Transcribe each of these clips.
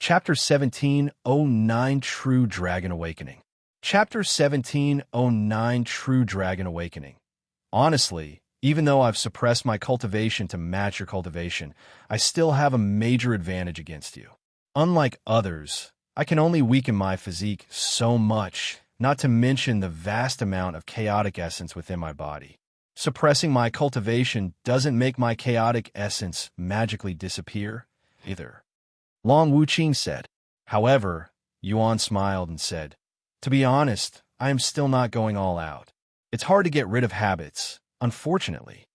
Chapter 1709 True Dragon Awakening. Chapter 1709 True Dragon Awakening. Honestly, even though I've suppressed my cultivation to match your cultivation, I still have a major advantage against you. Unlike others, I can only weaken my physique so much, not to mention the vast amount of chaotic essence within my body. Suppressing my cultivation doesn't make my chaotic essence magically disappear, either. Long Wuqing said. However, Yuan smiled and said, "To be honest, I am still not going all out. It's hard to get rid of habits, unfortunately."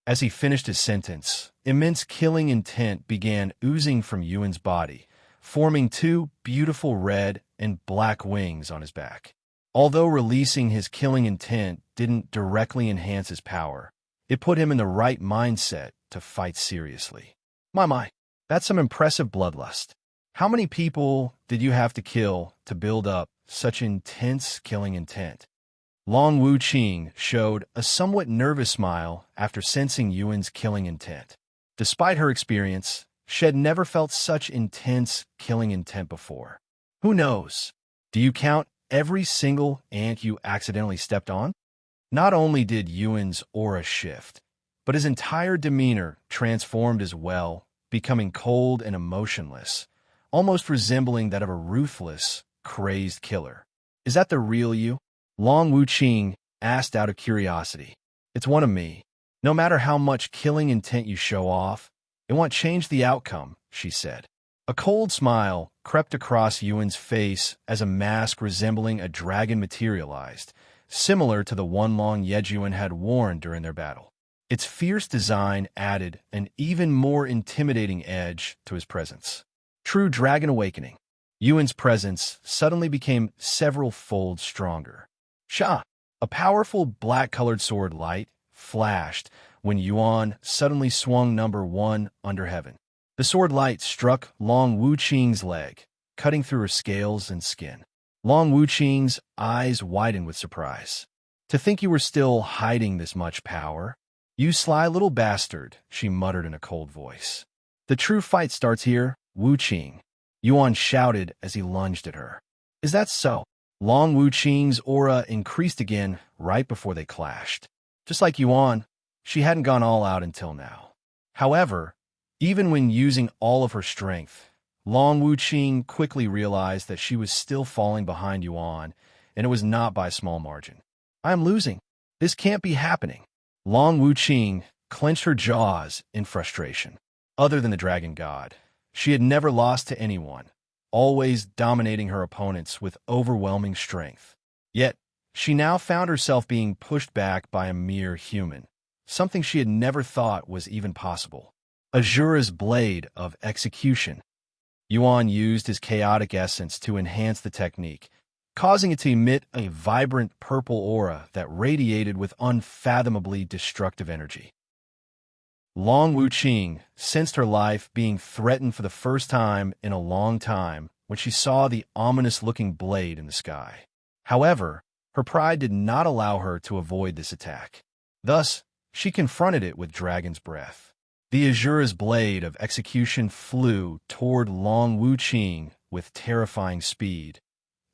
As he finished his sentence, immense killing intent began oozing from Yuan's body, forming two beautiful red and black wings on his back. Although releasing his killing intent didn't directly enhance his power, it put him in the right mindset to fight seriously. My, that's some impressive bloodlust. How many people did you have to kill to build up such intense killing intent? Long Wuqing showed a somewhat nervous smile after sensing Yuan's killing intent. Despite her experience, she had never felt such intense killing intent before. Who knows? Do you count every single ant you accidentally stepped on? Not only did Yuan's aura shift, but his entire demeanor transformed as well, becoming cold and emotionless, almost resembling that of a ruthless, crazed killer. "Is that the real you?" Long Wuqing asked out of curiosity. "It's one of me. No matter how much killing intent you show off, it won't change the outcome," she said. A cold smile crept across Yuan's face as a mask resembling a dragon materialized, similar to the one Long Yejuan had worn during their battle. Its fierce design added an even more intimidating edge to his presence. True Dragon Awakening. Yuan's presence suddenly became several-fold stronger. Sha! A powerful black-colored sword light flashed when Yuan suddenly swung number 1 under heaven. The sword light struck Long Wuqing's leg, cutting through her scales and skin. Long Wuqing's eyes widened with surprise. "To think you were still hiding this much power? You sly little bastard," she muttered in a cold voice. "The true fight starts here, Wuqing," Yuan shouted as he lunged at her. "Is that so?" Long Wuqing's aura increased again right before they clashed. Just like Yuan, she hadn't gone all out until now. However, even when using all of her strength, Long Wuqing quickly realized that she was still falling behind Yuan, and it was not by a small margin. "I am losing. This can't be happening." Long Wuqing clenched her jaws in frustration. Other than the Dragon God, she had never lost to anyone, always dominating her opponents with overwhelming strength. Yet, she now found herself being pushed back by a mere human, something she had never thought was even possible. Azura's Blade of Execution. Yuan used his chaotic essence to enhance the technique, causing it to emit a vibrant purple aura that radiated with unfathomably destructive energy. Long Wuqing sensed her life being threatened for the first time in a long time when she saw the ominous-looking blade in the sky. However, her pride did not allow her to avoid this attack. Thus, she confronted it with Dragon's Breath. The Azura's Blade of Execution flew toward Long Wuqing with terrifying speed,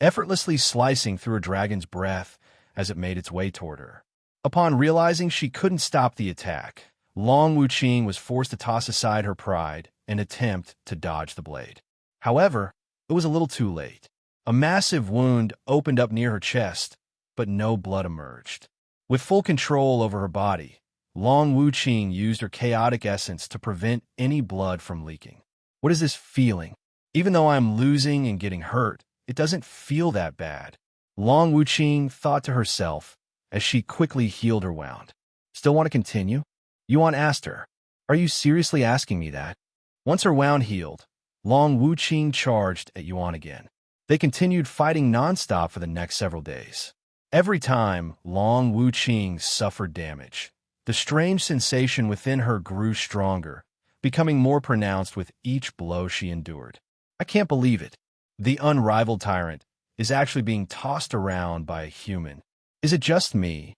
effortlessly slicing through a dragon's breath as it made its way toward her. Upon realizing she couldn't stop the attack, Long Wuqing was forced to toss aside her pride and attempt to dodge the blade. However, it was a little too late. A massive wound opened up near her chest, but no blood emerged. With full control over her body, Long Wuqing used her chaotic essence to prevent any blood from leaking. "What is this feeling? Even though I'm losing and getting hurt, it doesn't feel that bad," Long Wuqing thought to herself as she quickly healed her wound. "Still want to continue?" Yuan asked her. "Are you seriously asking me that?" Once her wound healed, Long Wuqing charged at Yuan again. They continued fighting nonstop for the next several days. Every time Long Wuqing suffered damage, the strange sensation within her grew stronger, becoming more pronounced with each blow she endured. "I can't believe it. The unrivaled tyrant is actually being tossed around by a human. Is it just me?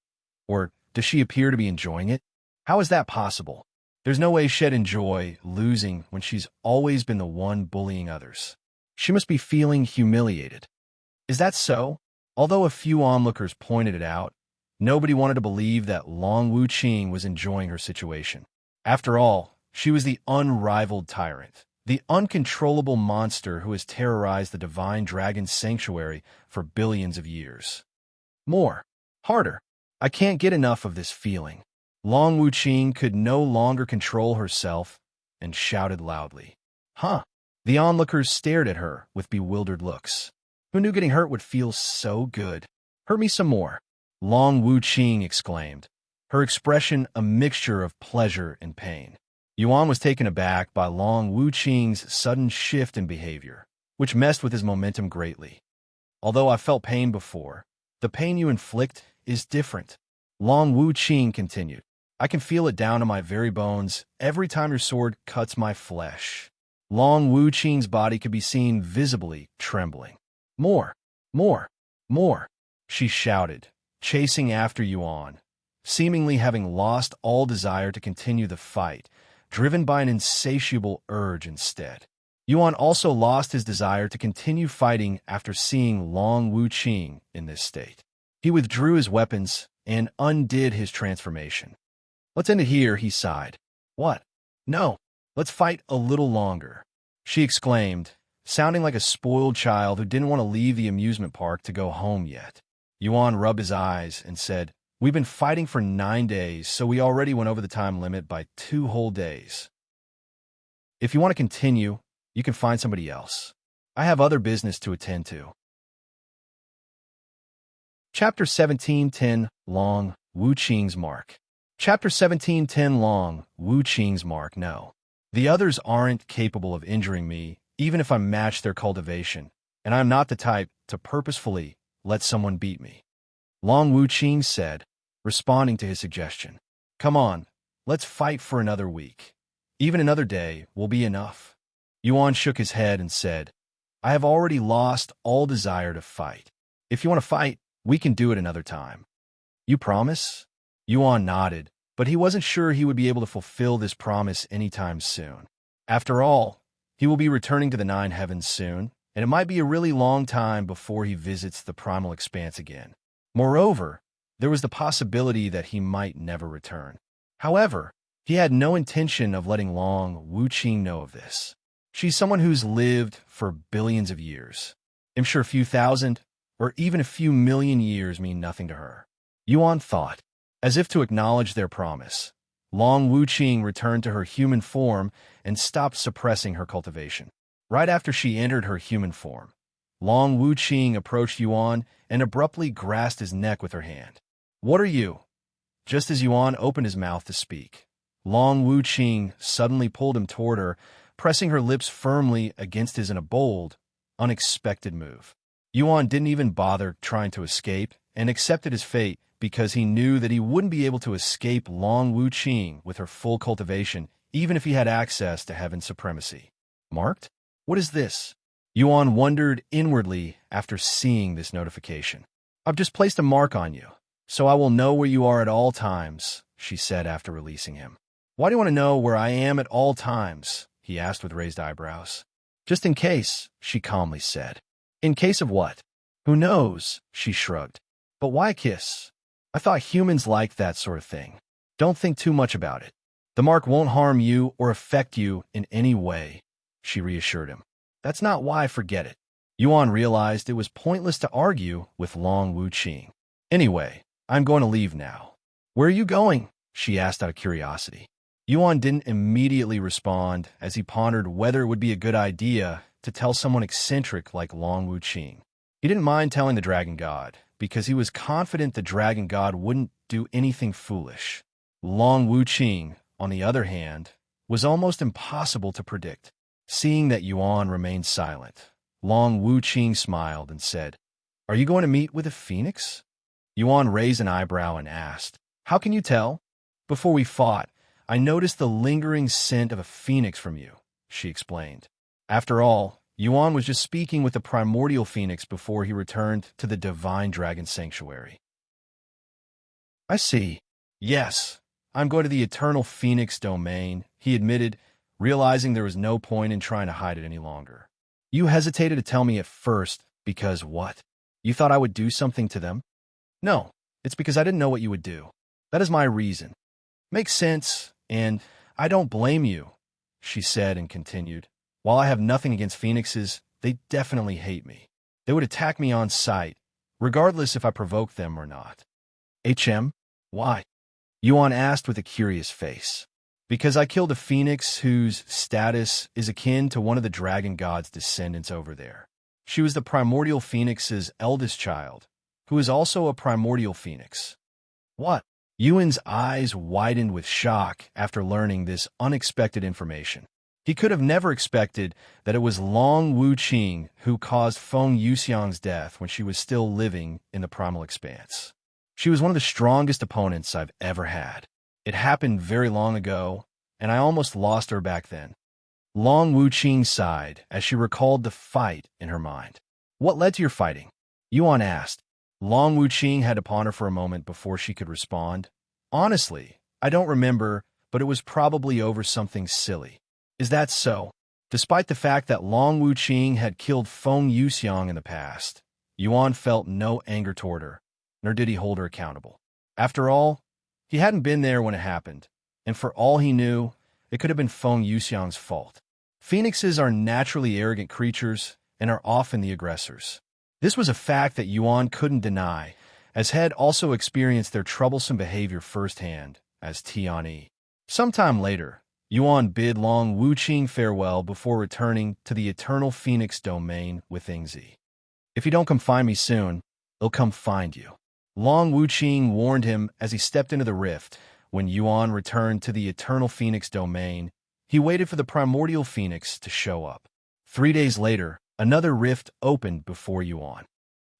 Or does she appear to be enjoying it? How is that possible? There's no way she'd enjoy losing when she's always been the one bullying others." She must be feeling humiliated. Is that so? Although a few onlookers pointed it out, nobody wanted to believe that Long Wuqing was enjoying her situation. After all, she was the unrivaled tyrant, the uncontrollable monster who has terrorized the divine dragon sanctuary for billions of years. More. Harder. I can't get enough of this feeling. Long Wuqing could no longer control herself and shouted loudly. Huh? The onlookers stared at her with bewildered looks. Who knew getting hurt would feel so good? Hurt me some more. Long Wuqing exclaimed, her expression a mixture of pleasure and pain. Yuan was taken aback by Long Wuqing's sudden shift in behavior, which messed with his momentum greatly. Although I felt pain before, the pain you inflict is different. Long Wuqing continued. I can feel it down to my very bones every time your sword cuts my flesh. Long Wuqing's body could be seen visibly trembling. More, more, more, she shouted, chasing after Yuan, seemingly having lost all desire to continue the fight, driven by an insatiable urge instead. Yuan also lost his desire to continue fighting after seeing Long Wuqing in this state. He withdrew his weapons and undid his transformation. Let's end it here, he sighed. What? No, let's fight a little longer, she exclaimed, sounding like a spoiled child who didn't want to leave the amusement park to go home yet. Yuan rubbed his eyes and said, We've been fighting for 9 days, so we already went over the time limit by 2 whole days. If you want to continue, you can find somebody else. I have other business to attend to. Chapter 17:10 Long Wuqing's Mark. Chapter 17:10 Long Wuqing's Mark. No. The others aren't capable of injuring me, even if I match their cultivation, and I'm not the type to purposefully let someone beat me. Long Wuqing said, responding to his suggestion. Come on, let's fight for another week. Even another day will be enough. Yuan shook his head and said, I have already lost all desire to fight. If you want to fight, we can do it another time. You promise? Yuan nodded, but he wasn't sure he would be able to fulfill this promise anytime soon. After all, he will be returning to the 9 heavens soon, and it might be a really long time before he visits the Primal Expanse again. Moreover, there was the possibility that he might never return. However, he had no intention of letting Long Wuqing know of this. She's someone who's lived for billions of years. I'm sure a few thousand, or even a few million years mean nothing to her. Yuan thought. As if to acknowledge their promise, Long Wuqing returned to her human form and stopped suppressing her cultivation. Right after she entered her human form, Long Wuqing approached Yuan and abruptly grasped his neck with her hand. What are you? Just as Yuan opened his mouth to speak, Long Wuqing suddenly pulled him toward her, pressing her lips firmly against his in a bold, unexpected move. Yuan didn't even bother trying to escape and accepted his fate because he knew that he wouldn't be able to escape Long Wuqing with her full cultivation, even if he had access to heaven's supremacy. Marked? What is this? Yuan wondered inwardly after seeing this notification. I've just placed a mark on you, so I will know where you are at all times, she said after releasing him. Why do you want to know where I am at all times? He asked with raised eyebrows. Just in case, she calmly said. In case of what? Who knows? She shrugged. But why kiss? I thought humans liked that sort of thing. Don't think too much about it. The mark won't harm you or affect you in any way, she reassured him. That's not why I forget it. Yuan realized it was pointless to argue with Long Wuqing. Anyway, I'm going to leave now. Where are you going? She asked out of curiosity. Yuan didn't immediately respond as he pondered whether it would be a good idea to tell someone eccentric like Long Wuqing. He didn't mind telling the Dragon God, because he was confident the Dragon God wouldn't do anything foolish. Long Wuqing, on the other hand, was almost impossible to predict. Seeing that Yuan remained silent, Long Wuqing smiled and said, Are you going to meet with a phoenix? Yuan raised an eyebrow and asked, How can you tell? Before we fought, I noticed the lingering scent of a phoenix from you, she explained. After all, Yuan was just speaking with the primordial phoenix before he returned to the divine dragon sanctuary. I see. Yes, I'm going to the eternal phoenix domain, he admitted, realizing there was no point in trying to hide it any longer. You hesitated to tell me at first because what? You thought I would do something to them? No, it's because I didn't know what you would do. That is my reason. Makes sense, and I don't blame you, she said and continued. While I have nothing against phoenixes, they definitely hate me. They would attack me on sight, regardless if I provoked them or not. Why? Yuan asked with a curious face. Because I killed a phoenix whose status is akin to one of the dragon god's descendants over there. She was the primordial phoenix's eldest child, who is also a primordial phoenix. What? Yuan's eyes widened with shock after learning this unexpected information. He could have never expected that it was Long Wu Qing who caused Feng Yuxiang's death when she was still living in the Primal Expanse. She was one of the strongest opponents I've ever had. It happened very long ago, and I almost lost her back then. Long Wu Qing sighed as she recalled the fight in her mind. What led to your fighting? Yuan asked. Long Wu Qing had to ponder for a moment before she could respond. Honestly, I don't remember, but it was probably over something silly. Is that so? Despite the fact that Long Wu Qing had killed Feng Yuxiang in the past, Yuan felt no anger toward her, nor did he hold her accountable. After all, he hadn't been there when it happened, and for all he knew, it could have been Feng Yuxiang's fault. Phoenixes are naturally arrogant creatures and are often the aggressors. This was a fact that Yuan couldn't deny, as had also experienced their troublesome behavior firsthand as Tian. Sometime later, Yuan bid Long Wu Qing farewell before returning to the Eternal Phoenix domain with Yingzi. If you don't come find me soon, they'll come find you. Long Wu Qing warned him as he stepped into the rift. When Yuan returned to the Eternal Phoenix domain, he waited for the Primordial Phoenix to show up. 3 days later, another rift opened before Yuan.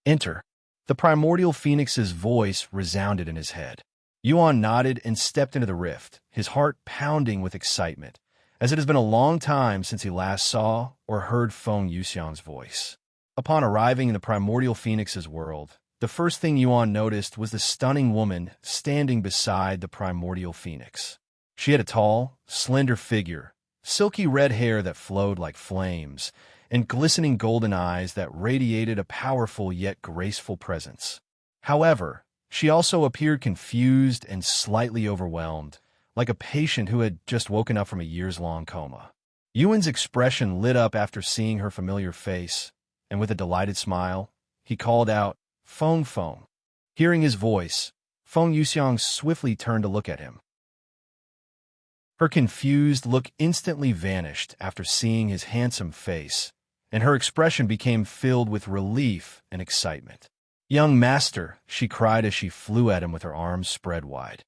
Enter. The Primordial Phoenix's voice resounded in his head. Yuan nodded and stepped into the rift, his heart pounding with excitement, as it has been a long time since he last saw or heard Feng Yuxiang's voice. Upon arriving in the Primordial Phoenix's world, the first thing Yuan noticed was the stunning woman standing beside the Primordial Phoenix. She had a tall, slender figure, silky red hair that flowed like flames, and glistening golden eyes that radiated a powerful yet graceful presence. However, she also appeared confused and slightly overwhelmed, like a patient who had just woken up from a years-long coma. Yuan's expression lit up after seeing her familiar face, and with a delighted smile, he called out, Feng Feng. Hearing his voice, Feng Yuxiang swiftly turned to look at him. Her confused look instantly vanished after seeing his handsome face, and her expression became filled with relief and excitement. Young master, she cried as she flew at him with her arms spread wide.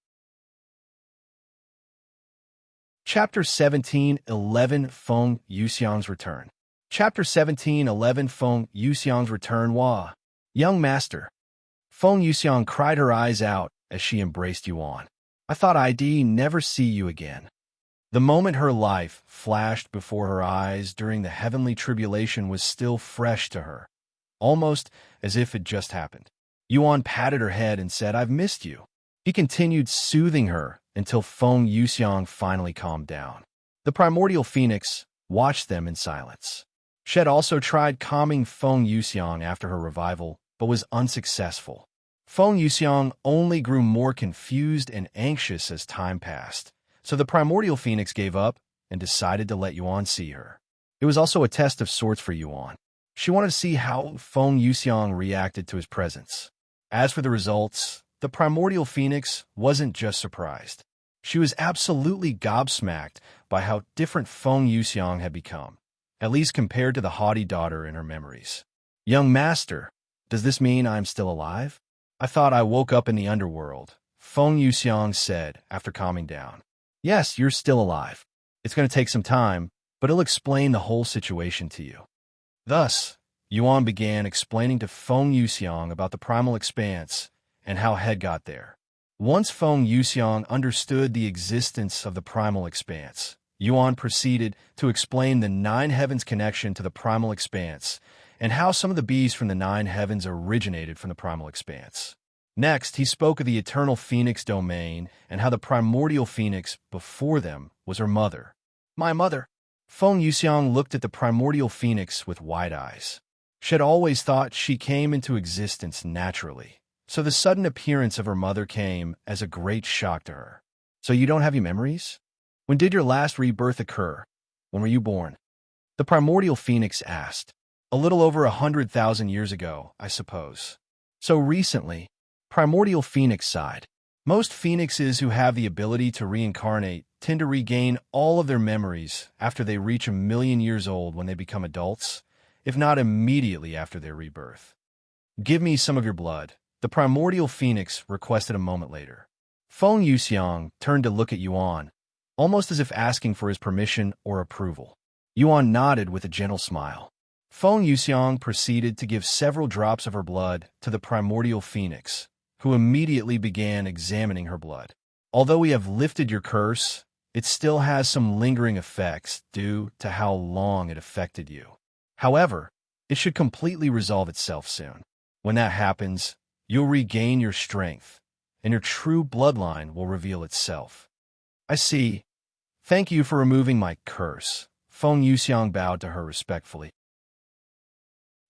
Chapter 17:11 Feng Yuxiang's Return. Chapter 17:11 Feng Yuxiang's Return. Wah! Young master. Feng Yuxiang cried her eyes out as she embraced Yuan. I thought I'd never see you again. The moment her life flashed before her eyes during the heavenly tribulation was still fresh to her, almost as if it just happened. Yuan patted her head and said, I've missed you. He continued soothing her until Feng Yuxiang finally calmed down. The Primordial Phoenix watched them in silence. She had also tried calming Feng Yuxiang after her revival, but was unsuccessful. Feng Yuxiang only grew more confused and anxious as time passed, so the Primordial Phoenix gave up and decided to let Yuan see her. It was also a test of sorts for Yuan. She wanted to see how Feng Yuxiang reacted to his presence. As for the results, the Primordial Phoenix wasn't just surprised. She was absolutely gobsmacked by how different Feng Yuxiang had become, at least compared to the haughty daughter in her memories. Young master, does this mean I'm still alive? I thought I woke up in the underworld, Feng Yuxiang said after calming down. Yes, you're still alive. It's going to take some time, but it'll explain the whole situation to you. Thus, Yuan began explaining to Feng Yuxiang about the Primal Expanse and how Head got there. Once Feng Yuxiang understood the existence of the Primal Expanse, Yuan proceeded to explain the Nine Heavens' connection to the Primal Expanse and how some of the beasts from the Nine Heavens originated from the Primal Expanse. Next, he spoke of the Eternal Phoenix domain and how the Primordial Phoenix before them was her mother. My mother. Feng Yuxiang looked at the primordial phoenix with wide eyes. She had always thought she came into existence naturally, so the sudden appearance of her mother came as a great shock to her. So you don't have any memories? When did your last rebirth occur? When were you born? The primordial phoenix asked. A little over 100,000 years ago, I suppose. So recently, primordial phoenix sighed. Most phoenixes who have the ability to reincarnate tend to regain all of their memories after they reach 1,000,000 years old when they become adults, if not immediately after their rebirth. Give me some of your blood, the primordial phoenix requested a moment later. Feng Yuxiang turned to look at Yuan, almost as if asking for his permission or approval. Yuan nodded with a gentle smile. Feng Yuxiang proceeded to give several drops of her blood to the primordial phoenix, who immediately began examining her blood. Although we have lifted your curse, it still has some lingering effects due to how long it affected you. However, it should completely resolve itself soon. When that happens, you'll regain your strength, and your true bloodline will reveal itself. I see. Thank you for removing my curse. Feng Yuxiang bowed to her respectfully.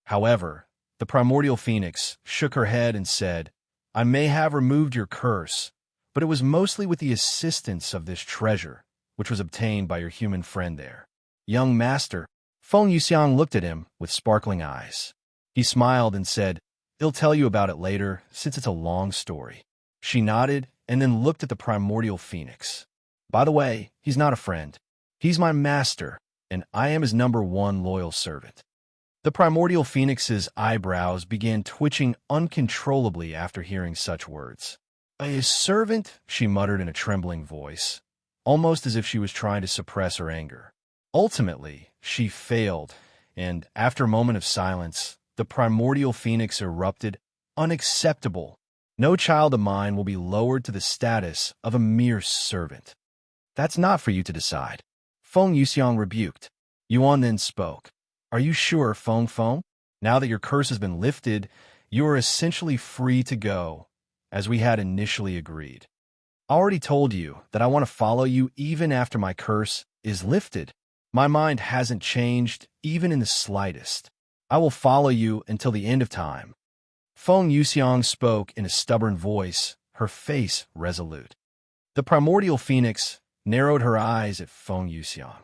However, the primordial phoenix shook her head and said, I may have removed your curse, but it was mostly with the assistance of this treasure, which was obtained by your human friend there. Young master, Feng Yuxiang looked at him with sparkling eyes. He smiled and said, He'll tell you about it later, since it's a long story. She nodded and then looked at the primordial phoenix. By the way, he's not a friend. He's my master, and I am his #1 loyal servant. The primordial phoenix's eyebrows began twitching uncontrollably after hearing such words. A servant, she muttered in a trembling voice, almost as if she was trying to suppress her anger. Ultimately, she failed, and after a moment of silence, the primordial phoenix erupted, Unacceptable. No child of mine will be lowered to the status of a mere servant. That's not for you to decide. Feng Yuxiang rebuked. Yuan then spoke. Are you sure, Feng? Now that your curse has been lifted, you are essentially free to go, as we had initially agreed. I already told you that I want to follow you even after my curse is lifted. My mind hasn't changed, even in the slightest. I will follow you until the end of time. Feng Yuxiang spoke in a stubborn voice, her face resolute. The primordial phoenix narrowed her eyes at Feng Yuxiang.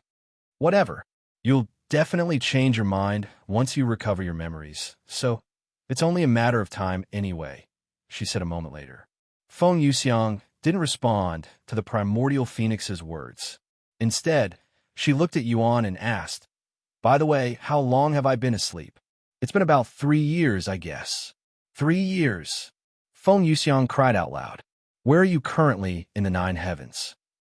Whatever. You'll definitely change your mind once you recover your memories, so it's only a matter of time anyway, she said a moment later. Feng Yuxiang didn't respond to the primordial phoenix's words. Instead, she looked at Yuan and asked, By the way, how long have I been asleep? It's been about 3 years, I guess. 3 years. Feng Yuxiang cried out loud. Where are you currently in the 9 heavens?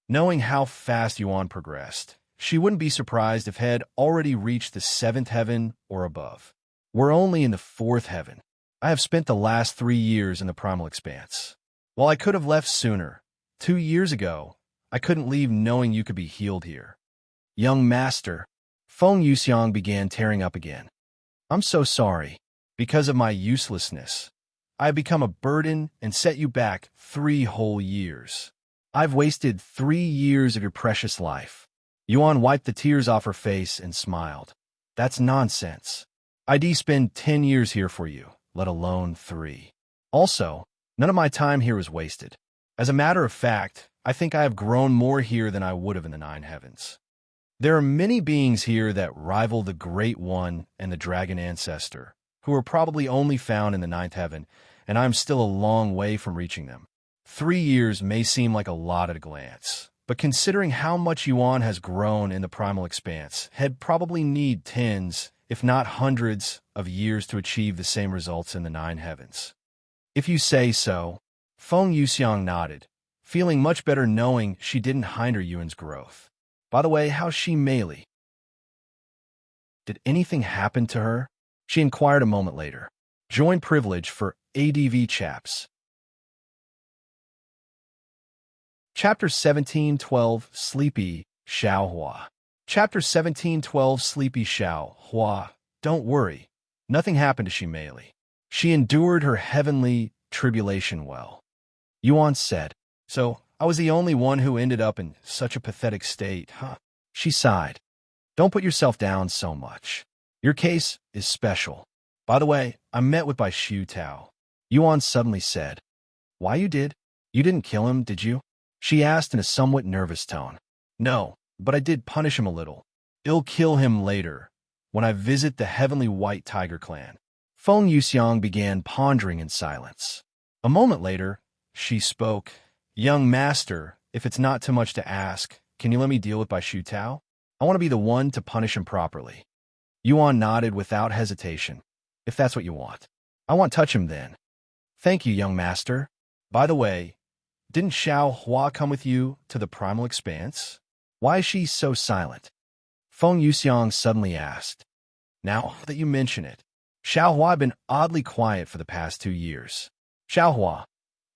Knowing how fast Yuan progressed, she wouldn't be surprised if he had already reached the 7th heaven or above. We're only in the 4th heaven. I have spent the last 3 years in the Primal Expanse. While I could have left sooner, 2 years ago, I couldn't leave knowing you could be healed here. Young master, Feng Yuxiang began tearing up again. I'm so sorry. Because of my uselessness, I have become a burden and set you back 3 whole years. I've wasted 3 years of your precious life. Yuan wiped the tears off her face and smiled. That's nonsense. I'd spend 10 years here for you, let alone 3. Also, none of my time here was wasted. As a matter of fact, I think I have grown more here than I would have in the 9 heavens. There are many beings here that rival the Great One and the Dragon Ancestor, who are probably only found in the 9th heaven, and I'm still a long way from reaching them. 3 years may seem like a lot at a glance, but considering how much Yuan has grown in the Primal Expanse, he'd probably need tens, if not hundreds, of years to achieve the same results in the 9 heavens. If you say so, Feng Yuxiang nodded, feeling much better knowing she didn't hinder Yuan's growth. By the way, how's she Meili? Did anything happen to her? She inquired a moment later. Join privilege for ADV chaps. Chapter 17:12 Sleepy Xiao Hua. Chapter 17:12 Sleepy Xiao Hua. Don't worry. Nothing happened to Meili. She endured her heavenly tribulation well. Yuan said. So, I was the only one who ended up in such a pathetic state, huh? She sighed. Don't put yourself down so much. Your case is special. By the way, I'm met with by Xu Tao. Yuan suddenly said. Why you did? You didn't kill him, did you? She asked in a somewhat nervous tone. No, but I did punish him a little. I'll kill him later, when I visit the Heavenly White Tiger clan. Feng Yuxiang began pondering in silence. A moment later, she spoke. Young master, if it's not too much to ask, can you let me deal with Bai Shu Tao? I want to be the one to punish him properly. Yuan nodded without hesitation. If that's what you want. I won't touch him then. Thank you, young master. By the way, didn't Xiao Hua come with you to the Primal Expanse? Why is she so silent? Feng Yuxiang suddenly asked. Now that you mention it, Xiao Hua had been oddly quiet for the past 2 years. Xiao Hua,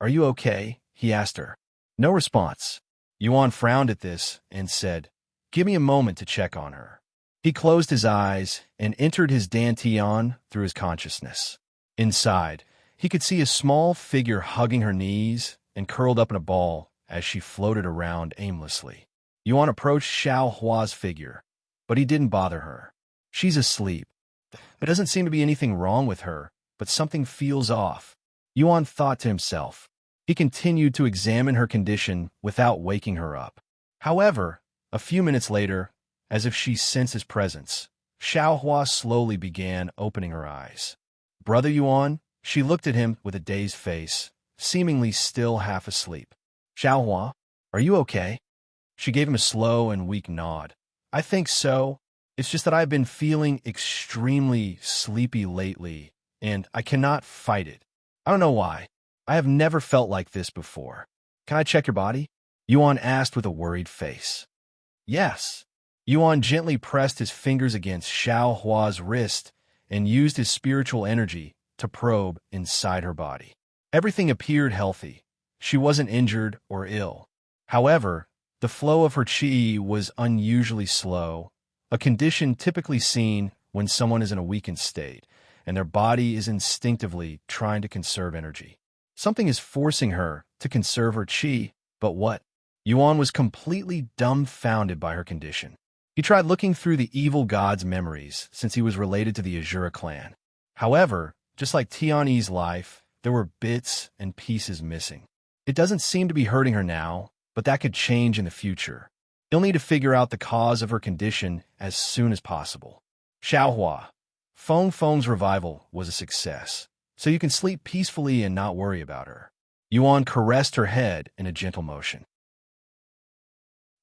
are you okay? He asked her. No response. Yuan frowned at this and said, Give me a moment to check on her. He closed his eyes and entered his Tian through his consciousness. Inside, he could see a small figure hugging her knees and curled up in a ball as she floated around aimlessly. Yuan approached Xiao Hua's figure, but he didn't bother her. She's asleep. There doesn't seem to be anything wrong with her, but something feels off. Yuan thought to himself. He continued to examine her condition without waking her up. However, a few minutes later, as if she sensed his presence, Xiao Hua slowly began opening her eyes. Brother Yuan, she looked at him with a dazed face, seemingly still half asleep. Xiao Hua, are you okay? She gave him a slow and weak nod. I think so. It's just that I've been feeling extremely sleepy lately, and I cannot fight it. I don't know why. I have never felt like this before. Can I check your body? Yuan asked with a worried face. Yes. Yuan gently pressed his fingers against Xiao Hua's wrist and used his spiritual energy to probe inside her body. Everything appeared healthy. She wasn't injured or ill. However, the flow of her qi was unusually slow, a condition typically seen when someone is in a weakened state, and their body is instinctively trying to conserve energy. Something is forcing her to conserve her qi, but what? Yuan was completely dumbfounded by her condition. He tried looking through the evil god's memories since he was related to the Azura clan. However, just like Tian's life, there were bits and pieces missing. It doesn't seem to be hurting her now, but that could change in the future. He'll need to figure out the cause of her condition as soon as possible. Xiao Hua, Feng's revival was a success, so you can sleep peacefully and not worry about her. Yuan caressed her head in a gentle motion.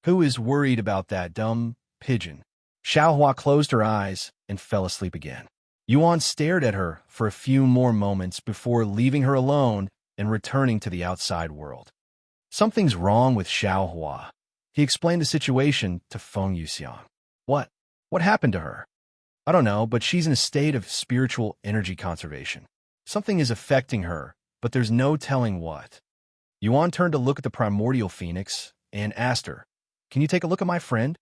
Who is worried about that dumb pigeon? Xiao Hua closed her eyes and fell asleep again. Yuan stared at her for a few more moments before leaving her alone and returning to the outside world. Something's wrong with Xiao Hua. He explained the situation to Feng Yuxiang. What? What happened to her? I don't know, but she's in a state of spiritual energy conservation. Something is affecting her, but there's no telling what. Yuan turned to look at the primordial phoenix and asked her, Can you take a look at my friend?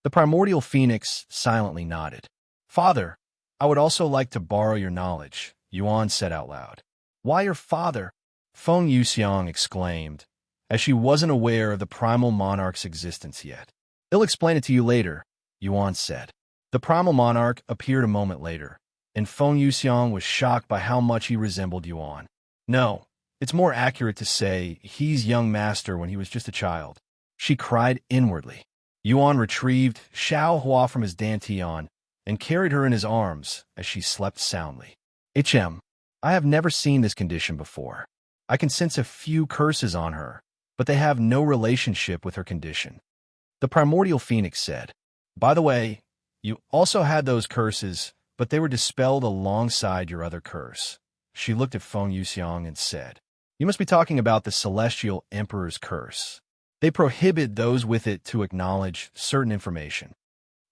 The primordial phoenix silently nodded. Father, I would also like to borrow your knowledge, Yuan said out loud. Why your father? Feng Yuxiang exclaimed, as she wasn't aware of the primal monarch's existence yet. I'll explain it to you later, Yuan said. The primal monarch appeared a moment later, and Feng Yuxiang was shocked by how much he resembled Yuan. No, it's more accurate to say he's young master when he was just a child. She cried inwardly. Yuan retrieved Xiao Hua from his dantian and carried her in his arms as she slept soundly. I have never seen this condition before. I can sense a few curses on her, but they have no relationship with her condition. The primordial phoenix said, By the way, you also had those curses, but they were dispelled alongside your other curse. She looked at Feng Yuxiang and said, You must be talking about the Celestial Emperor's curse. They prohibit those with it to acknowledge certain information,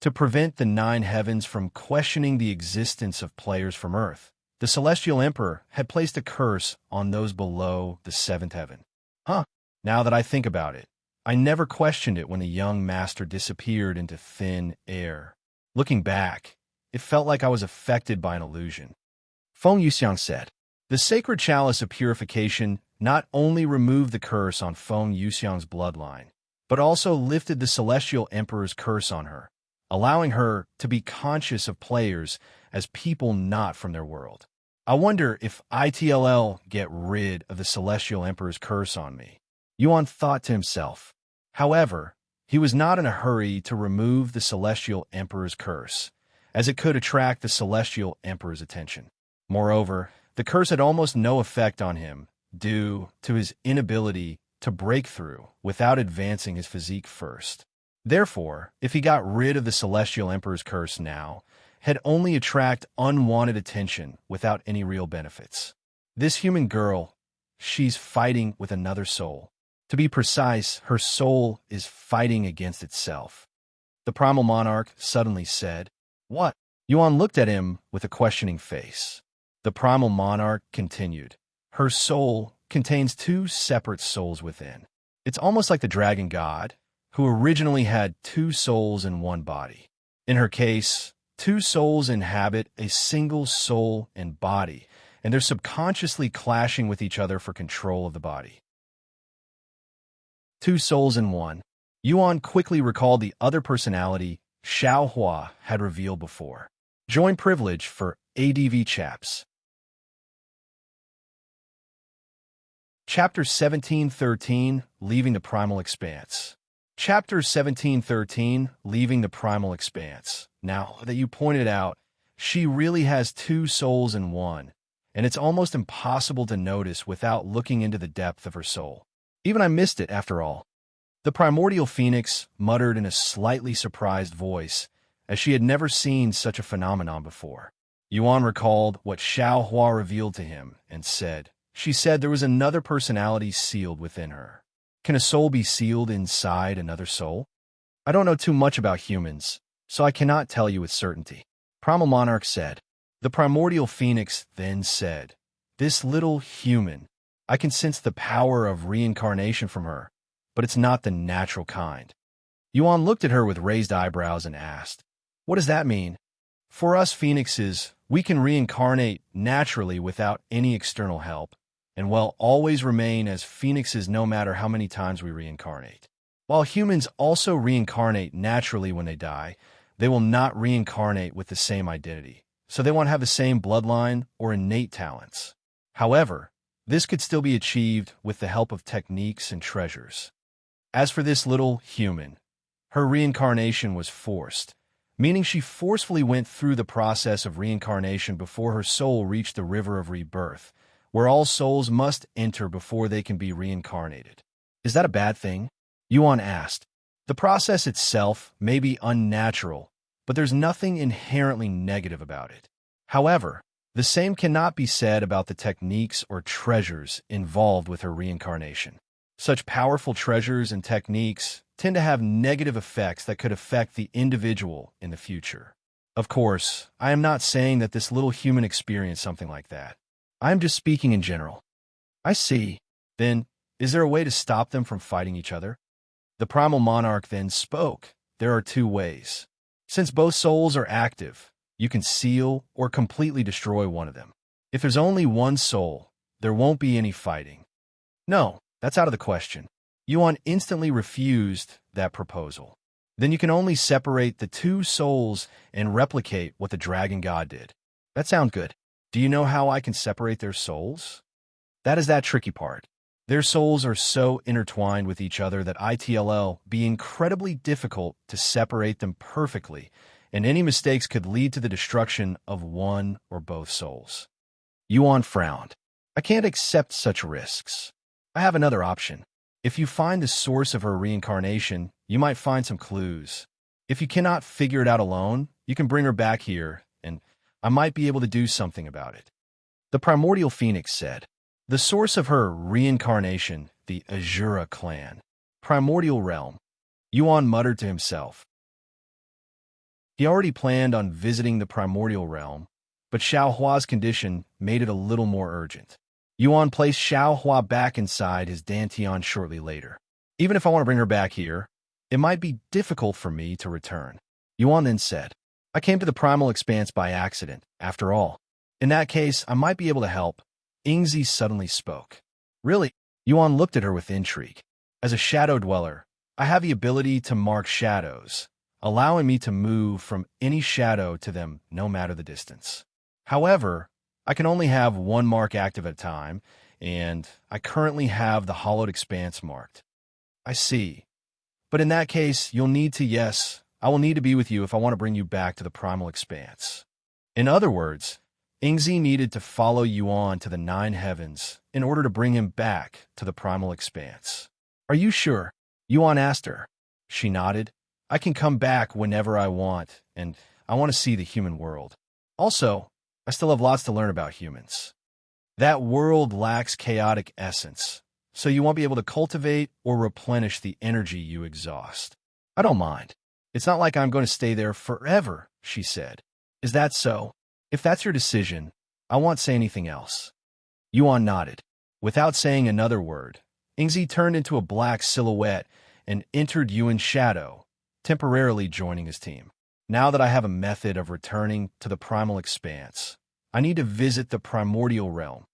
to prevent the 9 heavens from questioning the existence of players from Earth. The Celestial Emperor had placed a curse on those below the 7th heaven. Now that I think about it, I never questioned it when the young master disappeared into thin air. Looking back, it felt like I was affected by an illusion. Feng Yuxiang said, The sacred chalice of purification not only removed the curse on Feng Yuxiang's bloodline, but also lifted the Celestial Emperor's curse on her, allowing her to be conscious of players as people not from their world. I wonder if ITLL get rid of the Celestial Emperor's curse on me, Yuan thought to himself. However, he was not in a hurry to remove the Celestial Emperor's curse, as it could attract the Celestial Emperor's attention. Moreover, the curse had almost no effect on him due to his inability to break through without advancing his physique first. Therefore, if he got rid of the Celestial Emperor's curse now, had only attract unwanted attention without any real benefits. This human girl, she's fighting with another soul. To be precise, her soul is fighting against itself. The Primal Monarch suddenly said, "What?" Yuan looked at him with a questioning face. The Primal Monarch continued, "Her soul contains two separate souls within. It's almost like the Dragon God, who originally had two souls in one body. In her case, two souls inhabit a single soul and body, and they're subconsciously clashing with each other for control of the body. Two souls in one." Yuan quickly recalled the other personality Xiao had revealed before. Join privilege for ADV chaps. Chapter 1713, Leaving the Primal Expanse. Chapter 1713, Leaving the Primal Expanse. Now that you pointed out, she really has two souls in one, and it's almost impossible to notice without looking into the depth of her soul. Even I missed it, after all. The primordial phoenix muttered in a slightly surprised voice, as she had never seen such a phenomenon before. Yuan recalled what Xiao revealed to him and said, "She said there was another personality sealed within her. Can a soul be sealed inside another soul? I don't know too much about humans, so I cannot tell you with certainty." Primal Monarch said. The primordial phoenix then said, "This little human, I can sense the power of reincarnation from her, but it's not the natural kind." Yuan looked at her with raised eyebrows and asked, "What does that mean?" "For us phoenixes, we can reincarnate naturally without any external help, and will always remain as phoenixes no matter how many times we reincarnate. While humans also reincarnate naturally when they die, they will not reincarnate with the same identity, so they won't have the same bloodline or innate talents. However, this could still be achieved with the help of techniques and treasures. As for this little human, her reincarnation was forced, meaning she forcefully went through the process of reincarnation before her soul reached the river of rebirth, where all souls must enter before they can be reincarnated. Is that a bad thing?" Yuan asked. The process itself may be unnatural, but there's nothing inherently negative about it. However, the same cannot be said about the techniques or treasures involved with her reincarnation. Such powerful treasures and techniques tend to have negative effects that could affect the individual in the future. Of course, I am not saying that this little human experienced something like that. I am just speaking in general. I see. Then, is there a way to stop them from fighting each other? The Primal Monarch then spoke. There are two ways. Since both souls are active, you can seal or completely destroy one of them. If there's only one soul, there won't be any fighting. No, that's out of the question. Yuan instantly refused that proposal. Then you can only separate the two souls and replicate what the Dragon God did. That sounds good. Do you know how I can separate their souls? That is that tricky part. Their souls are so intertwined with each other that it'll be incredibly difficult to separate them perfectly, and any mistakes could lead to the destruction of one or both souls. Yuan frowned. I can't accept such risks. I have another option. If you find the source of her reincarnation, you might find some clues. If you cannot figure it out alone, you can bring her back here, and I might be able to do something about it. The primordial phoenix said. The source of her reincarnation, the Azura clan. Primordial realm. Yuan muttered to himself. He already planned on visiting the primordial realm, but Xiaohua's condition made it a little more urgent. Yuan placed Xiaohua back inside his Dantian shortly later. Even if I want to bring her back here, it might be difficult for me to return. Yuan then said, I came to the Primal Expanse by accident, after all. In that case, I might be able to help. Ingzi suddenly spoke. Really? Yuan looked at her with intrigue. As a shadow dweller, I have the ability to mark shadows. allowing me to move from any shadow to them no matter the distance. However, I can only have one mark active at a time, and I currently have the hollowed expanse marked. I see. But in that case, you'll need to, yes, I will need to be with you if I want to bring you back to the primal expanse. In other words, Ingzi needed to follow Yuan to the 9 heavens in order to bring him back to the primal expanse. Are you sure? Yuan asked her. She nodded. I can come back whenever I want, and I want to see the human world. Also, I still have lots to learn about humans. That world lacks chaotic essence, so you won't be able to cultivate or replenish the energy you exhaust. I don't mind. It's not like I'm going to stay there forever, she said. Is that so? If that's your decision, I won't say anything else. Yuan nodded. Without saying another word, Ingzi turned into a black silhouette and entered Yuan's shadow, temporarily joining his team. Now that I have a method of returning to the primal expanse, I need to visit the primordial realm.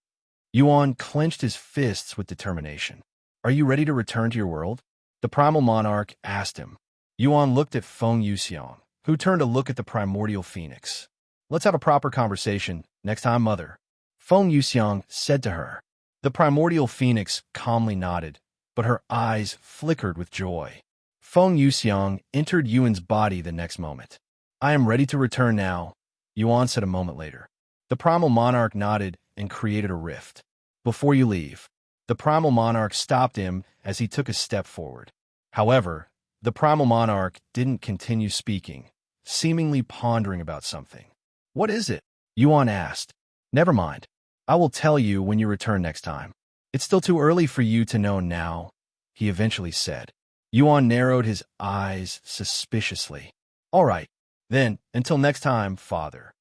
Yuan clenched his fists with determination. Are you ready to return to your world? The primal monarch asked him. Yuan looked at Feng Yuxiang, who turned to look at the primordial phoenix. Let's have a proper conversation next time, mother. Feng Yuxiang said to her. The primordial phoenix calmly nodded, but her eyes flickered with joy. Feng Yuxiang entered Yuan's body the next moment. I am ready to return now, Yuan said a moment later. The primal monarch nodded and created a rift. Before you leave, the primal monarch stopped him as he took a step forward. However, the primal monarch didn't continue speaking, seemingly pondering about something. What is it? Yuan asked. Never mind. I will tell you when you return next time. It's still too early for you to know now, he eventually said. Yuan narrowed his eyes suspiciously. All right, then, until next time, father.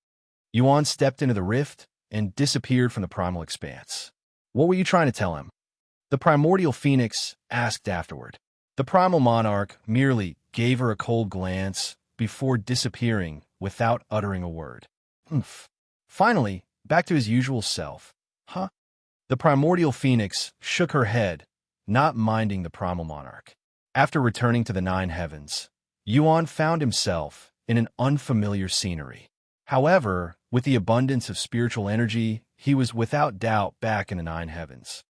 Yuan stepped into the rift and disappeared from the primal expanse. What were you trying to tell him? The primordial phoenix asked afterward. The primal monarch merely gave her a cold glance before disappearing without uttering a word. Finally, back to his usual self. Huh? The primordial phoenix shook her head, not minding the primal monarch. After returning to the 9 heavens, Yuan found himself in an unfamiliar scenery. However, with the abundance of spiritual energy, he was without doubt back in the 9 heavens.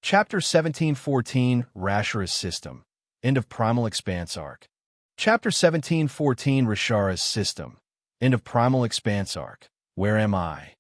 Chapter 1714, Rashara's System. End of Primal Expanse Arc. Chapter 1714, Rashara's System. End of Primal Expanse Arc. Where am I?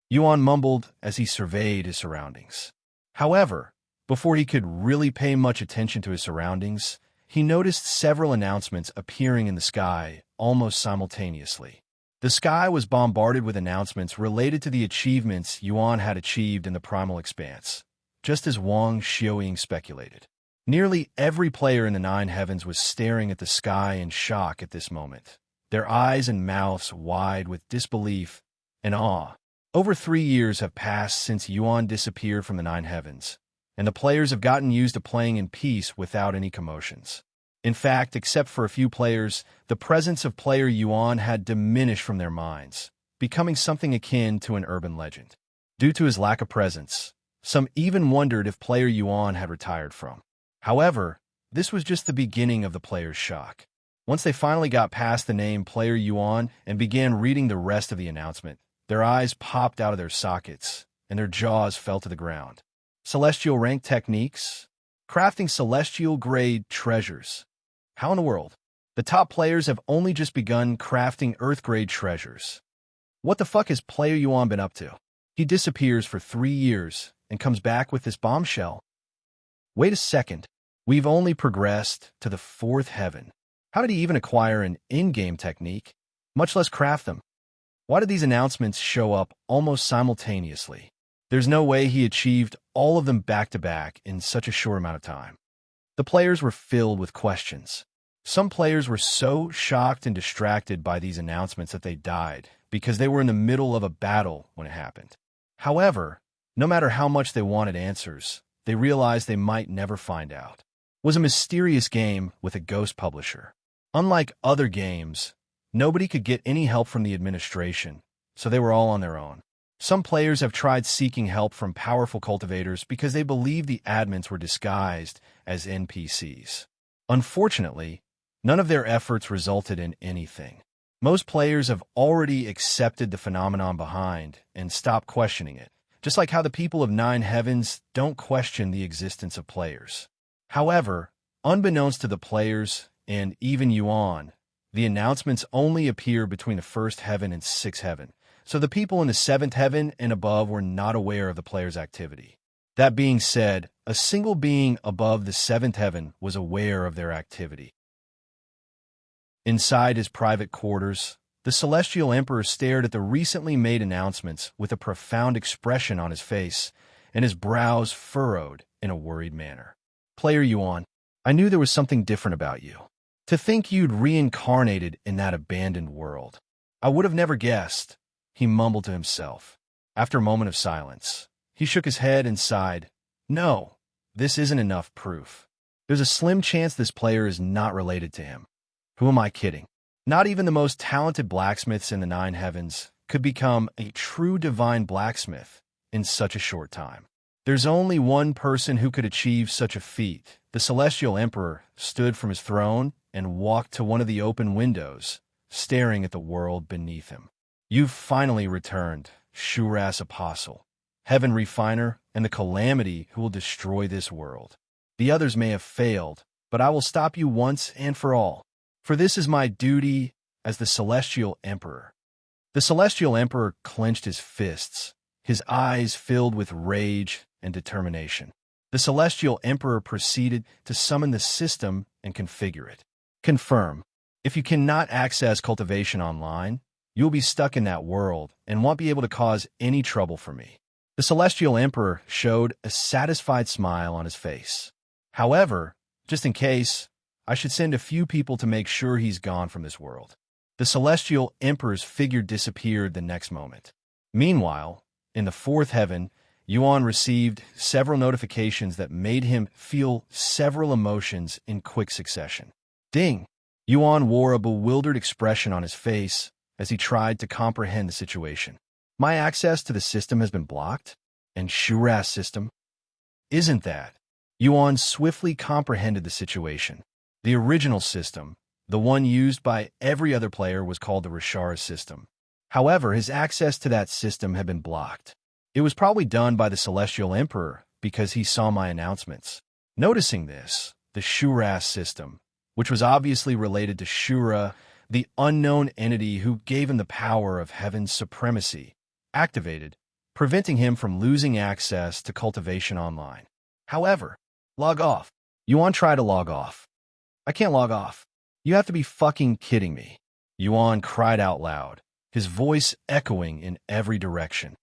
Yuan mumbled as he surveyed his surroundings. However, before he could really pay much attention to his surroundings, he noticed several announcements appearing in the sky almost simultaneously. The sky was bombarded with announcements related to the achievements Yuan had achieved in the Primal Expanse, just as Wang Xiaoying speculated. Nearly every player in the 9 heavens was staring at the sky in shock at this moment, their eyes and mouths wide with disbelief and awe. Over 3 years have passed since Yuan disappeared from the 9 heavens, and the players have gotten used to playing in peace without any commotions. In fact, except for a few players, the presence of player Yuan had diminished from their minds, becoming something akin to an urban legend. Due to his lack of presence, some even wondered if player Yuan had retired from. However, this was just the beginning of the players' shock. Once they finally got past the name player Yuan and began reading the rest of the announcement, their eyes popped out of their sockets, and their jaws fell to the ground. Celestial rank techniques? Crafting celestial-grade treasures. How in the world? The top players have only just begun crafting Earth-grade treasures. What the fuck has player Yuan been up to? He disappears for 3 years and comes back with this bombshell. Wait a second. We've only progressed to the 4th heaven. How did he even acquire an in-game technique, much less craft them? Why did these announcements show up almost simultaneously? There's no way he achieved all of them back-to-back in such a short amount of time. The players were filled with questions. Some players were so shocked and distracted by these announcements that they died because they were in the middle of a battle when it happened. However, no matter how much they wanted answers, they realized they might never find out. It was a mysterious game with a ghost publisher. Unlike other games, nobody could get any help from the administration, so they were all on their own. Some players have tried seeking help from powerful cultivators because they believe the admins were disguised as NPCs. Unfortunately, none of their efforts resulted in anything. Most players have already accepted the phenomenon behind and stopped questioning it, just like how the people of Nine Heavens don't question the existence of players. However, unbeknownst to the players and even Yuan, the announcements only appear between the first heaven and sixth heaven, so the people in the seventh heaven and above were not aware of the players' activity. That being said, a single being above the seventh heaven was aware of their activity. Inside his private quarters, the Celestial Emperor stared at the recently made announcements with a profound expression on his face and his brows furrowed in a worried manner. Player Yuan, I knew there was something different about you. To think you'd reincarnated in that abandoned world. I would have never guessed, he mumbled to himself. After a moment of silence, he shook his head and sighed. No, this isn't enough proof. There's a slim chance this player is not related to him. Who am I kidding? Not even the most talented blacksmiths in the Nine Heavens could become a true divine blacksmith in such a short time. There's only one person who could achieve such a feat. The Celestial Emperor stood from his throne and walked to one of the open windows, staring at the world beneath him. You've finally returned, Shura's apostle, heaven refiner, and the calamity who will destroy this world. The others may have failed, but I will stop you once and for all. For this is my duty as the Celestial Emperor. The Celestial Emperor clenched his fists, his eyes filled with rage and determination. The Celestial Emperor proceeded to summon the system and configure it. Confirm. If you cannot access cultivation online, you'll be stuck in that world and won't be able to cause any trouble for me. The Celestial Emperor showed a satisfied smile on his face. However, just in case, I should send a few people to make sure he's gone from this world. The Celestial Emperor's figure disappeared the next moment. Meanwhile, in the fourth heaven, Yuan received several notifications that made him feel several emotions in quick succession. Ding! Yuan wore a bewildered expression on his face as he tried to comprehend the situation. My access to the system has been blocked? And Shura's system? Isn't that? Yuan swiftly comprehended the situation. The original system, the one used by every other player, was called the Rashara system. However, his access to that system had been blocked. It was probably done by the Celestial Emperor because he saw my announcements. Noticing this, the Shura system, which was obviously related to Shura, the unknown entity who gave him the power of heaven's supremacy, activated, preventing him from losing access to cultivation online. However, log off. Yuan tried to log off. I can't log off. You have to be fucking kidding me. Yuan cried out loud, his voice echoing in every direction.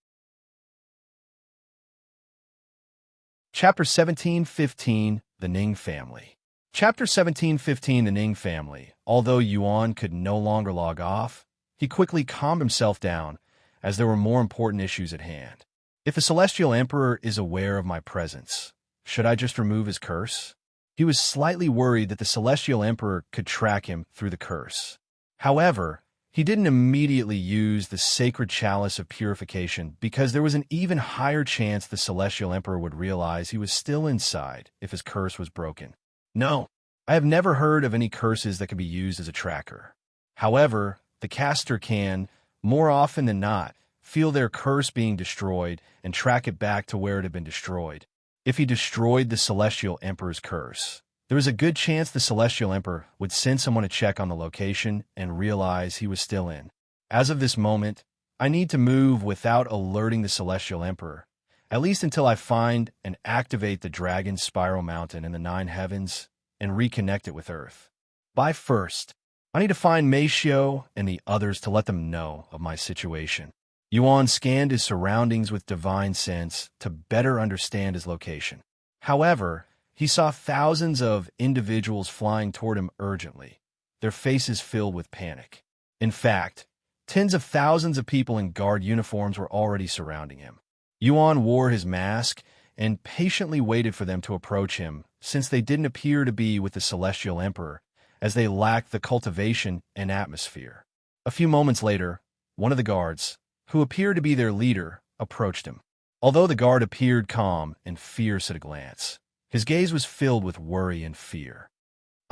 Chapter 17:15, The Ning Family. Chapter 17:15, The Ning Family. Although Yuan could no longer log off, he quickly calmed himself down as there were more important issues at hand. If the Celestial Emperor is aware of my presence, should I just remove his curse? He was slightly worried that the Celestial Emperor could track him through the curse. However, he didn't immediately use the sacred chalice of purification because there was an even higher chance the Celestial Emperor would realize he was still inside if his curse was broken. No, I have never heard of any curses that can be used as a tracker. However, the caster can, more often than not, feel their curse being destroyed and track it back to where it had been destroyed. If he destroyed the Celestial Emperor's curse, there was a good chance the Celestial Emperor would send someone to check on the location and realize he was still in. As of this moment, I need to move without alerting the Celestial Emperor, at least until I find and activate the Dragon Spiral Mountain in the Nine Heavens and reconnect it with Earth. By first, I need to find Xiao and the others to let them know of my situation. Yuan scanned his surroundings with divine sense to better understand his location. However, he saw thousands of individuals flying toward him urgently, their faces filled with panic. In fact, tens of thousands of people in guard uniforms were already surrounding him. Yuan wore his mask and patiently waited for them to approach him, since they didn't appear to be with the Celestial Emperor, as they lacked the cultivation and atmosphere. A few moments later, one of the guards, who appeared to be their leader, approached him. Although the guard appeared calm and fierce at a glance, his gaze was filled with worry and fear.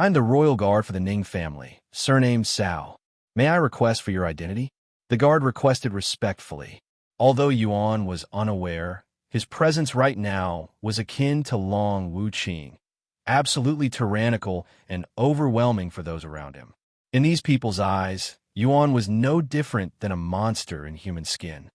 I'm the royal guard for the Ning family, surnamed Xiao. May I request for your identity? The guard requested respectfully. Although Yuan was unaware, his presence right now was akin to Long Wu Qing, absolutely tyrannical and overwhelming for those around him. In these people's eyes, Yuan was no different than a monster in human skin.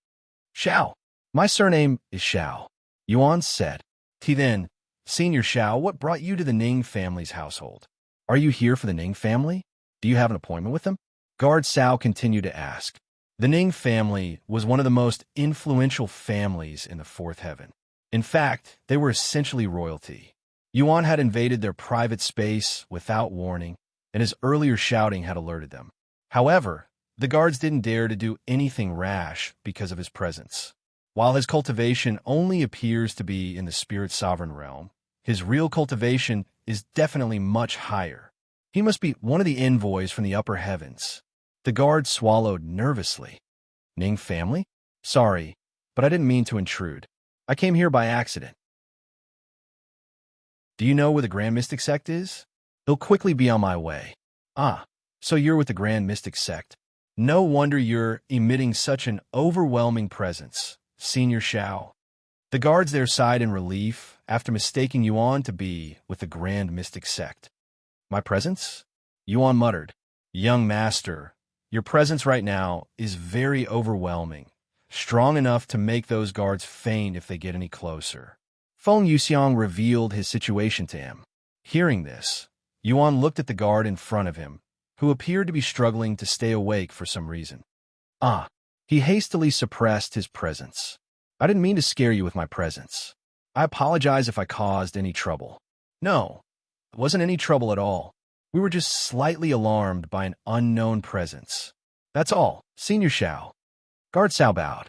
Xiao. My surname is Xiao, Yuan said. Then, Senior Xiao, what brought you to the Ning family's household? Are you here for the Ning family? Do you have an appointment with them? Guard Xiao continued to ask. The Ning family was one of the most influential families in the Fourth Heaven. In fact, they were essentially royalty. Yuan had invaded their private space without warning, and his earlier shouting had alerted them. However, the guards didn't dare to do anything rash because of his presence. While his cultivation only appears to be in the spirit sovereign realm, his real cultivation is definitely much higher. He must be one of the envoys from the upper heavens. The guard swallowed nervously. Ning family? Sorry, but I didn't mean to intrude. I came here by accident. Do you know where the Grand Mystic Sect is? It'll quickly be on my way. Ah, so you're with the Grand Mystic Sect. No wonder you're emitting such an overwhelming presence, Senior Xiao. The guards there sighed in relief after mistaking Yuan to be with the Grand Mystic Sect. My presence? Yuan muttered. Young master, your presence right now is very overwhelming, strong enough to make those guards faint if they get any closer. Feng Yuxiang revealed his situation to him. Hearing this, Yuan looked at the guard in front of him, who appeared to be struggling to stay awake for some reason. He hastily suppressed his presence. I didn't mean to scare you with my presence. I apologize if I caused any trouble. No, it wasn't any trouble at all. We were just slightly alarmed by an unknown presence. That's all, Senior Xiao. Guard Xiao bowed.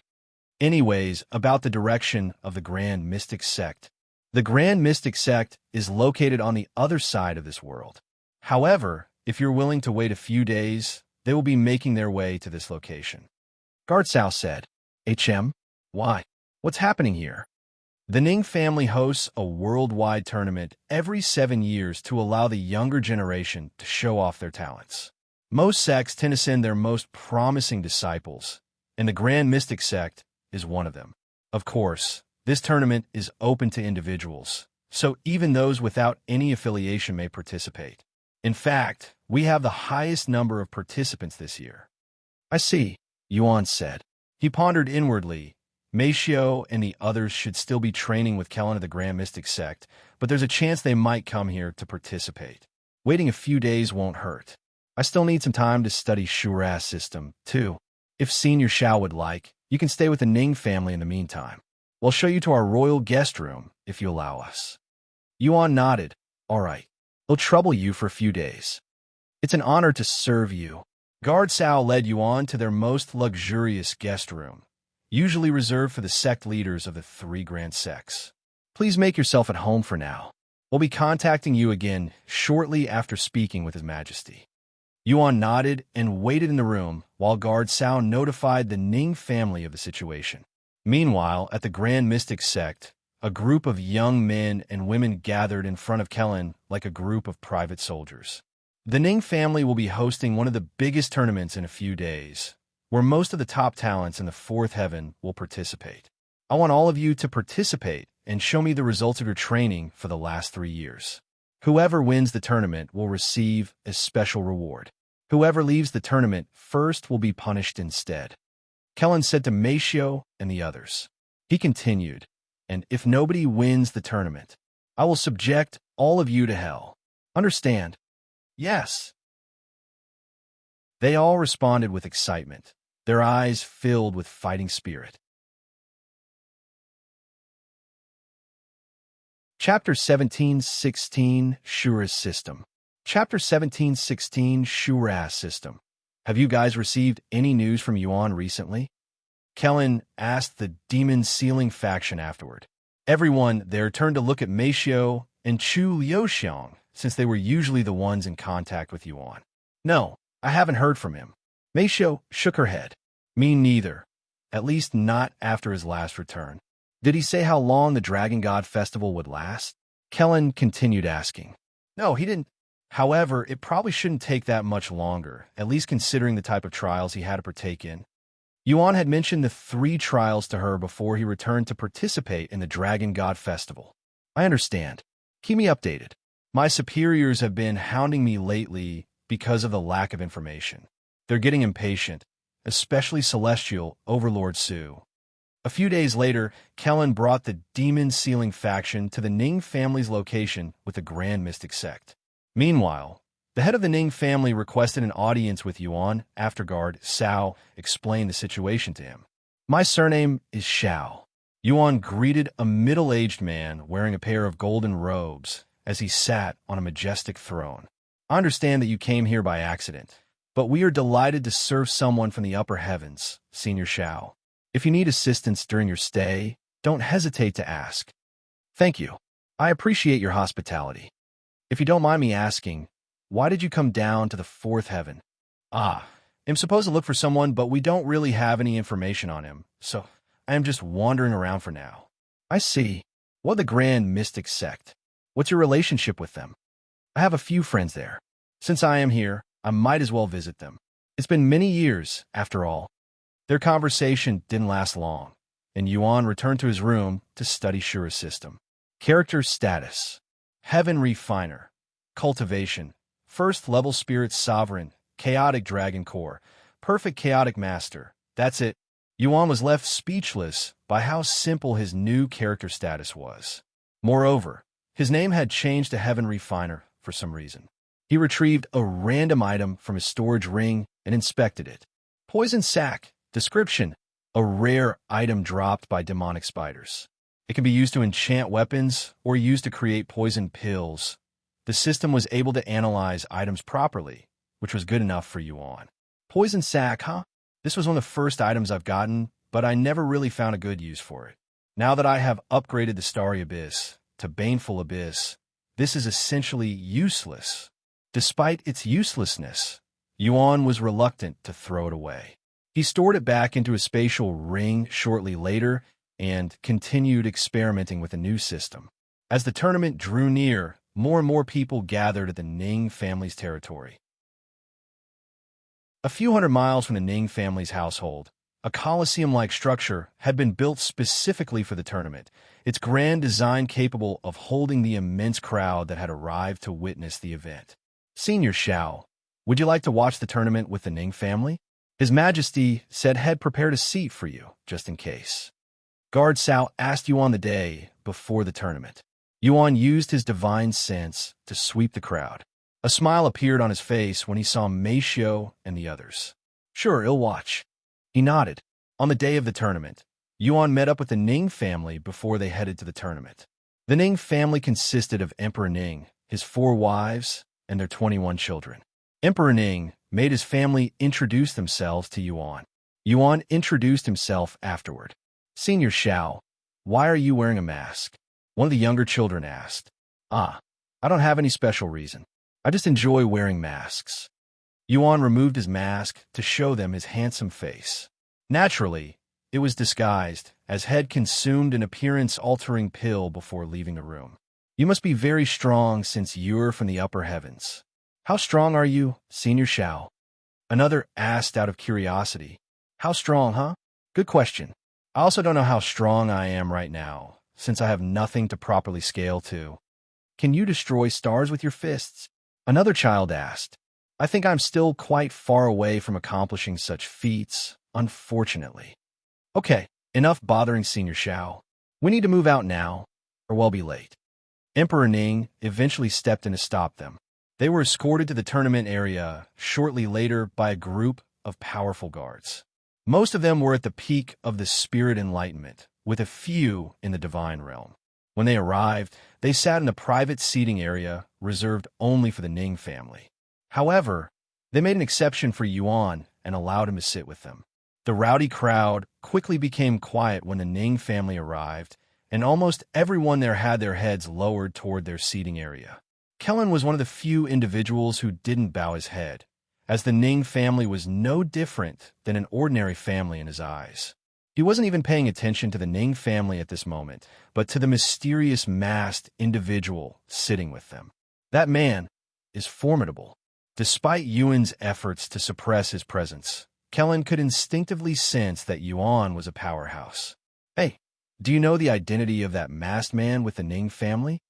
Anyways, about the direction of the Grand Mystic Sect. The Grand Mystic Sect is located on the other side of this world. However, if you're willing to wait a few days, they will be making their way to this location. Guard Xiao said. Why? What's happening here? The Ning family hosts a worldwide tournament every 7 years to allow the younger generation to show off their talents. Most sects tend to send their most promising disciples, and the Grand Mystic Sect is one of them. Of course, this tournament is open to individuals, so even those without any affiliation may participate. In fact, we have the highest number of participants this year. I see, Yuan said. He pondered inwardly. Xiao and the others should still be training with Kelan of the Grand Mystic Sect, but there's a chance they might come here to participate. Waiting a few days won't hurt. I still need some time to study Shura's system, too. If Senior Xiao would like, you can stay with the Ning family in the meantime. We'll show you to our royal guest room, if you allow us. Yuan nodded. All right. It'll trouble you for a few days. It's an honor to serve you. Guard Xiao led Yuan to their most luxurious guest room, usually reserved for the sect leaders of the 3 grand sects. Please make yourself at home for now. We'll be contacting you again shortly after speaking with His Majesty. Yuan nodded and waited in the room while Guard Xiao notified the Ning family of the situation. Meanwhile, at the Grand Mystic Sect, a group of young men and women gathered in front of Kelan like a group of private soldiers. The Ning family will be hosting one of the biggest tournaments in a few days, where most of the top talents in the 4th heaven will participate. I want all of you to participate and show me the results of your training for the last 3 years. Whoever wins the tournament will receive a special reward. Whoever leaves the tournament first will be punished instead. Kelan said to Xiao and the others. He continued, and if nobody wins the tournament, I will subject all of you to hell. Understand? Yes. They all responded with excitement, their eyes filled with fighting spirit. Chapter 17:16 Shura's System. Chapter 17:16 Shura's System. Have you guys received any news from Yuan recently? Kelan asked the Demon Sealing faction afterward. Everyone there turned to look at Xiao and Liuxiang, since they were usually the ones in contact with Yuan. No, I haven't heard from him. Xiao shook her head. Me neither. At least not after his last return. Did he say how long the Dragon God Festival would last? Kelan continued asking. No, he didn't. However, it probably shouldn't take that much longer, at least considering the type of trials he had to partake in. Yuan had mentioned the 3 trials to her before he returned to participate in the Dragon God Festival. I understand. Keep me updated. My superiors have been hounding me lately because of the lack of information. They're getting impatient, especially Celestial Overlord Su. A few days later, Kelan brought the demon-sealing faction to the Ning family's location with the Grand Mystic Sect. Meanwhile, the head of the Ning family requested an audience with Yuan after guard Xiao explained the situation to him. My surname is Xiao. Yuan greeted a middle-aged man wearing a pair of golden robes as he sat on a majestic throne. I understand that you came here by accident, but we are delighted to serve someone from the upper heavens, Senior Xiao. If you need assistance during your stay, don't hesitate to ask. Thank you. I appreciate your hospitality. If you don't mind me asking, why did you come down to the 4th heaven? I'm supposed to look for someone, but we don't really have any information on him, so I am just wandering around for now. I see. What the Grand Mystic Sect? What's your relationship with them? I have a few friends there. Since I am here, I might as well visit them. It's been many years, after all. Their conversation didn't last long, and Yuan returned to his room to study Shura's system. Character status: Heaven Refiner, Cultivation, 1st level Spirit Sovereign, Chaotic Dragon Core, Perfect Chaotic Master. That's it. Yuan was left speechless by how simple his new character status was. Moreover, his name had changed to Heaven Refiner for some reason. He retrieved a random item from his storage ring and inspected it. Poison Sac. Description: a rare item dropped by demonic spiders. It can be used to enchant weapons or used to create poison pills. The system was able to analyze items properly, which was good enough for Yuan. Poison Sac, huh? This was one of the first items I've gotten, but I never really found a good use for it. Now that I have upgraded the Starry Abyss to Baneful Abyss, this is essentially useless. Despite its uselessness, Yuan was reluctant to throw it away. He stored it back into a spatial ring shortly later and continued experimenting with a new system. As the tournament drew near, more and more people gathered at the Ning family's territory. A few hundred miles from the Ning family's household, a coliseum-like structure had been built specifically for the tournament, its grand design capable of holding the immense crowd that had arrived to witness the event. Senior Xiao, would you like to watch the tournament with the Ning family? His Majesty said had prepared a seat for you, just in case. Guard Xiao asked Yuan the day before the tournament. Yuan used his divine sense to sweep the crowd. A smile appeared on his face when he saw Meishio and the others. Sure, I'll watch. He nodded. On the day of the tournament, Yuan met up with the Ning family before they headed to the tournament. The Ning family consisted of Emperor Ning, his 4 wives, and their 21 children. Emperor Ning made his family introduce themselves to Yuan. Yuan introduced himself afterward. Senior Xiao, why are you wearing a mask? One of the younger children asked. I don't have any special reason. I just enjoy wearing masks. Yuan removed his mask to show them his handsome face. Naturally, it was disguised, as Head consumed an appearance-altering pill before leaving the room. You must be very strong since you're from the upper heavens. How strong are you, Senior Xiao? Another asked out of curiosity. How strong, huh? Good question. I also don't know how strong I am right now, since I have nothing to properly scale to. Can you destroy stars with your fists? Another child asked. I think I'm still quite far away from accomplishing such feats, unfortunately. Okay, enough bothering Senior Xiao. We need to move out now, or we'll be late. Emperor Ning eventually stepped in to stop them. They were escorted to the tournament area shortly later by a group of powerful guards. Most of them were at the peak of the spirit enlightenment, with a few in the divine realm. When they arrived, they sat in a private seating area reserved only for the Ning family. However, they made an exception for Yuan and allowed him to sit with them. The rowdy crowd quickly became quiet when the Ning family arrived, and almost everyone there had their heads lowered toward their seating area. Kelan was one of the few individuals who didn't bow his head, as the Ning family was no different than an ordinary family in his eyes. He wasn't even paying attention to the Ning family at this moment, but to the mysterious masked individual sitting with them. That man, is formidable. Despite Yuan's efforts to suppress his presence, Kelan could instinctively sense that Yuan was a powerhouse. "Hey, do you know the identity of that masked man with the Ning family?"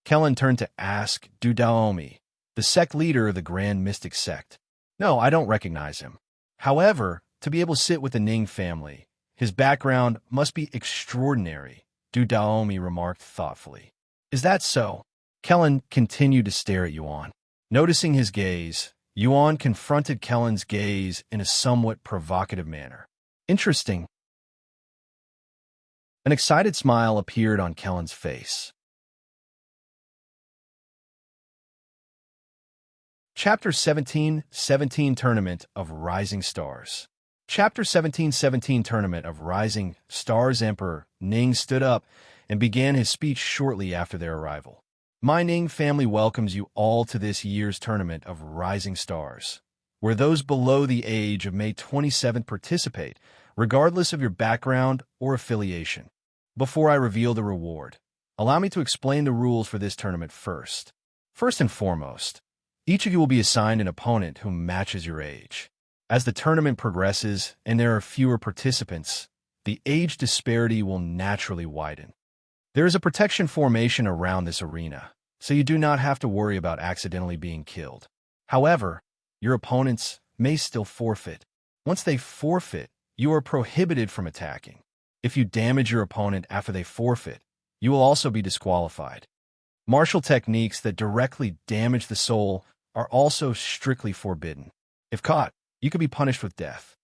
Kelan turned to ask Du Daomi, the sect leader of the Grand Mystic Sect. "No, I don't recognize him. However, to be able to sit with the Ning family, his background must be extraordinary," Du Daomi remarked thoughtfully. "Is that so?" Kelan continued to stare at Yuan. Noticing his gaze, Yuan confronted Kelan's gaze in a somewhat provocative manner. "Interesting." An excited smile appeared on Kelan's face. Chapter 17 Tournament of Rising Stars. Chapter 17 Tournament of Rising Stars. Emperor Ning stood up and began his speech shortly after their arrival. "My Ning family welcomes you all to this year's Tournament of Rising Stars, where those below the age of May 27th participate, regardless of your background or affiliation. Before I reveal the reward, allow me to explain the rules for this tournament first. First and foremost, each of you will be assigned an opponent who matches your age. As the tournament progresses and there are fewer participants, the age disparity will naturally widen. There is a protection formation around this arena, so you do not have to worry about accidentally being killed. However, your opponents may still forfeit. Once they forfeit, you are prohibited from attacking. If you damage your opponent after they forfeit, you will also be disqualified. Martial techniques that directly damage the soul are also strictly forbidden. If caught, you could be punished with death."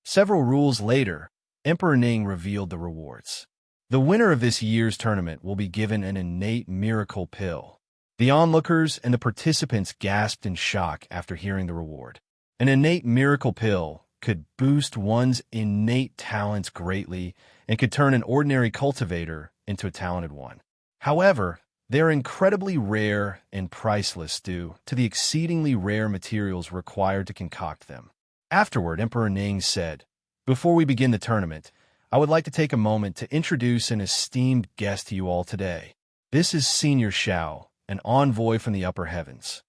Several rules later, Emperor Ning revealed the rewards. The winner of this year's tournament will be given an innate miracle pill. The onlookers and the participants gasped in shock after hearing the reward. An innate miracle pill could boost one's innate talents greatly and could turn an ordinary cultivator into a talented one. However, they are incredibly rare and priceless due to the exceedingly rare materials required to concoct them. Afterward, Emperor Ning said, "Before we begin the tournament, I would like to take a moment to introduce an esteemed guest to you all today. This is Senior Xiao, an envoy from the upper heavens."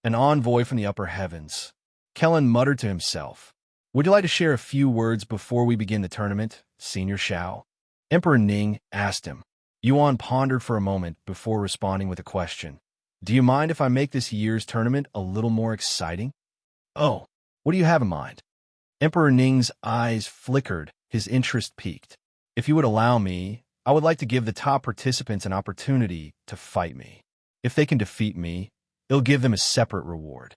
"An envoy from the upper heavens," Kelan muttered to himself. "Would you like to share a few words before we begin the tournament, Senior Xiao?" Emperor Ning asked him. Yuan pondered for a moment before responding with a question. "Do you mind if I make this year's tournament a little more exciting?" "Oh, what do you have in mind?" Emperor Ning's eyes flickered, his interest piqued. "If you would allow me, I would like to give the top participants an opportunity to fight me. If they can defeat me, it'll give them a separate reward."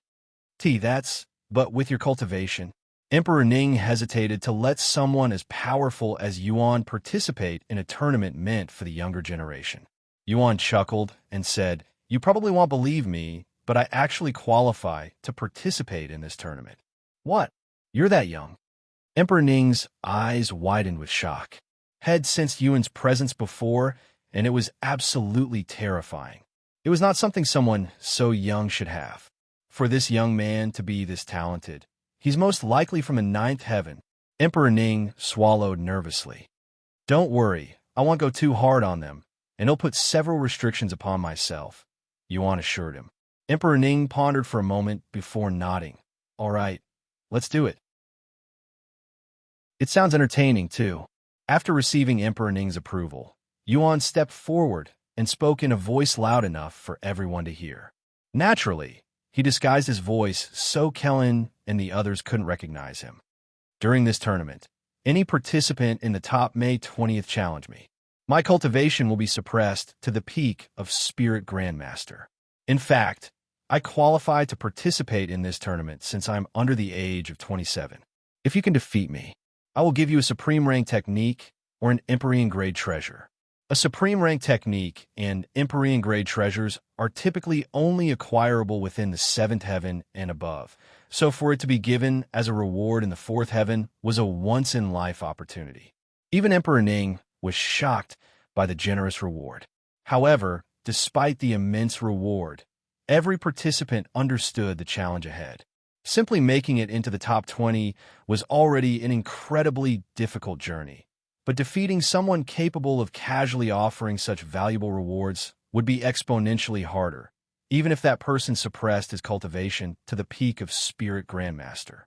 But with your cultivation." Emperor Ning hesitated to let someone as powerful as Yuan participate in a tournament meant for the younger generation. Yuan chuckled and said, "You probably won't believe me, but I actually qualify to participate in this tournament." "What? You're that young?" Emperor Ning's eyes widened with shock. Had sensed Yuan's presence before, and it was absolutely terrifying. It was not something someone so young should have. For this young man to be this talented, he's most likely from the ninth heaven. Emperor Ning swallowed nervously. "Don't worry, I won't go too hard on them, and I'll put several restrictions upon myself," Yuan assured him. Emperor Ning pondered for a moment before nodding. "All right, let's do it." "It sounds entertaining, too." After receiving Emperor Ning's approval, Yuan stepped forward and spoke in a voice loud enough for everyone to hear. Naturally, he disguised his voice so Kelan and the others couldn't recognize him. "During this tournament, any participant in the top May 20th challenge me. My cultivation will be suppressed to the peak of Spirit Grandmaster. In fact, I qualify to participate in this tournament since I'm under the age of 27. If you can defeat me, I will give you a Supreme Rank Technique or an Empyrean Grade Treasure. A Supreme Rank Technique and Empyrean Grade Treasures are typically only acquirable within the 7th heaven and above, so for it to be given as a reward in the 4th heaven was a once-in-life opportunity." Even Emperor Ning was shocked by the generous reward. However, despite the immense reward, every participant understood the challenge ahead. Simply making it into the top 20 was already an incredibly difficult journey. But defeating someone capable of casually offering such valuable rewards would be exponentially harder, even if that person suppressed his cultivation to the peak of Spirit Grandmaster.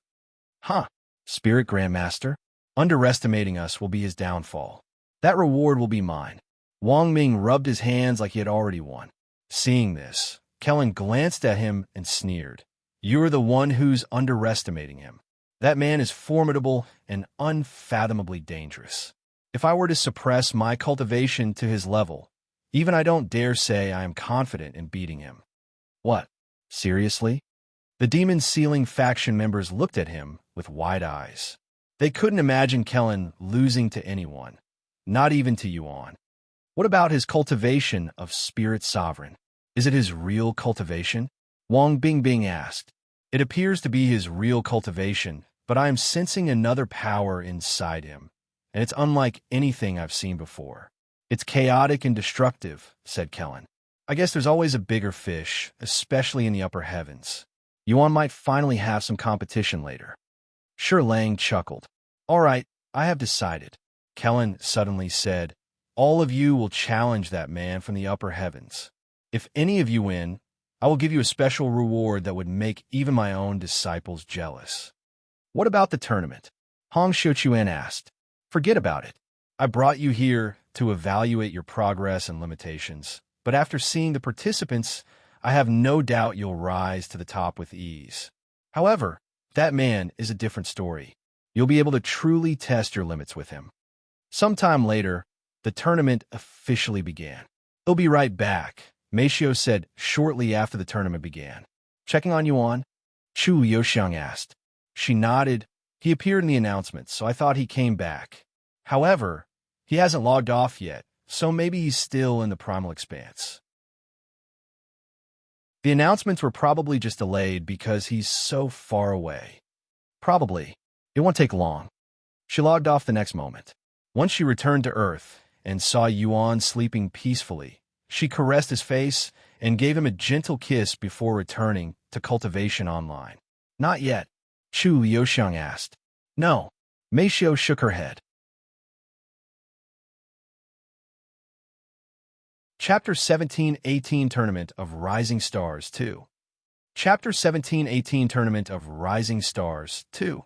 Huh, Spirit Grandmaster? Underestimating us will be his downfall. That reward will be mine. Wang Ming rubbed his hands like he had already won. Seeing this, Kelan glanced at him and sneered. You're the one who's underestimating him. That man is formidable and unfathomably dangerous. If I were to suppress my cultivation to his level, even I don't dare say I am confident in beating him. What? Seriously? The Demon Sealing faction members looked at him with wide eyes. They couldn't imagine Kelan losing to anyone, not even to Yuan. What about his cultivation of Spirit Sovereign? Is it his real cultivation? Wang Bingbing asked. It appears to be his real cultivation, but I am sensing another power inside him, and it's unlike anything I've seen before. It's chaotic and destructive, said Kelan. I guess there's always a bigger fish, especially in the upper heavens. Yuan might finally have some competition later. Shi Lang chuckled. All right, I have decided. Kelan suddenly said, all of you will challenge that man from the upper heavens. If any of you win, I will give you a special reward that would make even my own disciples jealous. What about the tournament? Hong Xiuquan asked. Forget about it. I brought you here to evaluate your progress and limitations, but after seeing the participants, I have no doubt you'll rise to the top with ease. However, that man is a different story. You'll be able to truly test your limits with him. Sometime later, the tournament officially began. He'll be right back, Meishio said shortly after the tournament began. Checking on Yuan? Liuxiang asked. She nodded. He appeared in the announcement, so I thought he came back. However, he hasn't logged off yet, so maybe he's still in the Primal Expanse. The announcements were probably just delayed because he's so far away. Probably. It won't take long. She logged off the next moment. Once she returned to Earth and saw Yuan sleeping peacefully, she caressed his face and gave him a gentle kiss before returning to Cultivation Online. Not yet, Liuxiang asked. No. Meishio shook her head. Chapter 17-18 Tournament of Rising Stars 2. Chapter 17-18 Tournament of Rising Stars 2.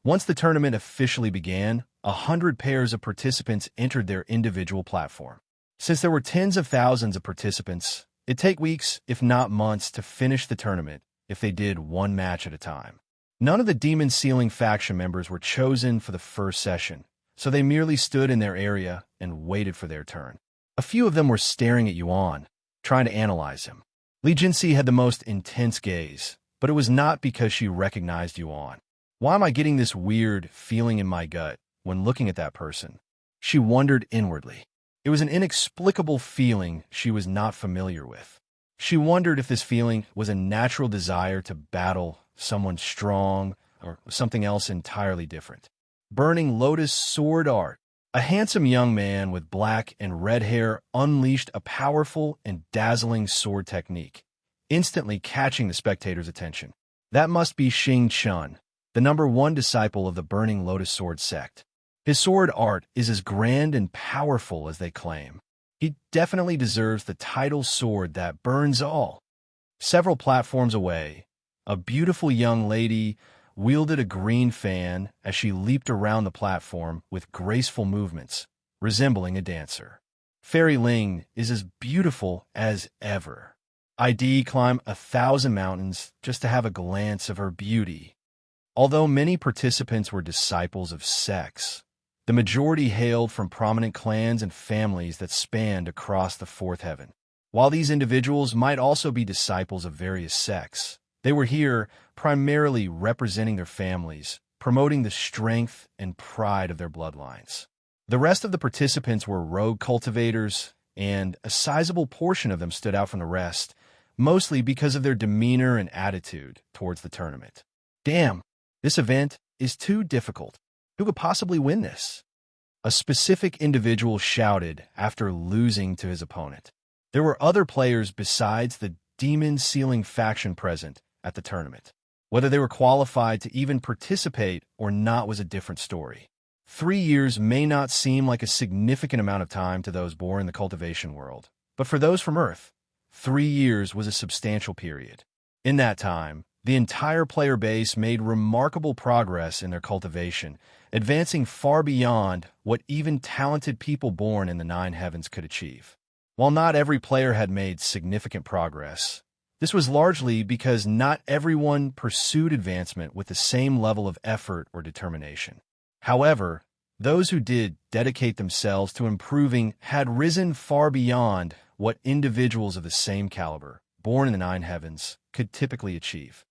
Once the tournament officially began, 100 pairs of participants entered their individual platform. Since there were tens of thousands of participants, it'd take weeks, if not months, to finish the tournament if they did one match at a time. None of the Demon Sealing faction members were chosen for the first session, so they merely stood in their area and waited for their turn. A few of them were staring at Yuan, trying to analyze him. Li Jinxi had the most intense gaze, but it was not because she recognized Yuan. Why am I getting this weird feeling in my gut when looking at that person? She wondered inwardly. It was an inexplicable feeling she was not familiar with. She wondered if this feeling was a natural desire to battle someone strong or something else entirely different. Burning Lotus Sword Art. A handsome young man with black and red hair unleashed a powerful and dazzling sword technique, instantly catching the spectators' attention. That must be Xing Chun, the #1 disciple of the Burning Lotus Sword sect. His sword art is as grand and powerful as they claim. He definitely deserves the title sword that burns all. Several platforms away, a beautiful young lady wielded a green fan as she leaped around the platform with graceful movements, resembling a dancer. Fairy Ling is as beautiful as ever. I'd climb 1,000 mountains just to have a glance of her beauty. Although many participants were disciples of sects, the majority hailed from prominent clans and families that spanned across the fourth heaven. While these individuals might also be disciples of various sects, they were here primarily representing their families, promoting the strength and pride of their bloodlines. The rest of the participants were rogue cultivators, and a sizable portion of them stood out from the rest, mostly because of their demeanor and attitude towards the tournament. Damn, this event is too difficult. Who could possibly win this? A specific individual shouted after losing to his opponent. There were other players besides the Demon Sealing faction present at the tournament. Whether they were qualified to even participate or not was a different story. 3 years may not seem like a significant amount of time to those born in the cultivation world, but for those from Earth, 3 years was a substantial period. In that time, the entire player base made remarkable progress in their cultivation, advancing far beyond what even talented people born in the Nine Heavens could achieve. While not every player had made significant progress, this was largely because not everyone pursued advancement with the same level of effort or determination. However, those who did dedicate themselves to improving had risen far beyond what individuals of the same caliber, born in the Nine Heavens, could typically achieve.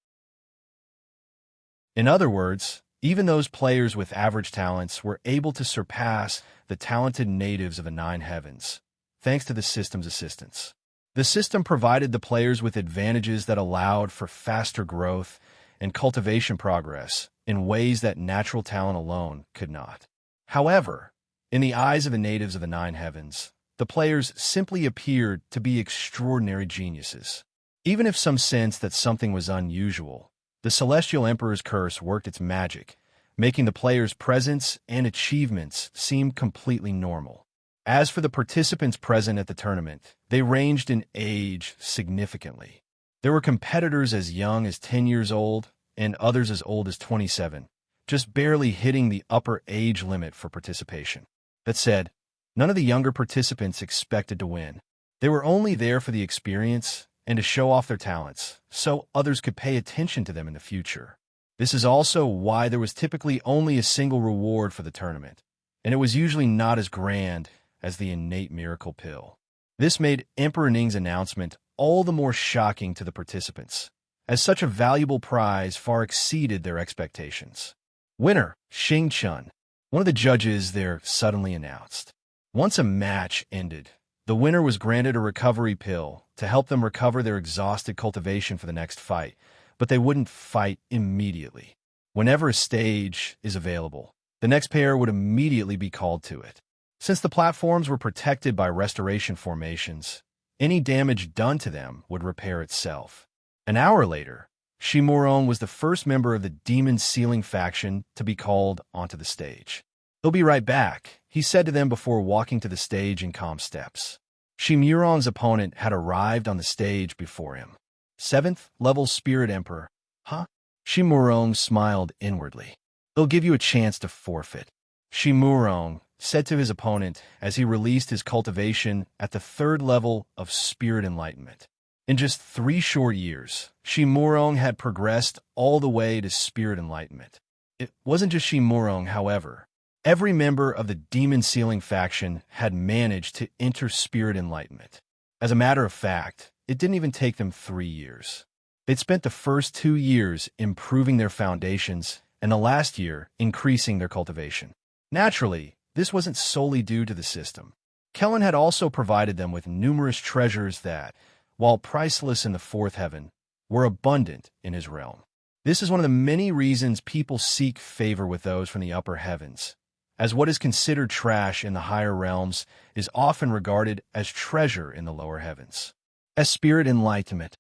In other words, even those players with average talents were able to surpass the talented natives of the Nine Heavens, thanks to the system's assistance. The system provided the players with advantages that allowed for faster growth and cultivation progress in ways that natural talent alone could not. However, in the eyes of the natives of the Nine Heavens, the players simply appeared to be extraordinary geniuses. Even if some sensed that something was unusual, the Celestial Emperor's curse worked its magic, making the players' presence and achievements seem completely normal. As for the participants present at the tournament, they ranged in age significantly. There were competitors as young as 10 years old and others as old as 27, just barely hitting the upper age limit for participation. That said, none of the younger participants expected to win. They were only there for the experience and to show off their talents, so others could pay attention to them in the future. This is also why there was typically only a single reward for the tournament, and it was usually not as grand as the innate miracle pill. This made Emperor Ning's announcement all the more shocking to the participants, as such a valuable prize far exceeded their expectations. Winner, Xing, one of the judges there suddenly announced. Once a match ended, the winner was granted a recovery pill to help them recover their exhausted cultivation for the next fight, but they wouldn't fight immediately. Whenever a stage is available, the next pair would immediately be called to it. Since the platforms were protected by restoration formations, any damage done to them would repair itself. An hour later, Murong was the first member of the Demon Sealing faction to be called onto the stage. "They'll be right back," he said to them before walking to the stage in calm steps. Murong's opponent had arrived on the stage before him. 7th level Spirit Emperor. Huh? Murong smiled inwardly. "They'll give you a chance to forfeit," Murong said to his opponent as he released his cultivation at the 3rd level of Spirit Enlightenment. In just 3 short years, Murong had progressed all the way to Spirit Enlightenment. It wasn't just Murong, however. Every member of the Demon Sealing faction had managed to enter Spirit Enlightenment. As a matter of fact, it didn't even take them 3 years. They'd spent the first 2 years improving their foundations and the last year increasing their cultivation. Naturally, this wasn't solely due to the system. Kelan had also provided them with numerous treasures that, while priceless in the 4th heaven, were abundant in his realm. This is one of the many reasons people seek favor with those from the upper heavens, as what is considered trash in the higher realms is often regarded as treasure in the lower heavens. As Spirit Enlightenment,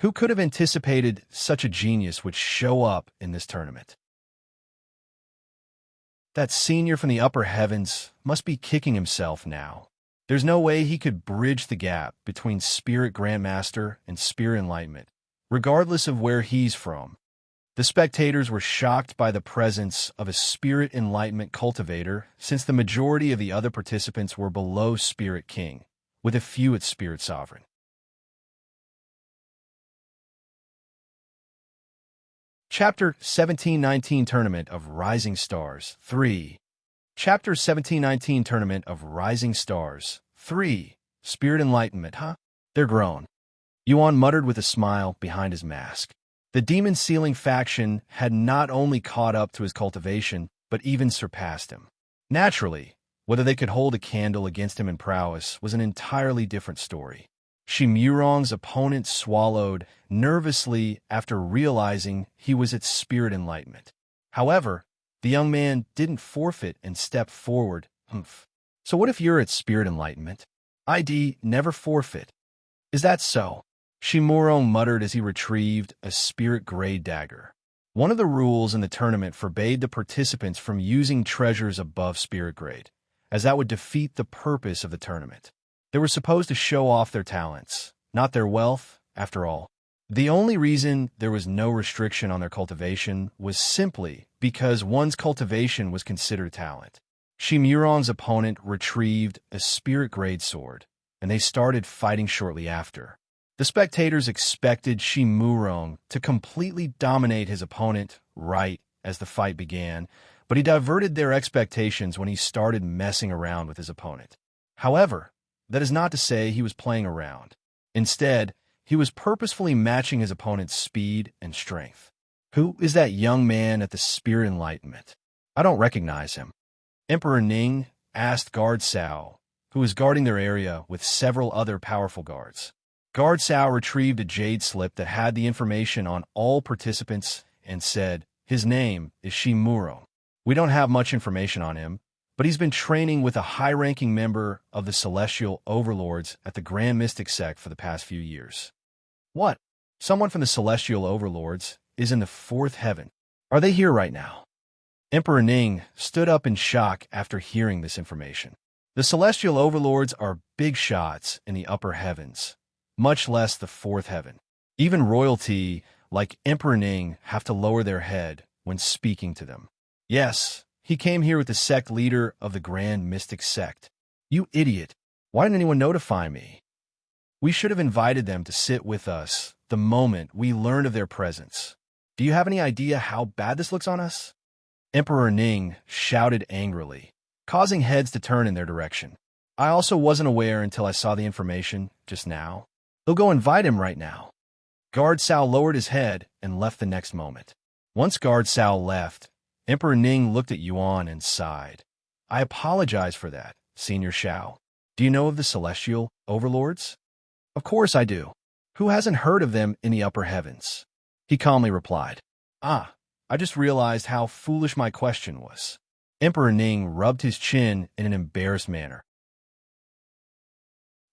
who could have anticipated such a genius would show up in this tournament? That senior from the upper heavens must be kicking himself now. There's no way he could bridge the gap between Spirit Grandmaster and Spirit Enlightenment, regardless of where he's from. The spectators were shocked by the presence of a Spirit Enlightenment cultivator, since the majority of the other participants were below Spirit King, with a few at Spirit Sovereign. Chapter 1719 Tournament of Rising Stars 3. Chapter 1719 Tournament of Rising Stars 3. Spirit Enlightenment, huh? They're grown. Yuan muttered with a smile behind his mask. The Demon Sealing faction had not only caught up to his cultivation, but even surpassed him. Naturally, whether they could hold a candle against him in prowess was an entirely different story. Murong's opponent swallowed nervously after realizing he was at Spirit Enlightenment. However, the young man didn't forfeit and stepped forward. So what if you're at Spirit Enlightenment? ID never forfeit. Is that so? Murong muttered as he retrieved a spirit grade dagger. One of the rules in the tournament forbade the participants from using treasures above spirit grade, as that would defeat the purpose of the tournament. They were supposed to show off their talents, not their wealth, after all. The only reason there was no restriction on their cultivation was simply because one's cultivation was considered talent. Murong's opponent retrieved a spirit-grade sword, and they started fighting shortly after. The spectators expected Murong to completely dominate his opponent right as the fight began, but he diverted their expectations when he started messing around with his opponent. However, that is not to say he was playing around. Instead, he was purposefully matching his opponent's speed and strength. Who is that young man at the Spirit Enlightenment? I don't recognize him. Emperor Ning asked Guard Xiao, who was guarding their area with several other powerful guards. Guard Xiao retrieved a jade slip that had the information on all participants and said, "His name is Murong. We don't have much information on him, but he's been training with a high-ranking member of the Celestial Overlords at the Grand Mystic Sect for the past few years." What? Someone from the Celestial Overlords is in the fourth heaven. Are they here right now? Emperor Ning stood up in shock after hearing this information. The Celestial Overlords are big shots in the upper heavens, much less the fourth heaven. Even royalty, like Emperor Ning, have to lower their head when speaking to them. Yes, he came here with the sect leader of the Grand Mystic Sect. You idiot. Why didn't anyone notify me? We should have invited them to sit with us the moment we learned of their presence. Do you have any idea how bad this looks on us? Emperor Ning shouted angrily, causing heads to turn in their direction. I also wasn't aware until I saw the information just now. They'll go invite him right now. Guard Xiao lowered his head and left the next moment. Once Guard Xiao left, Emperor Ning looked at Yuan and sighed. I apologize for that, Senior Xiao. Do you know of the Celestial Overlords? Of course I do. Who hasn't heard of them in the upper heavens? He calmly replied. I just realized how foolish my question was. Emperor Ning rubbed his chin in an embarrassed manner.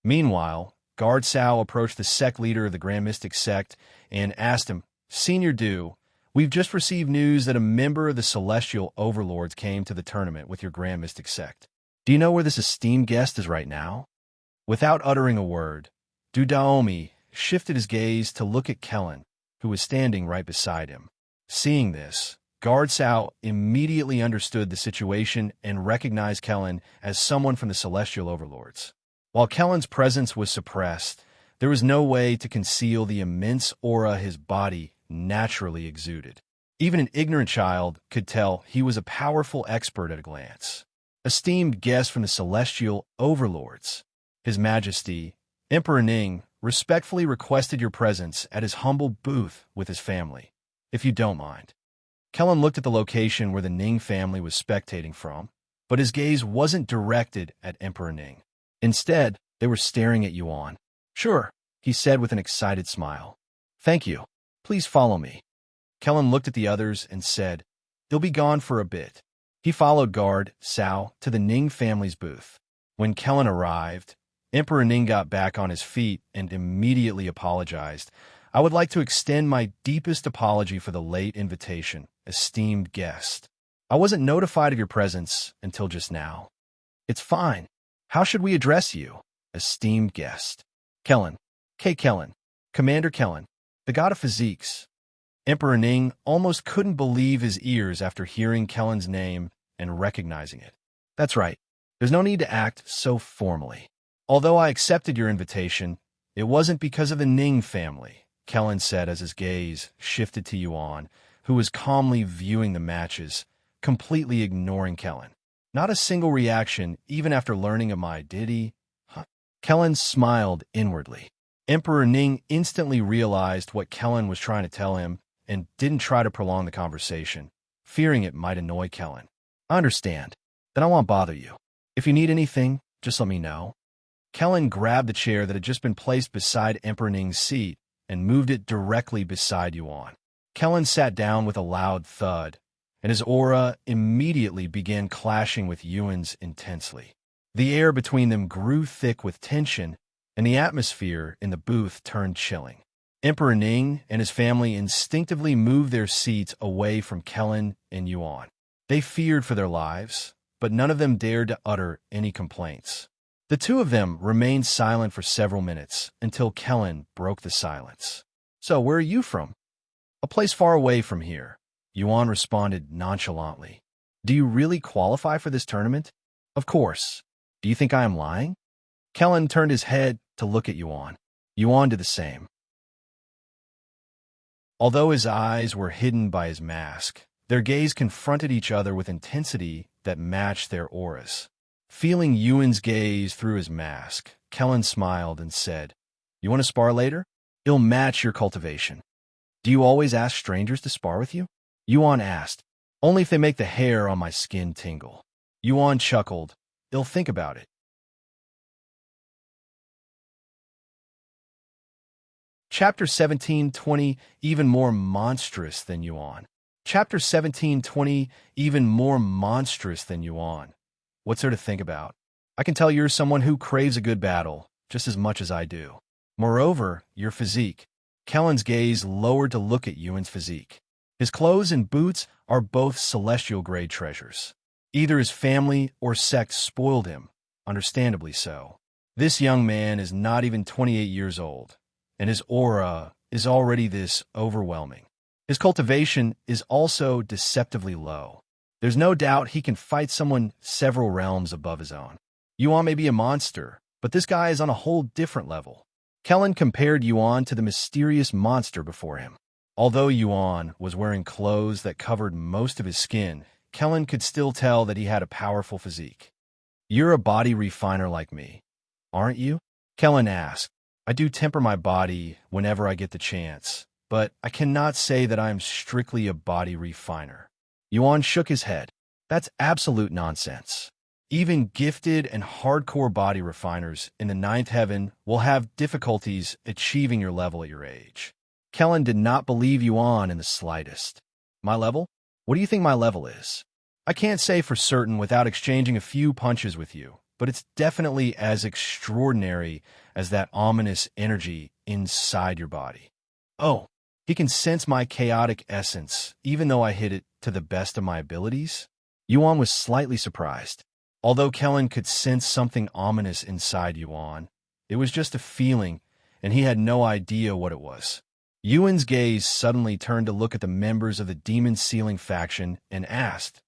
Meanwhile, Guard Xiao approached the sect leader of the Grand Mystic Sect and asked him, Senior Du, we've just received news that a member of the Celestial Overlords came to the tournament with your Grand Mystic Sect. Do you know where this esteemed guest is right now? Without uttering a word, Du Daomi shifted his gaze to look at Kelan, who was standing right beside him. Seeing this, Guard Xiao immediately understood the situation and recognized Kelan as someone from the Celestial Overlords. While Kellan's presence was suppressed, there was no way to conceal the immense aura his body naturally exuded. Even an ignorant child could tell he was a powerful expert at a glance. Esteemed guest from the Celestial Overlords, His Majesty, Emperor Ning, respectfully requested your presence at his humble booth with his family, if you don't mind. Kelan looked at the location where the Ning family was spectating from, but his gaze wasn't directed at Emperor Ning. Instead, they were staring at Yuan. Sure, he said with an excited smile. Thank you. Please follow me. Kelan looked at the others and said, they'll be gone for a bit. He followed Guard Xiao to the Ning family's booth. When Kelan arrived, Emperor Ning got back on his feet and immediately apologized. I would like to extend my deepest apology for the late invitation, esteemed guest. I wasn't notified of your presence until just now. It's fine. How should we address you, esteemed guest? Kelan. Kelan. Commander Kelan, the god of physiques. Emperor Ning almost couldn't believe his ears after hearing Kellan's name and recognizing it. That's right. There's no need to act so formally. Although I accepted your invitation, it wasn't because of the Ning family, Kelan said as his gaze shifted to Yuan, who was calmly viewing the matches, completely ignoring Kelan. Not a single reaction, even after learning of my identity. Kelan smiled inwardly. Emperor Ning instantly realized what Kelan was trying to tell him and didn't try to prolong the conversation, fearing it might annoy Kelan. I understand. Then I won't bother you. If you need anything, just let me know. Kelan grabbed the chair that had just been placed beside Emperor Ning's seat and moved it directly beside Yuan. Kelan sat down with a loud thud, and his aura immediately began clashing with Yuan's intensely. The air between them grew thick with tension, and the atmosphere in the booth turned chilling. Emperor Ning and his family instinctively moved their seats away from Kelan and Yuan. They feared for their lives, but none of them dared to utter any complaints. The two of them remained silent for several minutes until Kelan broke the silence. "So, where are you from?" "A place far away from here," Yuan responded nonchalantly. "Do you really qualify for this tournament?" "Of course. Do you think I am lying?" Kelan turned his head to look at Yuan. Yuan did the same. Although his eyes were hidden by his mask, their gaze confronted each other with intensity that matched their auras. Feeling Yuan's gaze through his mask, Kelan smiled and said, "You want to spar later? It'll match your cultivation." "Do you always ask strangers to spar with you?" Yuan asked. "Only if they make the hair on my skin tingle." Yuan chuckled. "I'll think about it." Chapter 17:20, Even More Monstrous Than Yuan. Chapter 17:20, Even More Monstrous Than Yuan. What's there to think about? I can tell you're someone who craves a good battle, just as much as I do. Moreover, your physique. Kelan's gaze lowered to look at Yuan's physique. His clothes and boots are both celestial-grade treasures. Either his family or sect spoiled him, understandably so. This young man is not even 28 years old, and his aura is already this overwhelming. His cultivation is also deceptively low. There's no doubt he can fight someone several realms above his own. Yuan may be a monster, but this guy is on a whole different level. Kelan compared Yuan to the mysterious monster before him. Although Yuan was wearing clothes that covered most of his skin, Kelan could still tell that he had a powerful physique. "You're a body refiner like me, aren't you?" Kelan asked. "I do temper my body whenever I get the chance, but I cannot say that I am strictly a body refiner." Yuan shook his head. "That's absolute nonsense. Even gifted and hardcore body refiners in the ninth heaven will have difficulties achieving your level at your age." Kelan did not believe Yuan in the slightest. "My level? What do you think my level is?" "I can't say for certain without exchanging a few punches with you, but it's definitely as extraordinary as that ominous energy inside your body." "Oh, he can sense my chaotic essence, even though I hit it to the best of my abilities?" Yuan was slightly surprised. Although Kelan could sense something ominous inside Yuan, it was just a feeling, and he had no idea what it was. Yuan's gaze suddenly turned to look at the members of the Demon Sealing faction and asked,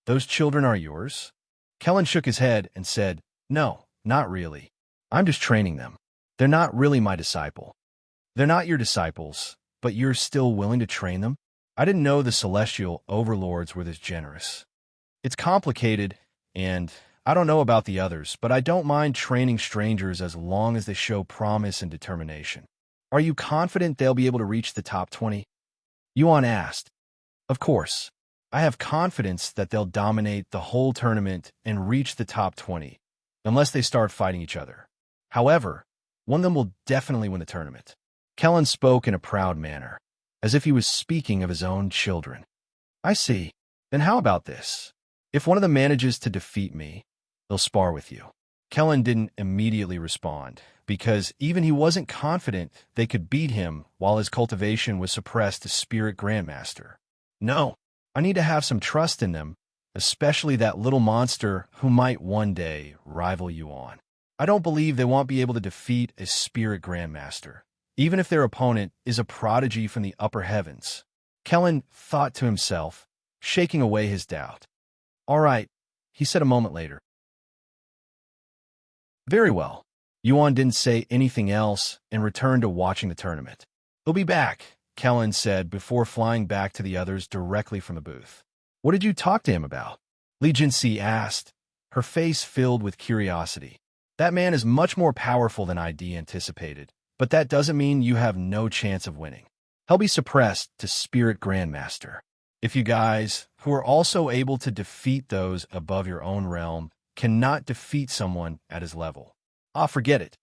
"Those children are yours?" Kelan shook his head and said, "No, not really. I'm just training them. They're not really my disciple." "They're not your disciples, but you're still willing to train them? I didn't know the celestial overlords were this generous." "It's complicated, and I don't know about the others, but I don't mind training strangers as long as they show promise and determination." "Are you confident they'll be able to reach the top 20? Yuan asked. "Of course. I have confidence that they'll dominate the whole tournament and reach the top 20, unless they start fighting each other. However, one of them will definitely win the tournament." Kelan spoke in a proud manner, as if he was speaking of his own children. "I see. Then how about this? If one of them manages to defeat me, they'll spar with you." Kelan didn't immediately respond, because even he wasn't confident they could beat him while his cultivation was suppressed to Spirit Grandmaster. "No, I need to have some trust in them, especially that little monster who might one day rival Yuan. I don't believe they won't be able to defeat a Spirit Grandmaster, even if their opponent is a prodigy from the upper heavens." Kelan thought to himself, shaking away his doubt. "All right," he said a moment later. "Very well." Yuan didn't say anything else and returned to watching the tournament. "He'll be back," Kelan said before flying back to the others directly from the booth. "What did you talk to him about?" Jinx asked, her face filled with curiosity. "That man is much more powerful than I anticipated, but that doesn't mean you have no chance of winning. He'll be suppressed to Spirit Grandmaster. If you guys, who are also able to defeat those above your own realm, cannot defeat someone at his level, forget it.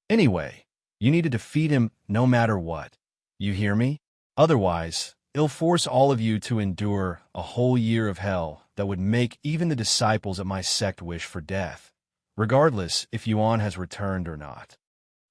Anyway, you need to defeat him no matter what. You hear me? Otherwise, it'll force all of you to endure a whole year of hell that would make even the disciples of my sect wish for death, regardless if Yuan has returned or not."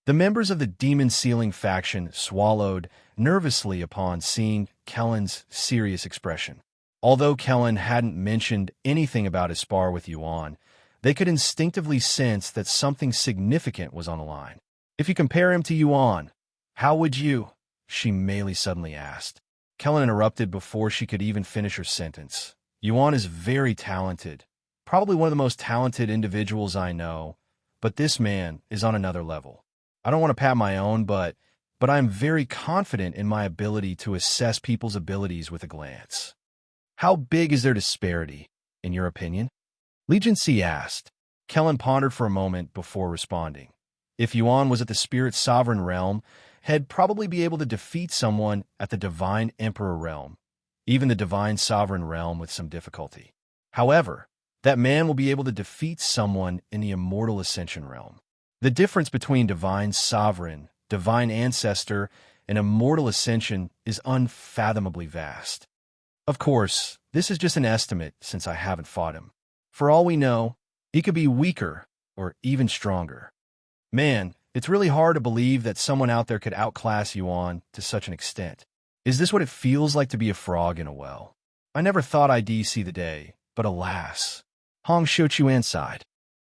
The members of the Demon Sealing faction swallowed nervously upon seeing Kelan's serious expression. Although Kelan hadn't mentioned anything about his spar with Yuan, They could instinctively sense that something significant was on the line. If you compare him to Yuan, how would you? She Meili suddenly asked. Kelan interrupted before she could even finish her sentence. Yuan is very talented, probably one of the most talented individuals I know, but this man is on another level. I don't want to pat my own, but I am very confident in my ability to assess people's abilities with a glance. How big is their disparity, in your opinion? Liuxiang asked. Kelan pondered for a moment before responding. If Yuan was at the Spirit Sovereign realm, he'd probably be able to defeat someone at the Divine Emperor realm, even the Divine Sovereign realm with some difficulty. However, that man will be able to defeat someone in the Immortal Ascension realm. The difference between Divine Sovereign, Divine Ancestor, and Immortal Ascension is unfathomably vast. Of course, this is just an estimate since I haven't fought him. For all we know, he could be weaker or even stronger. Man, it's really hard to believe that someone out there could outclass Yuan to such an extent. Is this what it feels like to be a frog in a well? I never thought I'd see the day, but alas. Hong Qiuan sighed.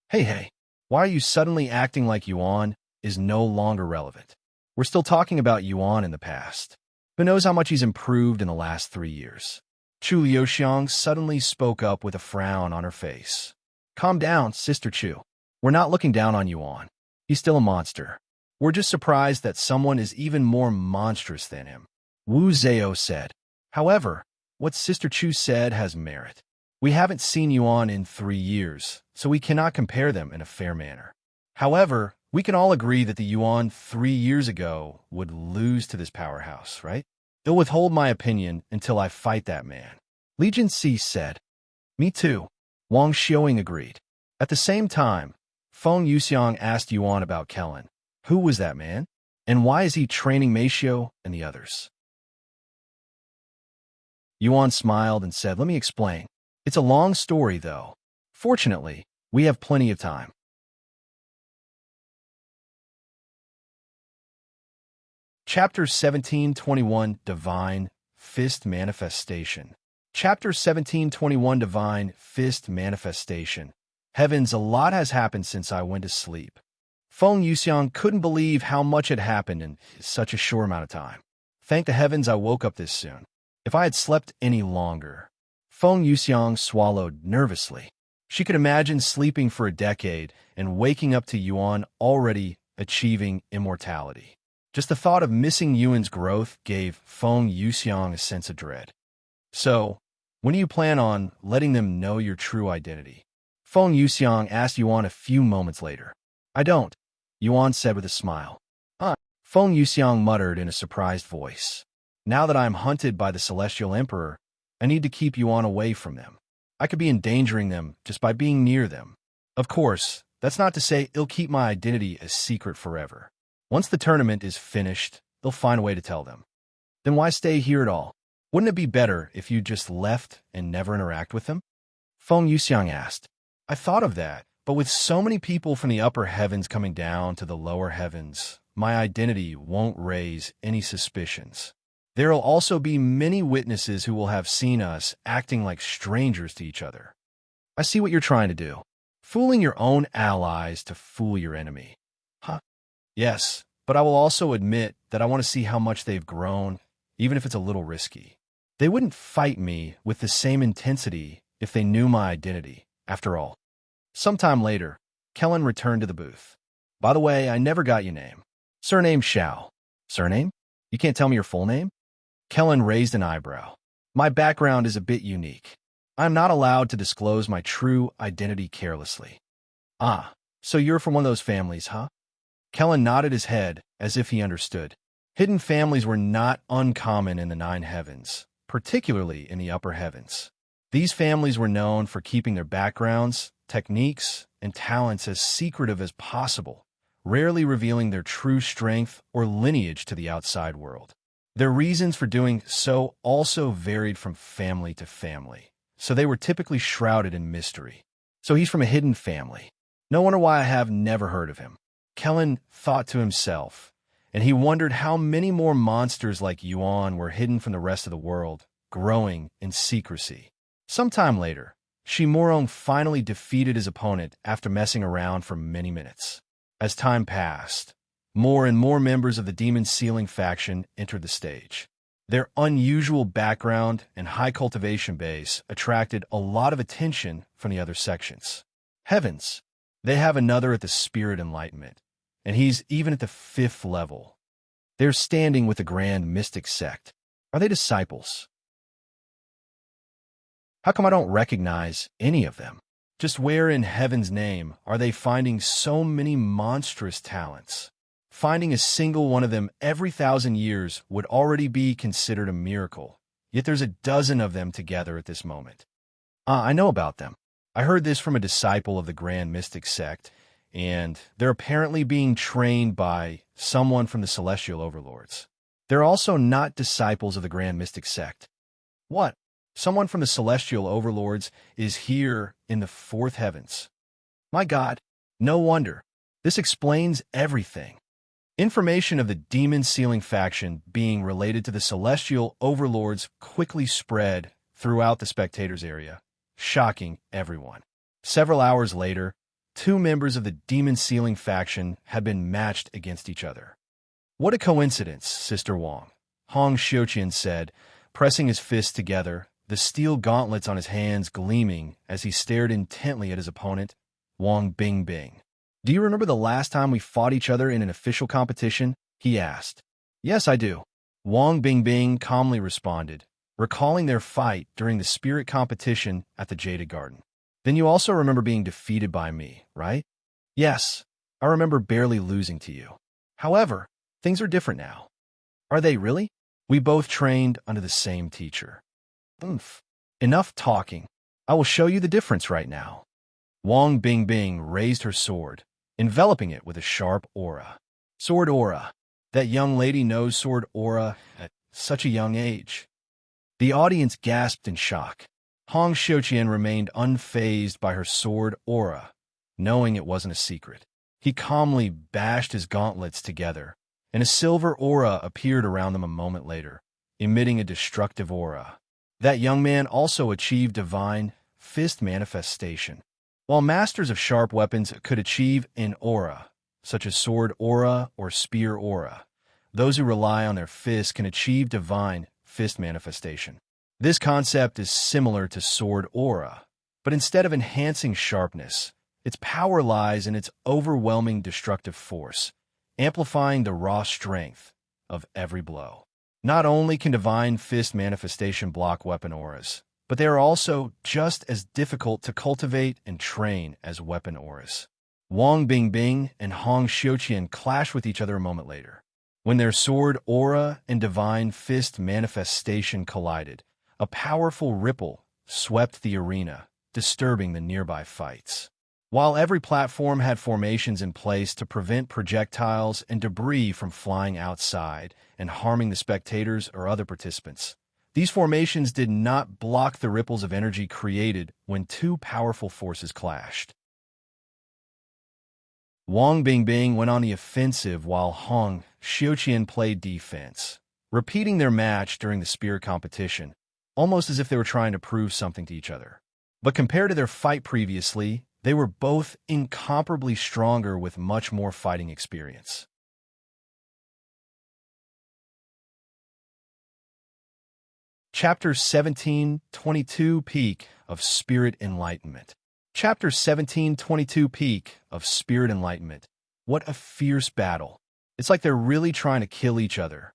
Hey, why are you suddenly acting like Yuan is no longer relevant? We're still talking about Yuan in the past. Who knows how much he's improved in the last 3 years? Liuxiang suddenly spoke up with a frown on her face. Calm down, Sister Chu. We're not looking down on Yuan. He's still a monster. We're just surprised that someone is even more monstrous than him. Wu Zhao said. However, what Sister Chu said has merit. We haven't seen Yuan in 3 years, so we cannot compare them in a fair manner. However, we can all agree that the Yuan 3 years ago would lose to this powerhouse, right? They'll withhold my opinion until I fight that man. Liuxiang said. Me too. Wang Xiaoing agreed. At the same time, Feng Yuxiang asked Yuan about Kelan. Who was that man? And why is he training Meishio and the others? Yuan smiled and said, let me explain. It's a long story, though. Fortunately, we have plenty of time. Chapter 1721 Divine Fist Manifestation. Chapter 1721 Divine Fist Manifestation. Heavens, a lot has happened since I went to sleep. Feng Yuxiang couldn't believe how much had happened in such a short amount of time. Thank the heavens I woke up this soon. If I had slept any longer. Feng Yuxiang swallowed nervously. She could imagine sleeping for a decade and waking up to Yuan already achieving immortality. Just the thought of missing Yuan's growth gave Feng Yuxiang a sense of dread. So, when do you plan on letting them know your true identity? Feng Yuxiang asked Yuan a few moments later. I don't, Yuan said with a smile. Feng Yuxiang muttered in a surprised voice. Now that I am hunted by the Celestial Emperor, I need to keep Yuan away from them. I could be endangering them just by being near them. Of course, that's not to say I'll keep my identity a secret forever. Once the tournament is finished, they'll find a way to tell them. Then why stay here at all? Wouldn't it be better if you just left and never interact with them? Feng Yuxiang asked. I thought of that, but with so many people from the upper heavens coming down to the lower heavens, my identity won't raise any suspicions. There will also be many witnesses who will have seen us acting like strangers to each other. I see what you're trying to do. Fooling your own allies to fool your enemy. Yes, but I will also admit that I want to see how much they've grown, even if it's a little risky. They wouldn't fight me with the same intensity if they knew my identity, after all. Sometime later, Kelan returned to the booth. By the way, I never got your name. Surname Xiao. Surname? You can't tell me your full name? Kelan raised an eyebrow. My background is a bit unique. I am not allowed to disclose my true identity carelessly. So you're from one of those families, huh? Kelan nodded his head as if he understood. Hidden families were not uncommon in the 9 heavens, particularly in the upper heavens. These families were known for keeping their backgrounds, techniques, and talents as secretive as possible, rarely revealing their true strength or lineage to the outside world. Their reasons for doing so also varied from family to family, so they were typically shrouded in mystery. So he's from a hidden family. No wonder why I have never heard of him. Kelan thought to himself, and he wondered how many more monsters like Yuan were hidden from the rest of the world, growing in secrecy. Sometime later, Murong finally defeated his opponent after messing around for many minutes. As time passed, more and more members of the Demon Sealing faction entered the stage. Their unusual background and high cultivation base attracted a lot of attention from the other sections. Heavens, they have another at the Spirit Enlightenment, and he's even at the 5th level. They're standing with the Grand Mystic Sect. Are they disciples? How come I don't recognize any of them? Just where in heaven's name are they finding so many monstrous talents? Finding a single one of them every 1,000 years would already be considered a miracle, yet there's a dozen of them together at this moment. I know about them. I heard this from a disciple of the Grand Mystic Sect, and they're apparently being trained by someone from the Celestial Overlords. They're also not disciples of the Grand Mystic Sect. What? Someone from the Celestial Overlords is here in the 4th heavens. My God, no wonder. This explains everything. Information of the Demon Sealing faction being related to the Celestial Overlords quickly spread throughout the spectators area, shocking everyone. Several hours later, 2 members of the Demon Sealing faction had been matched against each other. What a coincidence, Sister Wang, Hong Xiuqian said, pressing his fists together, the steel gauntlets on his hands gleaming as he stared intently at his opponent, Wang Bingbing. Do you remember the last time we fought each other in an official competition? He asked. Yes, I do. Wang Bingbing calmly responded, recalling their fight during the spirit competition at the Jaded Garden. Then you also remember being defeated by me, right? Yes, I remember barely losing to you. However, things are different now. Are they really? We both trained under the same teacher. Oomph. Enough talking. I will show you the difference right now. Wang Bingbing raised her sword, enveloping it with a sharp aura. Sword aura. That young lady knows sword aura at such a young age. The audience gasped in shock. Hong Xiuqian remained unfazed by her sword aura, knowing it wasn't a secret. He calmly bashed his gauntlets together, and a silver aura appeared around them a moment later, emitting a destructive aura. That young man also achieved divine fist manifestation. While masters of sharp weapons could achieve an aura, such as sword aura or spear aura, those who rely on their fists can achieve divine fist manifestation. This concept is similar to sword aura, but instead of enhancing sharpness, its power lies in its overwhelming destructive force, amplifying the raw strength of every blow. Not only can divine fist manifestation block weapon auras, but they are also just as difficult to cultivate and train as weapon auras. Wang Bingbing and Hong Xiuqian clashed with each other a moment later. When their sword aura and divine fist manifestation collided, a powerful ripple swept the arena, disturbing the nearby fights. While every platform had formations in place to prevent projectiles and debris from flying outside and harming the spectators or other participants, these formations did not block the ripples of energy created when 2 powerful forces clashed. Wang Bingbing went on the offensive while Hong Xiuqian played defense, repeating their match during the spear competition, almost as if they were trying to prove something to each other. But compared to their fight previously, they were both incomparably stronger with much more fighting experience. Chapter 17:22 Peak of Spirit Enlightenment. Chapter 17:22 Peak of Spirit Enlightenment. What a fierce battle. It's like they're really trying to kill each other.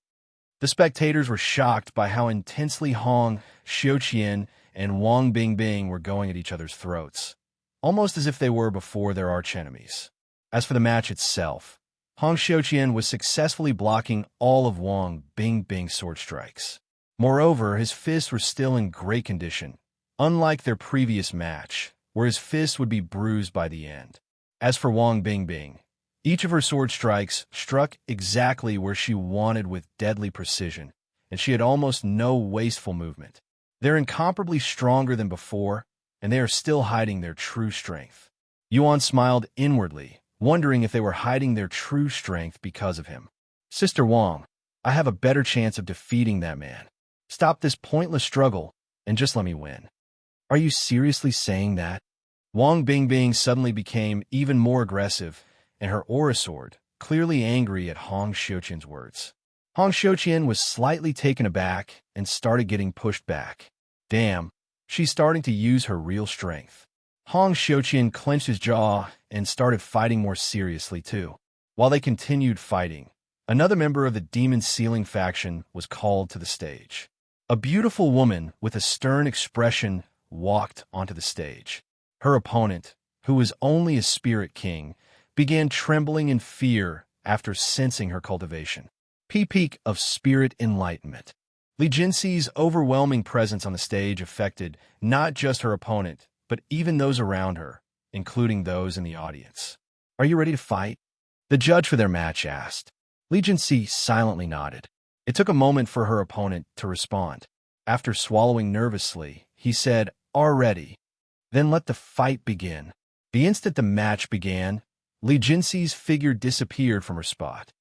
The spectators were shocked by how intensely Hong Xiuqian and Wang Bingbing were going at each other's throats, almost as if they were before their archenemies. As for the match itself, Hong Xiuqian was successfully blocking all of Wang Bingbing's sword strikes. Moreover, his fists were still in great condition, unlike their previous match, where his fists would be bruised by the end. As for Wang Bingbing, each of her sword strikes struck exactly where she wanted with deadly precision, and she had almost no wasteful movement. They're incomparably stronger than before, and they are still hiding their true strength. Yuan smiled inwardly, wondering if they were hiding their true strength because of him. Sister Wang, I have a better chance of defeating that man. Stop this pointless struggle and just let me win. Are you seriously saying that? Wang Bingbing suddenly became even more aggressive, and her aura soared, clearly angry at Hong Xiuqian's words. Hong Xiuqian was slightly taken aback and started getting pushed back. Damn, she's starting to use her real strength. Hong Xiuqian clenched his jaw and started fighting more seriously, too. While they continued fighting, another member of the Demon Ceiling faction was called to the stage. A beautiful woman with a stern expression walked onto the stage. Her opponent, who was only a spirit king, began trembling in fear after sensing her cultivation. Peak of spirit enlightenment. Li Jinxi's overwhelming presence on the stage affected not just her opponent, but even those around her, including those in the audience. Are you ready to fight? The judge for their match asked. Li Jinxi silently nodded. It took a moment for her opponent to respond. After swallowing nervously, he said, "Already." Then let the fight begin. The instant the match began, Li Jinxi's figure disappeared from her spot.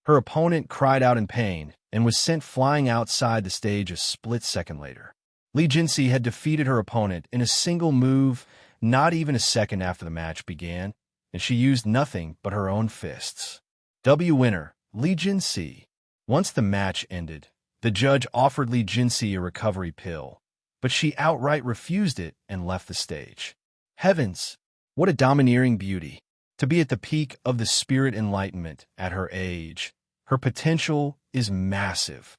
Her opponent cried out in pain and was sent flying outside the stage a split second later. Li Jinxi had defeated her opponent in a single move not even a second after the match began, and she used nothing but her own fists. Winner, Li Jinxi. Once the match ended, the judge offered Li Jinxi a recovery pill, but she outright refused it and left the stage. Heavens, what a domineering beauty! To be at the peak of the spirit enlightenment at her age, her potential is massive.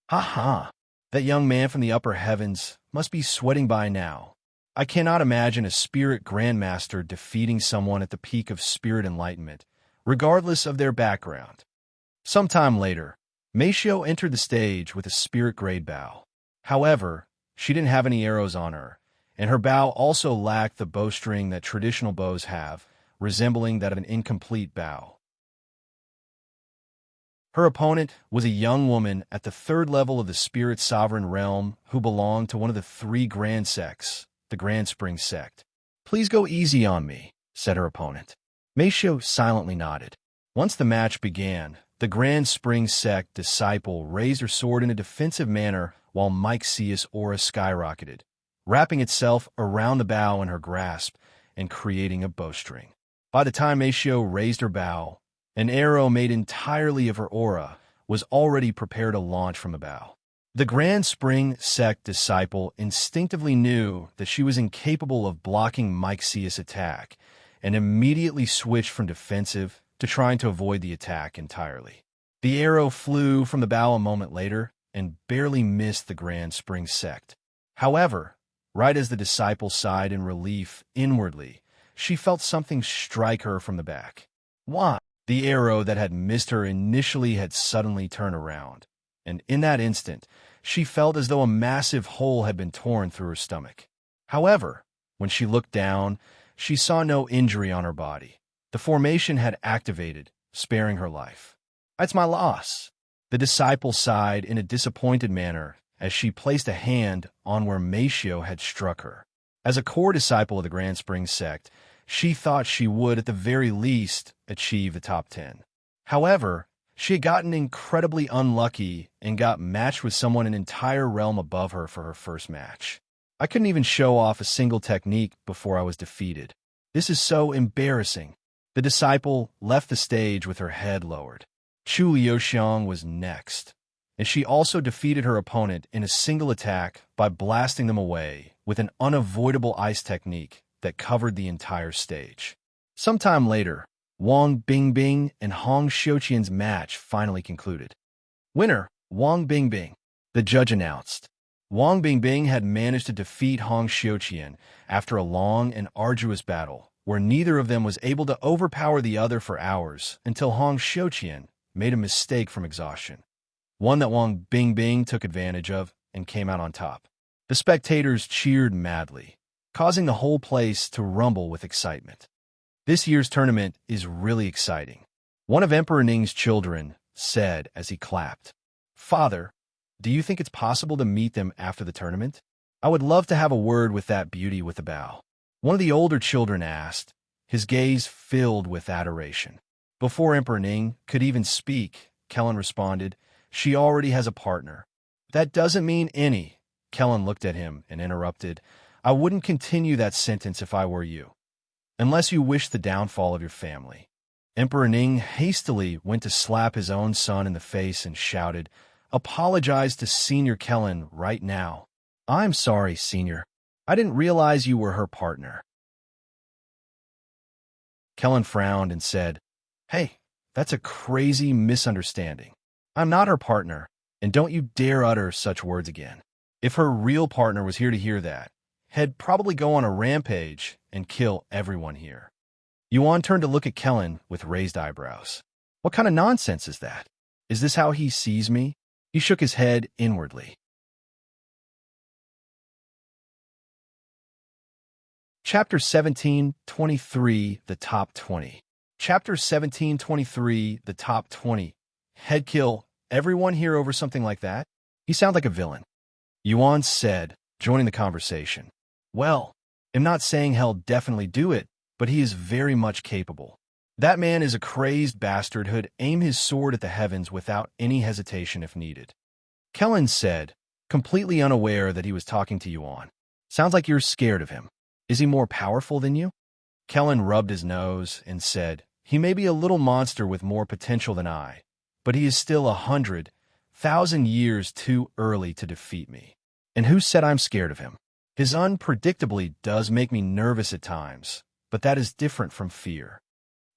Ha! That young man from the upper heavens must be sweating by now. I cannot imagine a spirit grandmaster defeating someone at the peak of spirit enlightenment, regardless of their background. Sometime later, Xiao entered the stage with a spirit-grade bow. However, she didn't have any arrows on her, and her bow also lacked the bowstring that traditional bows have, resembling that of an incomplete bow. Her opponent was a young woman at the third level of the Spirit Sovereign Realm who belonged to one of the three grand sects, the Grand Spring sect. "Please go easy on me," said her opponent. Xiao silently nodded. Once the match began, the Grand Spring sect disciple raised her sword in a defensive manner while Mixius' aura skyrocketed, wrapping itself around the bow in her grasp and creating a bowstring. By the time Xiao raised her bow, an arrow made entirely of her aura was already prepared to launch from the bow. The Grand Spring sect disciple instinctively knew that she was incapable of blocking Mixius' attack and immediately switched from defensive to trying to avoid the attack entirely. The arrow flew from the bow a moment later and barely missed the Grand Spring sect. However, right as the disciple sighed in relief inwardly, she felt something strike her from the back. Why? The arrow that had missed her initially had suddenly turned around, and in that instant, she felt as though a massive hole had been torn through her stomach. However, when she looked down, she saw no injury on her body. The formation had activated, sparing her life. "That's my loss." The disciple sighed in a disappointed manner as she placed a hand on where Xiao had struck her. As a core disciple of the Grand Spring sect, she thought she would, at the very least, achieve the top 10. However, she had gotten incredibly unlucky and got matched with someone an entire realm above her for her first match. "I couldn't even show off a single technique before I was defeated. This is so embarrassing." The disciple left the stage with her head lowered. Liuxiang was next, and she also defeated her opponent in a single attack by blasting them away with an unavoidable ice technique that covered the entire stage. Sometime later, Wang Bingbing and Hong Xiuqian's match finally concluded. Winner, Wang Bingbing, the judge announced. Wang Bingbing had managed to defeat Hong Xiuqian after a long and arduous battle, where neither of them was able to overpower the other for hours until Hong Xiuqian made a mistake from exhaustion, one that Wang Bingbing took advantage of and came out on top. The spectators cheered madly, causing the whole place to rumble with excitement. This year's tournament is really exciting, one of Emperor Ning's children said as he clapped. "Father, do you think it's possible to meet them after the tournament? I would love to have a word with that beauty with a bow." One of the older children asked, his gaze filled with adoration. Before Emperor Ning could even speak, Kelan responded, "She already has a partner." "That doesn't mean any." Kelan looked at him and interrupted, I wouldn't continue that sentence if I were you, unless you wish the downfall of your family. Emperor Ning hastily went to slap his own son in the face and shouted, "Apologize to Senior Kelan right now." "I'm sorry, Senior. I didn't realize you were her partner." Kelan frowned and said, "Hey, that's a crazy misunderstanding. I'm not her partner, and don't you dare utter such words again. If her real partner was here to hear that, he'd probably go on a rampage and kill everyone here." Yuan turned to look at Kelan with raised eyebrows. "What kind of nonsense is that? Is this how he sees me?" He shook his head inwardly. Chapter 17:23, The Top 20. Chapter 17:23, The Top 20. Head kill everyone here over something like that? He sounds like a villain. Yuan said, joining the conversation. "Well, I'm not saying he'll definitely do it, but he is very much capable. That man is a crazed bastard who'd aim his sword at the heavens without any hesitation if needed." Kelan said, completely unaware that he was talking to Yuan. "Sounds like you're scared of him. Is he more powerful than you?" Kelan rubbed his nose and said, "He may be a little monster with more potential than I, but he is still 100,000 years too early to defeat me. And who said I'm scared of him? His unpredictably does make me nervous at times, but that is different from fear."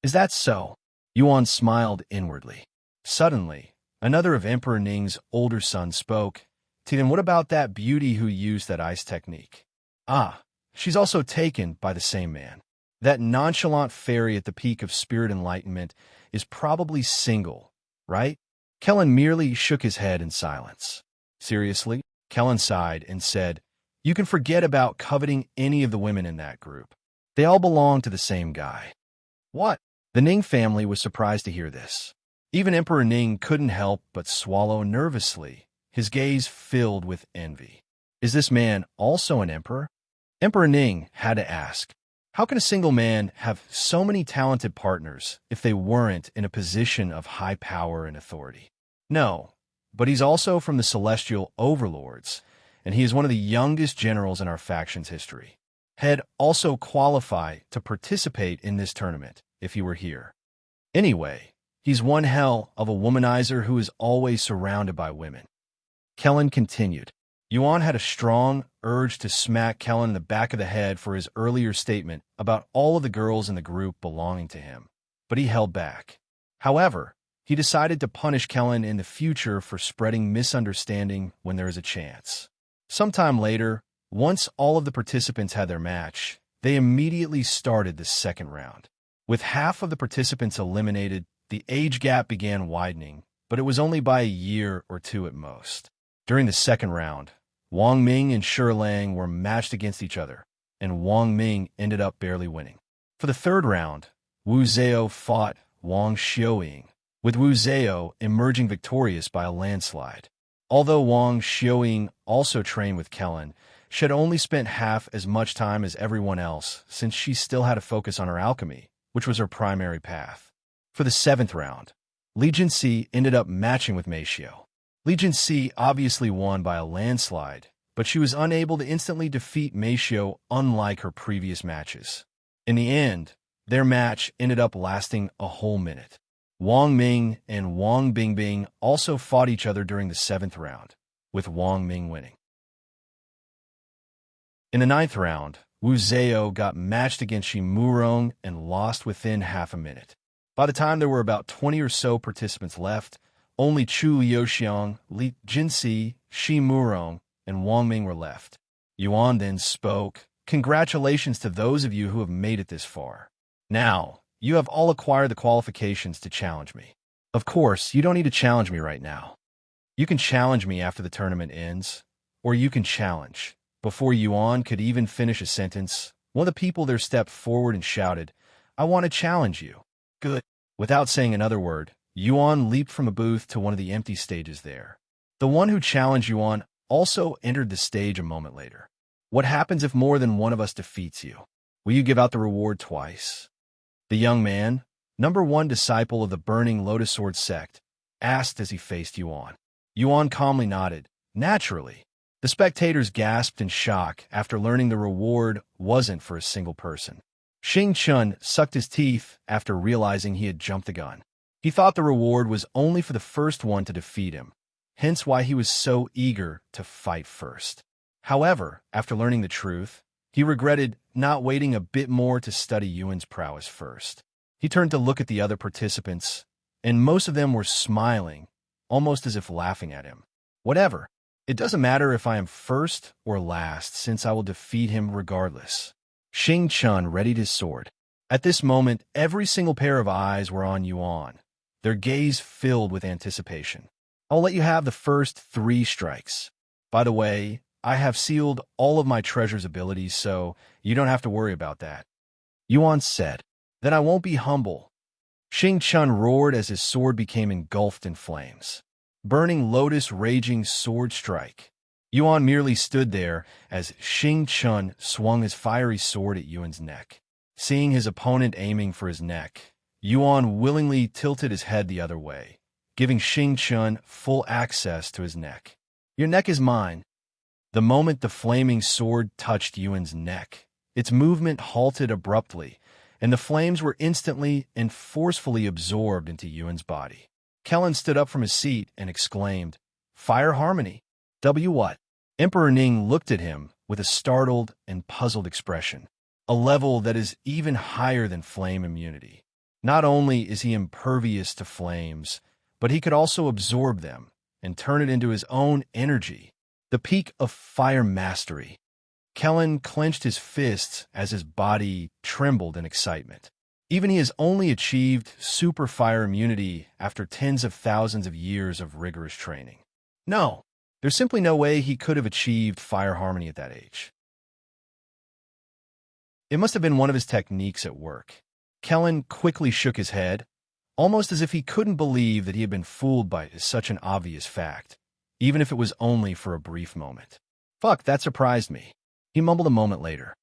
"Is that so?" Yuan smiled inwardly. Suddenly, another of Emperor Ning's older sons spoke. "Tian, what about that beauty who used that ice technique?" "Ah, she's also taken by the same man. That nonchalant fairy at the peak of spirit enlightenment is probably single, right?" Kelan merely shook his head in silence. "Seriously?" Kelan sighed and said, "You can forget about coveting any of the women in that group. They all belong to the same guy." "What?" The Ning family was surprised to hear this. Even Emperor Ning couldn't help but swallow nervously, his gaze filled with envy. "Is this man also an emperor?" Emperor Ning had to ask. How can a single man have so many talented partners if they weren't in a position of high power and authority? No, but he's also from the celestial Overlords, and he is one of the youngest generals in our faction's history. He'd also qualify to participate in this tournament if he were here. Anyway, he's one hell of a womanizer who is always surrounded by women. Kelan continued. Yuan had a strong urge to smack Kelan in the back of the head for his earlier statement about all of the girls in the group belonging to him, but he held back. However, he decided to punish Kelan in the future for spreading misunderstanding when there is a chance. Sometime later, once all of the participants had their match, they immediately started the second round. With half of the participants eliminated, the age gap began widening, but it was only by a year or two at most. During the second round, Wang Ming and Shura were matched against each other, and Wang Ming ended up barely winning. For the third round, Wu Zhao fought Wang Xiaoying, with Wu Zhao emerging victorious by a landslide. Although Wang Xiaoying also trained with Kelan, she had only spent half as much time as everyone else since she still had to focus on her alchemy, which was her primary path. For the seventh round, Li Jinxi ended up matching with Mei Xiao. Li Jinxi obviously won by a landslide, but she was unable to instantly defeat Mei Xiao unlike her previous matches. In the end, their match ended up lasting a whole minute. Wang Ming and Wang Bingbing also fought each other during the seventh round, with Wang Ming winning. In the ninth round, Wu Zhao got matched against Murong and lost within half a minute. By the time there were about 20 or so participants left, only Liuxiang, Li Jinxi, Murong, and Wang Ming were left. Yuan then spoke. "Congratulations to those of you who have made it this far. Now, you have all acquired the qualifications to challenge me. Of course, you don't need to challenge me right now. You can challenge me after the tournament ends, or you can challenge." Before Yuan could even finish a sentence, one of the people there stepped forward and shouted, "I want to challenge you." "Good." Without saying another word, Yuan leaped from a booth to one of the empty stages there. The one who challenged Yuan also entered the stage a moment later. "What happens if more than one of us defeats you? Will you give out the reward twice?" The young man, number one disciple of the Burning Lotus Sword sect, asked as he faced Yuan. Yuan calmly nodded. "Naturally. The spectators gasped in shock after learning the reward wasn't for a single person. Qing sucked his teeth after realizing he had jumped the gun. He thought the reward was only for the first one to defeat him, hence why he was so eager to fight first. However, after learning the truth, he regretted not waiting a bit more to study Yuan's prowess first. He turned to look at the other participants, and most of them were smiling, almost as if laughing at him. Whatever. It doesn't matter if I am first or last, since I will defeat him regardless. Qing readied his sword. At this moment, every single pair of eyes were on Yuan, their gaze filled with anticipation. I'll let you have the first 3 strikes. By the way, I have sealed all of my treasure's abilities, so you don't have to worry about that. Yuan said. Then I won't be humble. Qing roared as his sword became engulfed in flames. Burning Lotus Raging Sword Strike. Yuan merely stood there as Qing swung his fiery sword at Yuan's neck. Seeing his opponent aiming for his neck, Yuan willingly tilted his head the other way, giving Qing full access to his neck. Your neck is mine. The moment the flaming sword touched Yuan's neck, its movement halted abruptly, and the flames were instantly and forcefully absorbed into Yuan's body. Kelan stood up from his seat and exclaimed, "Fire Harmony! What?" Emperor Ning looked at him with a startled and puzzled expression, a level that is even higher than flame immunity. Not only is he impervious to flames, but he could also absorb them and turn it into his own energy, the peak of fire mastery. Kelan clenched his fists as his body trembled in excitement. Even he has only achieved super fire immunity after tens of thousands of years of rigorous training. No, there's simply no way he could have achieved fire harmony at that age. It must have been one of his techniques at work. Kelan quickly shook his head, almost as if he couldn't believe that he had been fooled by such an obvious fact, even if it was only for a brief moment. Fuck, that surprised me, he mumbled a moment later.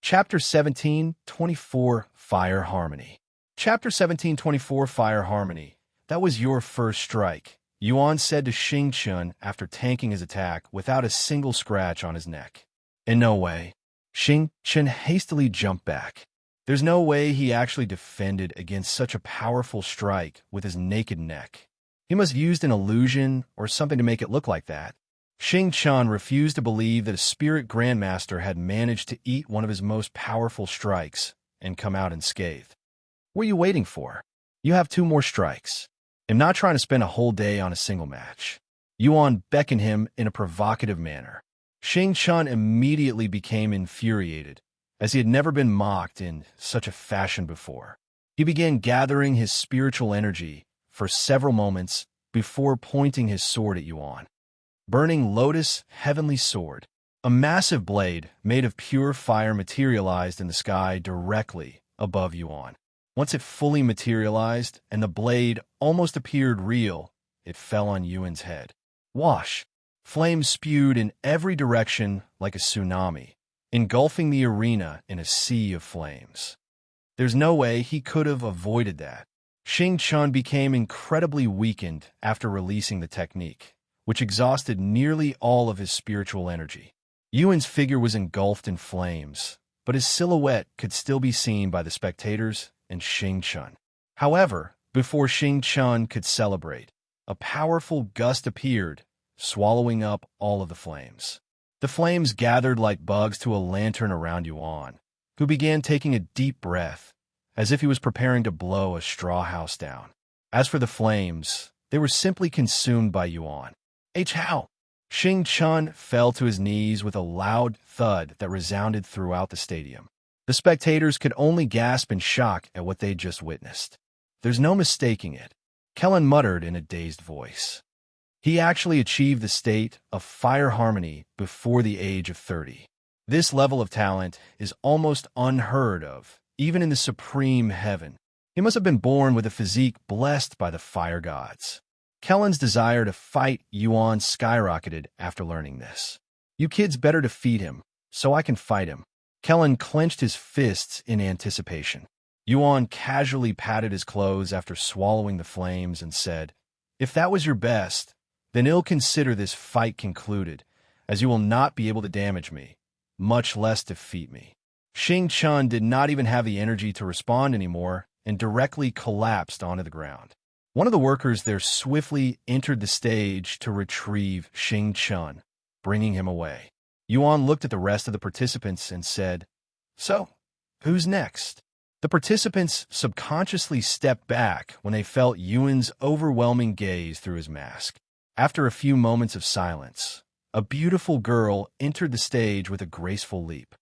Chapter 17:24 Fire Harmony. Chapter 17:24 Fire Harmony. That was your first strike, Yuan said to Qing after tanking his attack without a single scratch on his neck. In no way. Qing hastily jumped back. There's no way he actually defended against such a powerful strike with his naked neck. He must have used an illusion or something to make it look like that. Qing refused to believe that a spirit grandmaster had managed to eat one of his most powerful strikes and come out unscathed. What are you waiting for? You have 2 more strikes. I'm not trying to spend a whole day on a single match. Yuan beckoned him in a provocative manner. Qing immediately became infuriated, as he had never been mocked in such a fashion before. He began gathering his spiritual energy for several moments before pointing his sword at Yuan. Burning Lotus Heavenly Sword. A massive blade made of pure fire materialized in the sky directly above Yuan. Once it fully materialized and the blade almost appeared real, it fell on Yuan's head. Wash! Flames spewed in every direction like a tsunami, engulfing the arena in a sea of flames. There's no way he could have avoided that. Qing became incredibly weakened after releasing the technique, which exhausted nearly all of his spiritual energy. Yuan's figure was engulfed in flames, but his silhouette could still be seen by the spectators and Qing. However, before Qing could celebrate, a powerful gust appeared, swallowing up all of the flames. The flames gathered like bugs to a lantern around Yuan, who began taking a deep breath, as if he was preparing to blow a straw house down. As for the flames, they were simply consumed by Yuan. How? Qing fell to his knees with a loud thud that resounded throughout the stadium. The spectators could only gasp in shock at what they'd just witnessed. There's no mistaking it, Kelan muttered in a dazed voice. He actually achieved the state of fire harmony before the age of 30. This level of talent is almost unheard of, even in the supreme heaven. He must have been born with a physique blessed by the fire gods. Kelan's desire to fight Yuan skyrocketed after learning this. You kids better defeat him, so I can fight him. Kelan clenched his fists in anticipation. Yuan casually patted his clothes after swallowing the flames and said, "If that was your best, then ill consider this fight concluded, as you will not be able to damage me, much less defeat me." Xing Chun did not even have the energy to respond anymore and directly collapsed onto the ground. One of the workers there swiftly entered the stage to retrieve Xing Chun, bringing him away. Yuan looked at the rest of the participants and said, "So, who's next?" The participants subconsciously stepped back when they felt Yuan's overwhelming gaze through his mask. After a few moments of silence, a beautiful girl entered the stage with a graceful leap.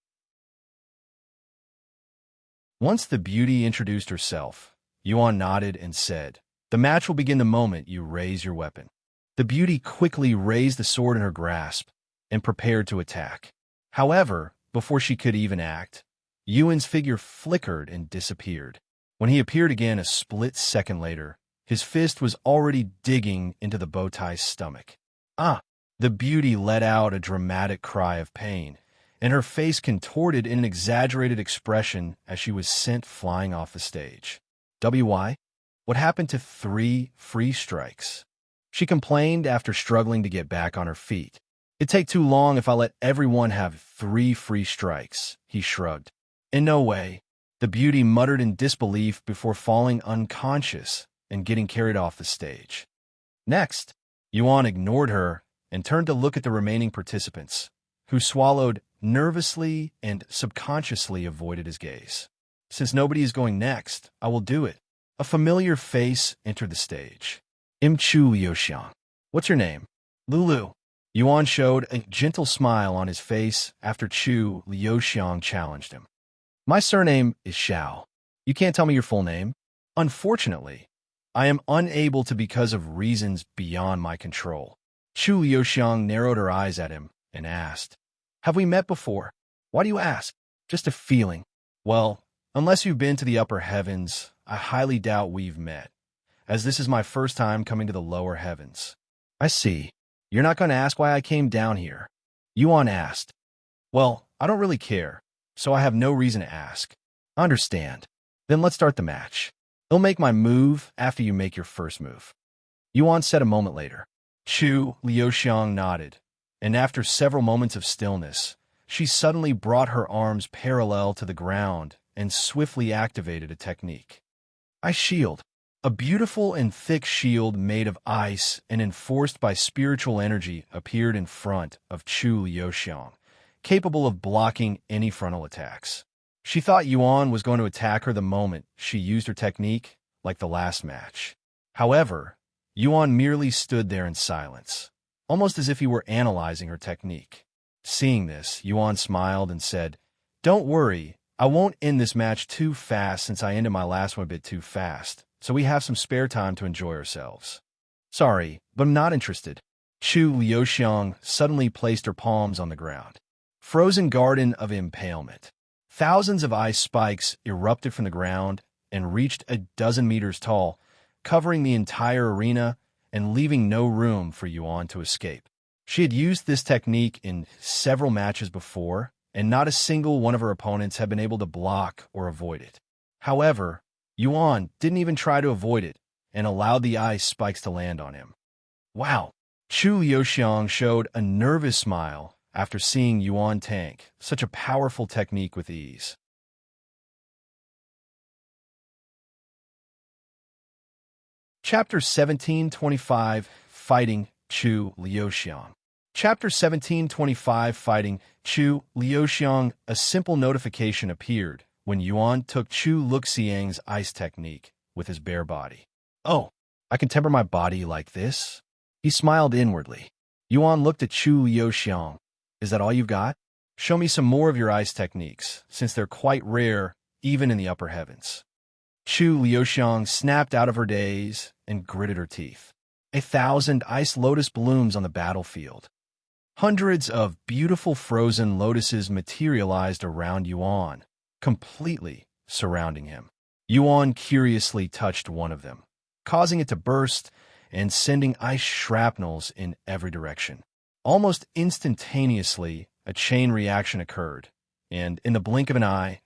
Once the beauty introduced herself, Yuan nodded and said, "The match will begin the moment you raise your weapon." The beauty quickly raised the sword in her grasp and prepared to attack. However, before she could even act, Yuan's figure flickered and disappeared. When he appeared again a split second later, his fist was already digging into the bowtie's stomach. "Ah!" The beauty let out a dramatic cry of pain, and her face contorted in an exaggerated expression as she was sent flying off the stage. "Why? What happened to 3 free strikes?" she complained after struggling to get back on her feet. "It'd take too long if I let everyone have 3 free strikes," he shrugged. "In no way," the beauty muttered in disbelief before falling unconscious and getting carried off the stage. Next, Yuan ignored her and turned to look at the remaining participants, who swallowed nervously and subconsciously avoided his gaze. "Since nobody is going next, I will do it." A familiar face entered the stage. "Chu Liuxiang. What's your name?" "Lulu." Yuan showed a gentle smile on his face after Chu Liuxiang challenged him. "My surname is Xiao. You can't tell me your full name?" "Unfortunately, I am unable to because of reasons beyond my control." Chu Liuxiang narrowed her eyes at him and asked, "Have we met before?" "Why do you ask?" "Just a feeling." "Well, unless you've been to the upper heavens, I highly doubt we've met, as this is my first time coming to the lower heavens." "I see. You're not going to ask why I came down here?" Yuan asked. "Well, I don't really care, so I have no reason to ask." "I understand. Then let's start the match. I'll make my move after you make your first move," Yuan said a moment later. Chu Liuxiang nodded, and after several moments of stillness, she suddenly brought her arms parallel to the ground and swiftly activated a technique. Ice Shield. A beautiful and thick shield made of ice and enforced by spiritual energy appeared in front of Chu Liuxiang, capable of blocking any frontal attacks. She thought Yuan was going to attack her the moment she used her technique, like the last match. However, Yuan merely stood there in silence, almost as if he were analyzing her technique. Seeing this, Yuan smiled and said, "Don't worry, I won't end this match too fast since I ended my last one a bit too fast, so we have some spare time to enjoy ourselves." "Sorry, but I'm not interested." Chu Liuxiang suddenly placed her palms on the ground. Frozen Garden of Impalement. Thousands of ice spikes erupted from the ground and reached a dozen meters tall, covering the entire arena and leaving no room for Yuan to escape. She had used this technique in several matches before, and not a single one of her opponents had been able to block or avoid it. However, Yuan didn't even try to avoid it and allowed the ice spikes to land on him. "Wow!" Chu Liuxiang showed a nervous smile after seeing Yuan tank such a powerful technique with ease. Chapter 1725, Fighting Chu Liuxiang. Chapter 1725, Fighting Chu Liuxiang. A simple notification appeared when Yuan took Chu Liuxiang's ice technique with his bare body. "Oh, I can temper my body like this?" He smiled inwardly. Yuan looked at Chu Liuxiang. "Is that all you've got? Show me some more of your ice techniques, since they're quite rare even in the upper heavens." Chu Liuxiang snapped out of her daze and gritted her teeth. 1,000 ice lotus blooms on the battlefield. Hundreds of beautiful frozen lotuses materialized around Yuan, completely surrounding him. Yuan curiously touched one of them, causing it to burst and sending ice shrapnels in every direction. Almost instantaneously, a chain reaction occurred, and in the blink of an eye,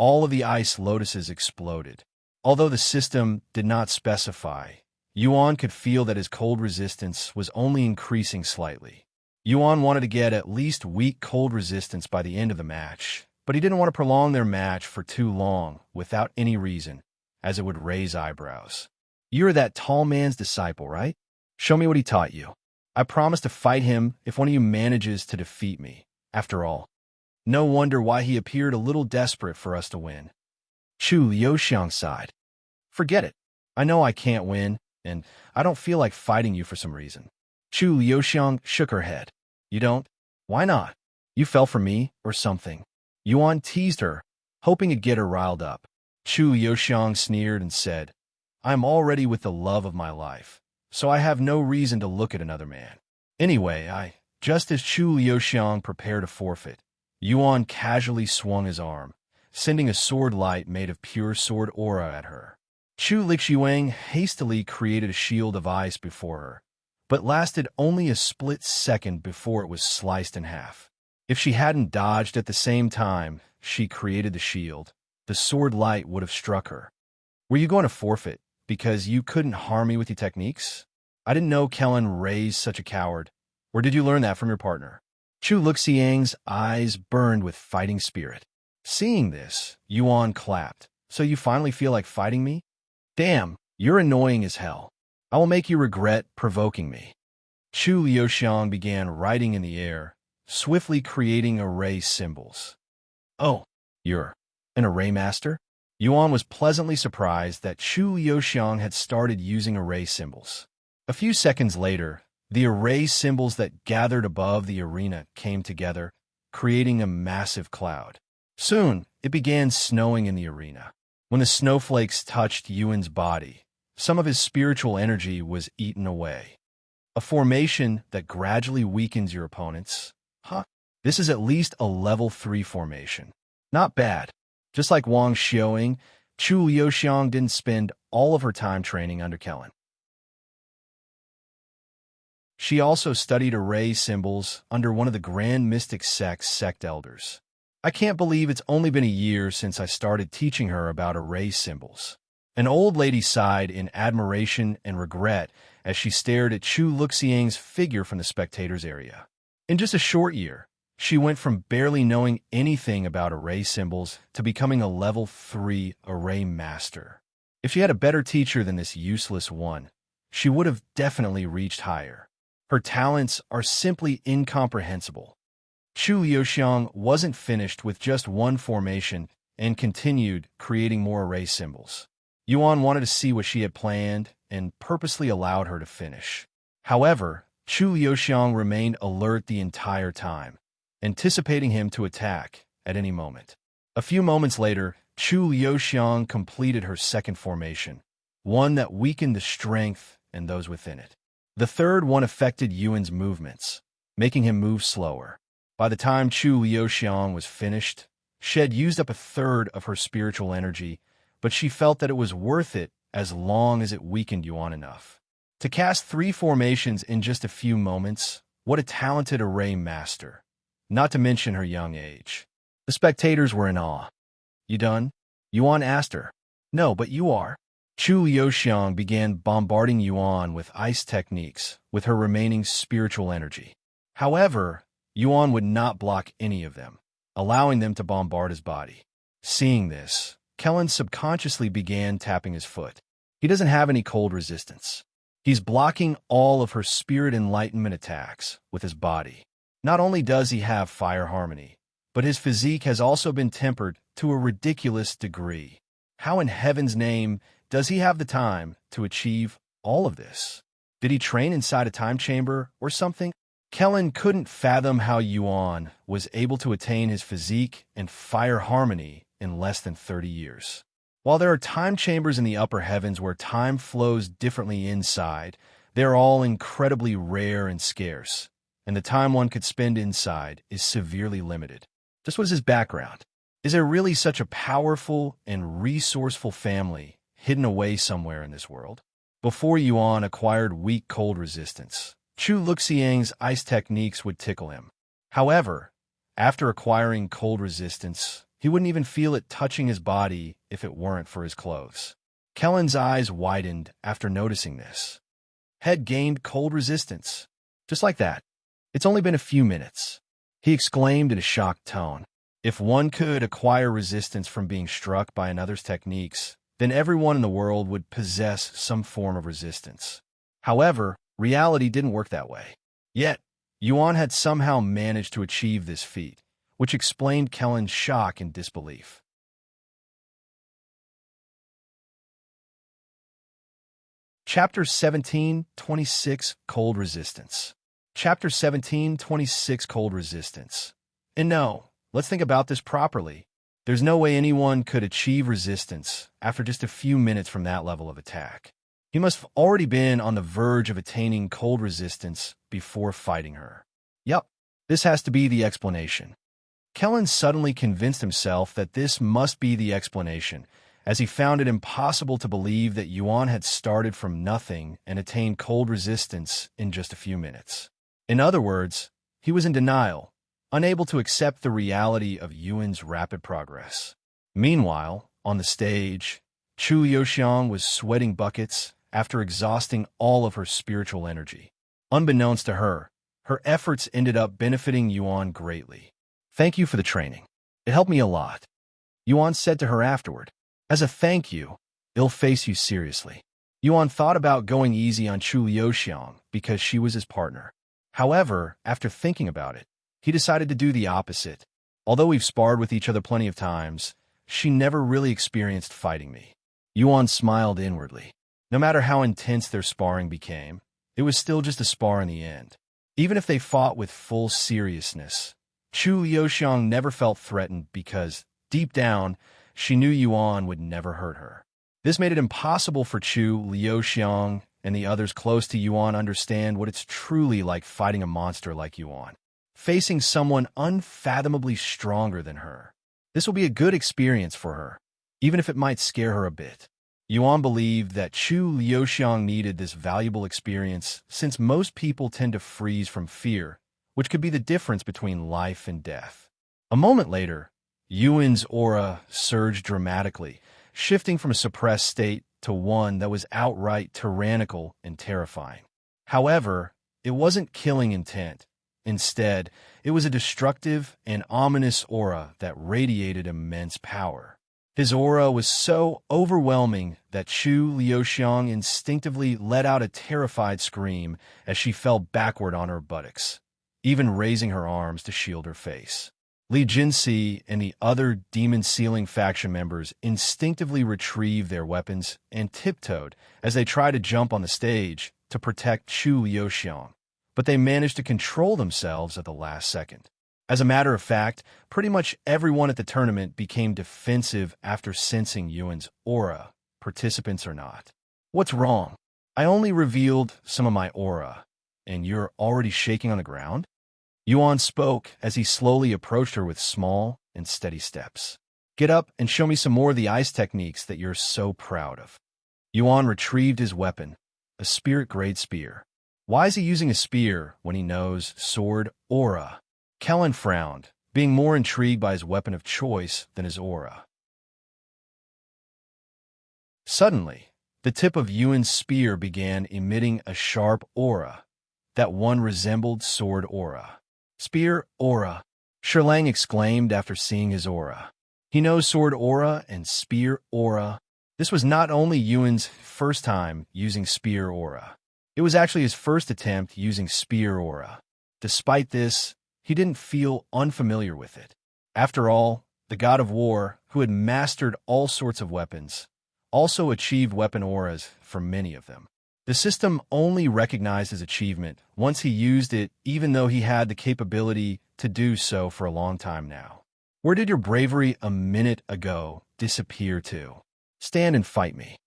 all of the ice lotuses exploded. Although the system did not specify, Yuan could feel that his cold resistance was only increasing slightly. Yuan wanted to get at least weak cold resistance by the end of the match, but he didn't want to prolong their match for too long without any reason, as it would raise eyebrows. "You're that tall man's disciple, right? Show me what he taught you. I promise to fight him if one of you manages to defeat me. After all, no wonder why he appeared a little desperate for us to win." Liuxiang sighed. "Forget it. I know I can't win, and I don't feel like fighting you for some reason." Liuxiang shook her head. "You don't? Why not? You fell for me, or something." Yuan teased her, hoping to get her riled up. Liuxiang sneered and said, "I'm already with the love of my life, so I have no reason to look at another man. Anyway, Just as Liuxiang prepared to forfeit, Yuan casually swung his arm, sending a sword light made of pure sword aura at her. Liuxiang hastily created a shield of ice before her, but lasted only a split second before it was sliced in half. If she hadn't dodged at the same time she created the shield, the sword light would have struck her. "Were you going to forfeit because you couldn't harm me with your techniques? I didn't know Kelan raised such a coward. Or did you learn that from your partner?" Liuxiang's eyes burned with fighting spirit. Seeing this, Yuan clapped. "So you finally feel like fighting me? Damn, you're annoying as hell. I will make you regret provoking me." Liuxiang began writing in the air, swiftly creating array symbols. "Oh, you're an array master?" Yuan was pleasantly surprised that Liuxiang had started using array symbols. A few seconds later, the array symbols that gathered above the arena came together, creating a massive cloud. Soon, it began snowing in the arena. When the snowflakes touched Yuan's body, some of his spiritual energy was eaten away. A formation that gradually weakens your opponents. This is at least a level 3 formation. Not bad. Just like Wang Xiaoying, Liuxiang didn't spend all of her time training under Kelan. She also studied array symbols under one of the Grand Mystic Sect's sect elders. I can't believe it's only been a year since I started teaching her about array symbols. An old lady sighed in admiration and regret as she stared at Liuxiang's figure from the spectators' area. In just a short year, she went from barely knowing anything about array symbols to becoming a level 3 array master. If she had a better teacher than this useless one, she would have definitely reached higher. Her talents are simply incomprehensible. Liuxiang wasn't finished with just one formation and continued creating more array symbols. Yuan wanted to see what she had planned and purposely allowed her to finish. However, Liuxiang remained alert the entire time, anticipating him to attack at any moment. A few moments later, Liuxiang completed her second formation, one that weakened the strength and those within it. The third one affected Yuan's movements, making him move slower. By the time Liuxiang was finished, she had used up a third of her spiritual energy, but she felt that it was worth it as long as it weakened Yuan enough. To cast 3 formations in just a few moments, what a talented array master, not to mention her young age. The spectators were in awe. "You done?" Yuan asked her. "No, but you are." Liuxiang began bombarding Yuan with ice techniques with her remaining spiritual energy. However, Yuan would not block any of them, allowing them to bombard his body. Seeing this, Kelan subconsciously began tapping his foot. He doesn't have any cold resistance. He's blocking all of her spirit enlightenment attacks with his body. Not only does he have fire harmony, but his physique has also been tempered to a ridiculous degree. How in heaven's name does he have the time to achieve all of this? Did he train inside a time chamber or something? Kelan couldn't fathom how Yuan was able to attain his physique and fire harmony in less than 30 years. While there are time chambers in the upper heavens where time flows differently inside, they're all incredibly rare and scarce, and the time one could spend inside is severely limited. This was his background. Is there really such a powerful and resourceful family hidden away somewhere in this world? Before Yuan acquired weak cold resistance, Liuxiang's ice techniques would tickle him. However, after acquiring cold resistance, He wouldn't even feel it touching his body if it weren't for his clothes. Kelan's eyes widened after noticing this. Head gained cold resistance. Just like that. It's only been a few minutes. He exclaimed in a shocked tone. If one could acquire resistance from being struck by another's techniques, then everyone in the world would possess some form of resistance. However, reality didn't work that way. Yet, Yuan had somehow managed to achieve this feat, which explained Kelan's shock and disbelief. Chapter 17:26 Cold Resistance. Chapter 17:26 Cold Resistance. And no, let's think about this properly. There's no way anyone could achieve resistance after just a few minutes from that level of attack. He must have already been on the verge of attaining cold resistance before fighting her. Yup, this has to be the explanation. Kelan suddenly convinced himself that this must be the explanation, as he found it impossible to believe that Yuan had started from nothing and attained cold resistance in just a few minutes. In other words, he was in denial, unable to accept the reality of Yuan's rapid progress. Meanwhile, on the stage, Liuxiang was sweating buckets after exhausting all of her spiritual energy. Unbeknownst to her, her efforts ended up benefiting Yuan greatly. "Thank you for the training. It helped me a lot," Yuan said to her afterward. "As a thank you, I'll face you seriously." Yuan thought about going easy on Liuxiang because she was his partner. However, after thinking about it, he decided to do the opposite. Although we've sparred with each other plenty of times, she never really experienced fighting me. Yuan smiled inwardly. No matter how intense their sparring became, it was still just a spar in the end. Even if they fought with full seriousness, Liuxiang never felt threatened because, deep down, she knew Yuan would never hurt her. This made it impossible for Liuxiang and the others close to Yuan understand what it's truly like fighting a monster like Yuan, facing someone unfathomably stronger than her. This will be a good experience for her, even if it might scare her a bit. Yuan believed that Liuxiang needed this valuable experience since most people tend to freeze from fear, which could be the difference between life and death. A moment later, Yuan's aura surged dramatically, shifting from a suppressed state to one that was outright tyrannical and terrifying. However, it wasn't killing intent. Instead, it was a destructive and ominous aura that radiated immense power. His aura was so overwhelming that Liuxiang instinctively let out a terrified scream as she fell backward on her buttocks, even raising her arms to shield her face. Jinx and the other demon-sealing faction members instinctively retrieved their weapons and tiptoed as they tried to jump on the stage to protect Liuxiang, but they managed to control themselves at the last second. As a matter of fact, pretty much everyone at the tournament became defensive after sensing Yuan's aura, participants or not. "What's wrong? I only revealed some of my aura, and you're already shaking on the ground?" Yuan spoke as he slowly approached her with small and steady steps. "Get up and show me some more of the ice techniques that you're so proud of." Yuan retrieved his weapon, a spirit-grade spear. Why is he using a spear when he knows sword aura? Kelan frowned, being more intrigued by his weapon of choice than his aura. Suddenly, the tip of Yuan's spear began emitting a sharp aura. That one resembled sword aura. "Spear aura," Shura exclaimed after seeing his aura. He knows sword aura and spear aura. This was not only Yuan's first time using spear aura. It was actually his first attempt using spear aura. Despite this, he didn't feel unfamiliar with it. After all, the god of war, who had mastered all sorts of weapons, also achieved weapon auras for many of them. The system only recognized his achievement once he used it, even though he had the capability to do so for a long time now. "Where did your bravery a minute ago disappear to? Stand and fight me."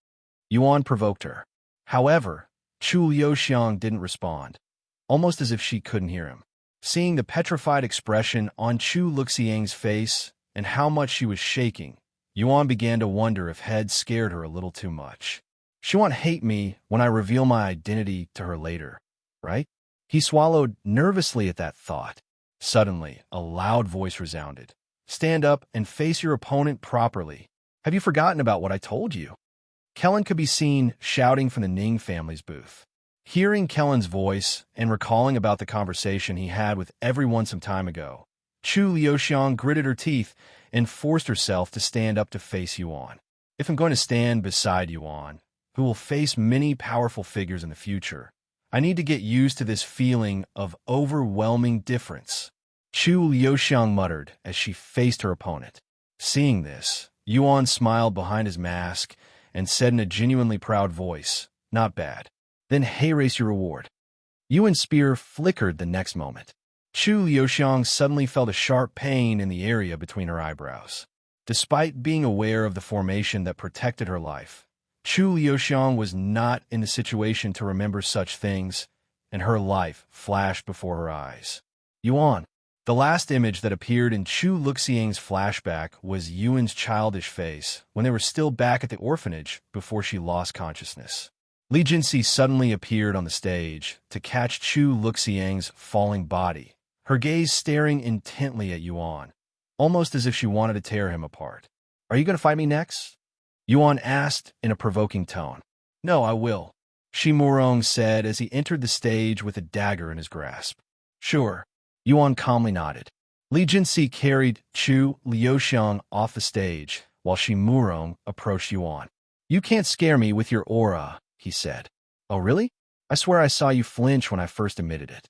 Yuan provoked her. However, Liuxiang didn't respond, almost as if she couldn't hear him. Seeing the petrified expression on Liuxiang's face and how much she was shaking, Yuan began to wonder if Head scared her a little too much. She won't hate me when I reveal my identity to her later, right? He swallowed nervously at that thought. Suddenly, a loud voice resounded. Stand up and face your opponent properly. Have you forgotten about what I told you? Kelan could be seen shouting from the Ning family's booth. Hearing Kelan's voice and recalling about the conversation he had with everyone some time ago, Liuxiang gritted her teeth and forced herself to stand up to face Yuan. If I'm going to stand beside Yuan, who will face many powerful figures in the future, I need to get used to this feeling of overwhelming difference. Liuxiang muttered as she faced her opponent. Seeing this, Yuan smiled behind his mask and said in a genuinely proud voice, "Not bad. Then hey-race your reward." Yuan's spear flickered the next moment. Liuxiang suddenly felt a sharp pain in the area between her eyebrows. Despite being aware of the formation that protected her life, Liuxiang was not in the situation to remember such things, and her life flashed before her eyes. Yuan. The last image that appeared in Liuxiang's flashback was Yuan's childish face when they were still back at the orphanage before she lost consciousness. Jinx suddenly appeared on the stage to catch Liuxiang's falling body, her gaze staring intently at Yuan, almost as if she wanted to tear him apart. "Are you going to fight me next?" Yuan asked in a provoking tone. "No, I will," Murong said as he entered the stage with a dagger in his grasp. "Sure." Yuan calmly nodded. Jinx carried Liuxiang off the stage while Murong approached Yuan. "You can't scare me with your aura," he said. "Oh, really? I swear I saw you flinch when I first emitted it."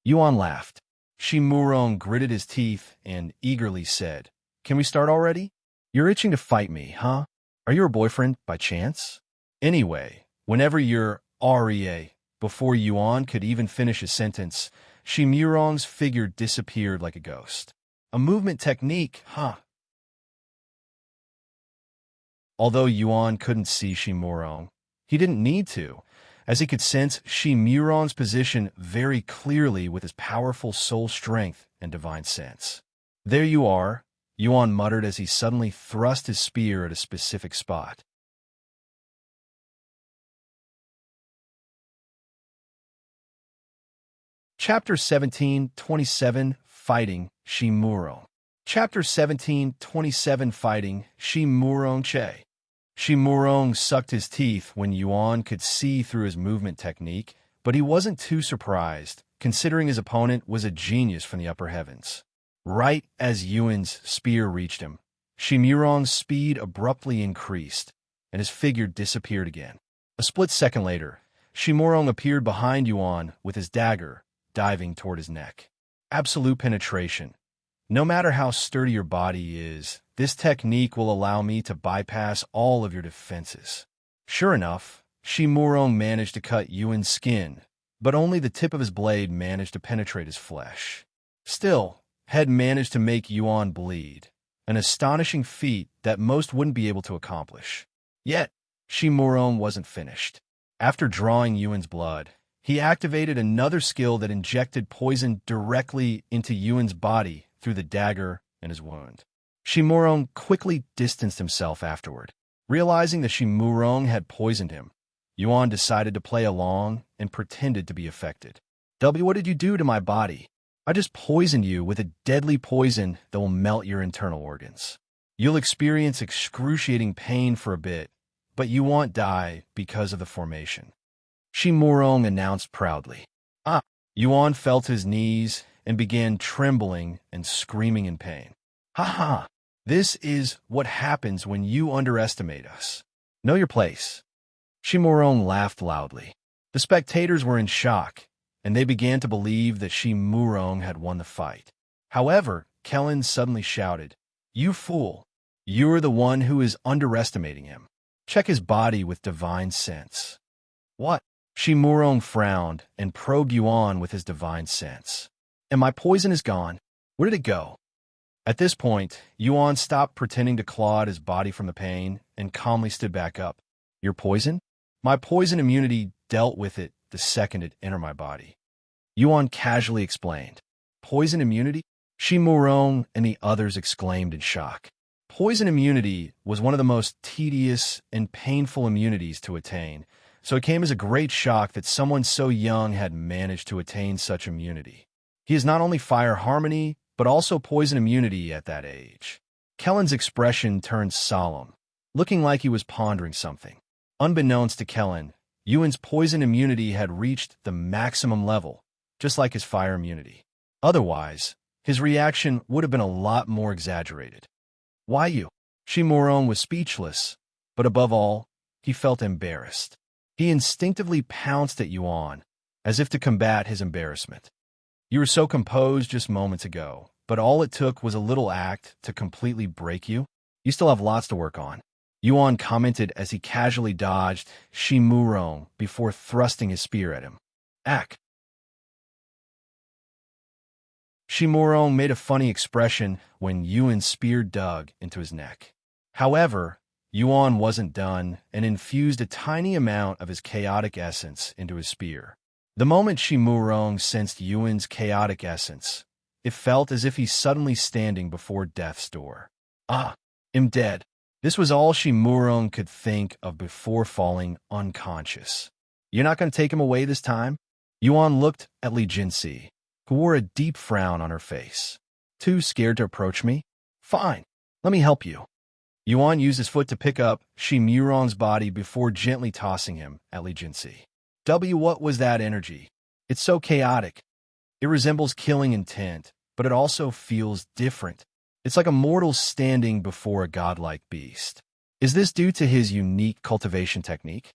Yuan laughed. Murong gritted his teeth and eagerly said, "Can we start already? You're itching to fight me, huh? Are you her boyfriend, by chance? Anyway, whenever you're REA." Before Yuan could even finish his sentence, Murong's figure disappeared like a ghost. "A movement technique, huh?" Although Yuan couldn't see Murong, he didn't need to, as he could sense Murong's position very clearly with his powerful soul strength and divine sense. "There you are," Yuan muttered as he suddenly thrust his spear at a specific spot. Chapter 17:27 Fighting Murong. Chapter 17:27 Fighting Murong Che. Murong sucked his teeth when Yuan could see through his movement technique, but he wasn't too surprised, considering his opponent was a genius from the upper heavens. Right as Yuan's spear reached him, Murong's speed abruptly increased, and his figure disappeared again. A split second later, Murong appeared behind Yuan with his dagger, diving toward his neck. Absolute penetration. No matter how sturdy your body is, this technique will allow me to bypass all of your defenses. Sure enough, Murong managed to cut Yuan's skin, but only the tip of his blade managed to penetrate his flesh. Still, had managed to make Yuan bleed, an astonishing feat that most wouldn't be able to accomplish. Yet, Murong wasn't finished. After drawing Yuan's blood, he activated another skill that injected poison directly into Yuan's body through the dagger and his wound. Murong quickly distanced himself afterward. Realizing that Murong had poisoned him, Yuan decided to play along and pretended to be affected. "What did you do to my body? I just poisoned you with a deadly poison that will melt your internal organs. You'll experience excruciating pain for a bit, but you won't die because of the formation," Murong announced proudly. Yuan fell to his knees and began trembling and screaming in pain. "Ha ha! This is what happens when you underestimate us. Know your place." Murong laughed loudly. The spectators were in shock, and they began to believe that Murong had won the fight. However, Kelan suddenly shouted, "You fool! You're the one who is underestimating him. Check his body with divine sense." "What?" Murong frowned and probed Yuan with his divine sense. "And my poison is gone. Where did it go?" At this point, Yuan stopped pretending to claw at his body from the pain and calmly stood back up. "Your poison? My poison immunity dealt with it the second it entered my body," Yuan casually explained. "Poison immunity?" Murong and the others exclaimed in shock. Poison immunity was one of the most tedious and painful immunities to attain, so it came as a great shock that someone so young had managed to attain such immunity. He is not only fire harmony, but also poison immunity at that age. Kelan's expression turned solemn, looking like he was pondering something. Unbeknownst to Kelan, Yuan's poison immunity had reached the maximum level, just like his fire immunity. Otherwise, his reaction would have been a lot more exaggerated. Why you? Murong was speechless, but above all, he felt embarrassed. He instinctively pounced at Yuan, as if to combat his embarrassment. You were so composed just moments ago, but all it took was a little act to completely break you? You still have lots to work on. Yuan commented as he casually dodged Murong before thrusting his spear at him. Ack! Murong made a funny expression when Yuan's spear dug into his neck. However, Yuan wasn't done and infused a tiny amount of his chaotic essence into his spear. The moment Murong sensed Yuan's chaotic essence, it felt as if he's suddenly standing before death's door. I'm dead. This was all Murong could think of before falling unconscious. You're not going to take him away this time? Yuan looked at Liuxiang, who wore a deep frown on her face. Too scared to approach me? Fine, let me help you. Yuan used his foot to pick up Murong's body before gently tossing him at Liuxiang. What was that energy? It's so chaotic. It resembles killing intent, but it also feels different. It's like a mortal standing before a godlike beast. Is this due to his unique cultivation technique?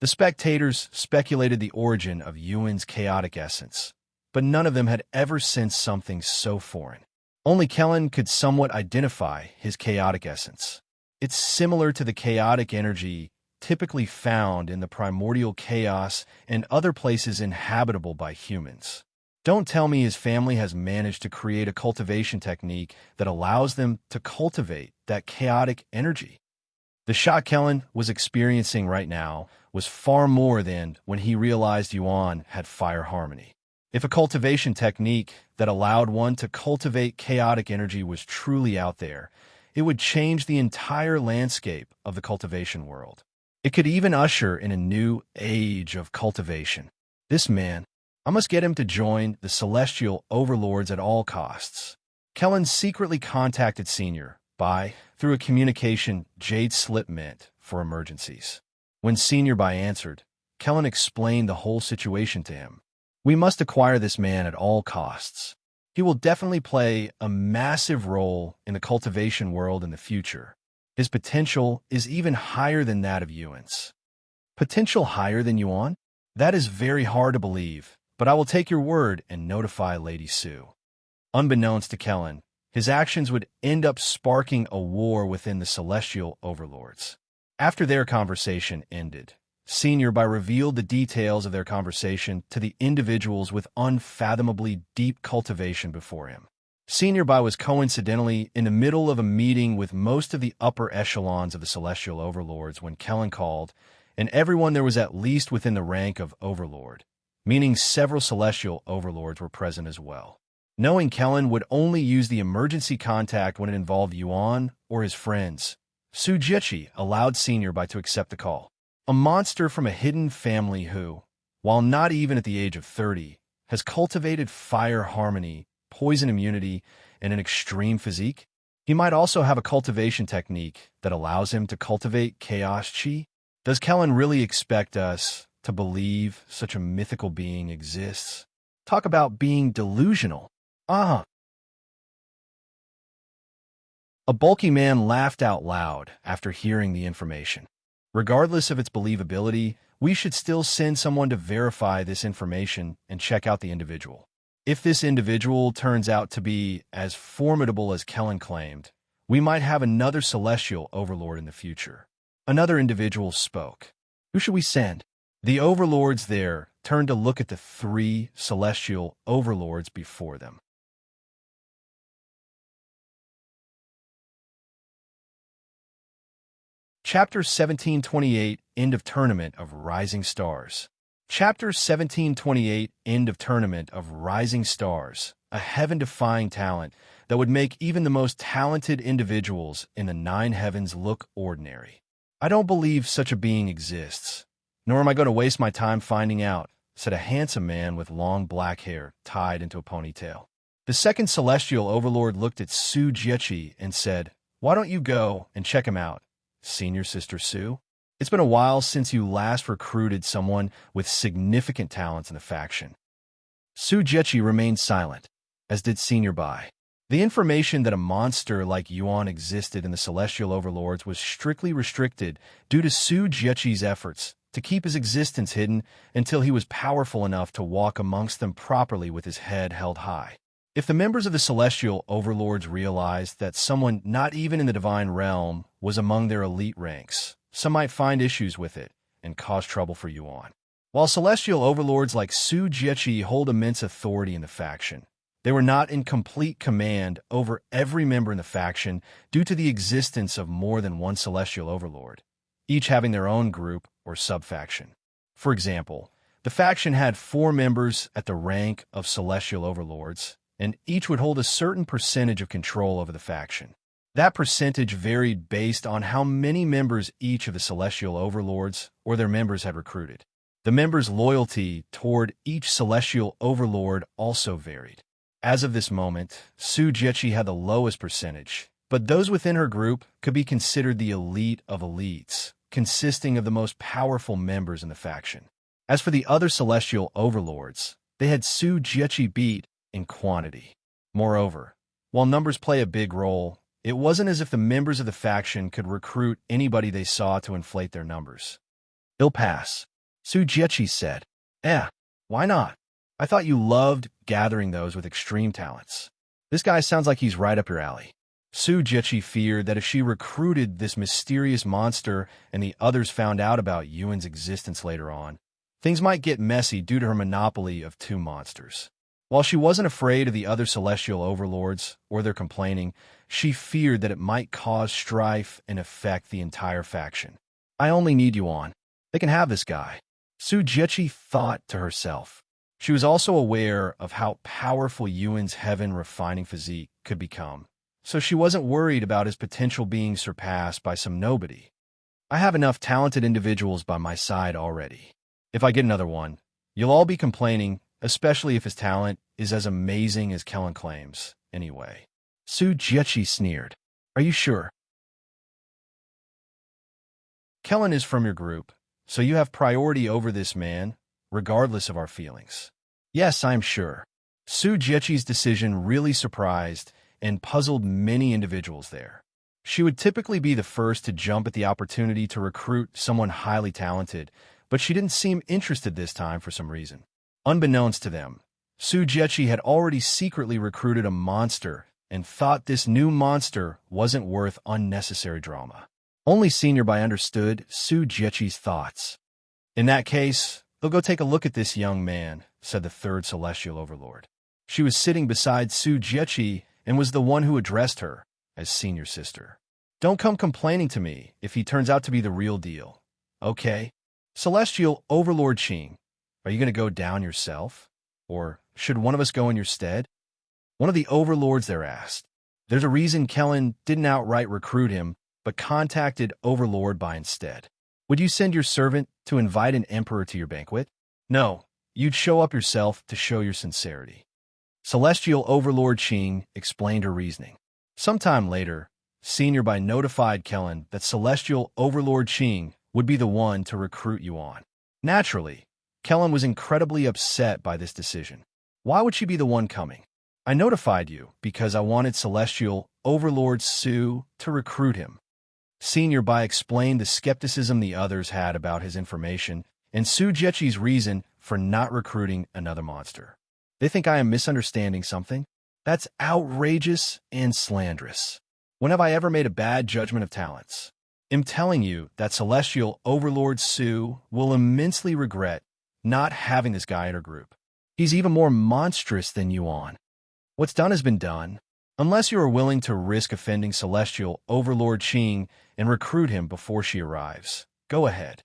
The spectators speculated the origin of Yuan's chaotic essence, but none of them had ever sensed something so foreign. Only Kelan could somewhat identify his chaotic essence. It's similar to the chaotic energy typically found in the primordial chaos and other places inhabitable by humans. Don't tell me his family has managed to create a cultivation technique that allows them to cultivate that chaotic energy. The shock Kelan was experiencing right now was far more than when he realized Yuan had fire harmony. If a cultivation technique that allowed one to cultivate chaotic energy was truly out there, it would change the entire landscape of the cultivation world. It could even usher in a new age of cultivation. This man, I must get him to join the celestial overlords at all costs. Kelan secretly contacted Senior through a communication Jade slip meant for emergencies. When Senior answered, Kelan explained the whole situation to him. We must acquire this man at all costs. He will definitely play a massive role in the cultivation world in the future. His potential is even higher than that of Yuan's. Potential higher than Yuan? That is very hard to believe, but I will take your word and notify Lady Sue. Unbeknownst to Kelan, his actions would end up sparking a war within the celestial overlords. After their conversation ended, Senior revealed the details of their conversation to the individuals with unfathomably deep cultivation before him. Senior was coincidentally in the middle of a meeting with most of the upper echelons of the celestial overlords when Kelan called, and everyone there was at least within the rank of Overlord, meaning several celestial overlords were present as well. Knowing Kelan would only use the emergency contact when it involved Yuan or his friends, Su Jiqi allowed Senior to accept the call. A monster from a hidden family who, while not even at the age of 30, has cultivated fire harmony, poison immunity, and an extreme physique? He might also have a cultivation technique that allows him to cultivate chaos chi? Does Kelan really expect us to believe such a mythical being exists? Talk about being delusional. A bulky man laughed out loud after hearing the information. Regardless of its believability, we should still send someone to verify this information and check out the individual. If this individual turns out to be as formidable as Kelan claimed, we might have another celestial overlord in the future. Another individual spoke. Who should we send? The overlords there turned to look at the 3 celestial overlords before them. Chapter 1728, End of Tournament of Rising Stars. Chapter 1728, End of Tournament of Rising Stars, a heaven-defying talent that would make even the most talented individuals in the 9 heavens look ordinary. I don't believe such a being exists, nor am I going to waste my time finding out, said a handsome man with long black hair tied into a ponytail. The second Celestial Overlord looked at Su Jiechi and said, "Why don't you go and check him out, Senior Sister Su? It's been a while since you last recruited someone with significant talents in the faction." Su Jiechi remained silent, as did Senior Bai. The information that a monster like Yuan existed in the Celestial Overlords was strictly restricted due to Su Jiechi's efforts to keep his existence hidden until he was powerful enough to walk amongst them properly with his head held high. If the members of the Celestial Overlords realized that someone not even in the Divine Realm was among their elite ranks, some might find issues with it and cause trouble for Yuan. While Celestial Overlords like Su Jiechi hold immense authority in the faction, they were not in complete command over every member in the faction due to the existence of more than one Celestial Overlord, each having their own group or sub-faction. For example, the faction had 4 members at the rank of Celestial Overlords, and each would hold a certain percentage of control over the faction. That percentage varied based on how many members each of the Celestial Overlords or their members had recruited. The members' loyalty toward each Celestial Overlord also varied. As of this moment, Su Jiechi had the lowest percentage, but those within her group could be considered the elite of elites, consisting of the most powerful members in the faction. As for the other Celestial Overlords, they had Su Jiechi beat in quantity. Moreover, while numbers play a big role, it wasn't as if the members of the faction could recruit anybody they saw to inflate their numbers. "He'll pass," Su Jiechi said. Why not? I thought you loved gathering those with extreme talents. This guy sounds like he's right up your alley." Su Jiechi feared that if she recruited this mysterious monster and the others found out about Yuan's existence later on, things might get messy due to her monopoly of 2 monsters. While she wasn't afraid of the other Celestial Overlords or their complaining, she feared that it might cause strife and affect the entire faction. "I only need Yuan. They can have this guy," Su Jiechi thought to herself. She was also aware of how powerful Yuan's heaven-refining physique could become, so she wasn't worried about his potential being surpassed by some nobody. "I have enough talented individuals by my side already. If I get another one, you'll all be complaining, especially if his talent is as amazing as Kelan claims, anyway." Su Jiechi sneered. "Are you sure? Kelan is from your group, so you have priority over this man, regardless of our feelings." "Yes, I'm sure." Su Jiechi's decision really surprised and puzzled many individuals there. She would typically be the first to jump at the opportunity to recruit someone highly talented, but she didn't seem interested this time for some reason. Unbeknownst to them, Su Jiechi had already secretly recruited a monster and thought this new monster wasn't worth unnecessary drama. Only Senior Bai understood Su Jiechi's thoughts. "In that case, they'll go take a look at this young man," said the third Celestial Overlord. She was sitting beside Su Jiechi and was the one who addressed her as Senior Sister. "Don't come complaining to me if he turns out to be the real deal, okay? Celestial Overlord Qing, are you going to go down yourself? Or should one of us go in your stead?" One of the Overlords there asked. There's a reason Kelan didn't outright recruit him, but contacted Overlord Bai instead. "Would you send your servant to invite an emperor to your banquet?" "No, you'd show up yourself to show your sincerity." Celestial Overlord Qing explained her reasoning. Sometime later, Senior Bai notified Kelan that Celestial Overlord Qing would be the one to recruit Yuan. Naturally, Kelan was incredibly upset by this decision. Why would she be the one coming? "I notified you because I wanted Celestial Overlord Su to recruit him." Senior Bai explained the skepticism the others had about his information and Su Jiechi's reason for not recruiting another monster. "They think I am misunderstanding something? That's outrageous and slanderous. When have I ever made a bad judgment of talents? I'm telling you that Celestial Overlord Su will immensely regret not having this guy in her group. He's even more monstrous than Yuan. What's done has been done. Unless you are willing to risk offending Celestial Overlord Qing and recruit him before she arrives, go ahead."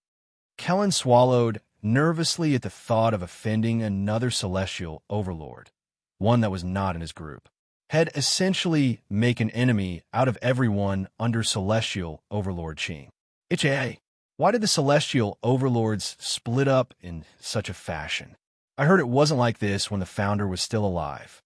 Kelan swallowed nervously at the thought of offending another Celestial Overlord, one that was not in his group. He'd essentially make an enemy out of everyone under Celestial Overlord Qing. Why did the Celestial Overlords split up in such a fashion? I heard it wasn't like this when the founder was still alive.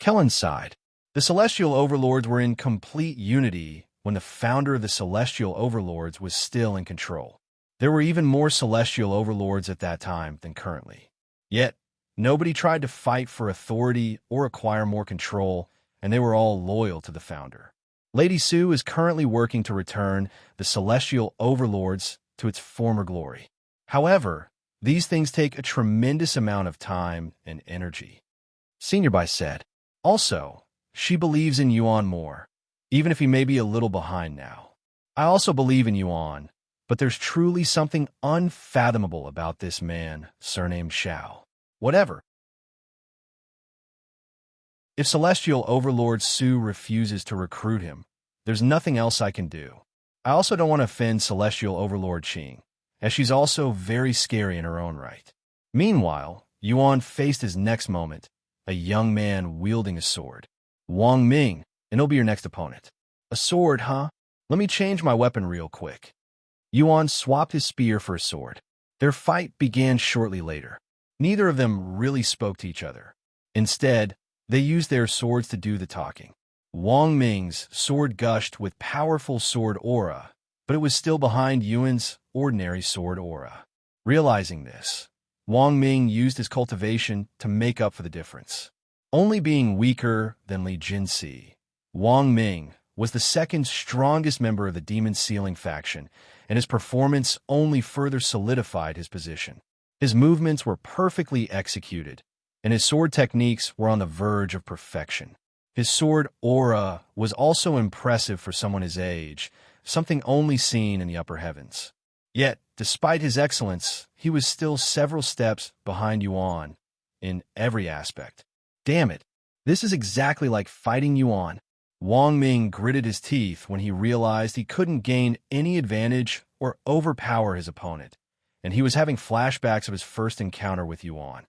Kelan sighed. The Celestial Overlords were in complete unity when the founder of the Celestial Overlords was still in control. There were even more Celestial Overlords at that time than currently. Yet, nobody tried to fight for authority or acquire more control, and they were all loyal to the founder. Lady Su is currently working to return the Celestial Overlords to its former glory. However, these things take a tremendous amount of time and energy. Senior Bai said. Also, she believes in Yuan more, even if he may be a little behind now. I also believe in Yuan, but there's truly something unfathomable about this man, surnamed Xiao. Whatever. If Celestial Overlord Su refuses to recruit him, there's nothing else I can do. I also don't want to offend Celestial Overlord Qing, as she's also very scary in her own right. Meanwhile, Yuan faced his next moment, a young man wielding a sword. Wang Ming, and he'll be your next opponent. A sword, huh? Let me change my weapon real quick. Yuan swapped his spear for a sword. Their fight began shortly later. Neither of them really spoke to each other. Instead, they used their swords to do the talking. Wang Ming's sword gushed with powerful sword aura, but it was still behind Yuan's ordinary sword aura. Realizing this, Wang Ming used his cultivation to make up for the difference. Only being weaker than Li Jinxi, Wang Ming was the second strongest member of the Demon Sealing faction, and his performance only further solidified his position. His movements were perfectly executed, and his sword techniques were on the verge of perfection. His sword aura was also impressive for someone his age, something only seen in the upper heavens. Yet, despite his excellence, he was still several steps behind Yuan in every aspect. Damn it, this is exactly like fighting Yuan. Wang Ming gritted his teeth when he realized he couldn't gain any advantage or overpower his opponent, and he was having flashbacks of his first encounter with Yuan.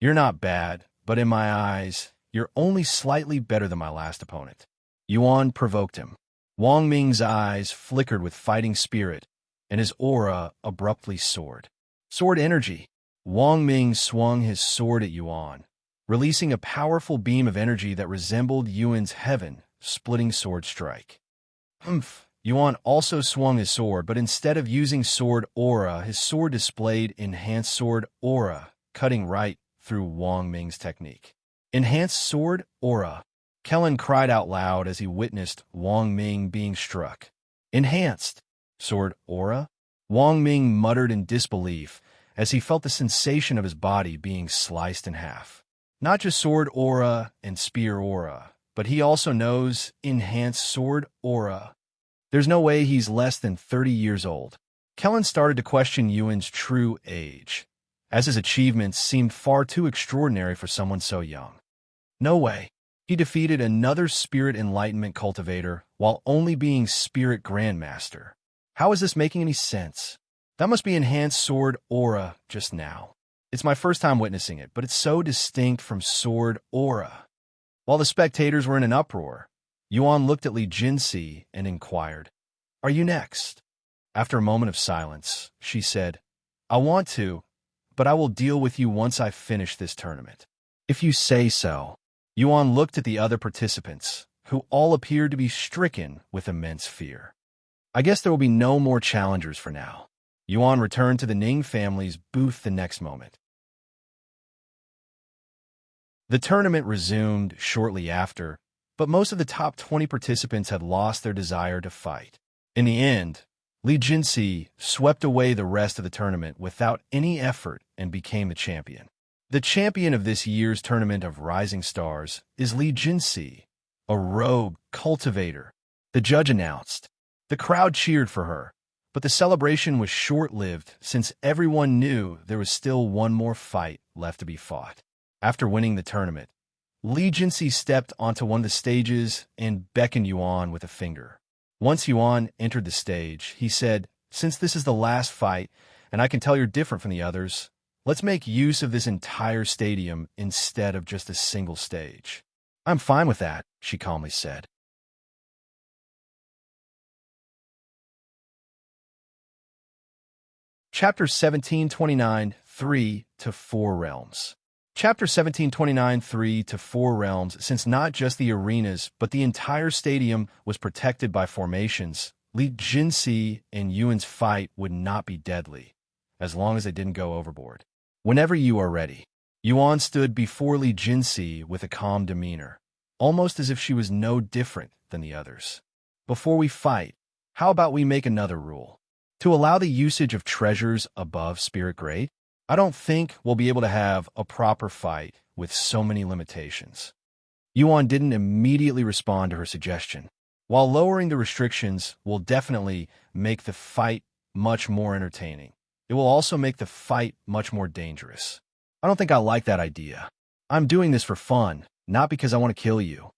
You're not bad, but in my eyes, you're only slightly better than my last opponent. Yuan provoked him. Wang Ming's eyes flickered with fighting spirit, and his aura abruptly soared. Sword energy. Wang Ming swung his sword at Yuan, releasing a powerful beam of energy that resembled Yuan's heaven-splitting sword strike. Yuan also swung his sword, but instead of using sword aura, his sword displayed enhanced sword aura, cutting right through Wang Ming's technique. Enhanced sword aura. Kelan cried out loud as he witnessed Wang Ming being struck. Enhanced sword aura? Wang Ming muttered in disbelief as he felt the sensation of his body being sliced in half. Not just sword aura and spear aura, but he also knows enhanced sword aura. There's no way he's less than 30 years old. Kelan started to question Yuan's true age, as his achievements seemed far too extraordinary for someone so young. No way. He defeated another Spirit Enlightenment cultivator while only being Spirit Grandmaster. How is this making any sense? That must be enhanced sword aura just now. It's my first time witnessing it, but it's so distinct from sword aura. While the spectators were in an uproar, Yuan looked at Li Jinxi and inquired, "Are you next?" After a moment of silence, she said, "I want to, but I will deal with you once I finish this tournament." "If you say so." Yuan looked at the other participants, who all appeared to be stricken with immense fear. "I guess there will be no more challengers for now." Yuan returned to the Ning family's booth the next moment. The tournament resumed shortly after, but most of the top 20 participants had lost their desire to fight. In the end, Li Jinxi swept away the rest of the tournament without any effort and became the champion. The champion of this year's Tournament of Rising Stars is Li Jinxi, a rogue cultivator, the judge announced. The crowd cheered for her, but the celebration was short-lived since everyone knew there was still one more fight left to be fought. After winning the tournament, Li Jinxi stepped onto one of the stages and beckoned Yuan with a finger. Once Yuan entered the stage, he said, "Since this is the last fight, and I can tell you're different from the others, let's make use of this entire stadium instead of just a single stage." "I'm fine with that," she calmly said. Chapter 1729, 3 to 4 Realms. Chapter 1729 3 to 4 realms. Since not just the arenas, but the entire stadium was protected by formations, Li Jinxi and Yuan's fight would not be deadly, as long as they didn't go overboard. Whenever you are ready. Yuan stood before Li Jinxi with a calm demeanor, almost as if she was no different than the others. Before we fight, how about we make another rule? To allow the usage of treasures above spirit grade? I don't think we'll be able to have a proper fight with so many limitations. Yuan didn't immediately respond to her suggestion. While lowering the restrictions will definitely make the fight much more entertaining, it will also make the fight much more dangerous. I don't think I like that idea. I'm doing this for fun, not because I want to kill you.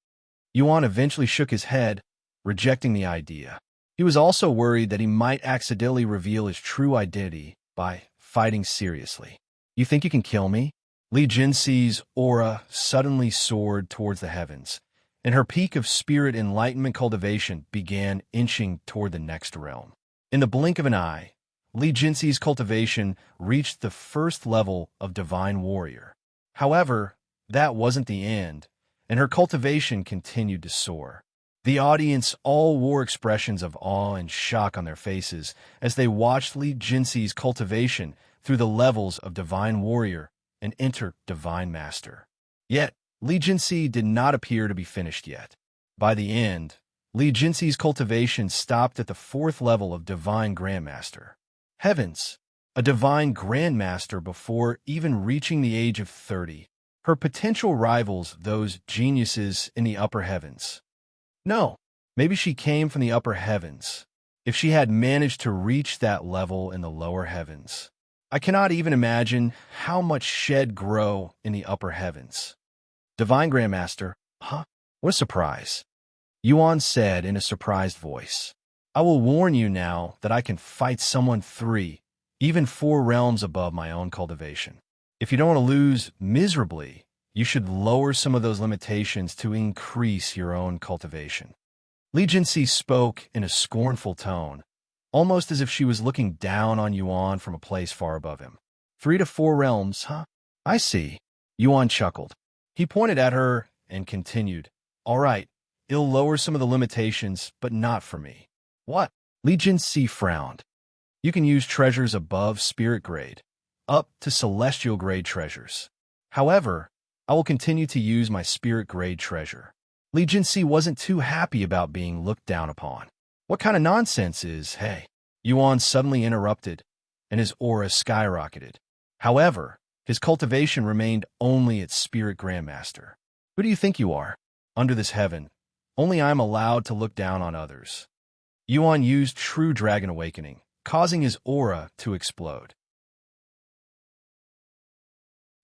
Yuan eventually shook his head, rejecting the idea. He was also worried that he might accidentally reveal his true identity by fighting seriously. You think you can kill me? Li Jinxi's aura suddenly soared towards the heavens, and her peak of spirit enlightenment cultivation began inching toward the next realm. In the blink of an eye, Li Jinxi's cultivation reached the first level of Divine Warrior. However, that wasn't the end, and her cultivation continued to soar. The audience all wore expressions of awe and shock on their faces as they watched Li Jinxi's cultivation through the levels of Divine Warrior and enter Divine Master. Yet, Li Jinxi did not appear to be finished yet. By the end, Li Jinxi's cultivation stopped at the 4th level of Divine Grandmaster. Heavens! A Divine Grandmaster before even reaching the age of 30. Her potential rivals, those geniuses in the upper heavens. No, maybe she came from the upper heavens, if she had managed to reach that level in the lower heavens. I cannot even imagine how much shed grow in the upper heavens. Divine Grandmaster, huh? What a surprise. Yuan said in a surprised voice. I will warn you now that I can fight someone 3, even 4 realms above my own cultivation. If you don't want to lose miserably, you should lower some of those limitations to increase your own cultivation. Li Jinxi spoke in a scornful tone, almost as if she was looking down on Yuan from a place far above him. 3 to 4 realms, huh? I see. Yuan chuckled. He pointed at her and continued, All right, it'll lower some of the limitations, but not for me. What? Li Jinxi frowned. You can use treasures above spirit grade, up to celestial grade treasures. However, I will continue to use my spirit grade treasure. Li Jinxi wasn't too happy about being looked down upon. What kind of nonsense is, hey? Yuan suddenly interrupted, and his aura skyrocketed. However, his cultivation remained only at Spirit Grandmaster. Who do you think you are? Under this heaven, only I am allowed to look down on others. Yuan used True Dragon Awakening, causing his aura to explode.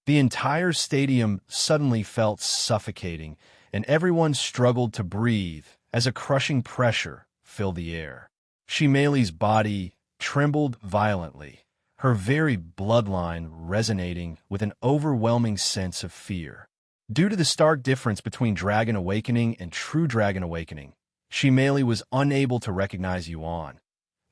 The entire stadium suddenly felt suffocating, and everyone struggled to breathe as a crushing pressure filled the air. Shimeli's body trembled violently, her very bloodline resonating with an overwhelming sense of fear. Due to the stark difference between Dragon Awakening and True Dragon Awakening, Shimeli was unable to recognize Yuan.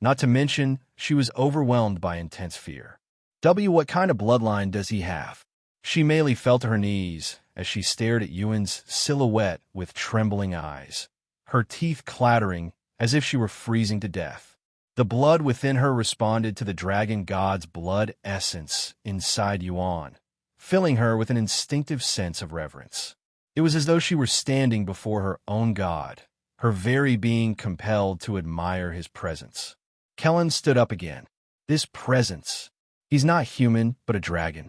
Not to mention, she was overwhelmed by intense fear. What kind of bloodline does he have? Shimeli fell to her knees as she stared at Yuan's silhouette with trembling eyes, her teeth clattering as if she were freezing to death. The blood within her responded to the dragon god's blood essence inside Yuan, filling her with an instinctive sense of reverence. It was as though she were standing before her own god, her very being compelled to admire his presence. Kelan stood up again. This presence. He's not human, but a dragon.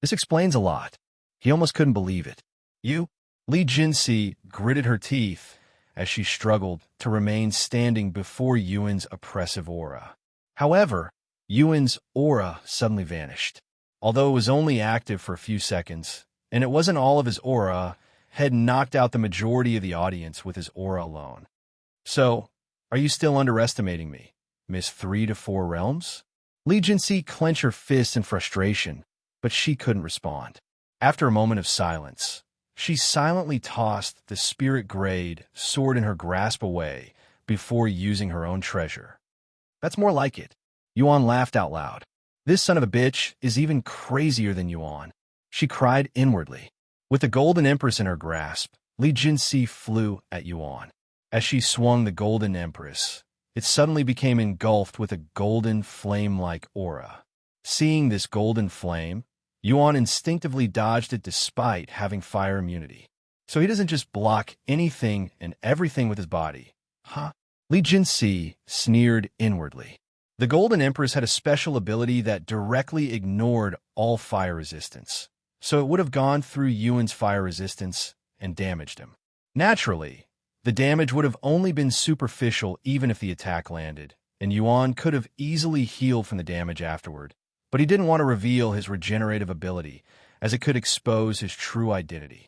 This explains a lot. He almost couldn't believe it. You? Li Jinxi gritted her teeth as she struggled to remain standing before Yuan's oppressive aura. However, Yuan's aura suddenly vanished. Although it was only active for a few seconds, and it wasn't all of his aura, had knocked out the majority of the audience with his aura alone. So, are you still underestimating me, Miss 3 to 4 realms? Li Jinxi clenched her fists in frustration, but she couldn't respond. After a moment of silence, she silently tossed the spirit grade sword in her grasp away before using her own treasure. That's more like it. Yuan laughed out loud. This son of a bitch is even crazier than Yuan. she cried inwardly. With the Golden Empress in her grasp, Li Jinxi flew at Yuan. As she swung the Golden Empress, it suddenly became engulfed with a golden flame-like aura. Seeing this golden flame, Yuan instinctively dodged it despite having fire immunity. So he doesn't just block anything and everything with his body. Huh? Li Jinxi sneered inwardly. The Golden Empress had a special ability that directly ignored all fire resistance, so it would have gone through Yuan's fire resistance and damaged him. Naturally, the damage would have only been superficial even if the attack landed, and Yuan could have easily healed from the damage afterward, but he didn't want to reveal his regenerative ability, as it could expose his true identity.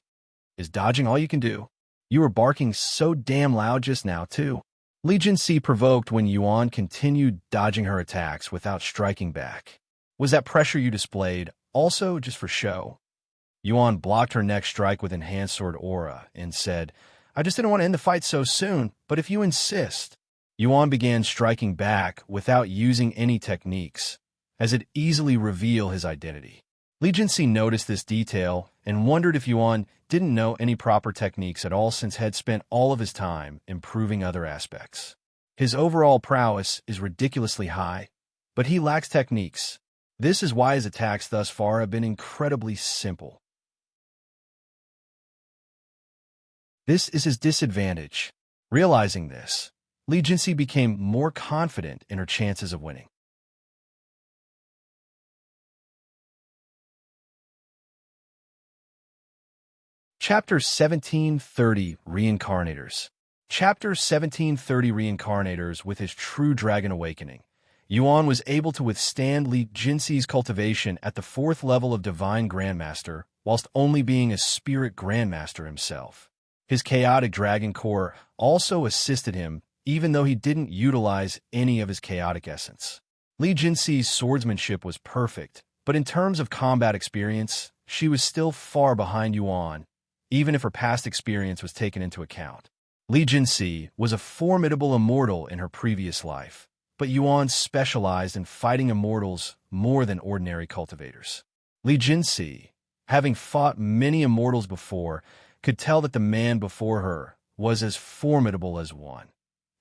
Is dodging all you can do? You were barking so damn loud just now, too. Li Jinxi provoked when Yuan continued dodging her attacks without striking back. Was that pressure you displayed also just for show? Yuan blocked her next strike with Enhanced Sword Aura and said, I just didn't want to end the fight so soon, but if you insist. Yuan began striking back without using any techniques, as it easily revealed his identity. Li Jinxi noticed this detail and wondered if Yuan didn't know any proper techniques at all since had spent all of his time improving other aspects. His overall prowess is ridiculously high, but he lacks techniques. This is why his attacks thus far have been incredibly simple. This is his disadvantage. Realizing this, Li Jinxi became more confident in her chances of winning. Chapter 1730 Reincarnators. Chapter 1730 Reincarnators. With his true dragon awakening, Yuan was able to withstand Li Jinxi's cultivation at the 4th level of Divine Grandmaster, whilst only being a Spirit Grandmaster himself. His chaotic dragon core also assisted him, even though he didn't utilize any of his chaotic essence. Li Jinxi's swordsmanship was perfect, but in terms of combat experience, she was still far behind Yuan, even if her past experience was taken into account. Li Jinxi was a formidable immortal in her previous life, but Yuan specialized in fighting immortals more than ordinary cultivators. Li Jinxi, having fought many immortals before, could tell that the man before her was as formidable as one,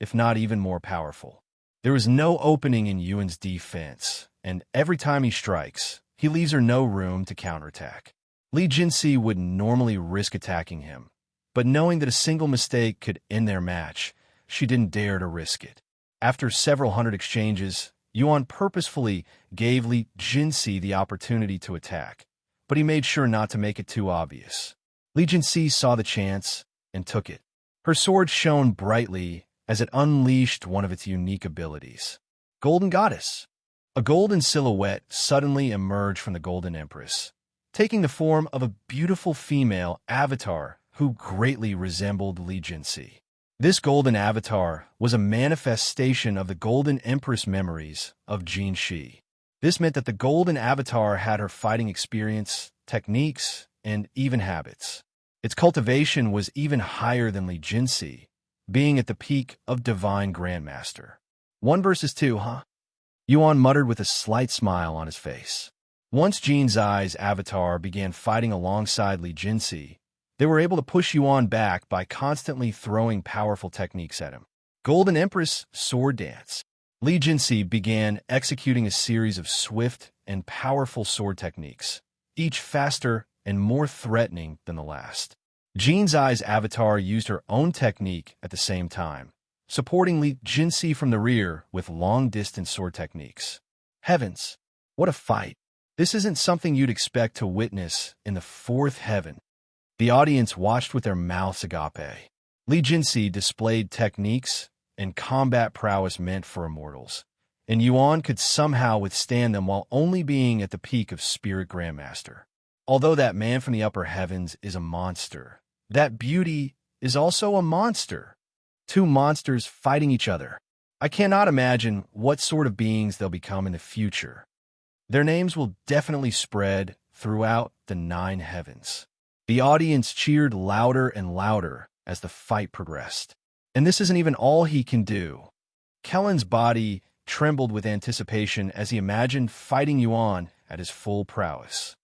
if not even more powerful. There is no opening in Yuan's defense, and every time he strikes, he leaves her no room to counterattack. Li Jinxi would normally risk attacking him, but knowing that a single mistake could end their match, she didn't dare to risk it. After several hundred exchanges, Yuan purposefully gave Li Jinxi the opportunity to attack, but he made sure not to make it too obvious. Li Jinxi saw the chance and took it. Her sword shone brightly as it unleashed one of its unique abilities. Golden Goddess. A golden silhouette suddenly emerged from the Golden Empress, taking the form of a beautiful female avatar who greatly resembled Li Jinxi. This golden avatar was a manifestation of the Golden Empress memories of Jinxi. This meant that the golden avatar had her fighting experience, techniques, and even habits. Its cultivation was even higher than Li Jinxi, being at the peak of Divine Grandmaster. 1 versus 2, huh? Yuan muttered with a slight smile on his face. Once Jinxi's avatar began fighting alongside Li Jinxi, they were able to push Yuan back by constantly throwing powerful techniques at him. Golden Empress Sword Dance. Li Jinxi began executing a series of swift and powerful sword techniques, each faster and more threatening than the last. Jinxi's avatar used her own technique at the same time, supporting Li Jinxi from the rear with long-distance sword techniques. Heavens, what a fight! This isn't something you'd expect to witness in the 4th heaven. The audience watched with their mouths agape. Li Jinxi displayed techniques and combat prowess meant for immortals, and Yuan could somehow withstand them while only being at the peak of Spirit Grandmaster. Although that man from the upper heavens is a monster, that beauty is also a monster. 2 monsters fighting each other. I cannot imagine what sort of beings they'll become in the future. Their names will definitely spread throughout the 9 heavens. The audience cheered louder and louder as the fight progressed. And this isn't even all he can do. Kelan's body trembled with anticipation as he imagined fighting Yuan at his full prowess.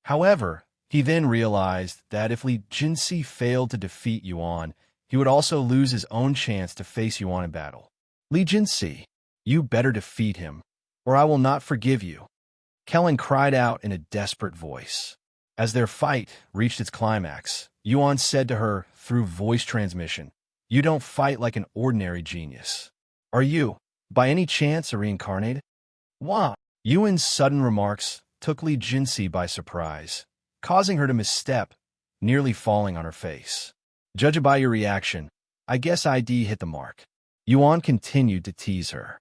However, he then realized that if Li Jinxi failed to defeat Yuan, he would also lose his own chance to face Yuan in battle. Li Jinxi, you better defeat him, or I will not forgive you, Kelan cried out in a desperate voice. As their fight reached its climax, Yuan said to her through voice transmission, "You don't fight like an ordinary genius. Are you, by any chance, a reincarnated?" Wah! Yuan's sudden remarks took Li Jinxi by surprise, causing her to misstep, nearly falling on her face. "Judging by your reaction, I guess ID hit the mark." Yuan continued to tease her.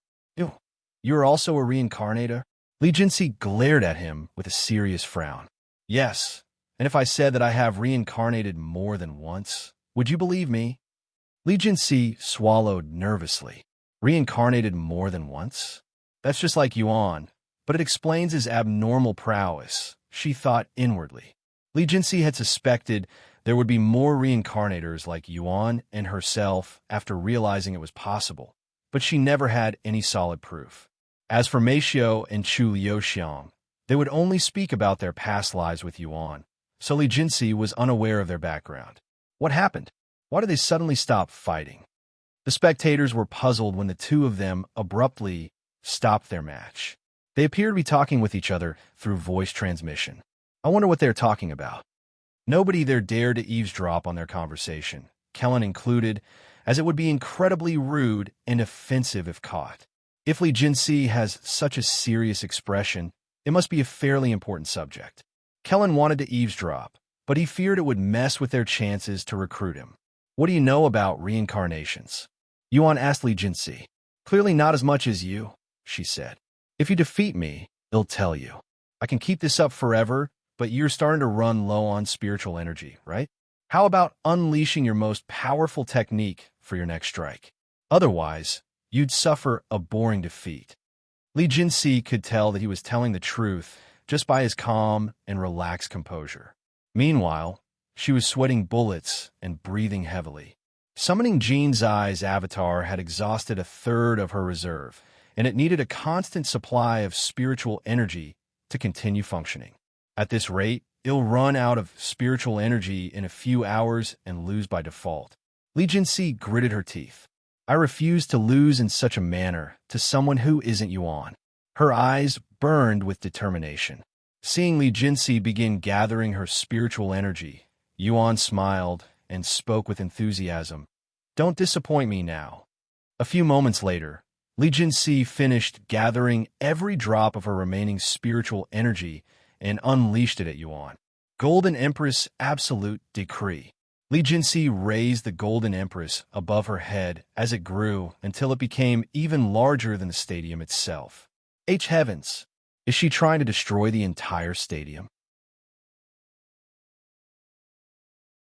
You're also a reincarnator?" Li Jinxi glared at him with a serious frown. "Yes, and if I said that I have reincarnated more than once, would you believe me?" Li Jinxi swallowed nervously. Reincarnated more than once? That's just like Yuan, but it explains his abnormal prowess, she thought inwardly. Li Jinxi had suspected there would be more reincarnators like Yuan and herself after realizing it was possible, but she never had any solid proof. As for Xiao and Liuxiang, they would only speak about their past lives with Yuan, so Li Jinxi was unaware of their background. What happened? Why did they suddenly stop fighting? The spectators were puzzled when the two of them abruptly stopped their match. They appeared to be talking with each other through voice transmission. I wonder what they're talking about. Nobody there dared to eavesdrop on their conversation, Kelan included, as it would be incredibly rude and offensive if caught. If Li Jinxi has such a serious expression, it must be a fairly important subject. Kelan wanted to eavesdrop, but he feared it would mess with their chances to recruit him. "What do you know about reincarnations?" Yuan asked Li Jinxi. "Clearly not as much as you," she said. "If you defeat me, I'll tell you. I can keep this up forever, but you're starting to run low on spiritual energy, right? How about unleashing your most powerful technique for your next strike? Otherwise, you'd suffer a boring defeat." Li Jinxi could tell that he was telling the truth just by his calm and relaxed composure. Meanwhile, she was sweating bullets and breathing heavily. Summoning Jin's Eye's avatar had exhausted a third of her reserve, and it needed a constant supply of spiritual energy to continue functioning. At this rate, it'll run out of spiritual energy in a few hours and lose by default. Li Jinxi gritted her teeth. "I refuse to lose in such a manner to someone who isn't Yuan." Her eyes burned with determination. Seeing Li Jinxi begin gathering her spiritual energy, Yuan smiled and spoke with enthusiasm. "Don't disappoint me now." A few moments later, Li Jinxi finished gathering every drop of her remaining spiritual energy and unleashed it at Yuan. Golden Empress Absolute Decree. Li Jinxi raised the Golden Empress above her head as it grew until it became even larger than the stadium itself. Heavens! Is she trying to destroy the entire stadium?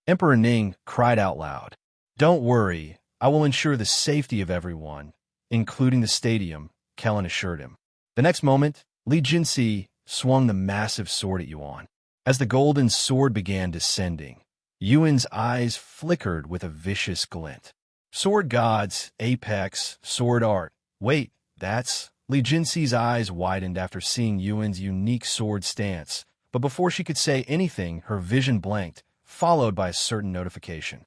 Emperor Ning cried out loud. "Don't worry, I will ensure the safety of everyone, including the stadium," Kelan assured him. The next moment, Li Jinxi swung the massive sword at Yuan. As the golden sword began descending, Yuan's eyes flickered with a vicious glint. "Sword gods, apex, sword art. Wait, that's..." Li Jinxi's eyes widened after seeing Yuan's unique sword stance, but before she could say anything, her vision blanked, followed by a certain notification.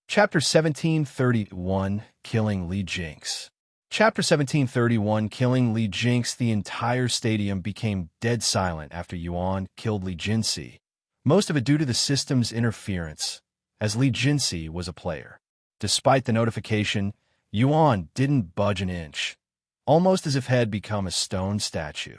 Chapter 1731, Killing Li Jinx. Chapter 1731, Killing Li Jinx. The entire stadium became dead silent after Yuan killed Li Jinxi, most of it due to the system's interference, as Li Jinxi was a player. Despite the notification, Yuan didn't budge an inch, almost as if he had become a stone statue.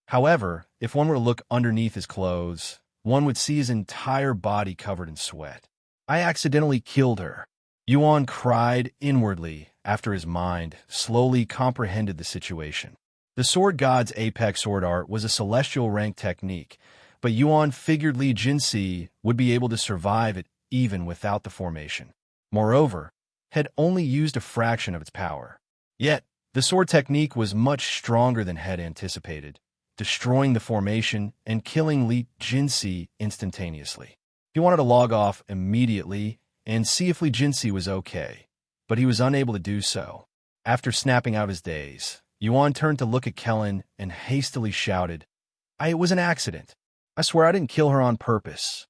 However, if one were to look underneath his clothes, one would see his entire body covered in sweat. "I accidentally killed her," Yuan cried inwardly after his mind slowly comprehended the situation. The sword god's apex sword art was a celestial rank technique, but Yuan figured Li Jinxi would be able to survive it even without the formation. Moreover, had only used a fraction of its power. Yet, the sword technique was much stronger than had anticipated, destroying the formation and killing Li Jinxi instantaneously. He wanted to log off immediately and see if Li Jinxi was okay, but he was unable to do so. After snapping out his daze, Yuan turned to look at Kelan and hastily shouted, It was an accident. I swear I didn't kill her on purpose.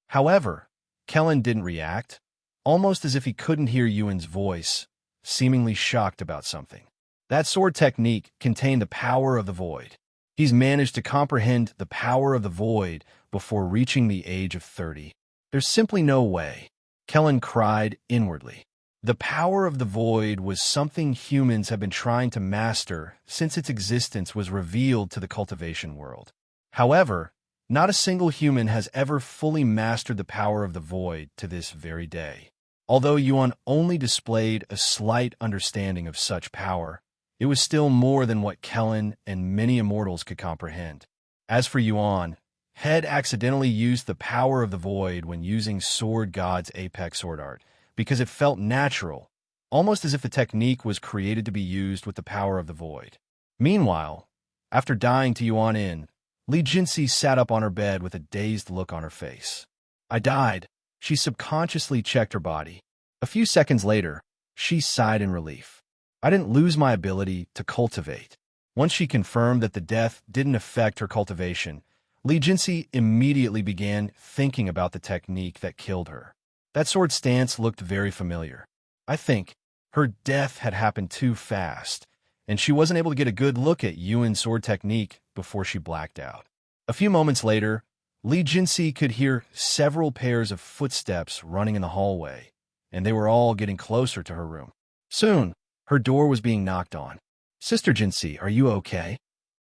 However, Kelan didn't react, almost as if he couldn't hear Yuan's voice, seemingly shocked about something. That sword technique contained the power of the void. He's managed to comprehend the power of the void before reaching the age of 30. There's simply no way. Kelan cried inwardly. The power of the void was something humans have been trying to master since its existence was revealed to the cultivation world. However, not a single human has ever fully mastered the power of the void to this very day. Although Yuan only displayed a slight understanding of such power, it was still more than what Kelan and many immortals could comprehend. As for Yuan, Head accidentally used the power of the void when using Sword God's apex sword art, because it felt natural, almost as if the technique was created to be used with the power of the void. Meanwhile, after dying to Yuan in, Liuxiang sat up on her bed with a dazed look on her face. I died. She subconsciously checked her body. A few seconds later, she sighed in relief. I didn't lose my ability to cultivate. Once she confirmed that the death didn't affect her cultivation, Liuxiang immediately began thinking about the technique that killed her. That sword stance looked very familiar. I think her death had happened too fast, and she wasn't able to get a good look at Yuan's sword technique before she blacked out. A few moments later, Liuxiang could hear several pairs of footsteps running in the hallway, and they were all getting closer to her room. Soon, her door was being knocked on. Sister Jinxi, are you okay?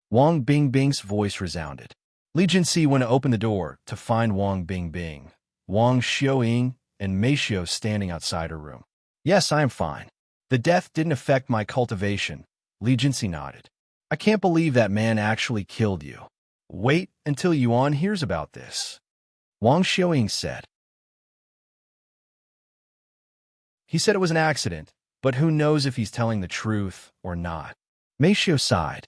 Wang Bingbing's voice resounded. Liuxiang went to open the door to find Wang Bingbing, Wang Xiaoying, and Mei Xiao standing outside her room. Yes, I am fine. The death didn't affect my cultivation, Liuxiang nodded. I can't believe that man actually killed you. Wait until Yuan hears about this, Wang Xiaoying said. He said it was an accident, but who knows if he's telling the truth or not. Mei Xiao sighed.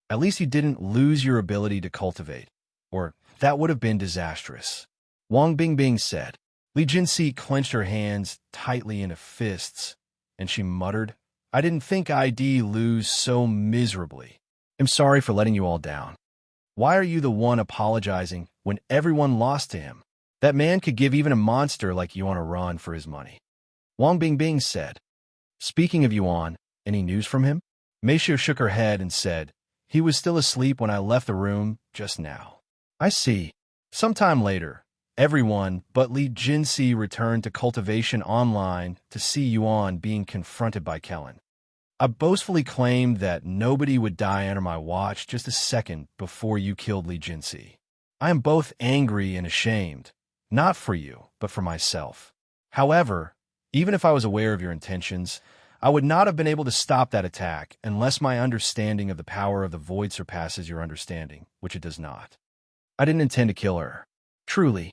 At least you didn't lose your ability to cultivate, or that would have been disastrous, Wang Bingbing said. Liuxiang clenched her hands tightly into fists, and she muttered, I didn't think I'd lose so miserably. I'm sorry for letting you all down. Why are you the one apologizing when everyone lost to him? That man could give even a monster like Yuan a run for his money, Wang Bingbing said. Speaking of Yuan, any news from him? Mei Xiao shook her head and said, he was still asleep when I left the room just now. I see. Sometime later, everyone but Liuxiang returned to Cultivation Online to see Yuan being confronted by Kelan. I boastfully claimed that nobody would die under my watch just a second before you killed Liuxiang. I am both angry and ashamed, not for you, but for myself. However, even if I was aware of your intentions, I would not have been able to stop that attack unless my understanding of the power of the void surpasses your understanding, which it does not. I didn't intend to kill her. Truly.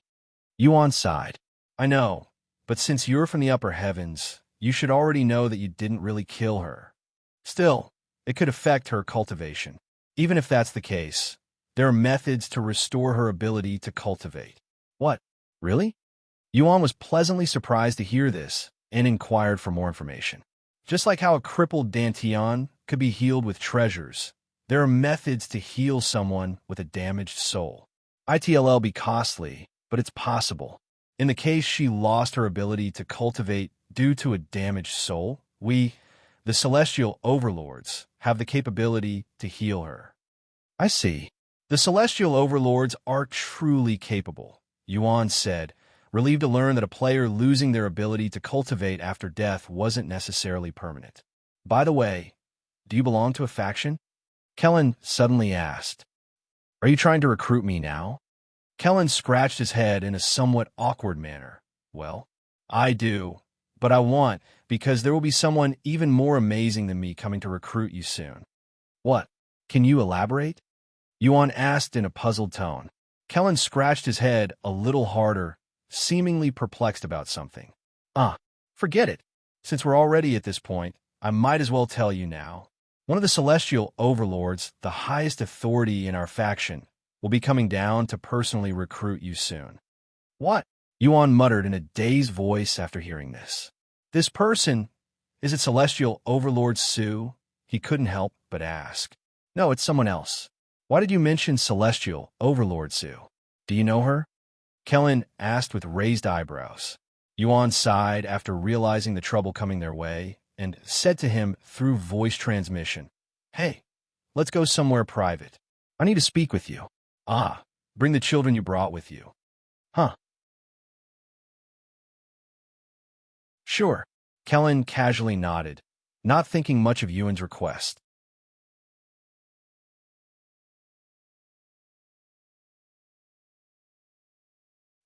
Yuan sighed. I know, but since you're from the upper heavens, you should already know that you didn't really kill her. Still, it could affect her cultivation. Even if that's the case, there are methods to restore her ability to cultivate. What? Really? Yuan was pleasantly surprised to hear this and inquired for more information. Just like how a crippled Tian could be healed with treasures, there are methods to heal someone with a damaged soul. It'll be costly, but it's possible. In the case she lost her ability to cultivate due to a damaged soul, we, the Celestial Overlords, have the capability to heal her. I see. The Celestial Overlords are truly capable, Yuan said, relieved to learn that a player losing their ability to cultivate after death wasn't necessarily permanent. By the way, do you belong to a faction? Kelan suddenly asked. Are you trying to recruit me now? Kelan scratched his head in a somewhat awkward manner. Well, I do, but I want, because there will be someone even more amazing than me coming to recruit you soon. What? Can you elaborate? Yuan asked in a puzzled tone. Kelan scratched his head a little harder, seemingly perplexed about something. Forget it. Since we're already at this point, I might as well tell you now. One of the Celestial Overlords, the highest authority in our faction, will be coming down to personally recruit you soon. What? Yuan muttered in a dazed voice after hearing this. This person, Is it Celestial Overlord Sue? He couldn't help but ask. No, it's someone else. Why did you mention Celestial Overlord Sue? Do you know her? Kelan asked with raised eyebrows. Yuan sighed after realizing the trouble coming their way and said to him through voice transmission, Hey, let's go somewhere private. I need to speak with you. Ah, bring the children you brought with you. Huh. Sure. Kelan casually nodded, not thinking much of Yuan's request.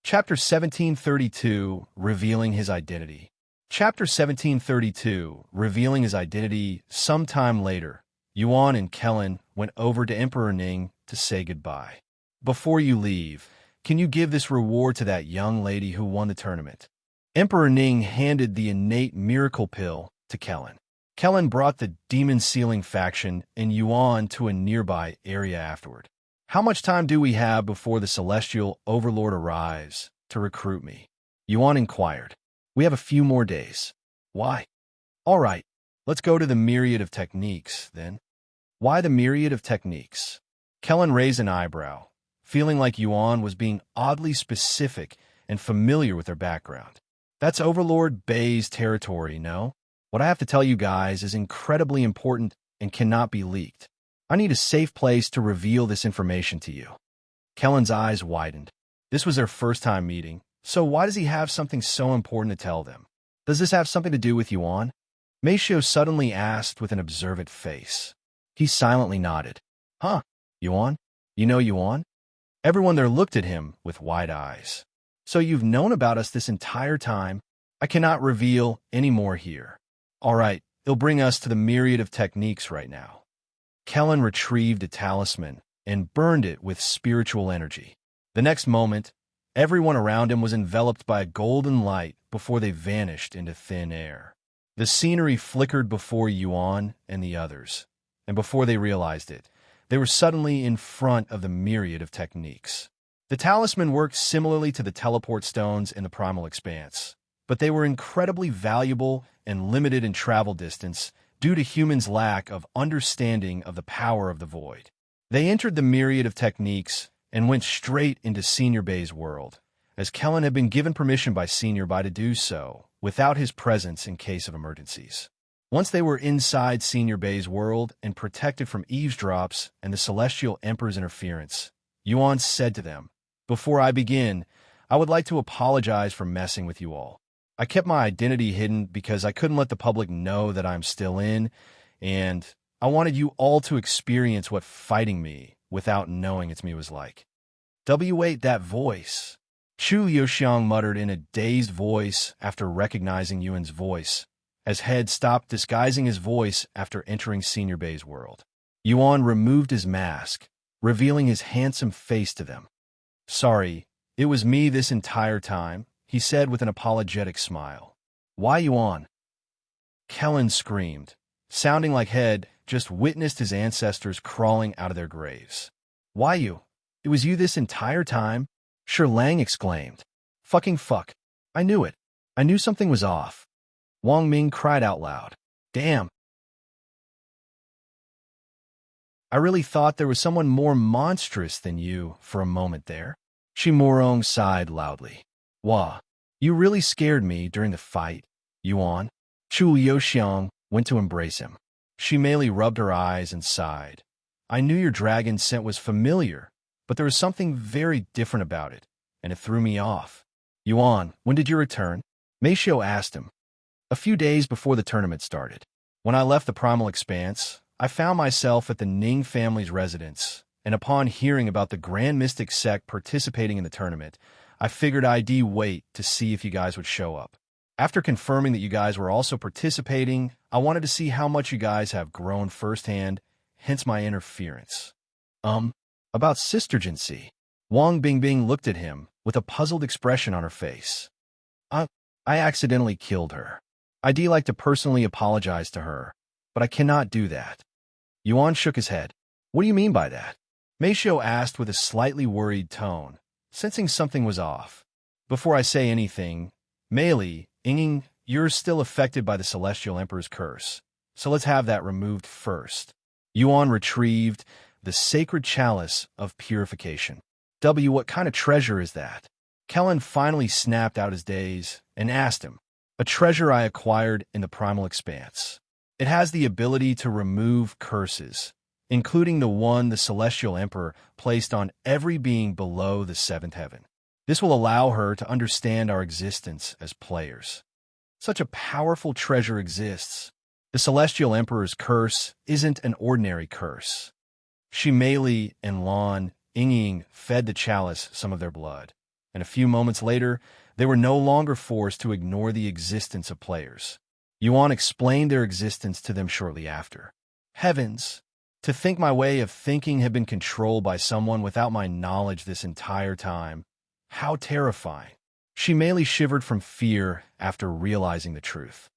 Chapter 1732, Revealing His Identity. Chapter 1732, Revealing His Identity. Sometime later, Yuan and Kelan went over to Emperor Ning to say goodbye. Before you leave, can you give this reward to that young lady who won the tournament? Emperor Ning handed the innate miracle pill to Kelan. Kelan brought the demon-sealing faction and Yuan to a nearby area afterward. How much time do we have before the Celestial Overlord arrives to recruit me? Yuan inquired. We have a few more days. Why? All right, let's go to the myriad of techniques, then. Why the myriad of techniques? Kelan raised an eyebrow, feeling like Yuan was being oddly specific and familiar with their background. That's Overlord Bay's territory, no? What I have to tell you guys is incredibly important and cannot be leaked. I need a safe place to reveal this information to you. Kellan's eyes widened. This was their first time meeting, so why does he have something so important to tell them? Does this have something to do with Yuan? Xiao suddenly asked with an observant face. He silently nodded. Huh, Yuan? You know Yuan? Everyone there looked at him with wide eyes. So you've known about us this entire time? I cannot reveal any more here. All right, it'll bring us to the myriad of techniques right now. Kelan retrieved a talisman and burned it with spiritual energy. The next moment, everyone around him was enveloped by a golden light before they vanished into thin air. The scenery flickered before Yuan and the others, and before they realized it, they were suddenly in front of the myriad of techniques. The talisman worked similarly to the teleport stones in the Primal Expanse, but they were incredibly valuable and limited in travel distance due to humans' lack of understanding of the power of the void. They entered the myriad of techniques and went straight into Senior Bay's world, as Kelan had been given permission by Senior Bay to do so, without his presence in case of emergencies. Once they were inside Senior Bay's world and protected from eavesdrops and the Celestial Emperor's interference, Yuan said to them, Before I begin, I would like to apologize for messing with you all. I kept my identity hidden because I couldn't let the public know that I'm still in, and I wanted you all to experience what fighting me without knowing it's me was like. W8, that voice. Yuxiang muttered in a dazed voice after recognizing Yuan's voice, as Head stopped disguising his voice after entering Senior Bay's world. Yuan removed his mask, revealing his handsome face to them. Sorry, it was me this entire time, he said with an apologetic smile. Why Yuan? Kelan screamed, sounding like Head just witnessed his ancestors crawling out of their graves. Why you? It was you this entire time? Lang exclaimed. Fucking fuck. I knew it. I knew something was off. Wang Ming cried out loud. Damn. I really thought there was someone more monstrous than you for a moment there. Murong sighed loudly. Wah, you really scared me during the fight, Yuan. Liuxiang went to embrace him. She merely rubbed her eyes and sighed. I knew your dragon scent was familiar, but there was something very different about it, and it threw me off. Yuan, when did you return? Xiao asked him. A few days before the tournament started. When I left the Primal Expanse, I found myself at the Ning family's residence, and upon hearing about the Grand Mystic sect participating in the tournament, I figured I'd wait to see if you guys would show up. After confirming that you guys were also participating, I wanted to see how much you guys have grown firsthand, hence my interference. About sistergency. Wang Bingbing looked at him with a puzzled expression on her face. I accidentally killed her. I'd like to personally apologize to her, but I cannot do that. Yuan shook his head. What do you mean by that? Xiao asked with a slightly worried tone, sensing something was off. Before I say anything, Mei Yinging, you're still affected by the Celestial Emperor's curse, so let's have that removed first. Yuan retrieved the sacred chalice of purification. What kind of treasure is that? Kelan finally snapped out his daze and asked him. A treasure I acquired in the Primal Expanse. It has the ability to remove curses, including the one the Celestial Emperor placed on every being below the seventh heaven. This will allow her to understand our existence as players. Such a powerful treasure exists. The Celestial Emperor's curse isn't an ordinary curse. Shimeli and Ning fed the chalice some of their blood, and a few moments later, they were no longer forced to ignore the existence of players. Yuan explained their existence to them shortly after. Heavens! To think my way of thinking had been controlled by someone without my knowledge this entire time. How terrifying. Shimeli shivered from fear after realizing the truth.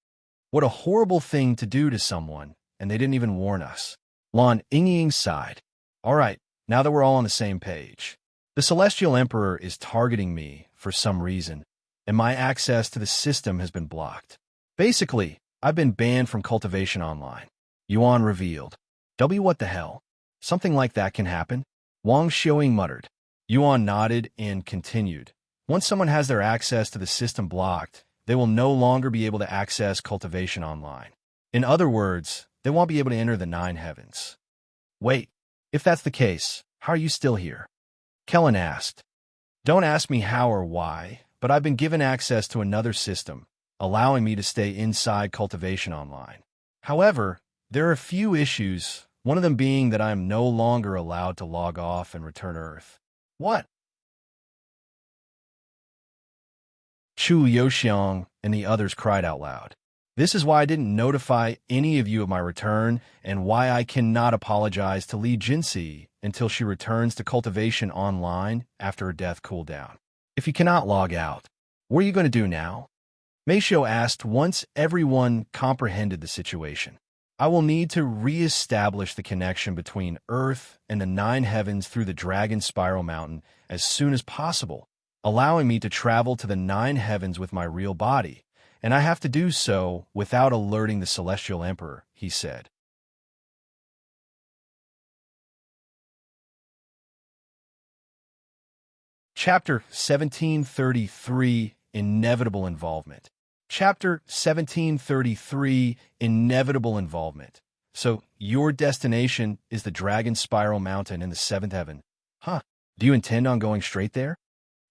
What a horrible thing to do to someone, and they didn't even warn us. Ning sighed. All right, now that we're all on the same page. The Celestial Emperor is targeting me for some reason, and my access to the system has been blocked. Basically, I've been banned from Cultivation Online. Yuan revealed. What the hell? Something like that can happen? Wang Xiaoying muttered. Yuan nodded and continued. Once someone has their access to the system blocked, they will no longer be able to access Cultivation Online. In other words, they won't be able to enter the 9 heavens. Wait, if that's the case, how are you still here? Kelan asked. Don't ask me how or why, but I've been given access to another system, allowing me to stay inside Cultivation Online. However, there are a few issues, one of them being that I am no longer allowed to log off and return Earth. What? Liuxiang and the others cried out loud. This is why I didn't notify any of you of my return, and why I cannot apologize to Li Jinxi until she returns to Cultivation Online after her death cooldown. If you cannot log out, what are you going to do now? Meisho asked once everyone comprehended the situation. I will need to re-establish the connection between Earth and the 9 heavens through the Dragon Spiral Mountain as soon as possible, allowing me to travel to the 9 heavens with my real body, and I have to do so without alerting the Celestial Emperor, he said. Chapter 1733, Inevitable Involvement. Chapter 1733, Inevitable Involvement. So, your destination is the Dragon Spiral Mountain in the 7th heaven. Huh. Do you intend on going straight there?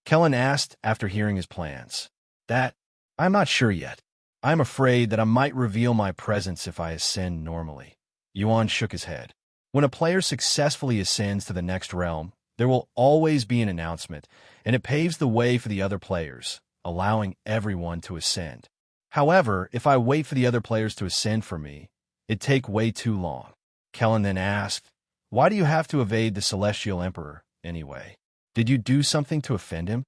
Kelan asked after hearing his plans. I'm not sure yet. I'm afraid that I might reveal my presence if I ascend normally. Yuan shook his head. When a player successfully ascends to the next realm, there will always be an announcement, and it paves the way for the other players, allowing everyone to ascend. However, if I wait for the other players to ascend for me, it'd take way too long. Kelan then asked, why do you have to evade the Celestial Emperor, anyway? Did you do something to offend him?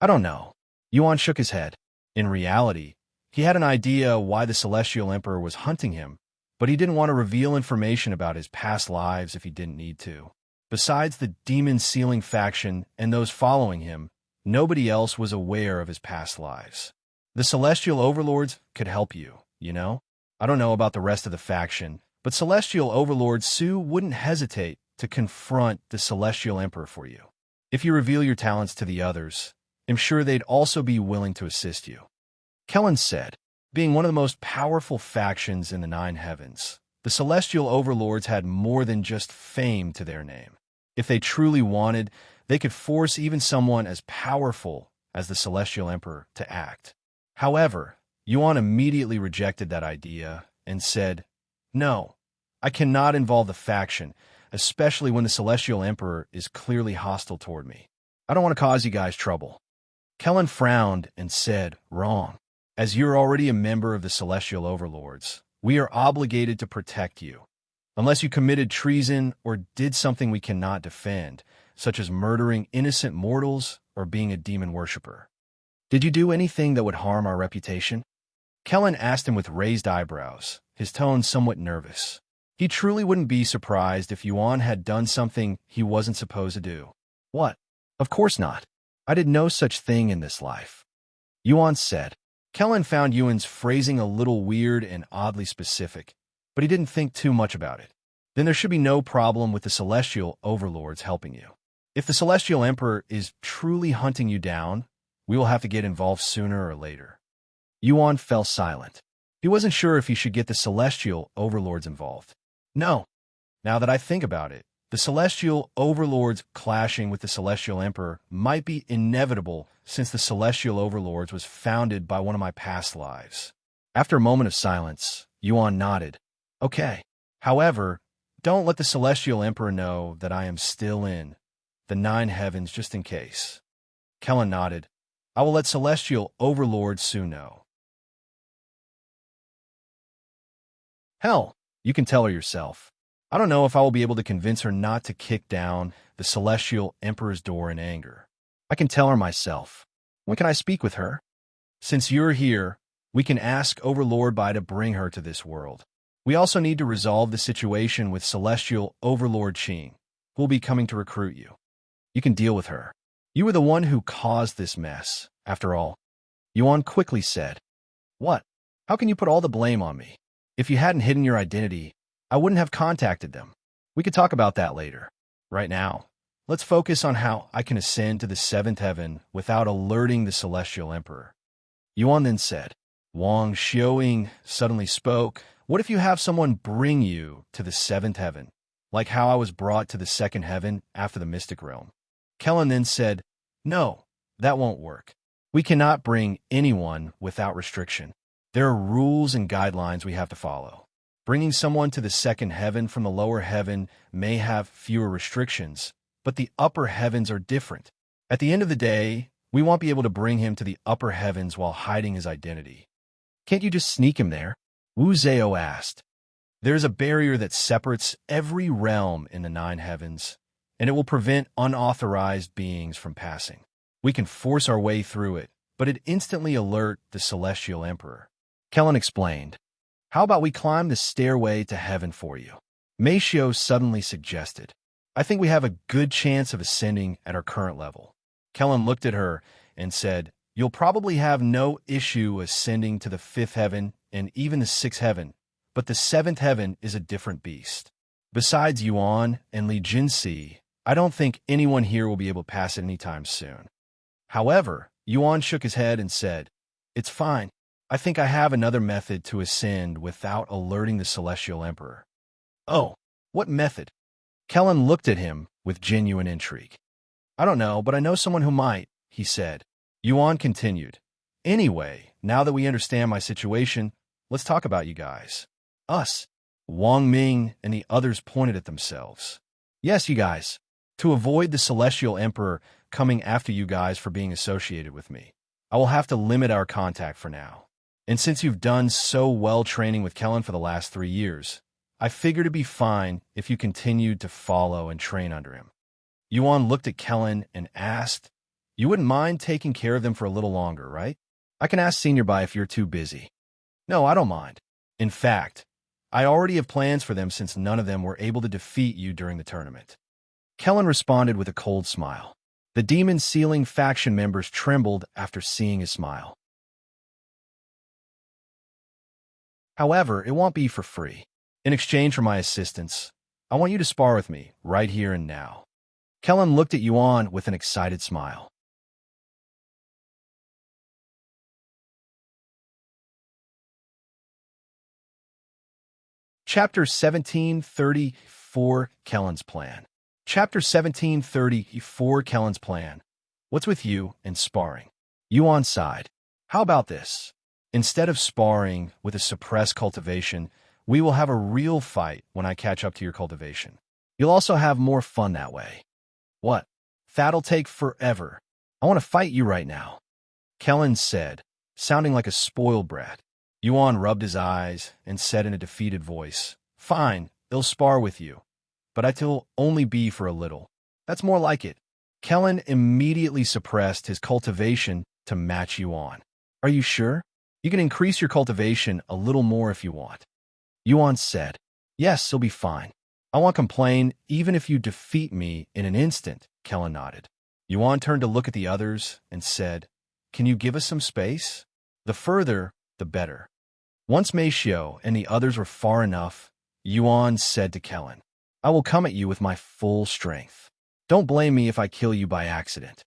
I don't know. Yuan shook his head. In reality, he had an idea why the Celestial Emperor was hunting him, but he didn't want to reveal information about his past lives if he didn't need to. Besides the Demon Sealing faction and those following him, nobody else was aware of his past lives. The Celestial Overlords could help you, you know? I don't know about the rest of the faction, but Celestial Overlord Su wouldn't hesitate to confront the Celestial Emperor for you. If you reveal your talents to the others, I'm sure they'd also be willing to assist you. Kelan said, being one of the most powerful factions in the 9 heavens, the Celestial Overlords had more than just fame to their name. If they truly wanted, they could force even someone as powerful as the Celestial Emperor to act. However, Yuan immediately rejected that idea and said, no, I cannot involve the faction, especially when the Celestial Emperor is clearly hostile toward me. I don't want to cause you guys trouble. Kelan frowned and said, wrong. As you're already a member of the Celestial Overlords, we are obligated to protect you. Unless you committed treason or did something we cannot defend, such as murdering innocent mortals or being a demon worshipper. Did you do anything that would harm our reputation? Kelan asked him with raised eyebrows, his tone somewhat nervous. He truly wouldn't be surprised if Yuan had done something he wasn't supposed to do. What? Of course not. I did no such thing in this life. Yuan said. Kelan found Yuan's phrasing a little weird and oddly specific, but he didn't think too much about it. Then there should be no problem with the celestial overlords helping you. If the celestial emperor is truly hunting you down, we will have to get involved sooner or later. Yuan fell silent. He wasn't sure if he should get the celestial overlords involved. No. Now that I think about it, the celestial overlords clashing with the celestial emperor might be inevitable since the celestial overlords was founded by one of my past lives. After a moment of silence, Yuan nodded. Okay. However, don't let the celestial emperor know that I am still in the 9 heavens just in case. Kelan nodded. I will let celestial overlords soon know. Hell, you can tell her yourself. I don't know if I will be able to convince her not to kick down the celestial emperor's door in anger. I can tell her myself. When can I speak with her? Since you're here, we can ask Overlord Bai to bring her to this world. We also need to resolve the situation with celestial overlord Qing, who will be coming to recruit you. You can deal with her. You were the one who caused this mess, after all. Yuan quickly said. What? How can you put all the blame on me? If you hadn't hidden your identity, I wouldn't have contacted them. We could talk about that later. Right now, let's focus on how I can ascend to the 7th heaven without alerting the celestial emperor. Yuan then said. Wang Xiaoying suddenly spoke. What if you have someone bring you to the 7th heaven, like how I was brought to the 2nd heaven after the mystic realm? Kelan then said, no, that won't work. We cannot bring anyone without restriction. There are rules and guidelines we have to follow. Bringing someone to the 2nd heaven from the lower heaven may have fewer restrictions, but the upper heavens are different. At the end of the day, we won't be able to bring him to the upper heavens while hiding his identity. Can't you just sneak him there? Wu Zhao asked. There is a barrier that separates every realm in the 9 heavens, and it will prevent unauthorized beings from passing. We can force our way through it, but it instantly alert the celestial emperor. Kelan explained. How about we climb the stairway to heaven for you? Mei Xiao suddenly suggested. I think we have a good chance of ascending at our current level. Kelan looked at her and said, you'll probably have no issue ascending to the 5th heaven and even the 6th heaven, but the 7th heaven is a different beast. Besides Yuan and Li Jinxi, I don't think anyone here will be able to pass it anytime soon. However, Yuan shook his head and said, it's fine. I think I have another method to ascend without alerting the celestial emperor. Oh, what method? Kelan looked at him with genuine intrigue. I don't know, but I know someone who might, he said. Yuan continued. Anyway, now that we understand my situation, let's talk about you guys. Us. Wang Ming and the others pointed at themselves. Yes, you guys. To avoid the celestial emperor coming after you guys for being associated with me, I will have to limit our contact for now. And since you've done so well training with Kelan for the last 3 years, I figured it'd be fine if you continued to follow and train under him. Yuan looked at Kelan and asked, you wouldn't mind taking care of them for a little longer, right? I can ask Senior Bai if you're too busy. No, I don't mind. In fact, I already have plans for them since none of them were able to defeat you during the tournament. Kelan responded with a cold smile. The Demon Sealing faction members trembled after seeing his smile. However, it won't be for free. In exchange for my assistance, I want you to spar with me, right here and now. Kelan looked at Yuan with an excited smile. Chapter 1734, Kelan's Plan. Chapter 1734, Kelan's Plan. What's with you and sparring? Yuan sighed. How about this? Instead of sparring with a suppressed cultivation, we will have a real fight when I catch up to your cultivation. You'll also have more fun that way. What? That'll take forever. I want to fight you right now. Kelan said, sounding like a spoiled brat. Yuan rubbed his eyes and said in a defeated voice, Fine, I'll spar with you, but it'll only be for a little. That's more like it. Kelan immediately suppressed his cultivation to match Yuan. Are you sure? You can increase your cultivation a little more if you want. Yuan said, Yes, it'll be fine. I won't complain even if you defeat me in an instant, Kelan nodded. Yuan turned to look at the others and said, Can you give us some space? The further, the better. Once Xiao and the others were far enough, Yuan said to Kelan, I will come at you with my full strength. Don't blame me if I kill you by accident.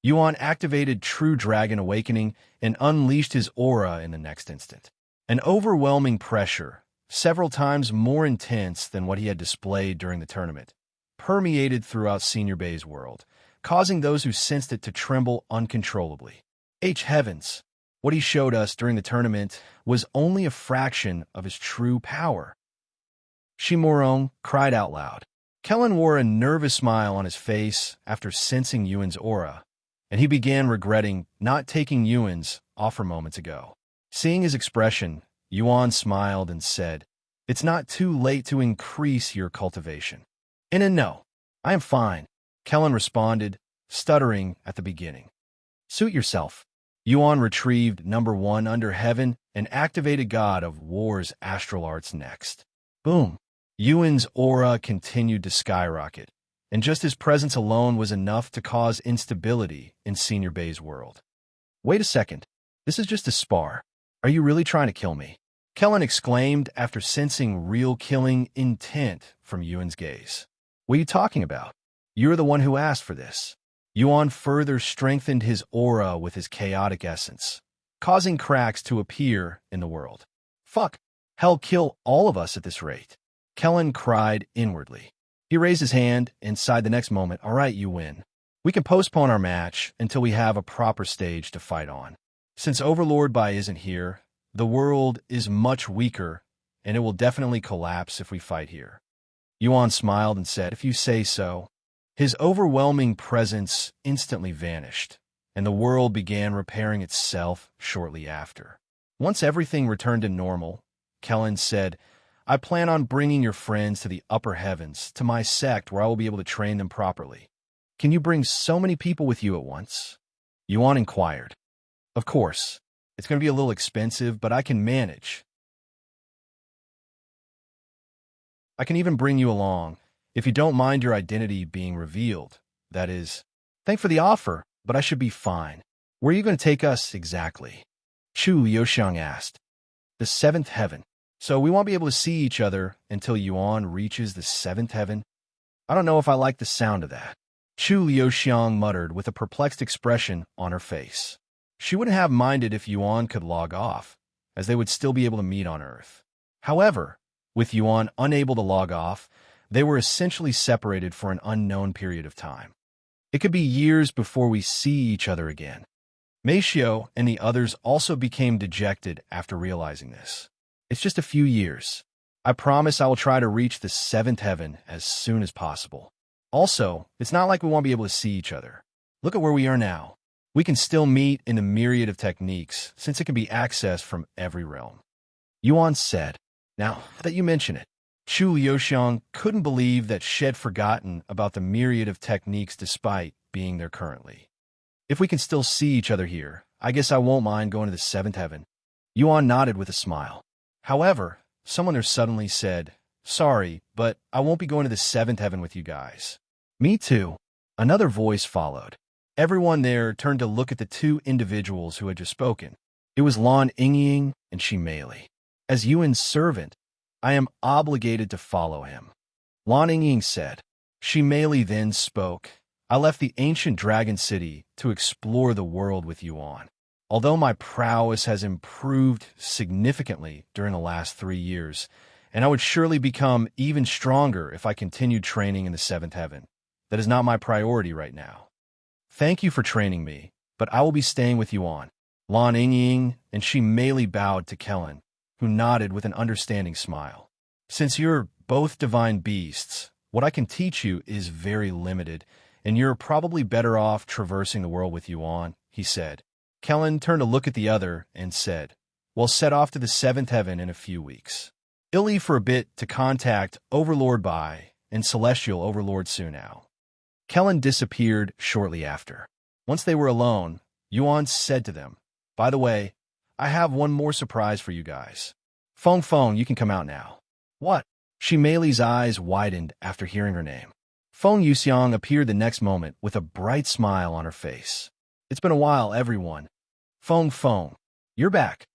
Yuan activated True Dragon Awakening and unleashed his aura in the next instant. An overwhelming pressure, several times more intense than what he had displayed during the tournament, permeated throughout Senior Bay's world, causing those who sensed it to tremble uncontrollably. Heavens! What he showed us during the tournament was only a fraction of his true power. Murong cried out loud. Kelan wore a nervous smile on his face after sensing Yuan's aura, and he began regretting not taking Yuan's offer moments ago. Seeing his expression, Yuan smiled and said, It's not too late to increase your cultivation. No, I am fine, Kelan responded, stuttering at the beginning. Suit yourself. Yuan retrieved number 1 under heaven and activated God of War's astral arts next. Boom! Yuan's aura continued to skyrocket, and just his presence alone was enough to cause instability in Senior Bay's world. Wait a second, this is just a spar. Are you really trying to kill me? Kelan exclaimed after sensing real killing intent from Yuan's gaze. What are you talking about? You're the one who asked for this. Yuan further strengthened his aura with his chaotic essence, causing cracks to appear in the world. Fuck! Hell kill all of us at this rate. Kelan cried inwardly. He raised his hand and sighed the next moment. All right, you win. We can postpone our match until we have a proper stage to fight on. Since Overlord isn't here, the world is much weaker, and it will definitely collapse if we fight here. Yuan smiled and said, If you say so. His overwhelming presence instantly vanished, and the world began repairing itself shortly after. Once everything returned to normal, Kelan said, I plan on bringing your friends to the upper heavens, to my sect where I will be able to train them properly. Can you bring so many people with you at once? Yuan inquired. Of course. It's going to be a little expensive, but I can manage. I can even bring you along, if you don't mind your identity being revealed. That is, thanks for the offer, but I should be fine. Where are you going to take us exactly? Liuxiang asked. The 7th heaven. So we won't be able to see each other until Yuan reaches the 7th heaven? I don't know if I like the sound of that. Liuxiang muttered with a perplexed expression on her face. She wouldn't have minded if Yuan could log off, as they would still be able to meet on Earth. However, with Yuan unable to log off, they were essentially separated for an unknown period of time. It could be years before we see each other again. Xiao and the others also became dejected after realizing this. It's just a few years. I promise I will try to reach the 7th heaven as soon as possible. Also, it's not like we won't be able to see each other. Look at where we are now. We can still meet in the myriad of techniques, since it can be accessed from every realm. Yuan said. Now that you mention it, Liuxiang couldn't believe that she had forgotten about the myriad of techniques despite being there currently. If we can still see each other here, I guess I won't mind going to the 7th heaven. Yuan nodded with a smile. However, someone there suddenly said, Sorry, but I won't be going to the 7th heaven with you guys. Me too. Another voice followed. Everyone there turned to look at the 2 individuals who had just spoken. It was Ning and Xiao. As Yuan's servant, I am obligated to follow him. Ning said. Xiao then spoke. I left the ancient dragon city to explore the world with Yuan. Although my prowess has improved significantly during the last 3 years, and I would surely become even stronger if I continued training in the 7th heaven, that is not my priority right now. Thank you for training me, but I will be staying with Yuan. Ning and Xiao bowed to Kelan, who nodded with an understanding smile. Since you're both divine beasts, what I can teach you is very limited, and you're probably better off traversing the world with Yuan, he said. Kelan turned to look at the other and said, We'll set off to the 7th heaven in a few weeks. I'll leave for a bit to contact Overlord and Celestial Overlord Sunao. Kelan disappeared shortly after. Once they were alone, Yuan said to them, By the way, I have one more surprise for you guys. Feng, you can come out now. What? Xiao's eyes widened after hearing her name. Yuxiang appeared the next moment with a bright smile on her face. It's been a while, everyone. Feng. You're back.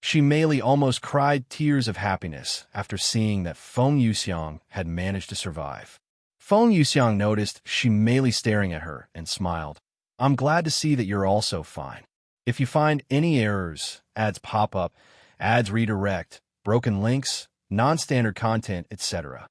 She Meili almost cried tears of happiness after seeing that Feng Yuxiang had managed to survive. Feng Yuxiang noticed Shi Meili staring at her and smiled. I'm glad to see that you're also fine. If you find any errors, ads pop up, ads redirect, broken links, non-standard content, etc.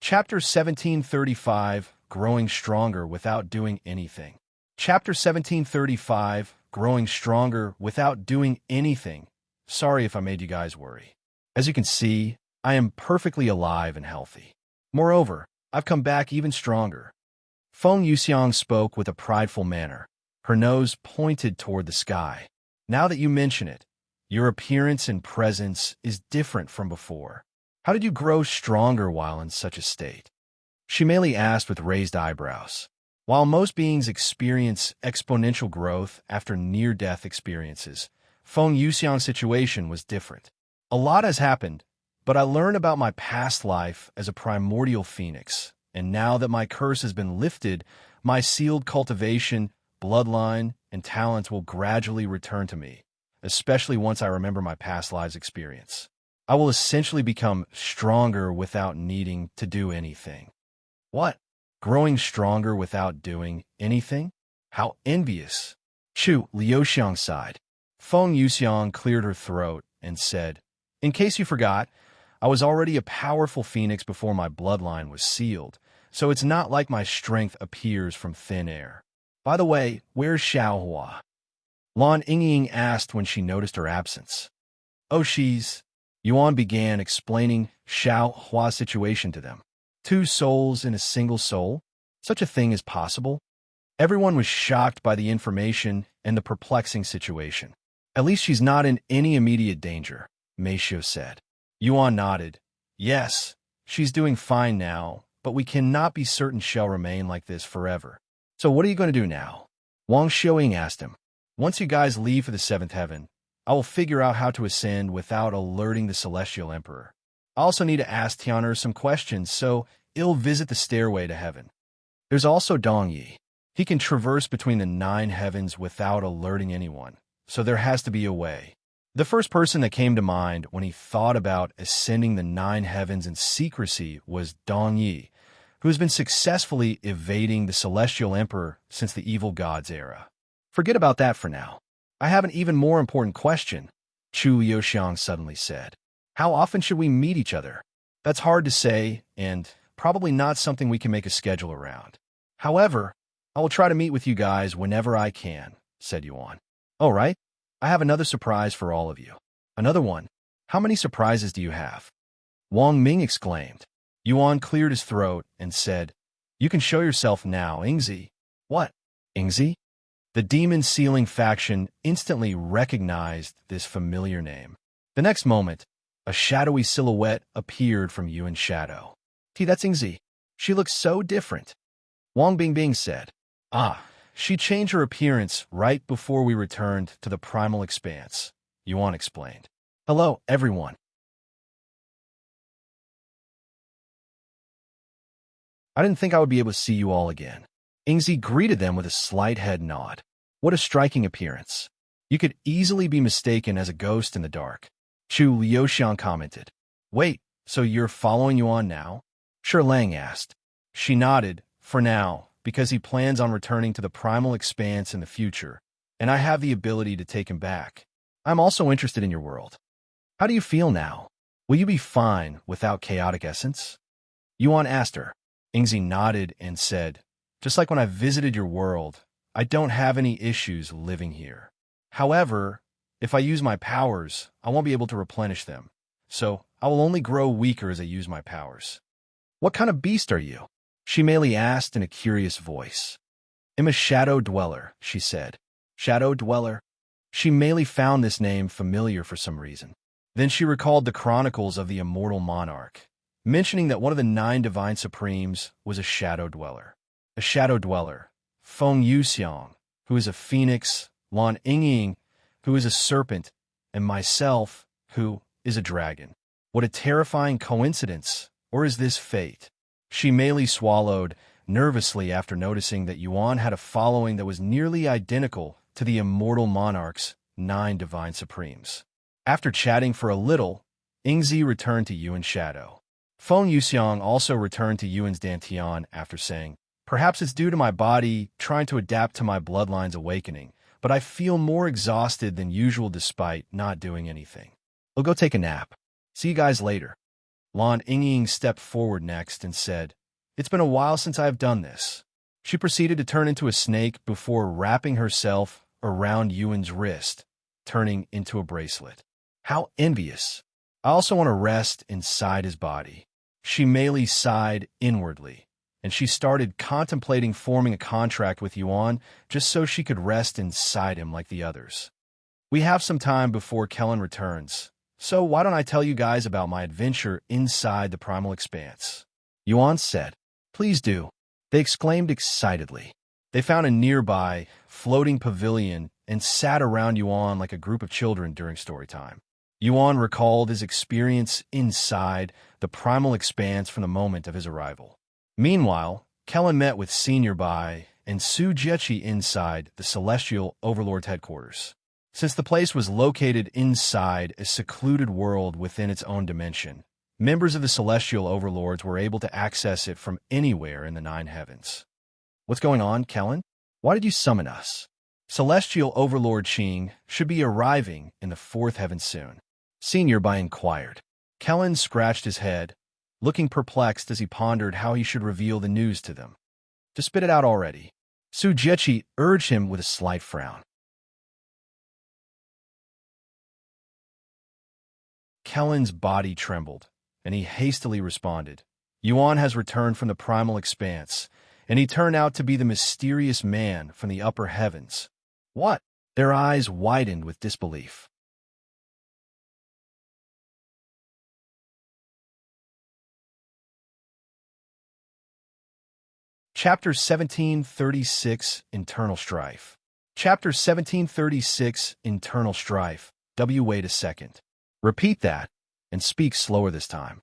Chapter 1735, Growing Stronger Without Doing Anything. Chapter 1735, Growing Stronger Without Doing Anything. Sorry if I made you guys worry. As you can see, I am perfectly alive and healthy. Moreover, I've come back even stronger. Feng Yuxiang spoke with a prideful manner, her nose pointed toward the sky. Now that you mention it, your appearance and presence is different from before. How did you grow stronger while in such a state? She merely asked with raised eyebrows. While most beings experience exponential growth after near-death experiences, Feng Yuxiang's situation was different. A lot has happened, but I learned about my past life as a primordial phoenix, and now that my curse has been lifted, my sealed cultivation, bloodline, and talents will gradually return to me, especially once I remember my past lives' experience. I will essentially become stronger without needing to do anything. What? Growing stronger without doing anything? How envious. Liuxiang sighed. Feng Yuxiang cleared her throat and said, In case you forgot, I was already a powerful phoenix before my bloodline was sealed, so it's not like my strength appears from thin air. By the way, where's Xiao? Lan Ying asked when she noticed her absence. Oh, she's... Yuan began explaining Xiao's situation to them. 2 souls in a single soul? Such a thing is possible? Everyone was shocked by the information and the perplexing situation. At least she's not in any immediate danger, Meishu said. Yuan nodded. Yes, she's doing fine now, but we cannot be certain she'll remain like this forever. So what are you going to do now? Wang Xiaoying asked him. Once you guys leave for the 7th heaven, I will figure out how to ascend without alerting the Celestial Emperor. I also need to ask Tian some questions, so he'll visit the stairway to heaven. There's also Dongyi. He can traverse between the 9 heavens without alerting anyone, so there has to be a way. The first person that came to mind when he thought about ascending the 9 heavens in secrecy was Dongyi, who has been successfully evading the Celestial Emperor since the Evil Gods era. Forget about that for now. I have an even more important question, Liuxiang suddenly said. How often should we meet each other? That's hard to say, and probably not something we can make a schedule around. However, I will try to meet with you guys whenever I can, said Yuan. All right, I have another surprise for all of you. Another one? How many surprises do you have? Wang Ming exclaimed. Yuan cleared his throat and said, You can show yourself now, Ingzi. What? Ingzi? The demon sealing faction instantly recognized this familiar name. The next moment, a shadowy silhouette appeared from Yuan's shadow. That's Ingzi. She looks so different. Wang Bingbing said. She changed her appearance right before we returned to the Primal Expanse, Yuan explained. Hello, everyone. I didn't think I would be able to see you all again. Ingzi greeted them with a slight head nod. What a striking appearance. You could easily be mistaken as a ghost in the dark. Liuxiang commented. Wait, so you're following Yuan now? Lang asked. She nodded, for now, because he plans on returning to the Primal Expanse in the future, and I have the ability to take him back. I'm also interested in your world. How do you feel now? Will you be fine without chaotic essence? Yuan asked her. Ingzi nodded and said, Just like when I visited your world, I don't have any issues living here. However, if I use my powers, I won't be able to replenish them, so I will only grow weaker as I use my powers. What kind of beast are you? She merely asked in a curious voice. I'm a shadow dweller, she said. Shadow dweller? She merely found this name familiar for some reason. Then she recalled the chronicles of the immortal monarch, mentioning that one of the 9 divine supremes was a shadow dweller. A shadow dweller, Feng Yuxiang, who is a phoenix, Lan Ying, who is a serpent, and myself, who is a dragon. What a terrifying coincidence, or is this fate? She merely swallowed nervously after noticing that Yuan had a following that was nearly identical to the immortal monarch's 9 divine supremes. After chatting for a little, Yingzi returned to Yuan's shadow. Feng Yuxiang also returned to Yuan's dantian after saying, "Perhaps it's due to my body trying to adapt to my bloodline's awakening, but I feel more exhausted than usual despite not doing anything. I'll go take a nap. See you guys later." Lan Ying stepped forward next and said, "It's been a while since I have done this." She proceeded to turn into a snake before wrapping herself around Yuan's wrist, turning into a bracelet. How envious. I also want to rest inside his body. She merely sighed inwardly, and she started contemplating forming a contract with Yuan just so she could rest inside him like the others. We have some time before Kelan returns, so why don't I tell you guys about my adventure inside the Primal Expanse? Yuan said. "Please do," they exclaimed excitedly. They found a nearby, floating pavilion and sat around Yuan like a group of children during story time. Yuan recalled his experience inside the Primal Expanse from the moment of his arrival. Meanwhile, Kelan met with Senior Bai and Su Jiechi inside the Celestial Overlord's headquarters. Since the place was located inside a secluded world within its own dimension, members of the Celestial Overlords were able to access it from anywhere in the 9 heavens. "What's going on, Kelan? Why did you summon us?" Celestial Overlord Qing should be arriving in the 4th heaven soon. Senior Bai inquired. Kelan scratched his head, looking perplexed as he pondered how he should reveal the news to them. "To spit it out already." Su Jiechi urged him with a slight frown. Kellan's body trembled, and he hastily responded, "Yuan has returned from the Primal Expanse, and he turned out to be the mysterious man from the upper heavens." "What?" Their eyes widened with disbelief. Chapter 1736, Internal Strife. Chapter 1736, Internal Strife. Wait a second. Repeat that, and speak slower this time.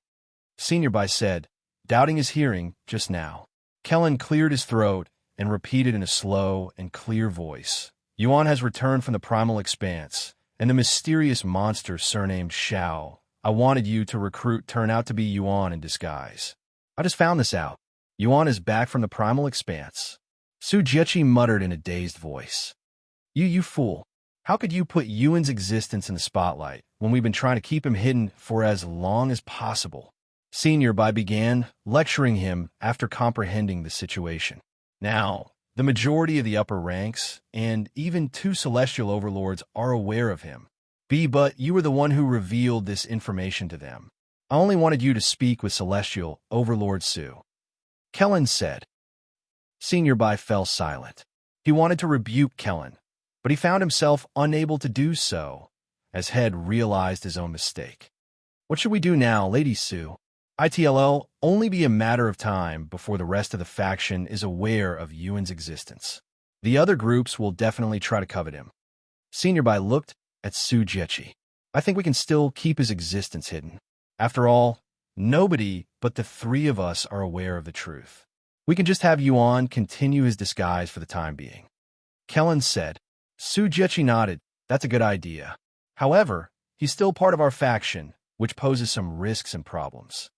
Senior Bai said, doubting his hearing just now. Kelan cleared his throat and repeated in a slow and clear voice, "Yuan has returned from the Primal Expanse, and the mysterious monster surnamed Xiao I wanted you to recruit turned out to be Yuan in disguise. I just found this out. Yuan is back from the Primal Expanse." Su Jiechi muttered in a dazed voice. You fool. How could you put Yuan's existence in the spotlight when we've been trying to keep him hidden for as long as possible?" Senior Bai began lecturing him after comprehending the situation. Now, the majority of the upper ranks, and even 2 Celestial Overlords, are aware of him. But you were the one who revealed this information to them. I only wanted you to speak with Celestial Overlord Su. Kelan said. Senior Bai fell silent. He wanted to rebuke Kelan, but he found himself unable to do so, as Head realized his own mistake. "What should we do now, Lady Su? It'll only be a matter of time before the rest of the faction is aware of Yuan's existence. The other groups will definitely try to covet him." Senior Bai looked at Su Jiechi. "I think we can still keep his existence hidden. After all, nobody but the 3 of us are aware of the truth. We can just have Yuan continue his disguise for the time being." Kelan said. Su Jiechi nodded. "That's a good idea. However, he's still part of our faction, which poses some risks and problems."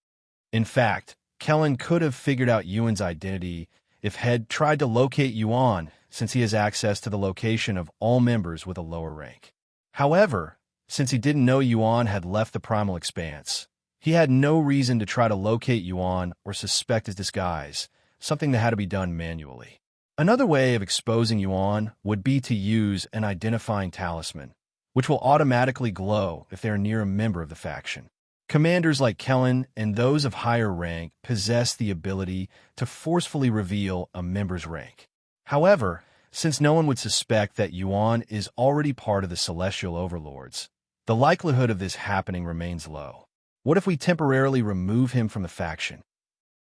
In fact, Kelan could have figured out Yuan's identity if Head tried to locate Yuan, since he has access to the location of all members with a lower rank. However, since he didn't know Yuan had left the Primal Expanse, he had no reason to try to locate Yuan or suspect his disguise, something that had to be done manually. Another way of exposing Yuan would be to use an identifying talisman, which will automatically glow if they are near a member of the faction. Commanders like Kelan and those of higher rank possess the ability to forcefully reveal a member's rank. However, since no one would suspect that Yuan is already part of the Celestial Overlords, the likelihood of this happening remains low. What if we temporarily remove him from the faction?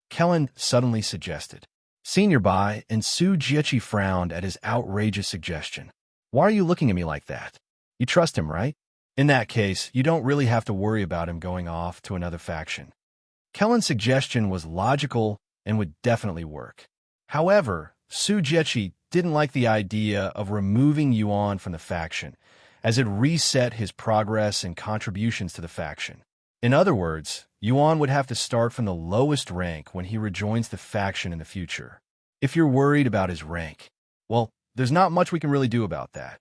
Kelan suddenly suggested. Senior Bai and Su Jiechi frowned at his outrageous suggestion. "Why are you looking at me like that? You trust him, right? In that case, you don't really have to worry about him going off to another faction." Kellan's suggestion was logical and would definitely work. However, Su Jiechi didn't like the idea of removing Yuan from the faction, as it reset his progress and contributions to the faction. In other words, Yuan would have to start from the lowest rank when he rejoins the faction in the future. If you're worried about his rank, well, there's not much we can really do about that.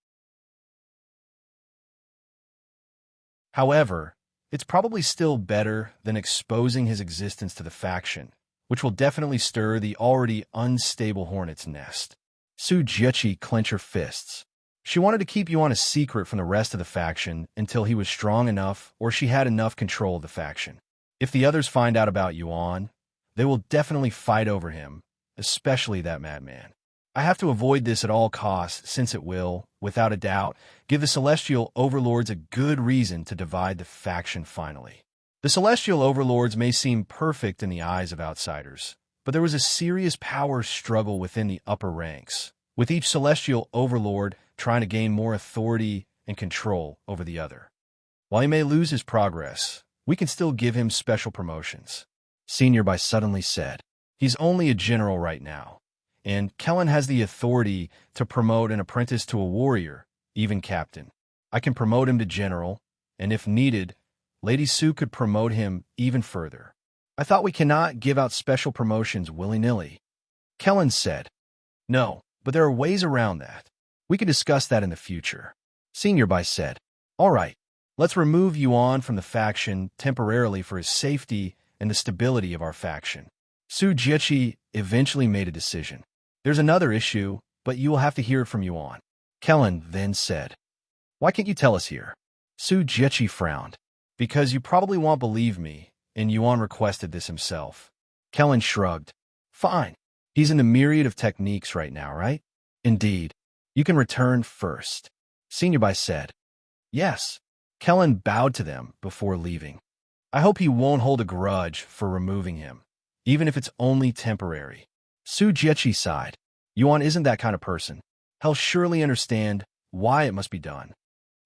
However, it's probably still better than exposing his existence to the faction, which will definitely stir the already unstable hornet's nest. Su Jiechi clenched her fists. She wanted to keep Yuan a secret from the rest of the faction until he was strong enough or she had enough control of the faction. If the others find out about Yuan, they will definitely fight over him, especially that madman. I have to avoid this at all costs since it will, without a doubt, give the Celestial Overlords a good reason to divide the faction finally. The Celestial Overlords may seem perfect in the eyes of outsiders, but there was a serious power struggle within the upper ranks, with each Celestial Overlord trying to gain more authority and control over the other. While he may lose his progress, we can still give him special promotions. Senior Bai suddenly said, "He's only a general right now, and Kelan has the authority to promote an apprentice to a warrior, even captain. I can promote him to general, and if needed, Lady Su could promote him even further. I thought we cannot give out special promotions willy-nilly." Kelan said, "No, but there are ways around that. We can discuss that in the future." Senior Bai said, "All right, let's remove Yuan from the faction temporarily for his safety and the stability of our faction." Su Jiechi eventually made a decision. "There's another issue, but you will have to hear it from Yuan." Kelan then said, "Why can't you tell us here?" Su Jiechi frowned. "Because you probably won't believe me, and Yuan requested this himself." Kelan shrugged. "Fine. He's in the myriad of techniques right now, right?" "Indeed. You can return first." Senior Bai said, "Yes." Kelan bowed to them before leaving. "I hope he won't hold a grudge for removing him, even if it's only temporary." Su Jiechi sighed. "Yuan isn't that kind of person. He'll surely understand why it must be done."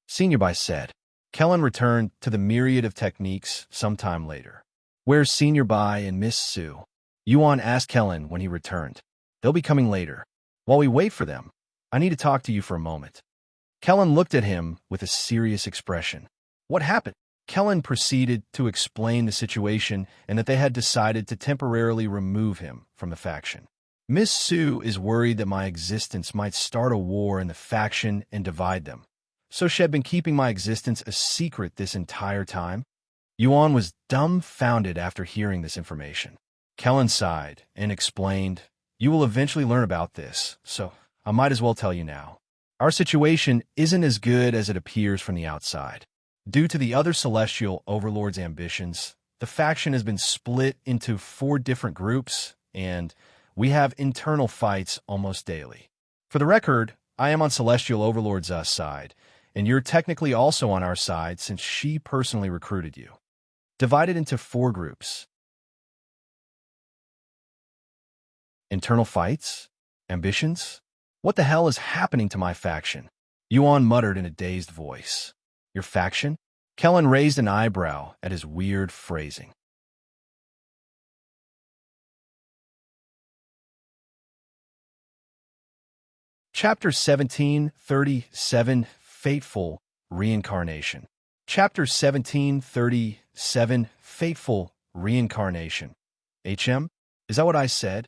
Senior Bai said. Kelan returned to the myriad of techniques sometime later. "Where's Senior Bai and Miss Su?" Yuan asked Kelan when he returned. "They'll be coming later. While we wait for them, I need to talk to you for a moment." Kelan looked at him with a serious expression. "What happened?" Kelan proceeded to explain the situation and that they had decided to temporarily remove him from the faction. "Miss Su is worried that my existence might start a war in the faction and divide them, so she had been keeping my existence a secret this entire time." Yuan was dumbfounded after hearing this information. Kelan sighed and explained, "You will eventually learn about this, so I might as well tell you now. Our situation isn't as good as it appears from the outside. Due to the other Celestial Overlords' ambitions, the faction has been split into 4 different groups, and we have internal fights almost daily. For the record, I am on Celestial Overlord's side, and you're technically also on our side since she personally recruited you. Divided into 4 groups. Internal fights? Ambitions? What the hell is happening to my faction?" Yuan muttered in a dazed voice. "Your faction?" Kelan raised an eyebrow at his weird phrasing. Chapter 1737, Fateful, Reincarnation. Chapter 1737, Fateful, Reincarnation. HM? Is that what I said?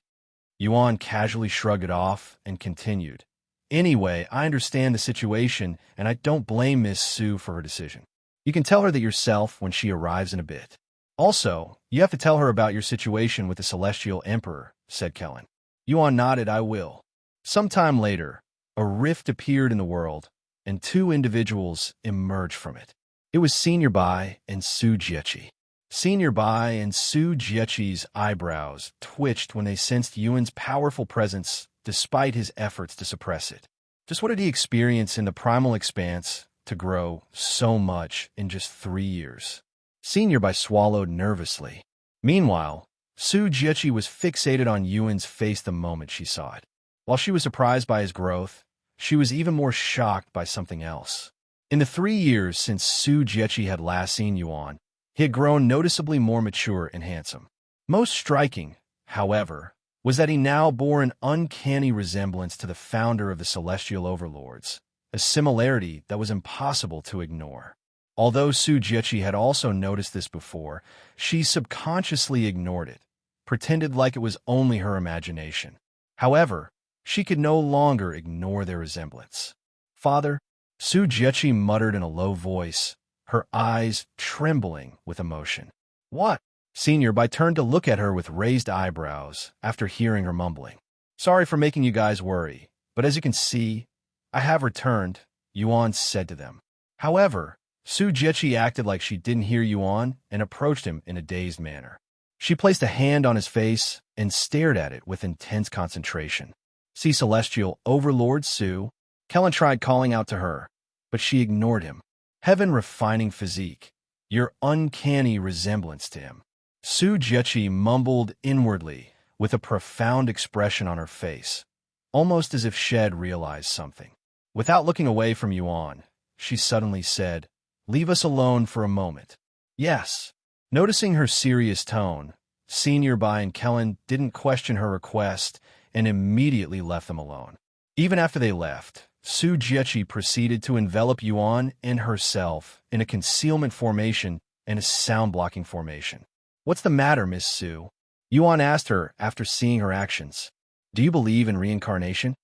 Yuan casually shrugged it off and continued. "Anyway, I understand the situation, and I don't blame Miss Su for her decision. You can tell her that yourself when she arrives in a bit. Also, you have to tell her about your situation with the Celestial Emperor," said Kelan. Yuan nodded. "I will." Sometime later, a rift appeared in the world, and 2 individuals emerged from it. It was Senior Bai and Su Jiechi. Senior Bai and Su Jiechi's eyebrows twitched when they sensed Yuan's powerful presence despite his efforts to suppress it. Just what did he experience in the Primal Expanse to grow so much in just 3 years? Senior Bai swallowed nervously. Meanwhile, Su Jiechi was fixated on Yuan's face the moment she saw it. While she was surprised by his growth, she was even more shocked by something else. In the 3 years since Su Jiechi had last seen Yuan, he had grown noticeably more mature and handsome. Most striking, however, was that he now bore an uncanny resemblance to the founder of the Celestial Overlords, a similarity that was impossible to ignore. Although Su Jiechi had also noticed this before, she subconsciously ignored it, pretended like it was only her imagination. However, she could no longer ignore their resemblance. "Father," Su Jiechi muttered in a low voice, her eyes trembling with emotion. "What?" Senior Bai turned to look at her with raised eyebrows after hearing her mumbling. "Sorry for making you guys worry, but as you can see, I have returned," Yuan said to them. However, Su Jiechi acted like she didn't hear Yuan and approached him in a dazed manner. She placed a hand on his face and stared at it with intense concentration. "See Celestial Overlord Su?" Kelan tried calling out to her, but she ignored him. "Heaven refining physique, your uncanny resemblance to him." Su Jiechi mumbled inwardly with a profound expression on her face, almost as if Shed realized something. Without looking away from Yuan, she suddenly said, "Leave us alone for a moment." "Yes." Noticing her serious tone, Senior Bai and Kelan didn't question her request and immediately left them alone. Even after they left, Su Jiechi proceeded to envelop Yuan and herself in a concealment formation and a sound-blocking formation. "What's the matter, Miss Su?" Yuan asked her after seeing her actions. "Do you believe in reincarnation?"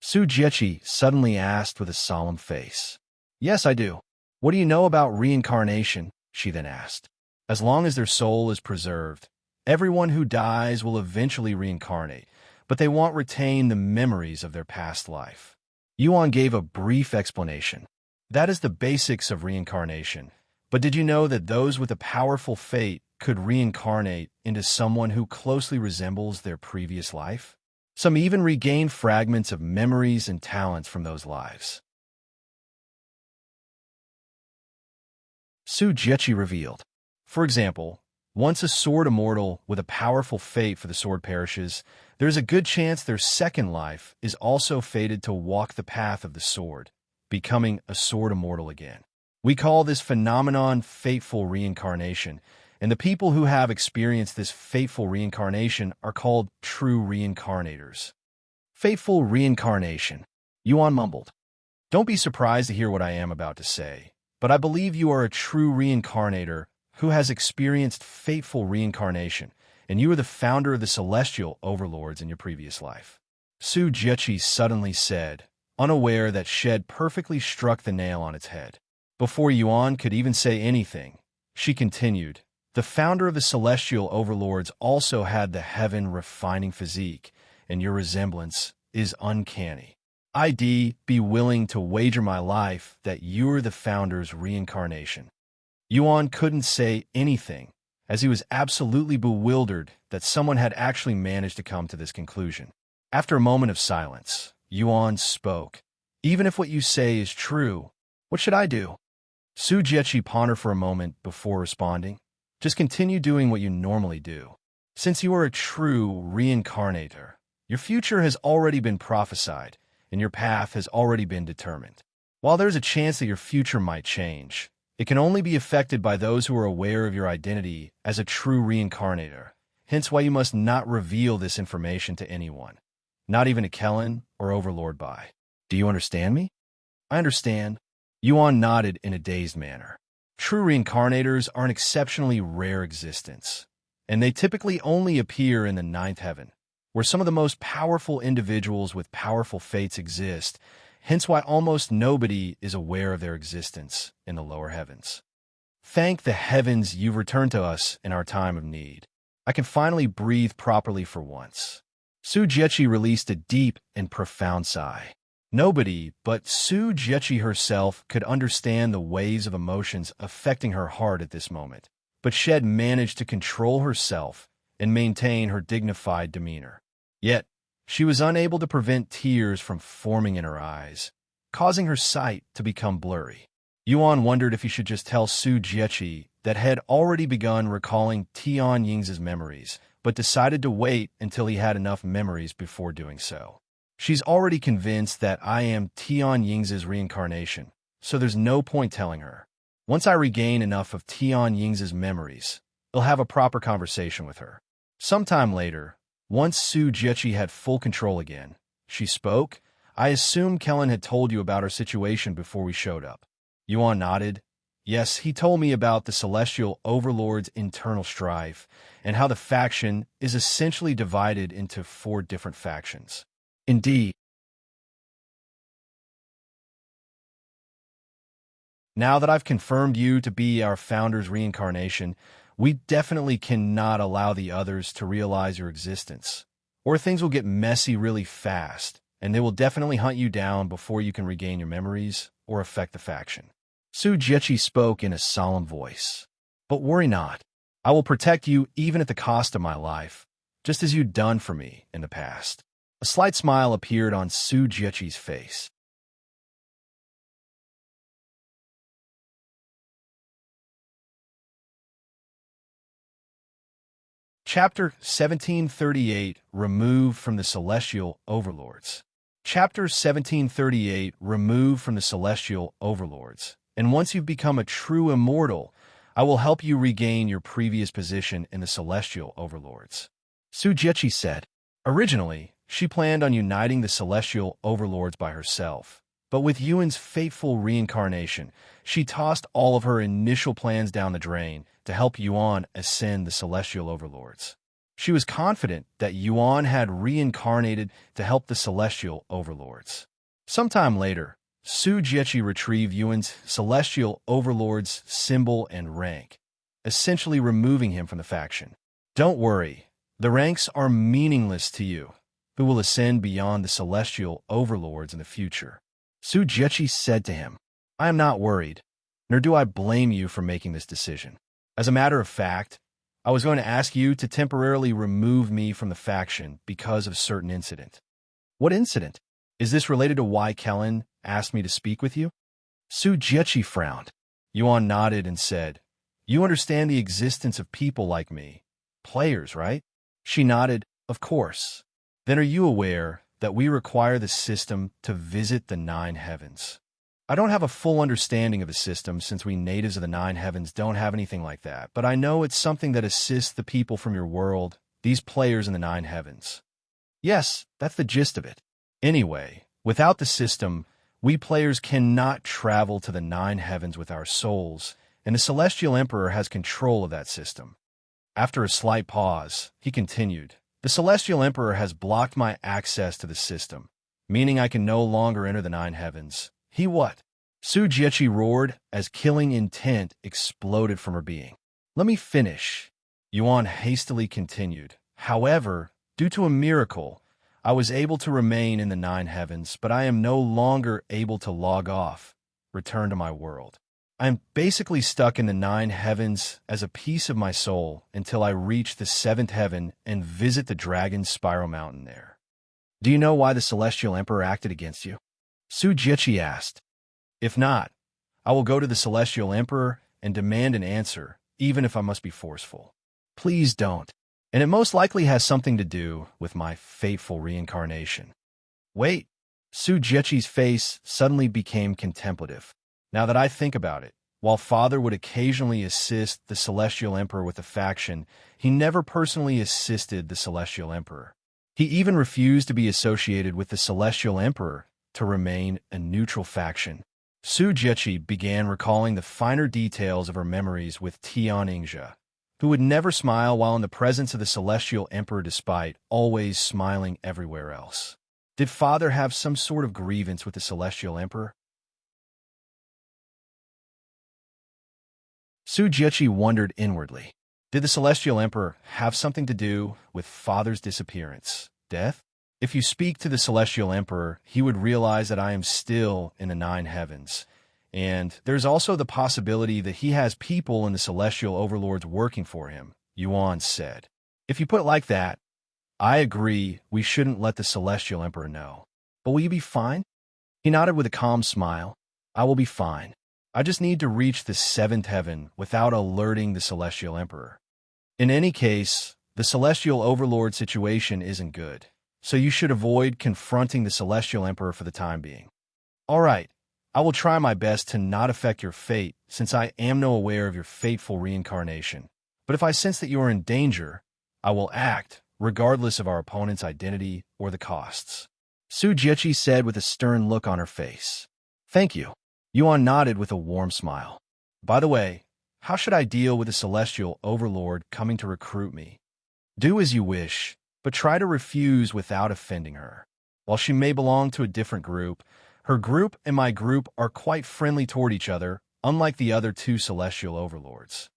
Su Jiechi suddenly asked with a solemn face. "Yes, I do." "What do you know about reincarnation?" she then asked. "As long as their soul is preserved, everyone who dies will eventually reincarnate, but they won't retain the memories of their past life." Yuan gave a brief explanation. "That is the basics of reincarnation, but did you know that those with a powerful fate could reincarnate into someone who closely resembles their previous life? Some even regain fragments of memories and talents from those lives." Su Jiechi revealed. For example, once a sword immortal with a powerful fate for the sword perishes, there is a good chance their second life is also fated to walk the path of the sword, becoming a sword immortal again. We call this phenomenon fateful reincarnation, and the people who have experienced this fateful reincarnation are called true reincarnators. Fateful reincarnation, Yuan mumbled. "Don't be surprised to hear what I am about to say, but I believe you are a true reincarnator who has experienced fateful reincarnation, and you are the founder of the Celestial Overlords in your previous life." Su Jiechi suddenly said, unaware that Shed perfectly struck the nail on its head. Before Yuan could even say anything, she continued, "The founder of the Celestial Overlords also had the heaven refining physique, and your resemblance is uncanny. I'd be willing to wager my life that you're the founder's reincarnation." Yuan couldn't say anything, as he was absolutely bewildered that someone had actually managed to come to this conclusion. After a moment of silence, Yuan spoke. "Even if what you say is true, what should I do?" Su Jiechi pondered for a moment before responding. "Just continue doing what you normally do. Since you are a true reincarnator, your future has already been prophesied, and your path has already been determined. While there's a chance that your future might change, it can only be affected by those who are aware of your identity as a true reincarnator, hence why you must not reveal this information to anyone, not even to Kelan or Overlord Bai. Do you understand me?" "I understand." Yuan nodded in a dazed manner. True reincarnators are an exceptionally rare existence, and they typically only appear in the ninth heaven, where some of the most powerful individuals with powerful fates exist, hence why almost nobody is aware of their existence in the lower heavens. "Thank the heavens you've returned to us in our time of need. I can finally breathe properly for once." Su Jiechi released a deep and profound sigh. Nobody but Su Jiechi herself could understand the waves of emotions affecting her heart at this moment, but Shed managed to control herself and maintain her dignified demeanor. Yet, she was unable to prevent tears from forming in her eyes, causing her sight to become blurry. Yuan wondered if he should just tell Su Jiechi that had already begun recalling Tian Ying's memories, but decided to wait until he had enough memories before doing so. "She's already convinced that I am Tian Ying's reincarnation, so there's no point telling her. Once I regain enough of Tian Ying's memories, I'll have a proper conversation with her." Sometime later, Once Su Jiechi had full control again, she spoke. I assume Kelan had told you about our situation before we showed up. Yuan nodded. Yes, he told me about the Celestial Overlord's internal strife and how the faction is essentially divided into 4 different factions. Indeed. Now that I've confirmed you to be our founder's reincarnation, we definitely cannot allow the others to realize your existence, or things will get messy really fast, and they will definitely hunt you down before you can regain your memories or affect the faction. Su Jiechi spoke in a solemn voice. But worry not. I will protect you even at the cost of my life, just as you've done for me in the past. A slight smile appeared on Su Jiechi's face. Chapter 1738, Removed from the Celestial Overlords. Chapter 1738, Removed from the Celestial Overlords. And once you've become a true immortal, I will help you regain your previous position in the Celestial Overlords. Su Jiechi said. Originally, she planned on uniting the Celestial Overlords by herself, but with Yuan's fateful reincarnation, she tossed all of her initial plans down the drain to help Yuan ascend the Celestial Overlords. She was confident that Yuan had reincarnated to help the Celestial Overlords. Sometime later, Su Jiechi retrieved Yuan's Celestial Overlord's symbol and rank, essentially removing him from the faction. Don't worry, the ranks are meaningless to you, who will ascend beyond the Celestial Overlords in the future. Su Jiechi said to him, I am not worried, nor do I blame you for making this decision. As a matter of fact, I was going to ask you to temporarily remove me from the faction because of a certain incident. What incident? Is this related to why Kelan asked me to speak with you? Su Jiechi frowned. Yuan nodded and said, You understand the existence of people like me. Players, right? She nodded, Of course. Then are you aware that we require the system to visit the 9 heavens? I don't have a full understanding of the system since we natives of the 9 heavens don't have anything like that, but I know it's something that assists the people from your world, these players in the 9 heavens. Yes, that's the gist of it. Anyway, without the system, we players cannot travel to the 9 heavens with our souls, and the Celestial Emperor has control of that system. After a slight pause, he continued, The Celestial Emperor has blocked my access to the system, meaning I can no longer enter the 9 heavens. He what? Su Jiechi roared as killing intent exploded from her being. Let me finish. Yuan hastily continued. However, due to a miracle, I was able to remain in the 9 heavens, but I am no longer able to log off, return to my world. I am basically stuck in the 9 heavens as a piece of my soul until I reach the 7th heaven and visit the Dragon's Spiral Mountain there. Do you know why the Celestial Emperor acted against you? Su Jiechi asked. If not, I will go to the Celestial Emperor and demand an answer, even if I must be forceful. Please don't. And it most likely has something to do with my fateful reincarnation. Wait. Su Jiechi's face suddenly became contemplative. Now that I think about it, while Father would occasionally assist the Celestial Emperor with a faction, he never personally assisted the Celestial Emperor. He even refused to be associated with the Celestial Emperor to remain a neutral faction. Su Jiechi began recalling the finer details of her memories with Tian, who would never smile while in the presence of the Celestial Emperor despite always smiling everywhere else. Did Father have some sort of grievance with the Celestial Emperor? Su Jiechi wondered inwardly. Did the Celestial Emperor have something to do with Father's disappearance, death? If you speak to the Celestial Emperor, he would realize that I am still in the 9 heavens. And there's also the possibility that he has people in the Celestial Overlords working for him, Yuan said. If you put it like that, I agree we shouldn't let the Celestial Emperor know. But will you be fine? He nodded with a calm smile. I will be fine. I just need to reach the 7th heaven without alerting the Celestial Emperor. In any case, the Celestial Overlord situation isn't good, so you should avoid confronting the Celestial Emperor for the time being. All right, I will try my best to not affect your fate, since I am aware of your fateful reincarnation. But if I sense that you are in danger, I will act regardless of our opponent's identity or the costs. Su Jiechi said with a stern look on her face. Thank you. Yuan nodded with a warm smile. By the way, how should I deal with a celestial overlord coming to recruit me? Do as you wish, but try to refuse without offending her. While she may belong to a different group, her group and my group are quite friendly toward each other, unlike the other two celestial overlords.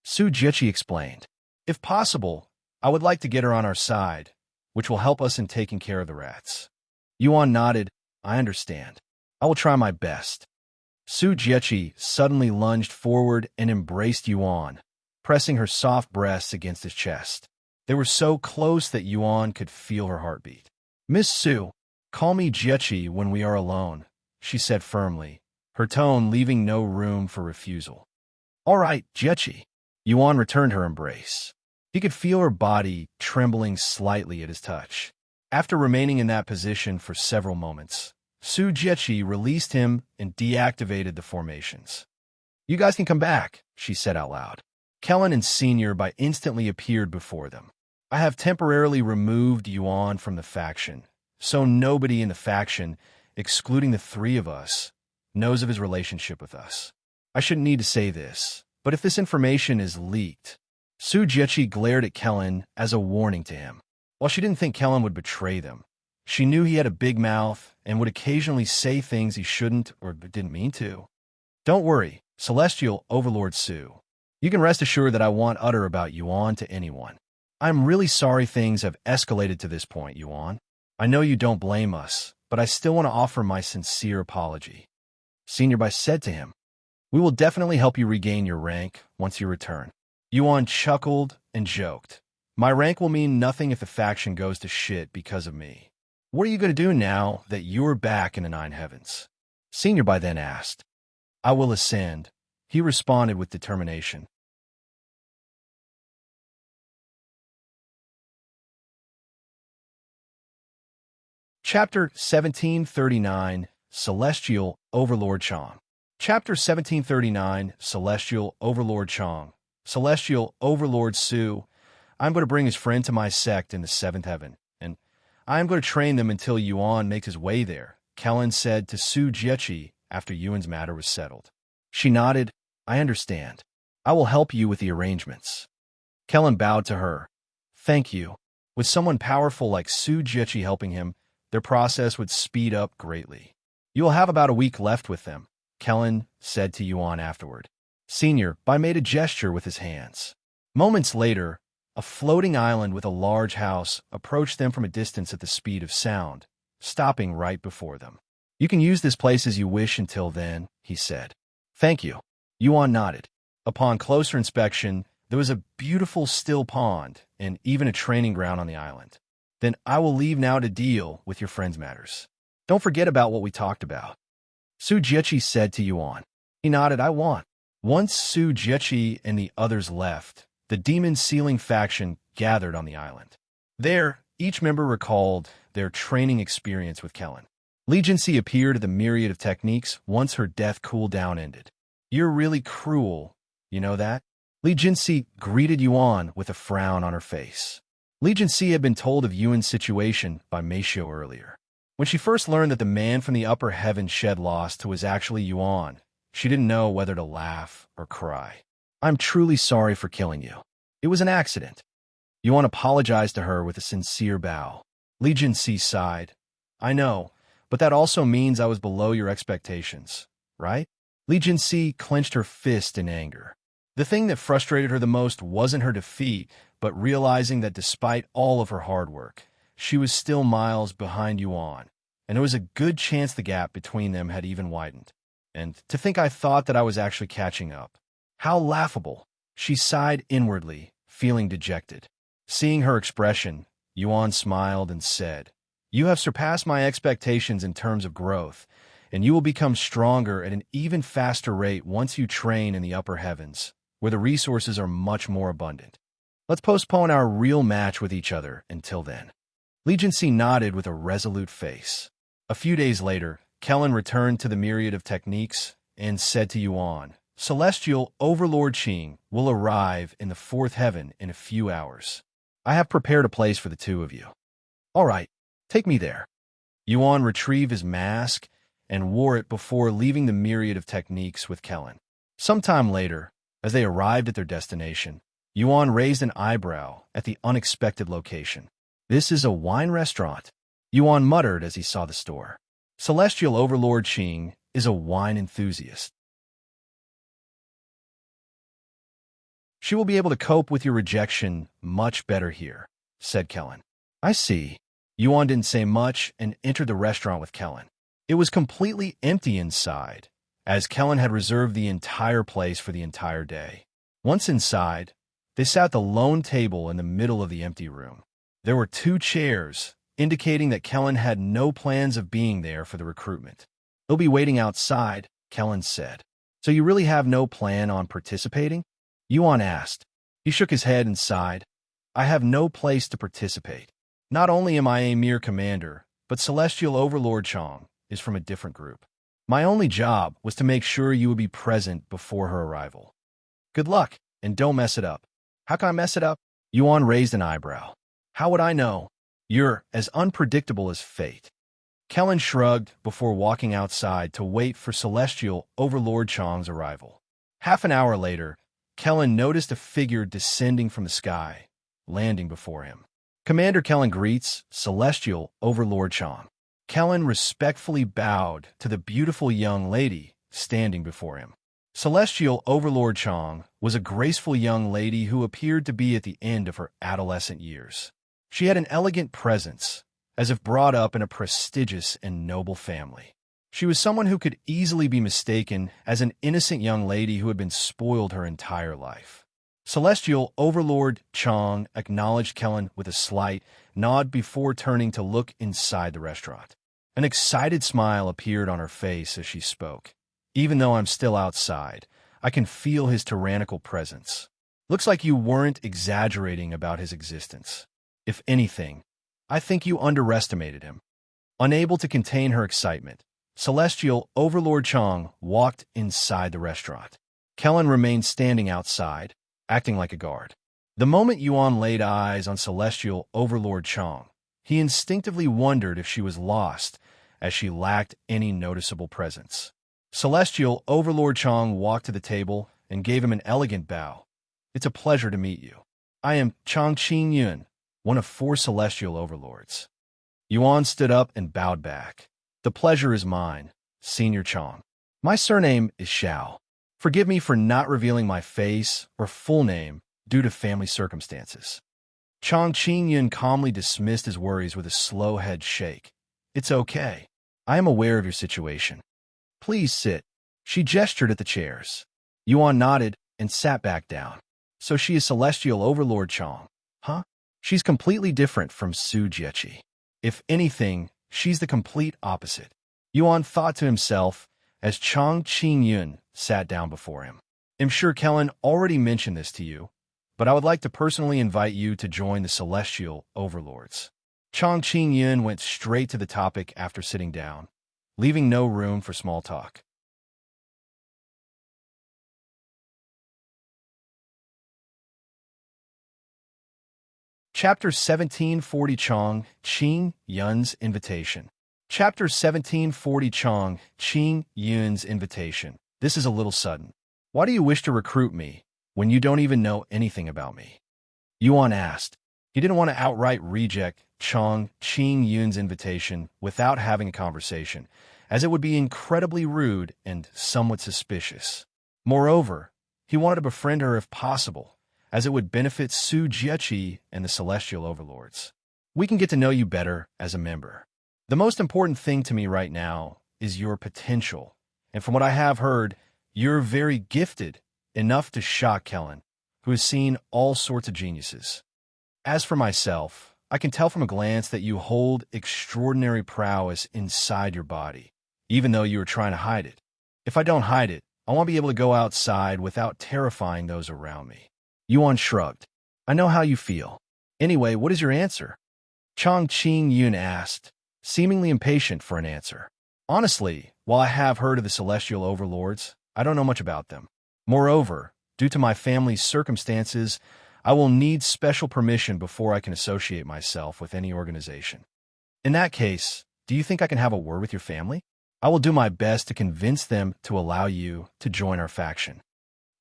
Su Jiechi explained. If possible, I would like to get her on our side, which will help us in taking care of the rats. Yuan nodded. I understand. I will try my best. Su Jiechi suddenly lunged forward and embraced Yuan, pressing her soft breasts against his chest. They were so close that Yuan could feel her heartbeat. Miss Su, call me Jiechi when we are alone, she said firmly, her tone leaving no room for refusal. All right, Jiechi. Yuan returned her embrace. He could feel her body trembling slightly at his touch. After remaining in that position for several moments, Su Jiechi released him and deactivated the formations. You guys can come back, she said out loud. Kelan and Senior by instantly appeared before them. I have temporarily removed Yuan from the faction, so nobody in the faction, excluding the three of us, knows of his relationship with us. I shouldn't need to say this, but if this information is leaked... Su Jiechi glared at Kelan as a warning to him. While she didn't think Kelan would betray them, she knew he had a big mouth and would occasionally say things he shouldn't or didn't mean to. Don't worry, Celestial Overlord Su. You can rest assured that I won't utter about Yuan to anyone. I'm really sorry things have escalated to this point, Yuan. I know you don't blame us, but I still want to offer my sincere apology. Senior Bai said to him, We will definitely help you regain your rank once you return. Yuan chuckled and joked. My rank will mean nothing if the faction goes to shit because of me. What are you going to do now that you're back in the Nine Heavens? Senior Bai then asked. I will ascend, he responded with determination. Chapter 1739, Celestial Overlord Qiang. Chapter 1739, Celestial Overlord Qiang. Celestial Overlord Su, I'm going to bring his friend to my sect in the seventh heaven, and I am going to train them until Yuan makes his way there, Kelan said to Su Jiechi after Yuan's matter was settled. She nodded. I understand. I will help you with the arrangements. Kelan bowed to her. Thank you. With someone powerful like Su Jiechi helping him, their process would speed up greatly. You will have about a week left with them, Kelan said to Yuan afterward. Senior Bai made a gesture with his hands. Moments later, a floating island with a large house approached them from a distance at the speed of sound, stopping right before them. You can use this place as you wish until then, he said. Thank you. Yuan nodded. Upon closer inspection, there was a beautiful still pond and even a training ground on the island. Then I will leave now to deal with your friend's matters. Don't forget about what we talked about. Su Jiechi said to Yuan. He nodded. I want. Once Su Jiechi and the others left, the Demon Sealing faction gathered on the island. There, each member recalled their training experience with Kelan. Liuxiang appeared at the myriad of techniques once her death cooldown ended. You're really cruel, you know that? Liuxiang greeted Yuan with a frown on her face. Liuxiang had been told of Yuan's situation by Meisho earlier. When she first learned that the man from the upper heaven shed lost who was actually Yuan, she didn't know whether to laugh or cry. I'm truly sorry for killing you. It was an accident. Yuan apologized to her with a sincere bow. Liuxiang sighed. I know, but that also means I was below your expectations, right? Liuxiang clenched her fist in anger. The thing that frustrated her the most wasn't her defeat, but realizing that despite all of her hard work, she was still miles behind Yuan, and there was a good chance the gap between them had even widened. And to think I thought that I was actually catching up. How laughable. She sighed inwardly, feeling dejected. Seeing her expression, Yuan smiled and said, You have surpassed my expectations in terms of growth, and you will become stronger at an even faster rate once you train in the upper heavens, where the resources are much more abundant. Let's postpone our real match with each other until then. Liuxiang nodded with a resolute face. A few days later, Kelan returned to the myriad of techniques and said to Yuan, Celestial Overlord Qing will arrive in the fourth heaven in a few hours. I have prepared a place for the two of you. All right, take me there. Yuan retrieved his mask and wore it before leaving the myriad of techniques with Kelan. Sometime later, as they arrived at their destination, Yuan raised an eyebrow at the unexpected location. This is a wine restaurant, Yuan muttered as he saw the store. Celestial Overlord Qing is a wine enthusiast. She will be able to cope with your rejection much better here, said Kelan. I see. Yuan didn't say much and entered the restaurant with Kelan. It was completely empty inside, as Kelan had reserved the entire place for the entire day. Once inside, they sat at the lone table in the middle of the empty room. There were 2 chairs, indicating that Kelan had no plans of being there for the recruitment. He'll be waiting outside, Kelan said. So you really have no plan on participating? Yuan asked. He shook his head and sighed. I have no place to participate. Not only am I a mere commander, but Celestial Overlord Qiang is from a different group. My only job was to make sure you would be present before her arrival. Good luck, and don't mess it up. How can I mess it up? Yuan raised an eyebrow. How would I know? You're as unpredictable as fate. Kelan shrugged before walking outside to wait for Celestial Overlord Qiang's arrival. Half an hour later, Kelan noticed a figure descending from the sky, landing before him. Commander Kelan greets Celestial Overlord Qiang. Kelan respectfully bowed to the beautiful young lady standing before him. Celestial Overlord Qiang was a graceful young lady who appeared to be at the end of her adolescent years. She had an elegant presence, as if brought up in a prestigious and noble family. She was someone who could easily be mistaken as an innocent young lady who had been spoiled her entire life. Celestial Overlord Qiang acknowledged Kelan with a slight nod before turning to look inside the restaurant. An excited smile appeared on her face as she spoke. Even though I'm still outside, I can feel his tyrannical presence. Looks like you weren't exaggerating about his existence. If anything, I think you underestimated him. Unable to contain her excitement, Celestial Overlord Qiang walked inside the restaurant. Kelan remained standing outside, acting like a guard. The moment Yuan laid eyes on Celestial Overlord Qiang, he instinctively wondered if she was lost, as she lacked any noticeable presence. Celestial Overlord Qiang walked to the table and gave him an elegant bow. It's a pleasure to meet you. I am Qiyuan, one of 4 Celestial Overlords. Yuan stood up and bowed back. The pleasure is mine, Senior Qiang. My surname is Xiao. Forgive me for not revealing my face or full name due to family circumstances. Qiyuan calmly dismissed his worries with a slow head shake. It's okay. I am aware of your situation. Please sit. She gestured at the chairs. Yuan nodded and sat back down. So she is Celestial Overlord Qiang, huh? She's completely different from Su Jieqi. If anything, she's the complete opposite. Yuan thought to himself as Qiyuan sat down before him. I'm sure Kelan already mentioned this to you, but I would like to personally invite you to join the Celestial Overlords. Qiyuan went straight to the topic after sitting down, leaving no room for small talk. Chapter 1740 Qiyuan's Invitation. Chapter 1740 Qiyuan's Invitation. This is a little sudden. Why do you wish to recruit me when you don't even know anything about me? Yuan asked. He didn't want to outright reject Qiyuan's invitation without having a conversation, as it would be incredibly rude and somewhat suspicious. Moreover, he wanted to befriend her if possible, as it would benefit Su Jieqi and the Celestial Overlords. We can get to know you better as a member. The most important thing to me right now is your potential, and from what I have heard, you're very gifted, enough to shock Kelan, who has seen all sorts of geniuses. As for myself, I can tell from a glance that you hold extraordinary prowess inside your body, even though you are trying to hide it. If I don't hide it, I want to be able to go outside without terrifying those around me. Yuan shrugged. I know how you feel. Anyway, what is your answer? Qiyuan asked, seemingly impatient for an answer. Honestly, while I have heard of the Celestial Overlords, I don't know much about them. Moreover, due to my family's circumstances, I will need special permission before I can associate myself with any organization. In that case, do you think I can have a word with your family? I will do my best to convince them to allow you to join our faction.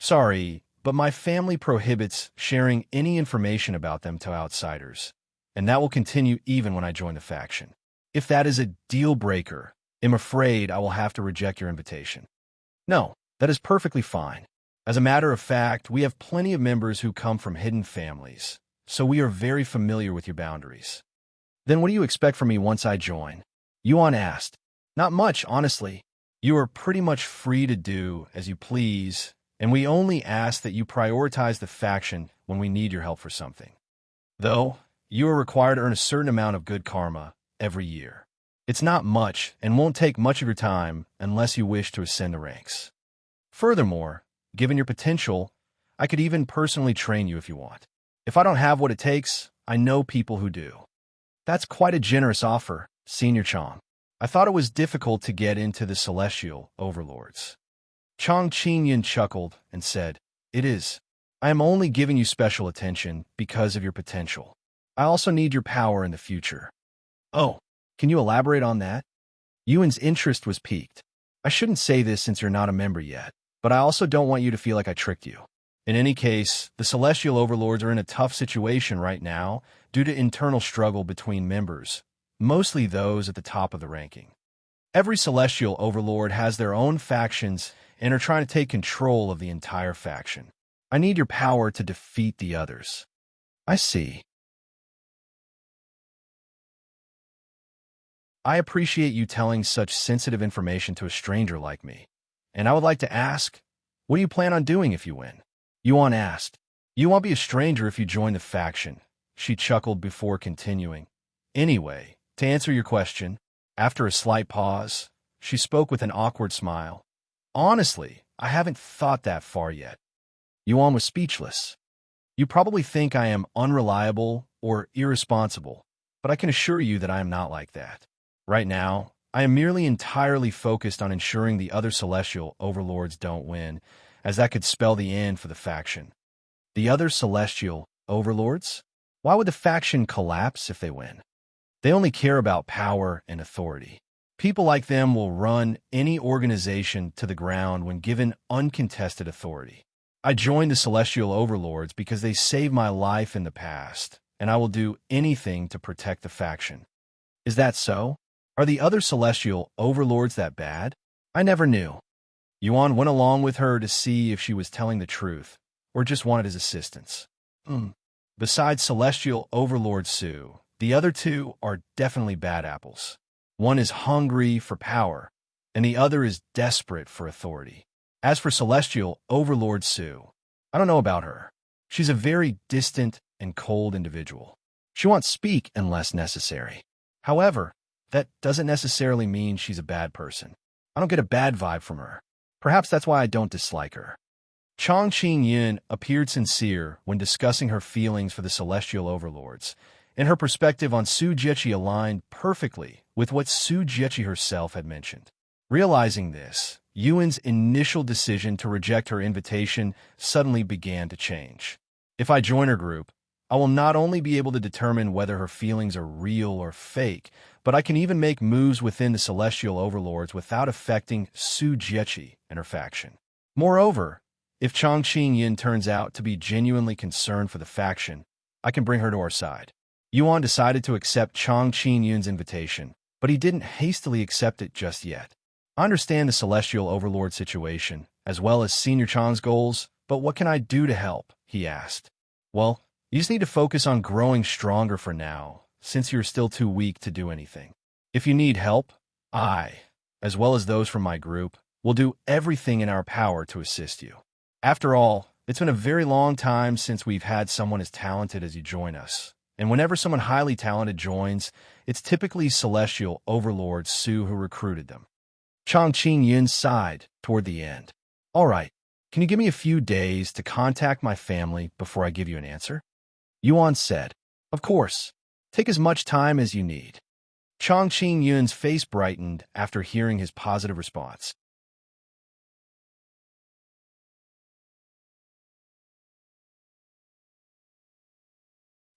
Sorry, but my family prohibits sharing any information about them to outsiders, and that will continue even when I join the faction. If that is a deal breaker, I'm afraid I will have to reject your invitation. No, that is perfectly fine. As a matter of fact, we have plenty of members who come from hidden families, so we are very familiar with your boundaries. Then what do you expect from me once I join? Yuan asked. Not much, honestly. You are pretty much free to do as you please, and we only ask that you prioritize the faction when we need your help for something. Though, you are required to earn a certain amount of good karma every year. It's not much and won't take much of your time unless you wish to ascend the ranks. Furthermore, given your potential, I could even personally train you if you want. If I don't have what it takes, I know people who do. That's quite a generous offer, Senior Qiang. I thought it was difficult to get into the celestial overlords. Qiyuan chuckled and said, It is. I am only giving you special attention because of your potential. I also need your power in the future. Oh, can you elaborate on that? Yuan's interest was piqued. I shouldn't say this since you're not a member yet, but I also don't want you to feel like I tricked you. In any case, the celestial overlords are in a tough situation right now due to internal struggle between members, mostly those at the top of the ranking. Every celestial overlord has their own factions and are trying to take control of the entire faction. I need your power to defeat the others. I see. I appreciate you telling such sensitive information to a stranger like me. And I would like to ask, what do you plan on doing if you win? Yuan asked. You won't be a stranger if you join the faction. She chuckled before continuing. Anyway, to answer your question, after a slight pause, she spoke with an awkward smile. Honestly, I haven't thought that far yet. Yuan was speechless. You probably think I am unreliable or irresponsible, but I can assure you that I am not like that. Right now, I am merely entirely focused on ensuring the other celestial overlords don't win, as that could spell the end for the faction. The other celestial overlords? Why would the faction collapse if they win? They only care about power and authority. People like them will run any organization to the ground when given uncontested authority. I joined the celestial overlords because they saved my life in the past, and I will do anything to protect the faction. Is that so? Are the other celestial overlords that bad? I never knew. Yuan went along with her to see if she was telling the truth, or just wanted his assistance. Besides celestial overlord Su, the other two are definitely bad apples. One is hungry for power, and the other is desperate for authority. As for celestial overlord Su, I don't know about her. She's a very distant and cold individual. She won't speak unless necessary. However, that doesn't necessarily mean she's a bad person. I don't get a bad vibe from her. Perhaps that's why I don't dislike her. Qiyuan appeared sincere when discussing her feelings for the celestial overlords, and her perspective on Su Jieqi aligned perfectly with what Su Jieqi herself had mentioned. Realizing this, Yuan's initial decision to reject her invitation suddenly began to change. If I join her group, I will not only be able to determine whether her feelings are real or fake, but I can even make moves within the celestial overlords without affecting Su Jieqi and her faction. Moreover, if Qiyuan turns out to be genuinely concerned for the faction, I can bring her to our side. Yuan decided to accept Qiyuan's invitation, but he didn't hastily accept it just yet. I understand the celestial overlord situation, as well as Senior Qiang's goals, but what can I do to help? He asked. Well, you just need to focus on growing stronger for now, since you're still too weak to do anything. If you need help, I, as well as those from my group, will do everything in our power to assist you. After all, it's been a very long time since we've had someone as talented as you join us. And whenever someone highly talented joins, it's typically celestial overlord Su who recruited them. Qiyuan sighed toward the end. All right, can you give me a few days to contact my family before I give you an answer? Yuan said, Of course. Take as much time as you need. Qiyuan's face brightened after hearing his positive response.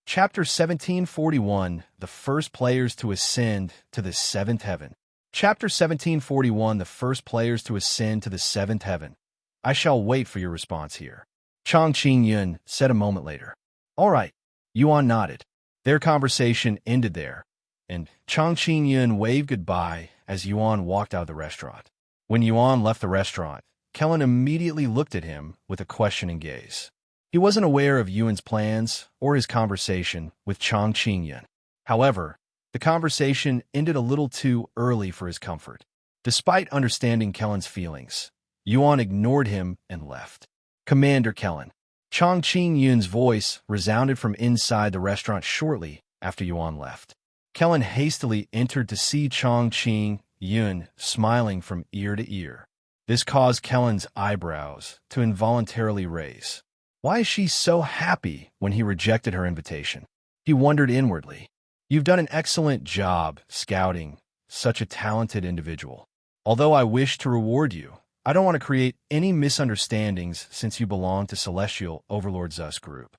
Chapter 1741, The First Players to Ascend to the Seventh Heaven. Chapter 1741, The First Players to Ascend to the Seventh Heaven. I shall wait for your response here, Qiyuan said a moment later. All right, Yuan nodded. Their conversation ended there, and Qiyuan waved goodbye as Yuan walked out of the restaurant. When Yuan left the restaurant, Kelan immediately looked at him with a questioning gaze. He wasn't aware of Yuan's plans or his conversation with Qiyuan. However, the conversation ended a little too early for his comfort. Despite understanding Kelan's feelings, Yuan ignored him and left. Commander Kelan. Qiyuan's voice resounded from inside the restaurant shortly after Yuan left. Kelan hastily entered to see Qiyuan smiling from ear to ear. This caused Kelan's eyebrows to involuntarily raise. Why is she so happy when he rejected her invitation? He wondered inwardly. You've done an excellent job scouting such a talented individual. Although I wish to reward you, I don't want to create any misunderstandings since you belong to Celestial Overlords Us group.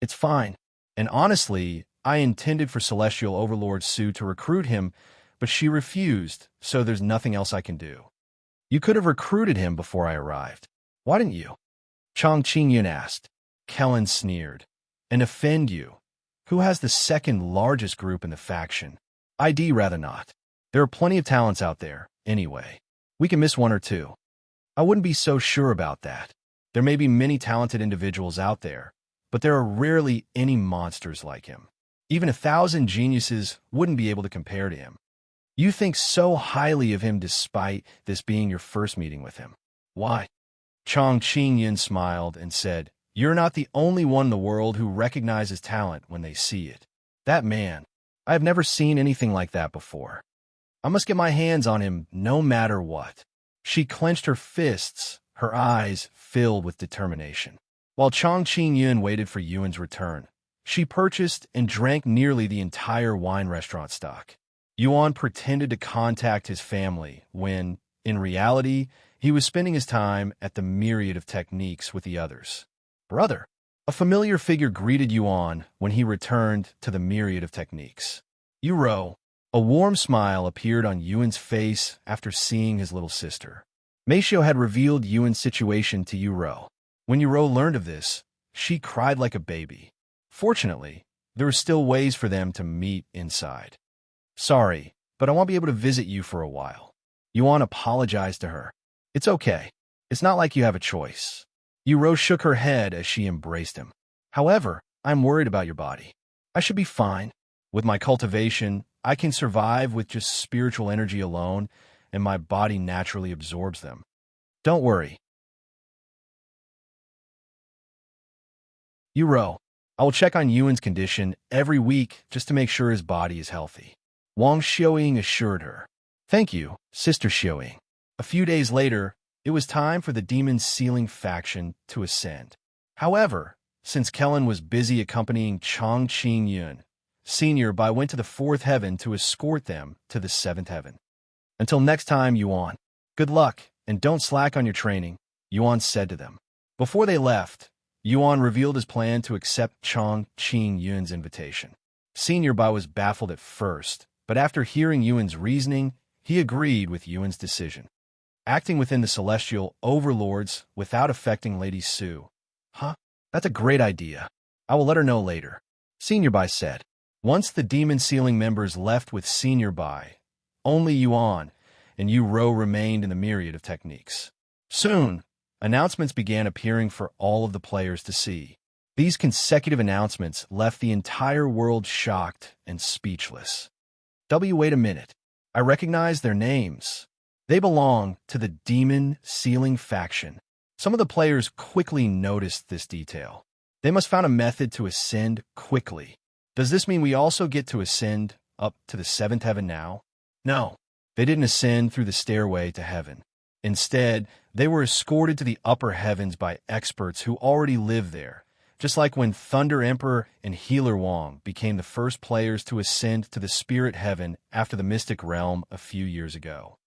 It's fine. And honestly, I intended for Celestial Overlord Sue to recruit him, but she refused, so there's nothing else I can do. You could have recruited him before I arrived. Why didn't you? Qiyuan asked. Kelan sneered. And offend you? Who has the second largest group in the faction? I'd rather not. There are plenty of talents out there, anyway. We can miss one or two. I wouldn't be so sure about that. There may be many talented individuals out there, but there are rarely any monsters like him. Even 1,000 geniuses wouldn't be able to compare to him. You think so highly of him despite this being your first meeting with him. Why? Qiyuan smiled and said, You're not the only one in the world who recognizes talent when they see it. That man, I have never seen anything like that before. I must get my hands on him no matter what. She clenched her fists, her eyes filled with determination. While Qiyuan waited for Yuan's return, she purchased and drank nearly the entire wine restaurant stock. Yuan pretended to contact his family when, in reality, he was spending his time at the myriad of techniques with the others. Brother, a familiar figure greeted Yuan when he returned to the myriad of techniques. Yuro. A warm smile appeared on Yuan's face after seeing his little sister. Meishio had revealed Yuan's situation to Yuro. When Yuro learned of this, she cried like a baby. Fortunately, there were still ways for them to meet inside. Sorry, but I won't be able to visit you for a while. Yuan apologized to her. It's okay. It's not like you have a choice. Yuro shook her head as she embraced him. However, I'm worried about your body. I should be fine. With my cultivation, I can survive with just spiritual energy alone, and my body naturally absorbs them. Don't worry. Yuro, I will check on Yuan's condition every week just to make sure his body is healthy. Wang Xiaoying assured her. Thank you, Sister Xiaoying. A few days later, it was time for the Demon Sealing faction to ascend. However, since Kelan was busy accompanying Qiyuan, Senior went to the fourth heaven to escort them to the seventh heaven. Until next time, Yuan. Good luck, and don't slack on your training, Yuan said to them. Before they left, Yuan revealed his plan to accept Qiyuan's invitation. Senior was baffled at first, but after hearing Yuan's reasoning, he agreed with Yuan's decision. Acting within the Celestial Overlords without affecting Lady Sue. Huh? That's a great idea. I will let her know later, Senior said. Once the Demon Sealing members left with Senior only Yuan and Yuro remained in the myriad of techniques. Soon, announcements began appearing for all of the players to see. These consecutive announcements left the entire world shocked and speechless. Wait a minute. I recognize their names. They belong to the Demon Sealing faction. Some of the players quickly noticed this detail. They must found a method to ascend quickly. Does this mean we also get to ascend up to the seventh heaven now? No, they didn't ascend through the stairway to heaven. Instead, they were escorted to the upper heavens by experts who already live there, just like when Thunder Emperor and Healer Wang became the first players to ascend to the spirit heaven after the mystic realm a few years ago.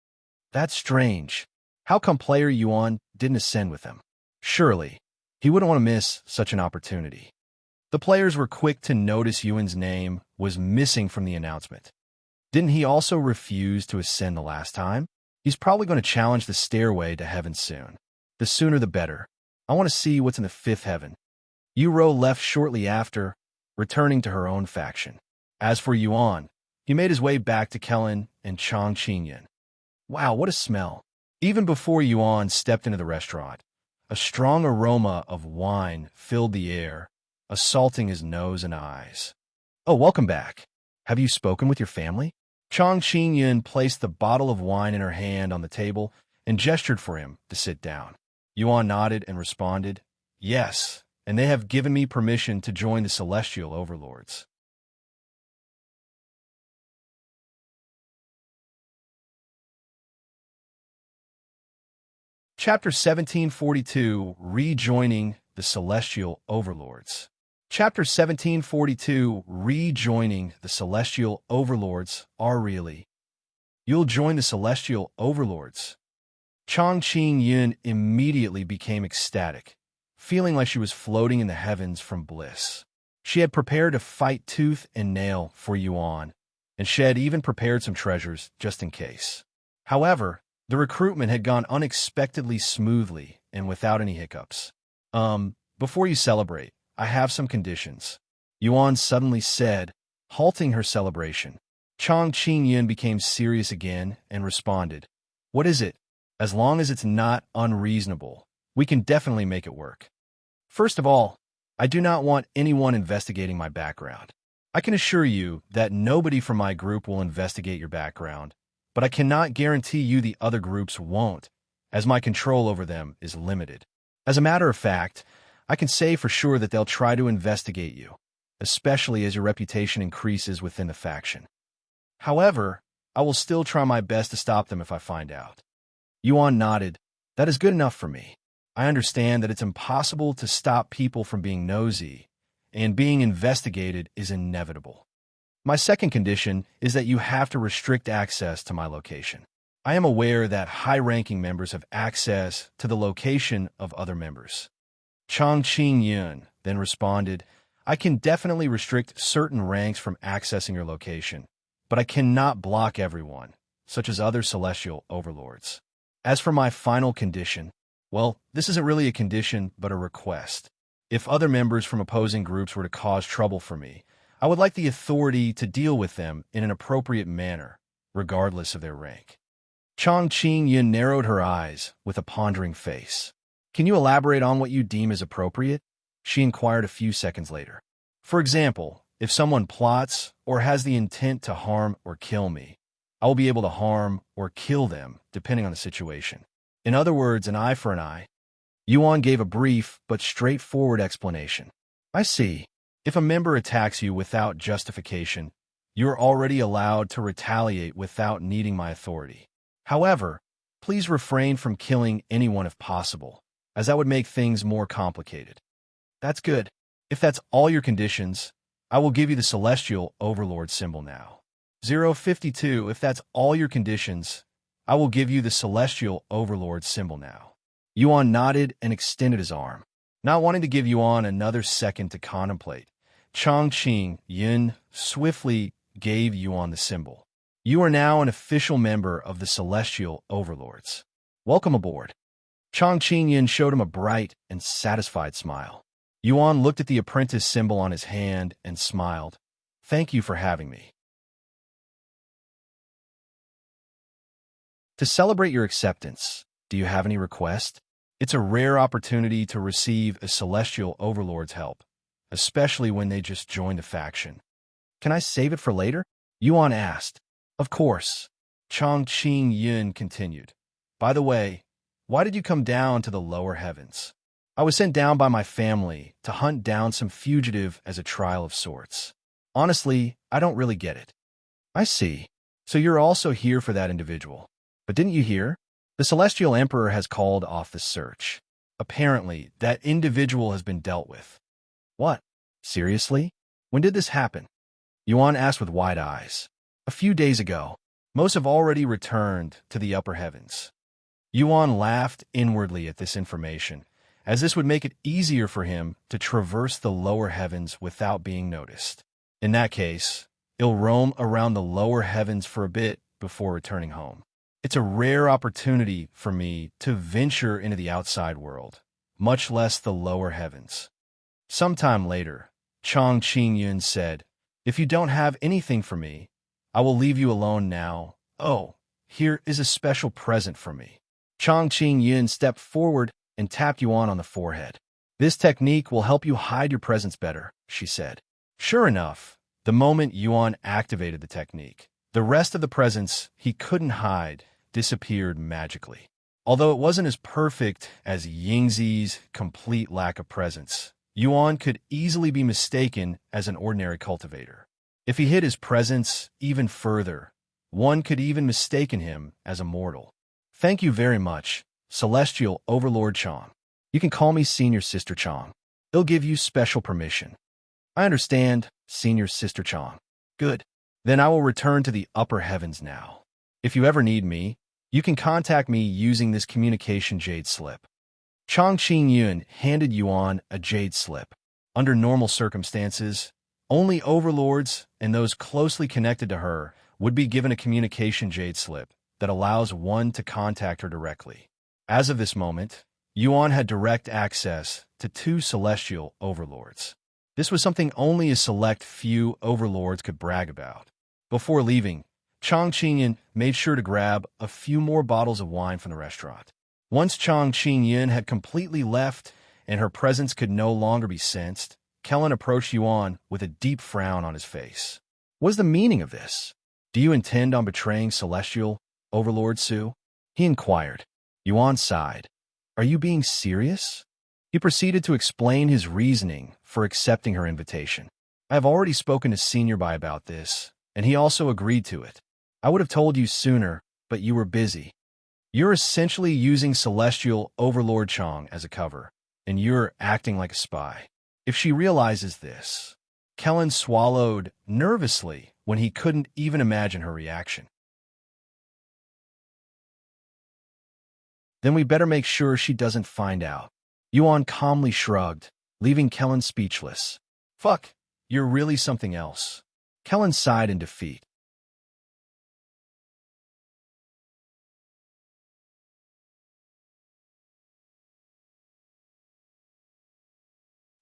That's strange. How come player Yuan didn't ascend with them? Surely, he wouldn't want to miss such an opportunity. The players were quick to notice Yuan's name was missing from the announcement. Didn't he also refuse to ascend the last time? He's probably going to challenge the stairway to heaven soon. The sooner the better. I want to see what's in the fifth heaven. Yuro left shortly after, returning to her own faction. As for Yuan, he made his way back to Kelan and Qingyan. Wow, what a smell. Even before Yuan stepped into the restaurant, a strong aroma of wine filled the air, assaulting his nose and eyes. Oh, welcome back. Have you spoken with your family? Qingyan placed the bottle of wine in her hand on the table and gestured for him to sit down. Yuan nodded and responded, yes, and they have given me permission to join the Celestial Overlords. Chapter 1742, Rejoining the Celestial Overlords. Chapter 1742, Rejoining the Celestial Overlords. Really? You'll join the Celestial Overlords? Qingyan immediately became ecstatic, feeling like she was floating in the heavens from bliss. She had prepared to fight tooth and nail for Yuan, and she had even prepared some treasures just in case. However, the recruitment had gone unexpectedly smoothly and without any hiccups. Before you celebrate, I have some conditions, Yuan suddenly said, halting her celebration. Qingyan became serious again and responded, what is it? As long as it's not unreasonable, we can definitely make it work. First of all, I do not want anyone investigating my background. I can assure you that nobody from my group will investigate your background, but I cannot guarantee you the other groups won't, as my control over them is limited. As a matter of fact, I can say for sure that they'll try to investigate you, especially as your reputation increases within the faction. However, I will still try my best to stop them if I find out. Yuan nodded. That is good enough for me. I understand that it's impossible to stop people from being nosy, and being investigated is inevitable. My second condition is that you have to restrict access to my location. I am aware that high-ranking members have access to the location of other members. Qingyan then responded, I can definitely restrict certain ranks from accessing your location, but I cannot block everyone, such as other celestial overlords. As for my final condition, well, this isn't really a condition, but a request. If other members from opposing groups were to cause trouble for me, I would like the authority to deal with them in an appropriate manner, regardless of their rank. Qingyan narrowed her eyes with a pondering face. Can you elaborate on what you deem as appropriate? She inquired a few seconds later. For example, if someone plots or has the intent to harm or kill me, I will be able to harm or kill them, depending on the situation. In other words, an eye for an eye. Yuan gave a brief but straightforward explanation. I see. If a member attacks you without justification, you are already allowed to retaliate without needing my authority. However, please refrain from killing anyone if possible, as that would make things more complicated. That's good. If that's all your conditions, I will give you the Celestial Overlord symbol now. 052, if that's all your conditions, I will give you the Celestial Overlord symbol now. Yuan nodded and extended his arm. Not wanting to give Yuan another second to contemplate, Qingyan swiftly gave Yuan the symbol. You are now an official member of the Celestial Overlords. Welcome aboard. Qingyan showed him a bright and satisfied smile. Yuan looked at the apprentice symbol on his hand and smiled. Thank you for having me. To celebrate your acceptance, do you have any request? It's a rare opportunity to receive a Celestial Overlord's help, especially when they just joined a faction. Can I save it for later? Yuan asked. Of course. Qingyan continued. By the way, why did you come down to the lower heavens? I was sent down by my family to hunt down some fugitive as a trial of sorts. Honestly, I don't really get it. I see. So you're also here for that individual. But didn't you hear? The Celestial Emperor has called off the search. Apparently, that individual has been dealt with. What? Seriously? When did this happen? Yuan asked with wide eyes. A few days ago. Most have already returned to the upper heavens. Yuan laughed inwardly at this information, as this would make it easier for him to traverse the lower heavens without being noticed. In that case, he'll roam around the lower heavens for a bit before returning home. It's a rare opportunity for me to venture into the outside world, much less the lower heavens. Sometime later, Qiyuan said, "If you don't have anything for me, I will leave you alone now. Oh, here is a special present for me." Qiyuan stepped forward and tapped Yuan on the forehead. "This technique will help you hide your presence better," she said. Sure enough, the moment Yuan activated the technique, the rest of the presence he couldn't hide disappeared magically. Although it wasn't as perfect as Yingzi's complete lack of presence, Yuan could easily be mistaken as an ordinary cultivator. If he hid his presence even further, one could even mistaken him as a mortal. "Thank you very much, Celestial Overlord Qiang. You can call me Senior Sister Qiang. They'll give you special permission." "I understand, Senior Sister Qiang." "Good. Then I will return to the upper heavens now. If you ever need me, you can contact me using this communication jade slip." Qiyuan handed Yuan a jade slip. Under normal circumstances, only overlords and those closely connected to her would be given a communication jade slip that allows one to contact her directly. As of this moment, Yuan had direct access to 2 celestial overlords. This was something only a select few overlords could brag about. Before leaving, Qiyuan made sure to grab a few more bottles of wine from the restaurant. Once Qiyuan had completely left and her presence could no longer be sensed, Kelan approached Yuan with a deep frown on his face. "What is the meaning of this? Do you intend on betraying Celestial Overlord Su?" he inquired. Yuan sighed. "Are you being serious?" He proceeded to explain his reasoning for accepting her invitation. "I have already spoken to Senior Bai about this, and he also agreed to it. I would have told you sooner, but you were busy. You're essentially using Celestial Overlord Qiang as a cover, and you're acting like a spy. If she realizes this..." Kelan swallowed nervously when he couldn't even imagine her reaction. "Then we better make sure she doesn't find out." Yuan calmly shrugged, leaving Kelan speechless. "Fuck, you're really something else." Kelan sighed in defeat.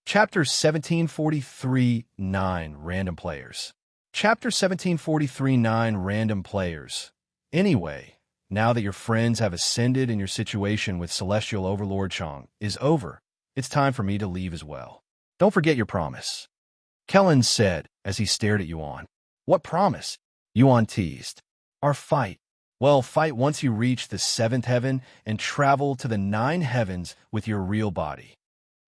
Chapter 1743-9 Random Players. Chapter 1743-9 Random Players. Anyway, now that your friends have ascended and your situation with Celestial Overlord Qiang is over, it's time for me to leave as well. Don't forget your promise." Kelan said as he stared at Yuan. "What promise?" Yuan teased. "Our fight. Well, fight once you reach the 7th heaven and travel to the 9 heavens with your real body."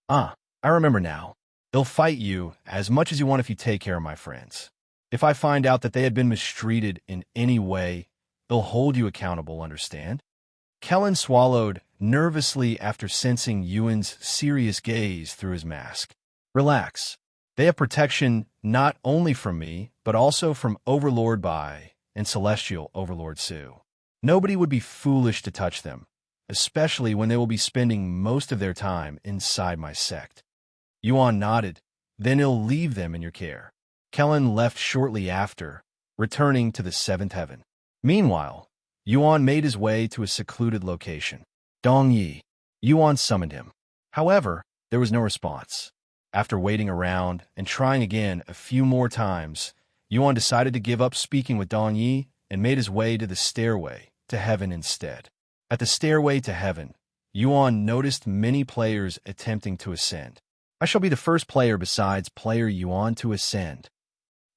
"Ah, I remember now. They'll fight you as much as you want if you take care of my friends. If I find out that they had been mistreated in any way, they'll hold you accountable, understand?" Kelan swallowed nervously after sensing Yuan's serious gaze through his mask. "Relax. They have protection not only from me, but also from Overlord Bai and Celestial Overlord Su. Nobody would be foolish to touch them, especially when they will be spending most of their time inside my sect." Yuan nodded. "Then he'll leave them in your care." Kelan left shortly after, returning to the 7th heaven. Meanwhile, Yuan made his way to a secluded location. Dongyi. Yuan summoned him. However, there was no response. After waiting around and trying again a few more times, Yuan decided to give up speaking with Dongyi and made his way to the stairway to heaven instead. At the stairway to heaven, Yuan noticed many players attempting to ascend. "I shall be the first player besides player Yuan to ascend,"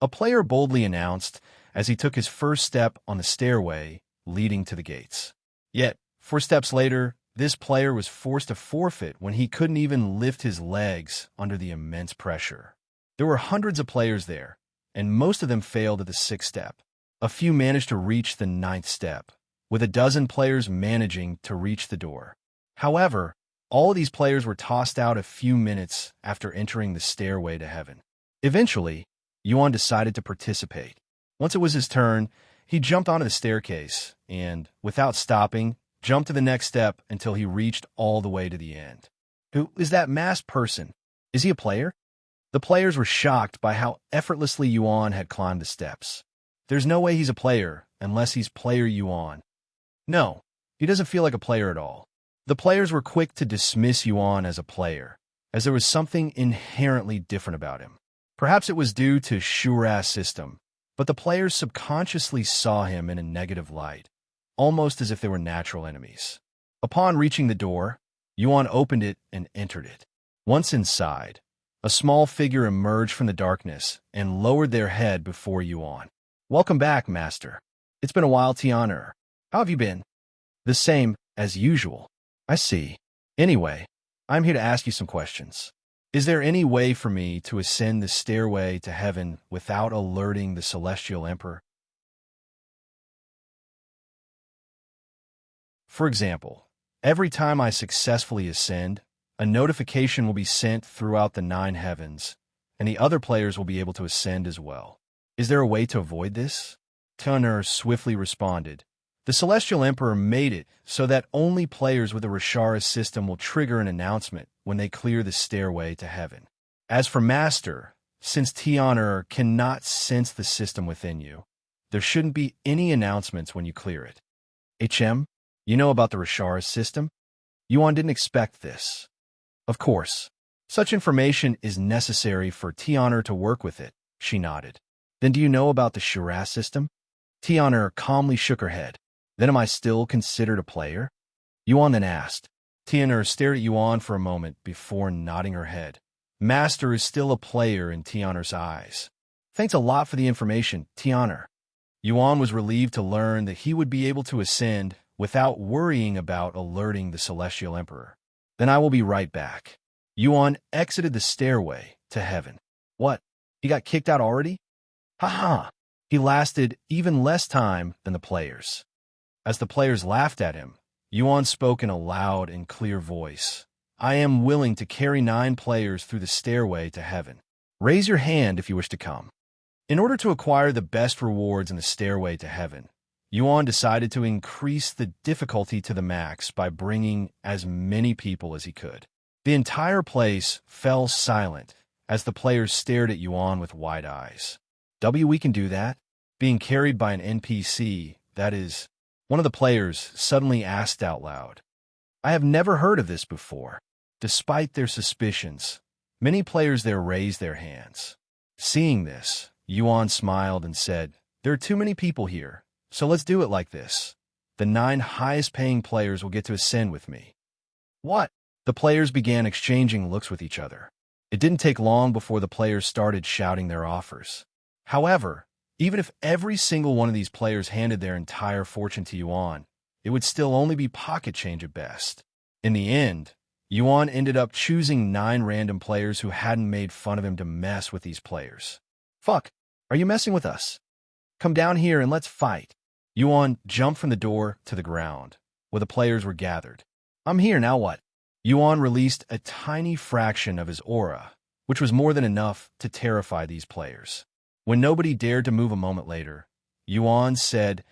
a player boldly announced as he took his first step on the stairway leading to the gates. Yet, 4 steps later, this player was forced to forfeit when he couldn't even lift his legs under the immense pressure. There were hundreds of players there, and most of them failed at the 6th step. A few managed to reach the 9th step, with a dozen players managing to reach the door. However, all of these players were tossed out a few minutes after entering the stairway to heaven. Eventually, Yuan decided to participate. Once it was his turn, he jumped onto the staircase and, without stopping, jumped to the next step until he reached all the way to the end. Who is that masked person? Is he a player? The players were shocked by how effortlessly Yuan had climbed the steps. There's no way he's a player unless he's player Yuan. No, he doesn't feel like a player at all. The players were quick to dismiss Yuan as a player, as there was something inherently different about him. Perhaps it was due to Shura's system, but the players subconsciously saw him in a negative light, almost as if they were natural enemies. Upon reaching the door, Yuan opened it and entered it. Once inside, a small figure emerged from the darkness and lowered their head before Yuan. "Welcome back, Master. It's been a while, Tian. How have you been?" "The same, as usual." "I see. Anyway, I'm here to ask you some questions. Is there any way for me to ascend the stairway to heaven without alerting the Celestial Emperor? For example, every time I successfully ascend, a notification will be sent throughout the 9 heavens, and the other players will be able to ascend as well. Is there a way to avoid this?" Tian swiftly responded. "The Celestial Emperor made it so that only players with a Rashara system will trigger an announcement when they clear the stairway to heaven. As for Master, since Tian cannot sense the system within you, there shouldn't be any announcements when you clear it. You know about the Rashara system?" Yuan didn't expect this. "Of course. Such information is necessary for Tian to work with it," she nodded. "Then do you know about the Shura system?" Tian calmly shook her head. "Then am I still considered a player?" Yuan then asked. Tian stared at Yuan for a moment before nodding her head. Master is still a player in Tian's eyes. "Thanks a lot for the information, Tian." Yuan was relieved to learn that he would be able to ascend without worrying about alerting the Celestial Emperor. "Then I will be right back." Yuan exited the stairway to heaven. "What? He got kicked out already?" "Ha-ha!" He lasted even less time than the players. As the players laughed at him, Yuan spoke in a loud and clear voice. "I am willing to carry 9 players through the stairway to heaven. Raise your hand if you wish to come." In order to acquire the best rewards in the stairway to heaven, Yuan decided to increase the difficulty to the max by bringing as many people as he could. The entire place fell silent as the players stared at Yuan with wide eyes. We can do that?" Being carried by an NPC, that is, one of the players suddenly asked out loud. "I have never heard of this before." Despite their suspicions, many players there raised their hands. Seeing this, Yuan smiled and said, "There are too many people here, so let's do it like this. The 9 highest-paying players will get to ascend with me." "What?" The players began exchanging looks with each other. It didn't take long before the players started shouting their offers. However, even if every single one of these players handed their entire fortune to Yuan, it would still only be pocket change at best. In the end, Yuan ended up choosing 9 random players who hadn't made fun of him to mess with these players. "Fuck, are you messing with us? Come down here and let's fight." Yuan jumped from the door to the ground, where the players were gathered. "I'm here, now what?" Yuan released a tiny fraction of his aura, which was more than enough to terrify these players. When nobody dared to move a moment later, Yuan said,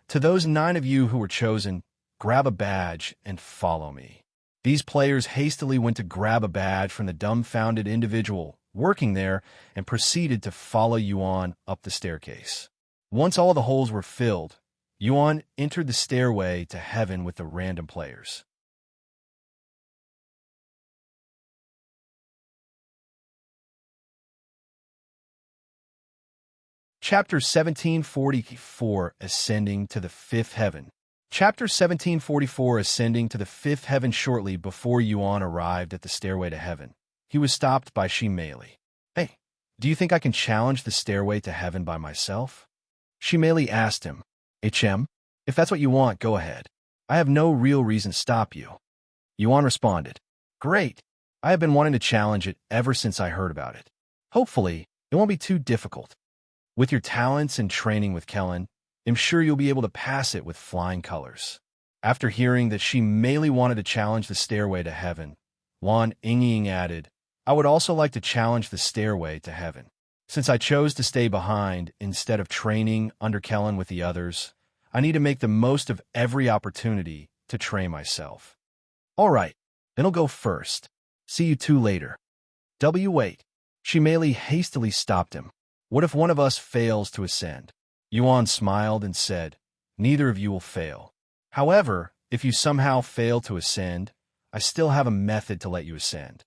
"To those 9 of you who were chosen, grab a badge and follow me." These players hastily went to grab a badge from the dumbfounded individual working there and proceeded to follow Yuan up the staircase. Once all the holes were filled, Yuan entered the stairway to heaven with the random players. Chapter 1744, Ascending to the 5th Heaven. Chapter 1744, Ascending to the 5th Heaven. Shortly before Yuan arrived at the stairway to heaven, he was stopped by Shimei. "Hey, do you think I can challenge the stairway to heaven by myself?" Shimei asked him. If that's what you want, go ahead. I have no real reason to stop you." Yuan responded. "Great. I have been wanting to challenge it ever since I heard about it. Hopefully, it won't be too difficult. With your talents and training with Kelan, I'm sure you'll be able to pass it with flying colors." After hearing that Shimei wanted to challenge the stairway to heaven, Yuan added, "I would also like to challenge the stairway to heaven. Since I chose to stay behind instead of training under Kelan with the others, I need to make the most of every opportunity to train myself." "All right, then I'll go first. See you two later. Wait. Shimeli hastily stopped him. What if one of us fails to ascend? Yuan smiled and said, neither of you will fail. However, if you somehow fail to ascend, I still have a method to let you ascend.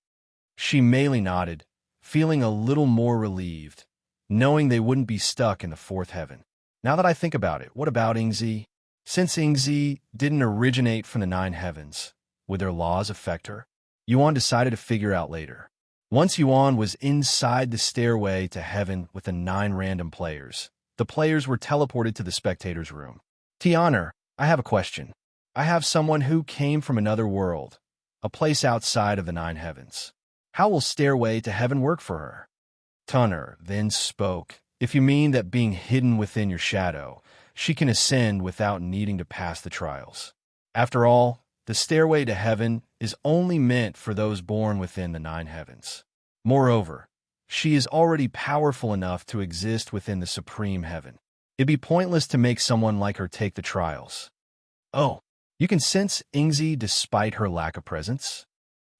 Shimeli nodded, feeling a little more relieved, knowing they wouldn't be stuck in the fourth heaven. Now that I think about it, what about Yingzi? Since Yingzi didn't originate from the 9 heavens, would their laws affect her? Yuan decided to figure out later. Once Yuan was inside the stairway to heaven with the 9 random players, the players were teleported to the spectators' room. Tian, I have a question. I have someone who came from another world, a place outside of the 9 heavens. How will Stairway to Heaven work for her? Tunner then spoke. If you mean that being hidden within your shadow, she can ascend without needing to pass the trials. After all, the Stairway to Heaven is only meant for those born within the 9 heavens. Moreover, she is already powerful enough to exist within the Supreme Heaven. It'd be pointless to make someone like her take the trials. Oh, you can sense Yingzi despite her lack of presence?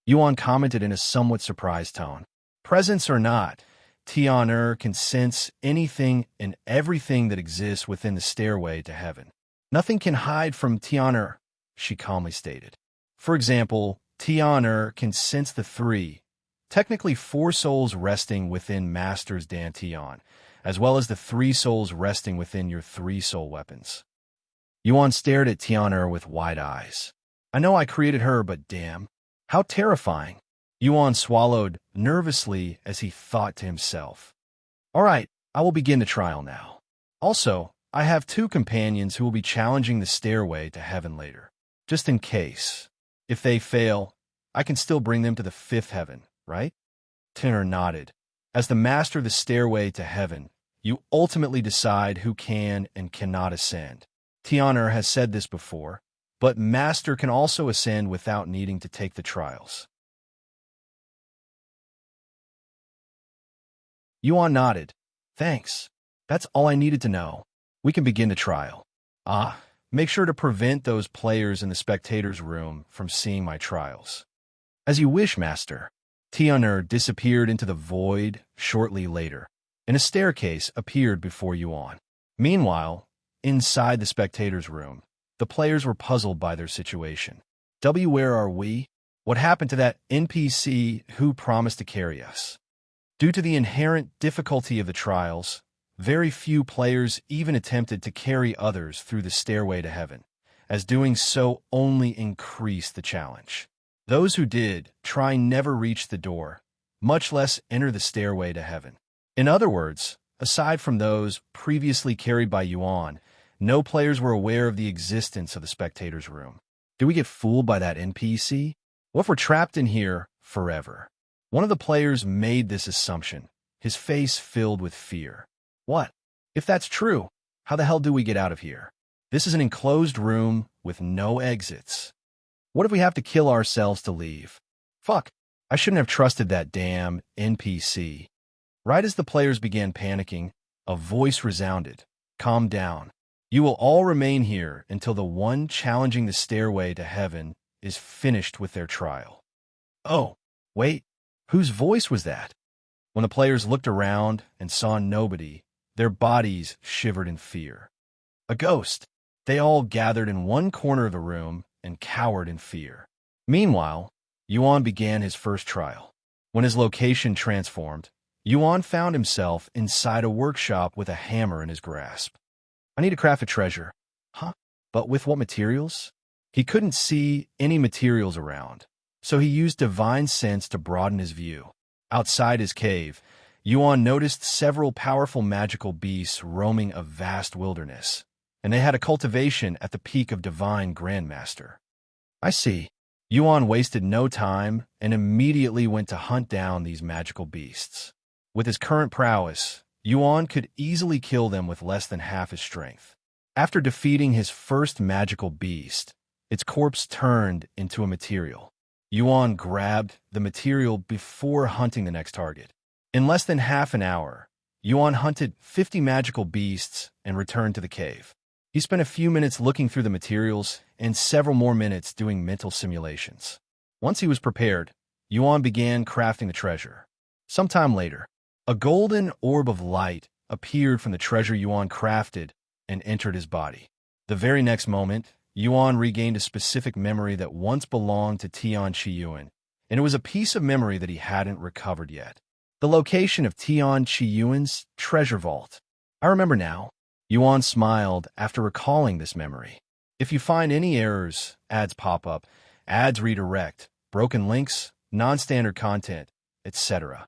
Yuan commented in a somewhat surprised tone. Presence or not, Tian can sense anything and everything that exists within the Stairway to Heaven. Nothing can hide from Tian, she calmly stated. For example, Tian can sense the 3, technically 4 souls resting within Master's Dan Tian, as well as the 3 souls resting within your 3 soul weapons. Yuan stared at Tian with wide eyes. I know I created her, but damn, how terrifying. Yuan swallowed nervously as he thought to himself. All right, I will begin the trial now. Also, I have 2 companions who will be challenging the Stairway to Heaven later. Just in case. If they fail, I can still bring them to the 5th heaven, right? Tinner nodded. As the master of the Stairway to Heaven, you ultimately decide who can and cannot ascend. Tian has said this before, but Master can also ascend without needing to take the trials. Yuan nodded. Thanks. That's all I needed to know. We can begin the trial. Make sure to prevent those players in the spectators' room from seeing my trials. As you wish, Master. Tian disappeared into the void shortly later, and a staircase appeared before Yuan. Meanwhile, inside the spectators' room, the players were puzzled by their situation. Where are we? What happened to that NPC who promised to carry us? Due to the inherent difficulty of the trials, very few players even attempted to carry others through the Stairway to Heaven, as doing so only increased the challenge. Those who did try never reached the door, much less enter the Stairway to Heaven. In other words, aside from those previously carried by Yuan, no players were aware of the existence of the spectators' room. Do we get fooled by that NPC? What if we're trapped in here forever? One of the players made this assumption, his face filled with fear. What? If that's true, how the hell do we get out of here? This is an enclosed room with no exits. What if we have to kill ourselves to leave? Fuck, I shouldn't have trusted that damn NPC. Right as the players began panicking, a voice resounded. Calm down. You will all remain here until the one challenging the Stairway to Heaven is finished with their trial. Oh, wait, whose voice was that? When the players looked around and saw nobody, their bodies shivered in fear. A ghost. They all gathered in one corner of the room and cowered in fear. Meanwhile, Yuan began his first trial. When his location transformed, Yuan found himself inside a workshop with a hammer in his grasp. I need to craft a treasure. Huh? But with what materials? He couldn't see any materials around, so he used divine sense to broaden his view. Outside his cave, Yuan noticed several powerful magical beasts roaming a vast wilderness, and they had a cultivation at the peak of Divine Grandmaster. I see. Yuan wasted no time and immediately went to hunt down these magical beasts. With his current prowess, Yuan could easily kill them with less than half his strength. After defeating his first magical beast, its corpse turned into a material. Yuan grabbed the material before hunting the next target. In less than half an hour, Yuan hunted 50 magical beasts and returned to the cave. He spent a few minutes looking through the materials and several more minutes doing mental simulations. Once he was prepared, Yuan began crafting the treasure. Sometime later, a golden orb of light appeared from the treasure Yuan crafted and entered his body. The very next moment, Yuan regained a specific memory that once belonged to Tian Qiyuan, and it was a piece of memory that he hadn't recovered yet. The location of Tian Qiyuan's treasure vault. I remember now. Yuan smiled after recalling this memory. If you find any errors, ads pop up, ads redirect, broken links, non-standard content, etc.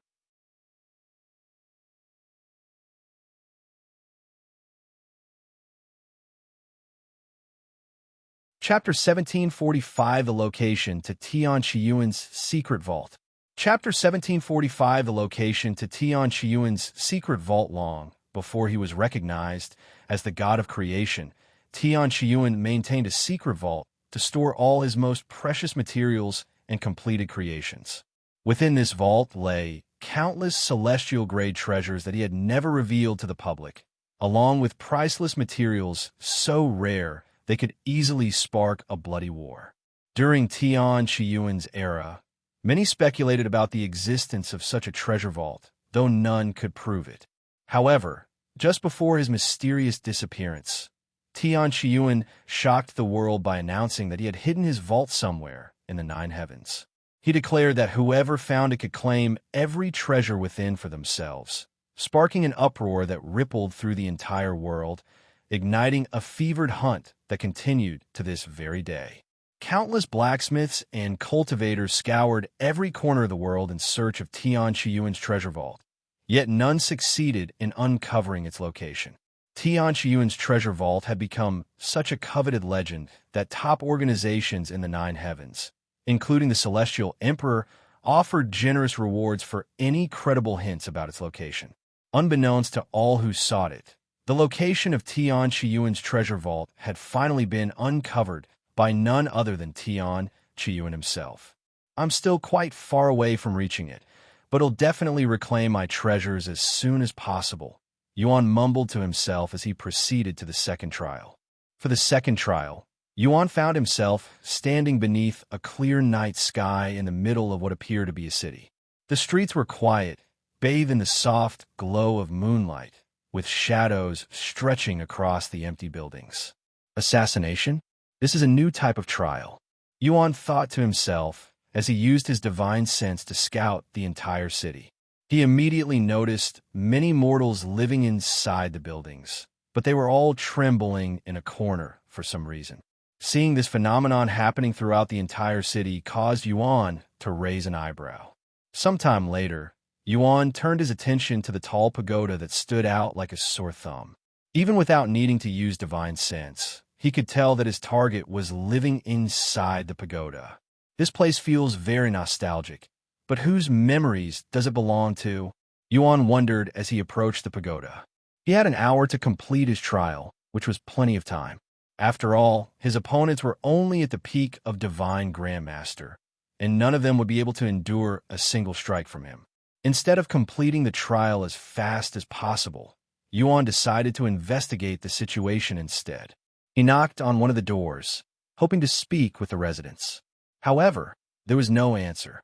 Chapter 1745, The Location to Tian Qiyuan's Secret Vault. Chapter 1745, The Location to Tian Qiyuan's Secret Vault. Long before he was recognized as the god of creation, Tian Qiyuan maintained a secret vault to store all his most precious materials and completed creations. Within this vault lay countless celestial-grade treasures that he had never revealed to the public, along with priceless materials so rare they could easily spark a bloody war. During Tian Qiyuan's era, many speculated about the existence of such a treasure vault, though none could prove it. However, just before his mysterious disappearance, Tian Qiyuan shocked the world by announcing that he had hidden his vault somewhere in the 9 heavens. He declared that whoever found it could claim every treasure within for themselves, sparking an uproar that rippled through the entire world, igniting a fevered hunt that continued to this very day. Countless blacksmiths and cultivators scoured every corner of the world in search of Tian Qiyuan's treasure vault, yet none succeeded in uncovering its location. Tian Qiyuan's treasure vault had become such a coveted legend that top organizations in the 9 heavens, including the Celestial Emperor, offered generous rewards for any credible hints about its location. Unbeknownst to all who sought it, the location of Tian Qiyuan's treasure vault had finally been uncovered by none other than Tian Qiyuan himself. I'm still quite far away from reaching it, but I'll definitely reclaim my treasures as soon as possible, Yuan mumbled to himself as he proceeded to the second trial. For the second trial, Yuan found himself standing beneath a clear night sky in the middle of what appeared to be a city. The streets were quiet, bathed in the soft glow of moonlight, with shadows stretching across the empty buildings. Assassination? This is a new type of trial, Yuan thought to himself as he used his divine sense to scout the entire city. He immediately noticed many mortals living inside the buildings, but they were all trembling in a corner for some reason. Seeing this phenomenon happening throughout the entire city caused Yuan to raise an eyebrow. Sometime later, Yuan turned his attention to the tall pagoda that stood out like a sore thumb. Even without needing to use divine sense, he could tell that his target was living inside the pagoda. This place feels very nostalgic, but whose memories does it belong to? Yuan wondered as he approached the pagoda. He had an hour to complete his trial, which was plenty of time. After all, his opponents were only at the peak of Divine Grandmaster, and none of them would be able to endure a single strike from him. Instead of completing the trial as fast as possible, Yuan decided to investigate the situation instead. He knocked on one of the doors, hoping to speak with the residents. However, there was no answer.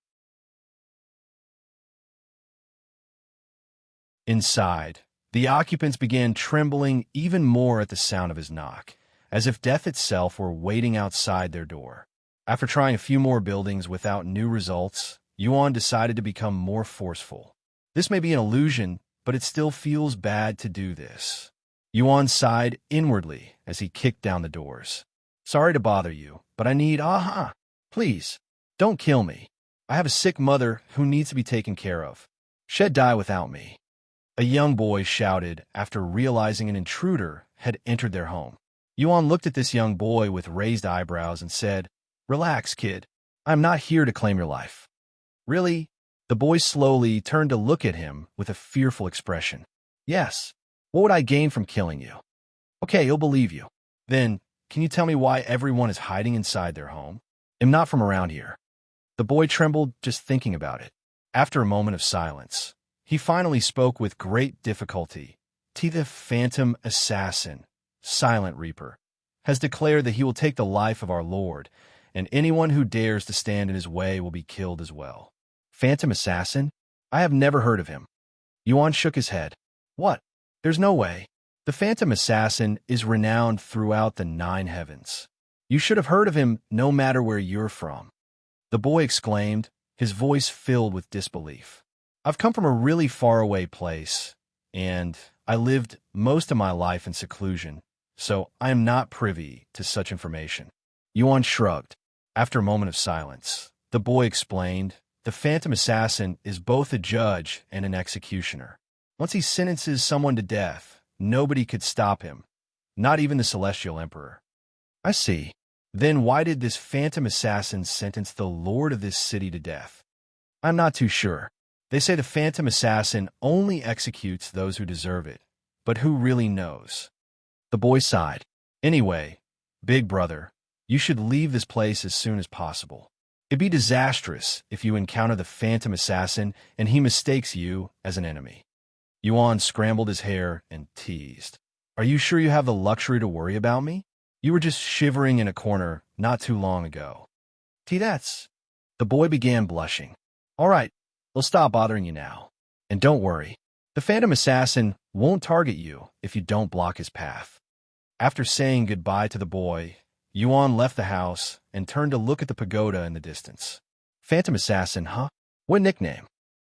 Inside, the occupants began trembling even more at the sound of his knock, as if death itself were waiting outside their door. After trying a few more buildings without new results, Yuan decided to become more forceful. This may be an illusion, but it still feels bad to do this. Yuan sighed inwardly as he kicked down the doors. Sorry to bother you, but I need Please, don't kill me. I have a sick mother who needs to be taken care of. She'd die without me. A young boy shouted after realizing an intruder had entered their home. Yuan looked at this young boy with raised eyebrows and said, Relax, kid. I'm not here to claim your life. Really? The boy slowly turned to look at him with a fearful expression. Yes. What would I gain from killing you? Okay, he'll believe you. Then, can you tell me why everyone is hiding inside their home? I'm not from around here. The boy trembled just thinking about it. After a moment of silence, he finally spoke with great difficulty. The Phantom Assassin, Silent Reaper, has declared that he will take the life of our Lord, and anyone who dares to stand in his way will be killed as well. Phantom Assassin? I have never heard of him. Yuan shook his head. What? There's no way. The Phantom Assassin is renowned throughout the 9 heavens. You should have heard of him no matter where you're from. The boy exclaimed, his voice filled with disbelief. I've come from a really faraway place, and I lived most of my life in seclusion, so I am not privy to such information. Yuan shrugged. After a moment of silence, the boy explained, the Phantom Assassin is both a judge and an executioner. Once he sentences someone to death, nobody could stop him, not even the Celestial Emperor. I see. Then why did this Phantom Assassin sentence the Lord of this city to death? I'm not too sure. They say the Phantom Assassin only executes those who deserve it, but who really knows? The boy sighed. Anyway, big brother, you should leave this place as soon as possible. It'd be disastrous if you encounter the Phantom Assassin and he mistakes you as an enemy. Yuan scrambled his hair and teased. Are you sure you have the luxury to worry about me? You were just shivering in a corner not too long ago. That's. The boy began blushing. All right, we'll stop bothering you now. And don't worry, the Phantom Assassin won't target you if you don't block his path. After saying goodbye to the boy, Yuan left the house and turned to look at the pagoda in the distance. Phantom Assassin, huh? What nickname?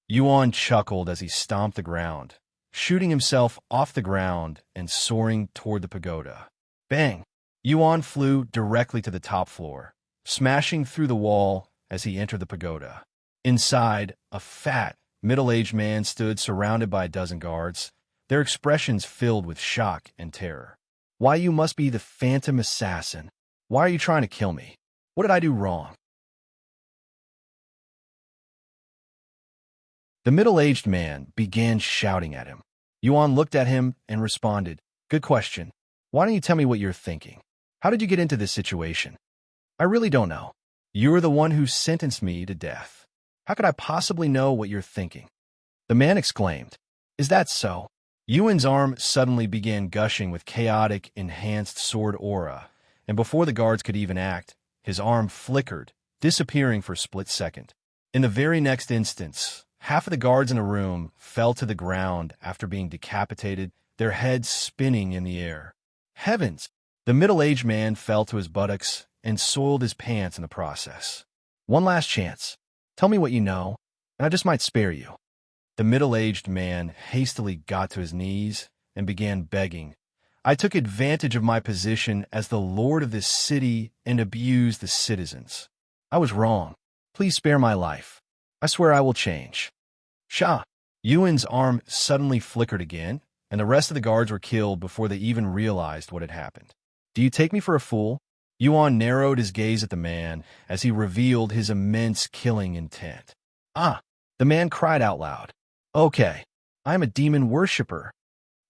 Yuan chuckled as he stomped the ground, shooting himself off the ground and soaring toward the pagoda. Bang! Yuan flew directly to the top floor, smashing through the wall as he entered the pagoda. Inside, a fat, middle-aged man stood surrounded by a dozen guards, their expressions filled with shock and terror. Why, you must be the Phantom Assassin. Why are you trying to kill me? What did I do wrong? The middle-aged man began shouting at him. Yuan looked at him and responded, Good question. Why don't you tell me what you're thinking? How did you get into this situation? I really don't know. You're the one who sentenced me to death. How could I possibly know what you're thinking? The man exclaimed, Is that so? Yuan's arm suddenly began gushing with chaotic, enhanced sword aura, and before the guards could even act, his arm flickered, disappearing for a split second. In the very next instance, half of the guards in the room fell to the ground after being decapitated, their heads spinning in the air. Heavens! The middle-aged man fell to his buttocks and soiled his pants in the process. One last chance. Tell me what you know, and I just might spare you. The middle-aged man hastily got to his knees and began begging. I took advantage of my position as the lord of this city and abused the citizens. I was wrong. Please spare my life. I swear I will change. Sha! Yuan's arm suddenly flickered again, and the rest of the guards were killed before they even realized what had happened. Do you take me for a fool? Yuan narrowed his gaze at the man as he revealed his immense killing intent. Ah! The man cried out loud. Okay, I'm a demon worshipper.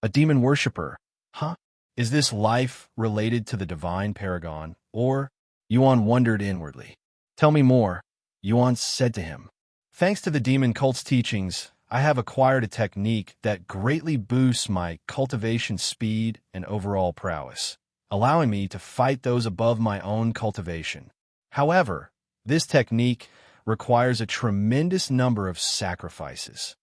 A demon worshipper? Huh? Is this life related to the divine paragon, or? Yuan wondered inwardly. Tell me more, Yuan said to him. Thanks to the demon cult's teachings, I have acquired a technique that greatly boosts my cultivation speed and overall prowess, allowing me to fight those above my own cultivation. However, this technique requires a tremendous number of sacrifices.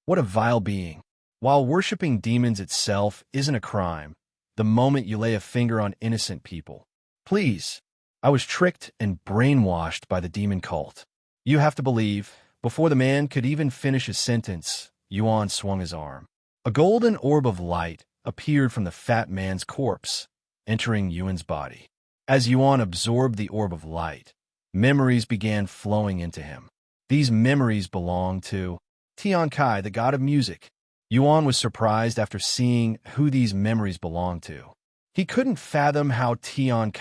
What a vile being. While worshipping demons itself isn't a crime, the moment you lay a finger on innocent people. Please, I was tricked and brainwashed by the demon cult. You have to believe, before the man could even finish his sentence, Yuan swung his arm. A golden orb of light appeared from the fat man's corpse, entering Yuan's body. As Yuan absorbed the orb of light, memories began flowing into him. These memories belonged to Tian, the god of music. Yuan was surprised after seeing who these memories belonged to. He couldn't fathom how Tian,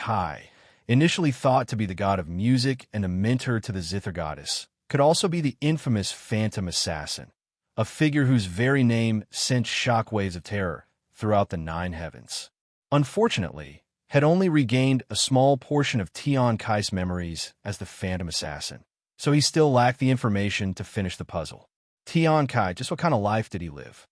initially thought to be the god of music and a mentor to the Zither goddess, could also be the infamous Phantom Assassin, a figure whose very name sent shockwaves of terror throughout the 9 heavens. Unfortunately, had only regained a small portion of Tian Kai's memories as the Phantom Assassin, so he still lacked the information to finish the puzzle. Tian Kai, just what kind of life did he live?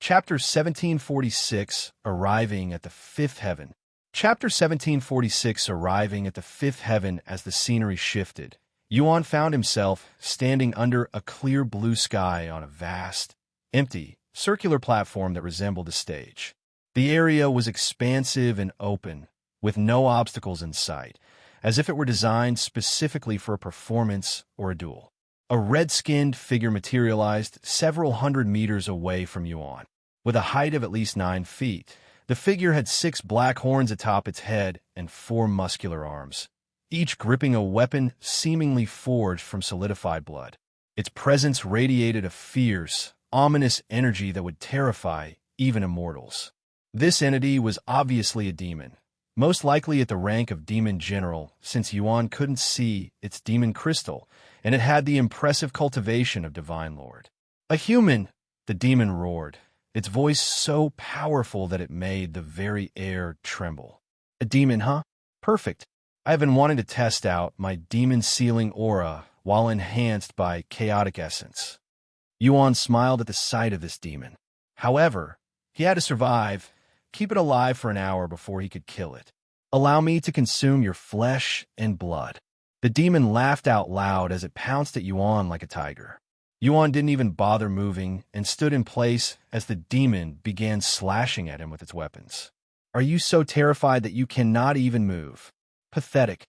Chapter 1746, Arriving at the Fifth Heaven. Chapter 1746, Arriving at the Fifth Heaven. As the scenery shifted, Yuan found himself standing under a clear blue sky on a vast, empty, circular platform that resembled a stage. The area was expansive and open, with no obstacles in sight, as if it were designed specifically for a performance or a duel. A red-skinned figure materialized several hundred meters away from Yuan. With a height of at least 9 feet, the figure had 6 black horns atop its head and 4 muscular arms, each gripping a weapon seemingly forged from solidified blood. Its presence radiated a fierce, ominous energy that would terrify even immortals. This entity was obviously a demon, most likely at the rank of Demon General, since Yuan couldn't see its demon crystal, and it had the impressive cultivation of Divine Lord. "A human!" the demon roared, its voice so powerful that it made the very air tremble. "A demon, huh? Perfect. I have been wanting to test out my demon sealing aura while enhanced by chaotic essence." Yuan smiled at the sight of this demon. However, he had to survive, keep it alive for an hour before he could kill it. "Allow me to consume your flesh and blood." The demon laughed out loud as it pounced at Yuan like a tiger. Yuan didn't even bother moving and stood in place as the demon began slashing at him with its weapons. "Are you so terrified that you cannot even move? Pathetic."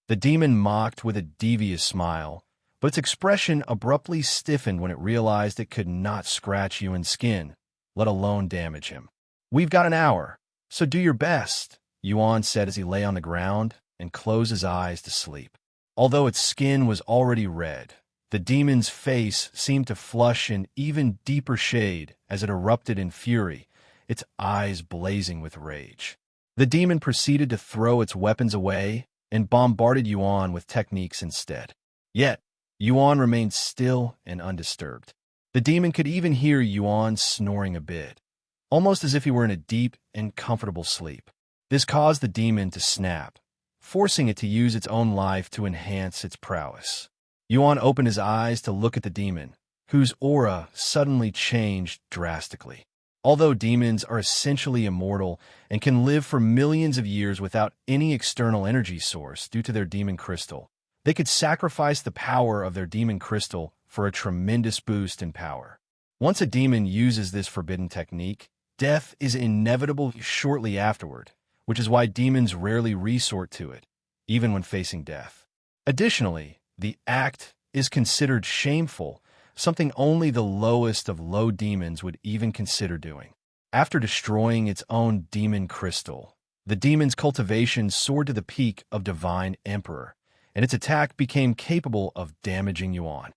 The demon mocked with a devious smile, but its expression abruptly stiffened when it realized it could not scratch Yuan's skin, let alone damage him. "We've got an hour, so do your best," Yuan said as he lay on the ground and closed his eyes to sleep. Although its skin was already red, the demon's face seemed to flush an even deeper shade as it erupted in fury, its eyes blazing with rage. The demon proceeded to throw its weapons away and bombarded Yuan with techniques instead. Yet, Yuan remained still and undisturbed. The demon could even hear Yuan snoring a bit, almost as if he were in a deep and comfortable sleep. This caused the demon to snap, forcing it to use its own life to enhance its prowess. Yuan opened his eyes to look at the demon, whose aura suddenly changed drastically. Although demons are essentially immortal and can live for millions of years without any external energy source due to their demon crystal, they could sacrifice the power of their demon crystal for a tremendous boost in power. Once a demon uses this forbidden technique, death is inevitable shortly afterward, which is why demons rarely resort to it, even when facing death. Additionally, the act is considered shameful, something only the lowest of low demons would even consider doing. After destroying its own demon crystal, the demon's cultivation soared to the peak of Divine Emperor, and its attack became capable of damaging Yuan.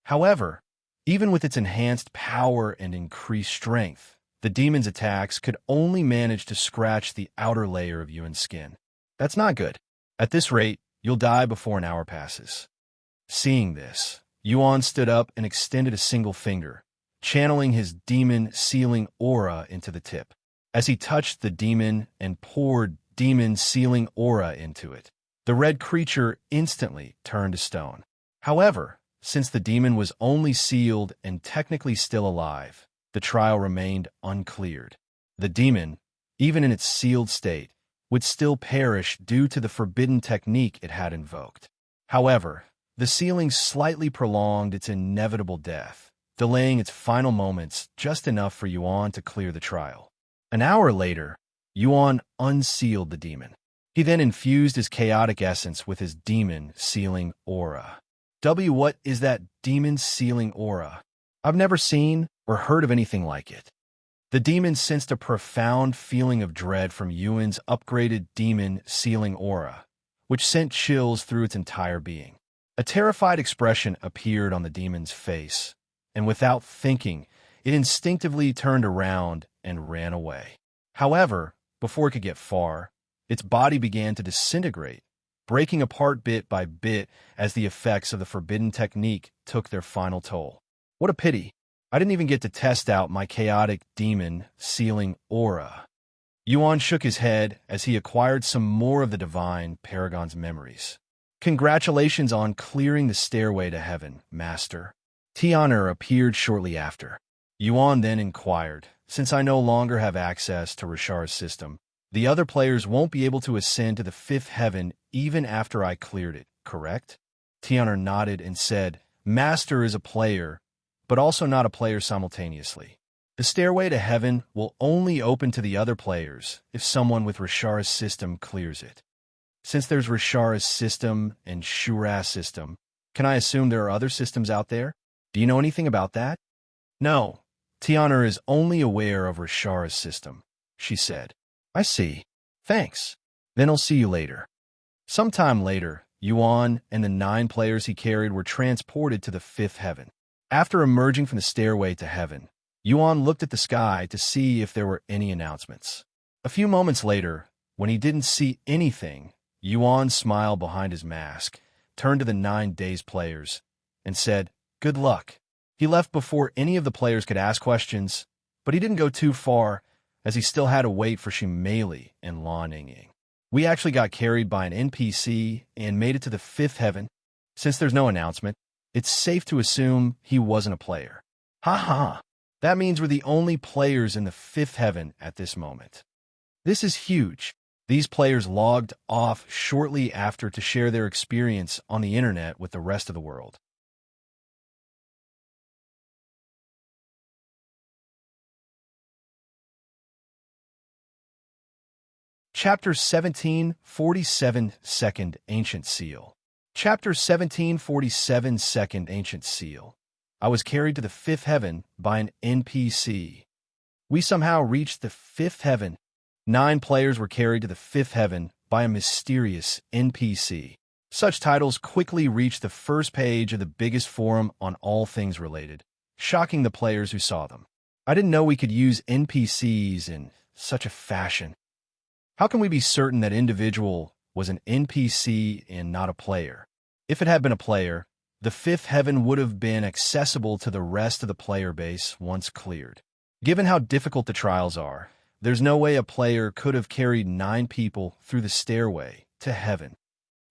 However, even with its enhanced power and increased strength, the demon's attacks could only manage to scratch the outer layer of Yuan's skin. That's not good. At this rate, you'll die before an hour passes. Seeing this, Yuan stood up and extended a single finger, channeling his demon sealing aura into the tip. As he touched the demon and poured demon sealing aura into it, the red creature instantly turned to stone. However, since the demon was only sealed and technically still alive, the trial remained uncleared. The demon, even in its sealed state, would still perish due to the forbidden technique it had invoked. However, the sealing slightly prolonged its inevitable death, delaying its final moments just enough for Yuan to clear the trial. An hour later, Yuan unsealed the demon. He then infused his chaotic essence with his demon sealing aura. What is that demon sealing aura? I've never seen or heard of anything like it. The demon sensed a profound feeling of dread from Yuan's upgraded demon sealing aura, which sent chills through its entire being. A terrified expression appeared on the demon's face, and without thinking, it instinctively turned around and ran away. However, before it could get far, its body began to disintegrate, breaking apart bit by bit as the effects of the forbidden technique took their final toll. What a pity. I didn't even get to test out my chaotic demon sealing aura. Yuan shook his head as he acquired some more of the divine paragon's memories. Congratulations on clearing the stairway to heaven, Master. Tian appeared shortly after. Yuan then inquired, "Since I no longer have access to Rashara's system, the other players won't be able to ascend to the fifth heaven even after I cleared it, correct?" Tian nodded and said, "Master is a player, but also not a player simultaneously. The stairway to heaven will only open to the other players if someone with Rashara's system clears it. Since there's Rashara's system and Shura's system, can I assume there are other systems out there? Do you know anything about that?" "No. Tian is only aware of Rashara's system," she said. "I see. Thanks. Then I'll see you later." Sometime later, Yuan and the 9 players he carried were transported to the fifth heaven. After emerging from the stairway to heaven, Yuan looked at the sky to see if there were any announcements. A few moments later, when he didn't see anything, Yuan smiled behind his mask, turned to the 9 dazed players, and said, "Good luck." He left before any of the players could ask questions, but he didn't go too far, as he still had to wait for Xiao and Ning. "We actually got carried by an NPC and made it to the fifth heaven. Since there's no announcement, it's safe to assume he wasn't a player." "Ha ha! That means we're the only players in the fifth heaven at this moment. This is huge." These players logged off shortly after to share their experience on the internet with the rest of the world. Chapter 17, 47, Second Ancient Seal. Chapter 1747, Second Ancient Seal. I was carried to the fifth heaven by an NPC. We somehow reached the fifth heaven. 9 players were carried to the fifth heaven by a mysterious NPC. Such titles quickly reached the first page of the biggest forum on all things related, shocking the players who saw them. I didn't know we could use NPCs in such a fashion. How can we be certain that individual was an NPC and not a player? If it had been a player, the fifth heaven would have been accessible to the rest of the player base once cleared. Given how difficult the trials are, there's no way a player could have carried 9 people through the stairway to heaven.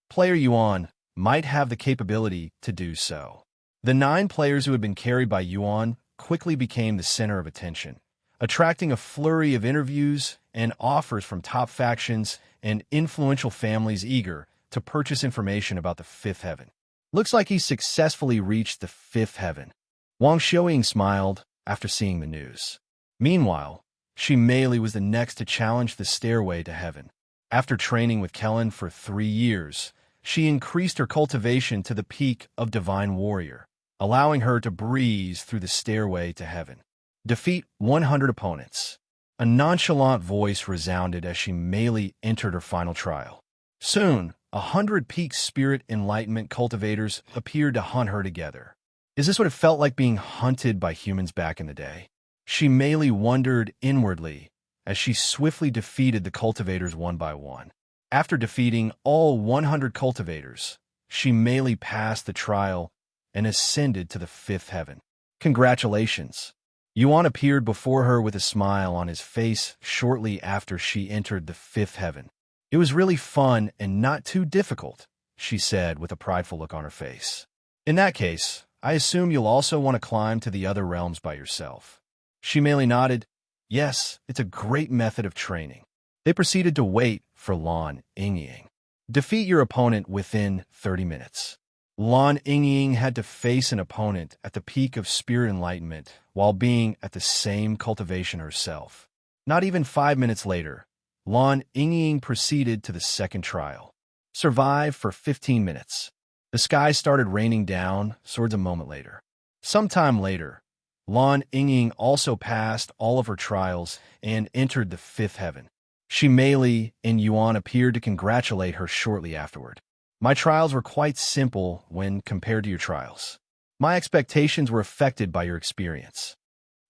Player Yuan might have the capability to do so. The 9 players who had been carried by Yuan quickly became the center of attention, attracting a flurry of interviews and offers from top factions and influential families eager to purchase information about the fifth heaven. "Looks like he successfully reached the fifth heaven." Wang Xiaoying smiled after seeing the news. Meanwhile, Xiao was the next to challenge the stairway to heaven. After training with Kelan for 3 years, she increased her cultivation to the peak of Divine Warrior, allowing her to breeze through the stairway to heaven. Defeat 100 opponents. A nonchalant voice resounded as Xiao entered her final trial. Soon, 100 peak spirit enlightenment cultivators appeared to hunt her together. Is this what it felt like being hunted by humans back in the day? Xiao wondered inwardly as she swiftly defeated the cultivators one by one. After defeating all 100 cultivators, Xiao passed the trial and ascended to the fifth heaven. "Congratulations." Yuan appeared before her with a smile on his face shortly after she entered the fifth heaven. "It was really fun and not too difficult," she said with a prideful look on her face. "In that case, I assume you'll also want to climb to the other realms by yourself." Xiao nodded. "Yes, it's a great method of training." They proceeded to wait for Liuxiang. Defeat your opponent within 30 minutes. Liuxiang had to face an opponent at the peak of spirit enlightenment while being at the same cultivation herself. Not even 5 minutes later, Liuxiang proceeded to the second trial. Survive for 15 minutes. The sky started raining down swords a moment later. Sometime later, Liuxiang also passed all of her trials and entered the fifth heaven. Xiao and Yuan appeared to congratulate her shortly afterward. "My trials were quite simple when compared to your trials. My expectations were affected by your experience,"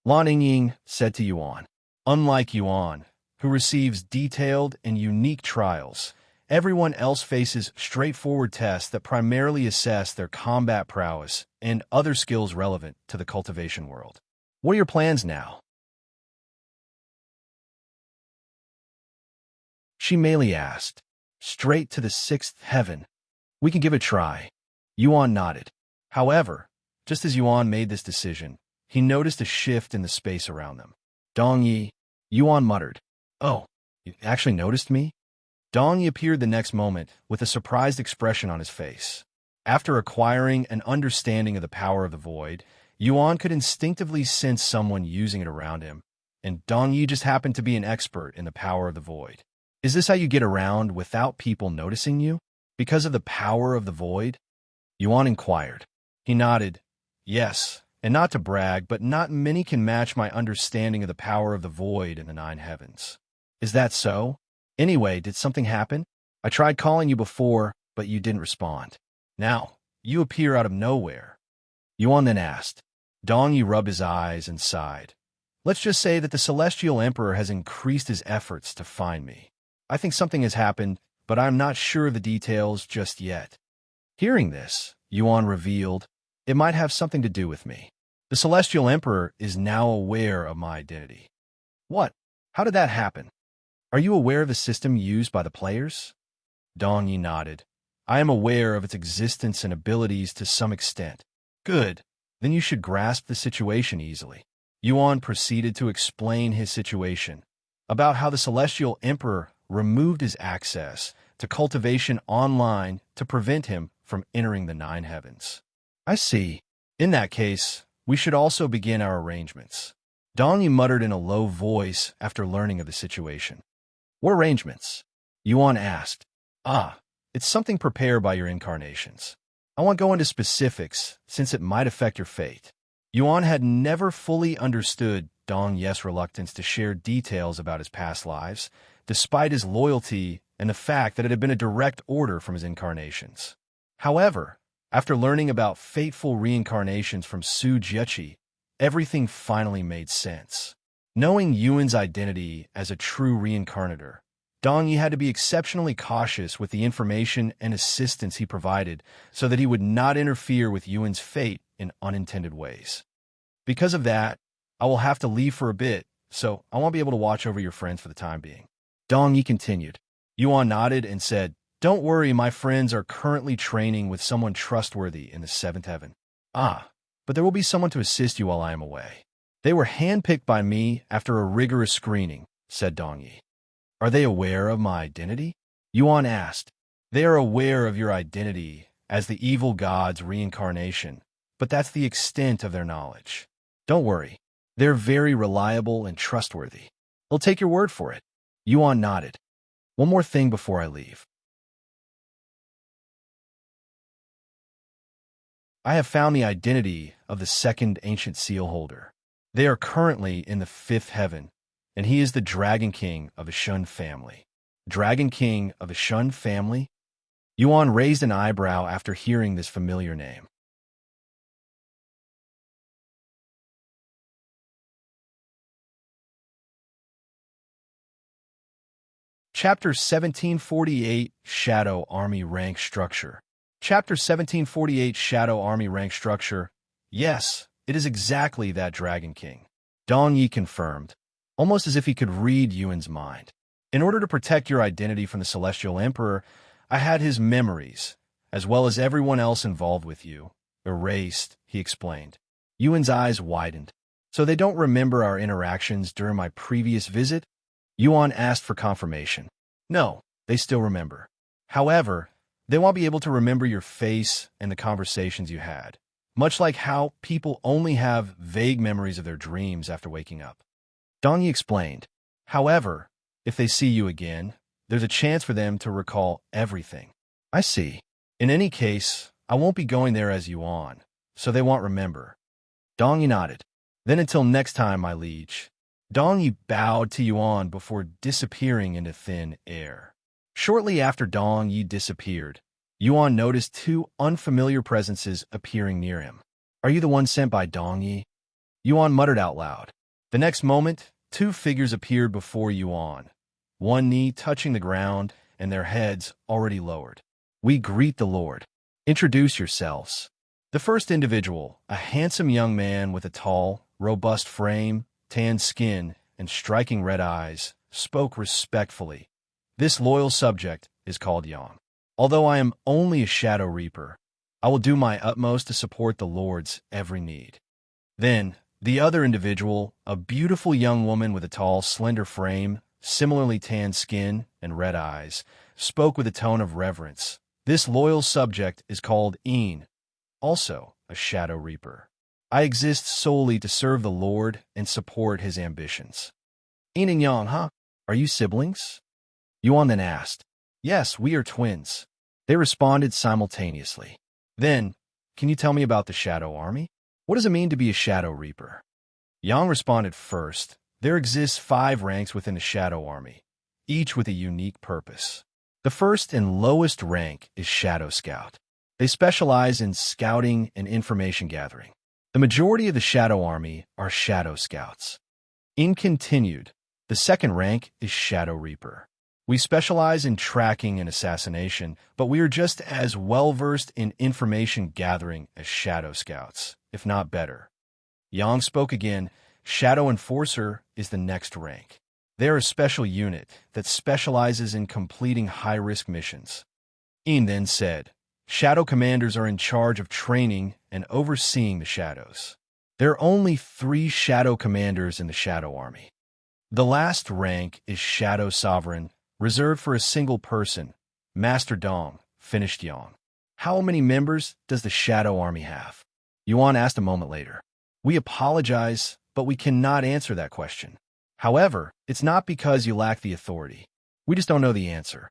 Liuxiang said to Yuan. Unlike Yuan, who receives detailed and unique trials, everyone else faces straightforward tests that primarily assess their combat prowess and other skills relevant to the cultivation world. "What are your plans now?" Xiao asked. "Straight to the sixth heaven. We can give it a try." Yuan nodded. "However, Just as Yuan made this decision, he noticed a shift in the space around them. Dongyi, Yuan muttered. Oh, you actually noticed me? Dongyi appeared the next moment with a surprised expression on his face. After acquiring an understanding of the power of the void, Yuan could instinctively sense someone using it around him, and Dongyi just happened to be an expert in the power of the void. Is this how you get around without people noticing you? Because of the power of the void? Yuan inquired. He nodded. Yes, and not to brag, but not many can match my understanding of the power of the void in the nine heavens. Is that so? Anyway, did something happen? I tried calling you before, but you didn't respond. Now, you appear out of nowhere. Yuan then asked. Dongyi rubbed his eyes and sighed. Let's just say that the Celestial Emperor has increased his efforts to find me. I think something has happened, but I'm not sure of the details just yet. Hearing this, Yuan revealed, it might have something to do with me. The Celestial Emperor is now aware of my identity. What? How did that happen? Are you aware of the system used by the players? Dongyi nodded. I am aware of its existence and abilities to some extent. Good. Then you should grasp the situation easily. Yuan proceeded to explain his situation, about how the Celestial Emperor removed his access to cultivation online to prevent him from entering the nine heavens. I see. In that case, we should also begin our arrangements. Dongyi muttered in a low voice after learning of the situation. What arrangements? Yuan asked. It's something prepared by your incarnations. I won't go into specifics, since it might affect your fate. Yuan had never fully understood Dongyi's reluctance to share details about his past lives, despite his loyalty and the fact that it had been a direct order from his incarnations. However, after learning about fateful reincarnations from Su Jiechi, everything finally made sense. Knowing Yuan's identity as a true reincarnator, Dongyi had to be exceptionally cautious with the information and assistance he provided so that he would not interfere with Yuan's fate in unintended ways. Because of that, I will have to leave for a bit, so I won't be able to watch over your friends for the time being. Dongyi continued. Yuan nodded and said, Don't worry, my friends are currently training with someone trustworthy in the seventh heaven. But there will be someone to assist you while I am away. They were handpicked by me after a rigorous screening, said Dongyi. Are they aware of my identity? Yuan asked. They are aware of your identity as the evil god's reincarnation, but that's the extent of their knowledge. Don't worry. They're very reliable and trustworthy. They'll take your word for it. Yuan nodded. One more thing before I leave. I have found the identity of the second ancient seal holder. They are currently in the fifth heaven, and he is the Dragon King of the Shun family. Dragon King of the Shun family? Yuan raised an eyebrow after hearing this familiar name. Chapter 1748, Shadow Army Rank Structure. Chapter 1748, Shadow Army Rank Structure. Yes, it is exactly that Dragon King. Dongyi confirmed, almost as if he could read Yuan's mind. In order to protect your identity from the Celestial Emperor, I had his memories, as well as everyone else involved with you, erased, he explained. Yuan's eyes widened. So they don't remember our interactions during my previous visit? Yuan asked for confirmation. No, they still remember. However, they won't be able to remember your face and the conversations you had, much like how people only have vague memories of their dreams after waking up. Dongyi explained. However, if they see you again, there's a chance for them to recall everything. I see. In any case, I won't be going there as Yuan, so they won't remember. Dongyi nodded. Then until next time, my liege. Dongyi bowed to Yuan before disappearing into thin air. Shortly after Dongyi disappeared, Yuan noticed two unfamiliar presences appearing near him. Are you the one sent by Dongyi? Yuan muttered out loud. The next moment, two figures appeared before Yuan, one knee touching the ground and their heads already lowered. We greet the Lord. Introduce yourselves. The first individual, a handsome young man with a tall, robust frame, tan skin, and striking red eyes, spoke respectfully. This loyal subject is called Yang. Although I am only a Shadow Reaper, I will do my utmost to support the Lord's every need. Then, the other individual, a beautiful young woman with a tall, slender frame, similarly tanned skin, and red eyes, spoke with a tone of reverence. This loyal subject is called Yin, also a Shadow Reaper. I exist solely to serve the Lord and support his ambitions. Yin and Yang, huh? Are you siblings? Yuan then asked. Yes, we are twins. They responded simultaneously. Then, can you tell me about the Shadow Army? What does it mean to be a Shadow Reaper? Yang responded first. There exists 5 ranks within the Shadow Army, each with a unique purpose. The first and lowest rank is Shadow Scout. They specialize in scouting and information gathering. The majority of the Shadow Army are Shadow Scouts. In continued, the second rank is Shadow Reaper. We specialize in tracking and assassination, but we are just as well-versed in information gathering as Shadow Scouts, if not better. Yang spoke again. Shadow Enforcer is the next rank. They are a special unit that specializes in completing high-risk missions. Yin then said, Shadow Commanders are in charge of training and overseeing the Shadows. There are only 3 Shadow Commanders in the Shadow Army. The last rank is Shadow Sovereign, reserved for a single person, Master Dong, finished Yang. How many members does the Shadow Army have? Yuan asked a moment later. We apologize, but we cannot answer that question. However, it's not because you lack the authority. We just don't know the answer.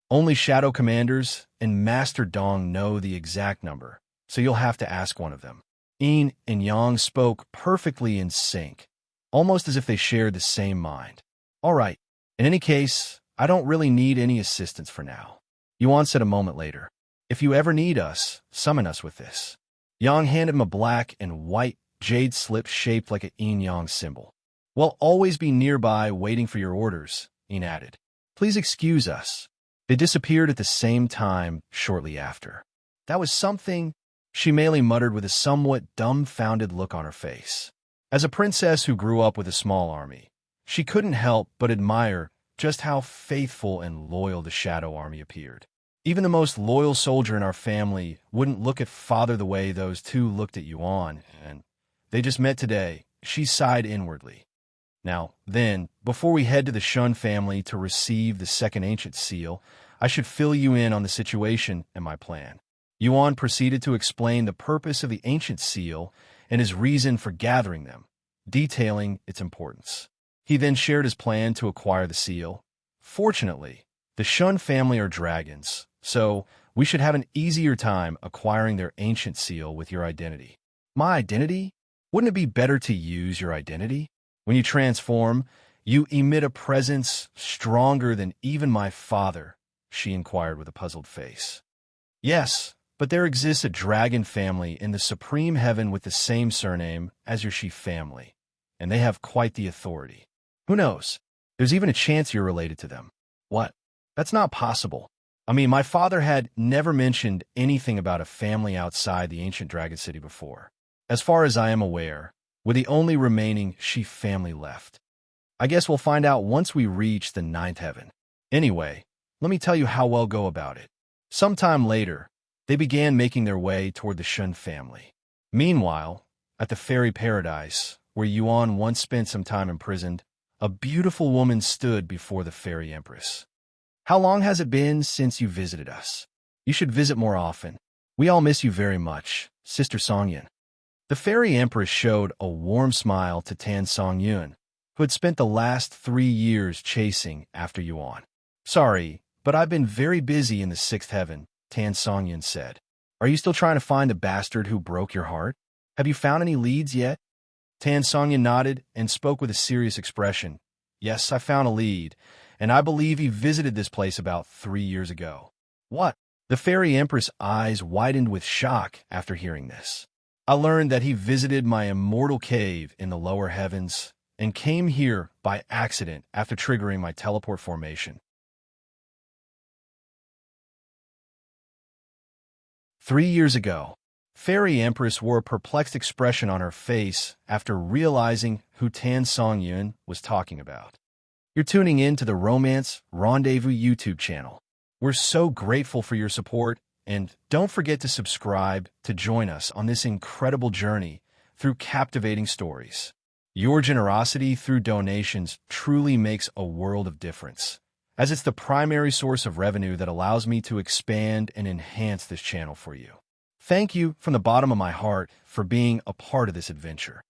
Only Shadow Commanders and Master Dong know the exact number, so you'll have to ask one of them. Yin and Yang spoke perfectly in sync, almost as if they shared the same mind. All right, in any case, I don't really need any assistance for now. Yuan said a moment later. If you ever need us, summon us with this. Yang handed him a black and white jade slip shaped like a yin-yang symbol. We'll always be nearby waiting for your orders, Yin added. Please excuse us. They disappeared at the same time shortly after. That was something, she merely muttered with a somewhat dumbfounded look on her face. As a princess who grew up with a small army, she couldn't help but admire just how faithful and loyal the Shadow Army appeared. Even the most loyal soldier in our family wouldn't look at father the way those two looked at Yuan, and they just met today. She sighed inwardly. Now, then, before we head to the Shun family to receive the second ancient seal, I should fill you in on the situation and my plan. Yuan proceeded to explain the purpose of the ancient seal and his reason for gathering them, detailing its importance. He then shared his plan to acquire the seal. Fortunately, the Shun family are dragons, so we should have an easier time acquiring their ancient seal with your identity. My identity? Wouldn't it be better to use your identity? When you transform, you emit a presence stronger than even my father, she inquired with a puzzled face. Yes, but there exists a dragon family in the supreme heaven with the same surname as your Shi family, and they have quite the authority. Who knows? There's even a chance you're related to them. What? That's not possible. I mean, my father had never mentioned anything about a family outside the ancient dragon city before. As far as I am aware, we're the only remaining Shi family left. I guess we'll find out once we reach the 9th heaven. Anyway, let me tell you how we'll go about it. Sometime later, they began making their way toward the Shun family. Meanwhile, at the fairy paradise, where Yuan once spent some time imprisoned, a beautiful woman stood before the fairy empress. How long has it been since you visited us? You should visit more often. We all miss you very much, Sister Songyun. The fairy empress showed a warm smile to Tan Songyun, who had spent the last 3 years chasing after Yuan. Sorry, but I've been very busy in the 6th heaven, Tan Songyun said. Are you still trying to find the bastard who broke your heart? Have you found any leads yet? Tan Songyun nodded and spoke with a serious expression. Yes, I found a lead, and I believe he visited this place about 3 years ago. What? The fairy empress' eyes widened with shock after hearing this. I learned that he visited my immortal cave in the lower heavens and came here by accident after triggering my teleport formation. 3 years ago, Fairy Empress wore a perplexed expression on her face after realizing who Tan Songyun was talking about. You're tuning in to the Romance Rendezvous YouTube channel. We're so grateful for your support, and don't forget to subscribe to join us on this incredible journey through captivating stories. Your generosity through donations truly makes a world of difference, as it's the primary source of revenue that allows me to expand and enhance this channel for you. Thank you from the bottom of my heart for being a part of this adventure.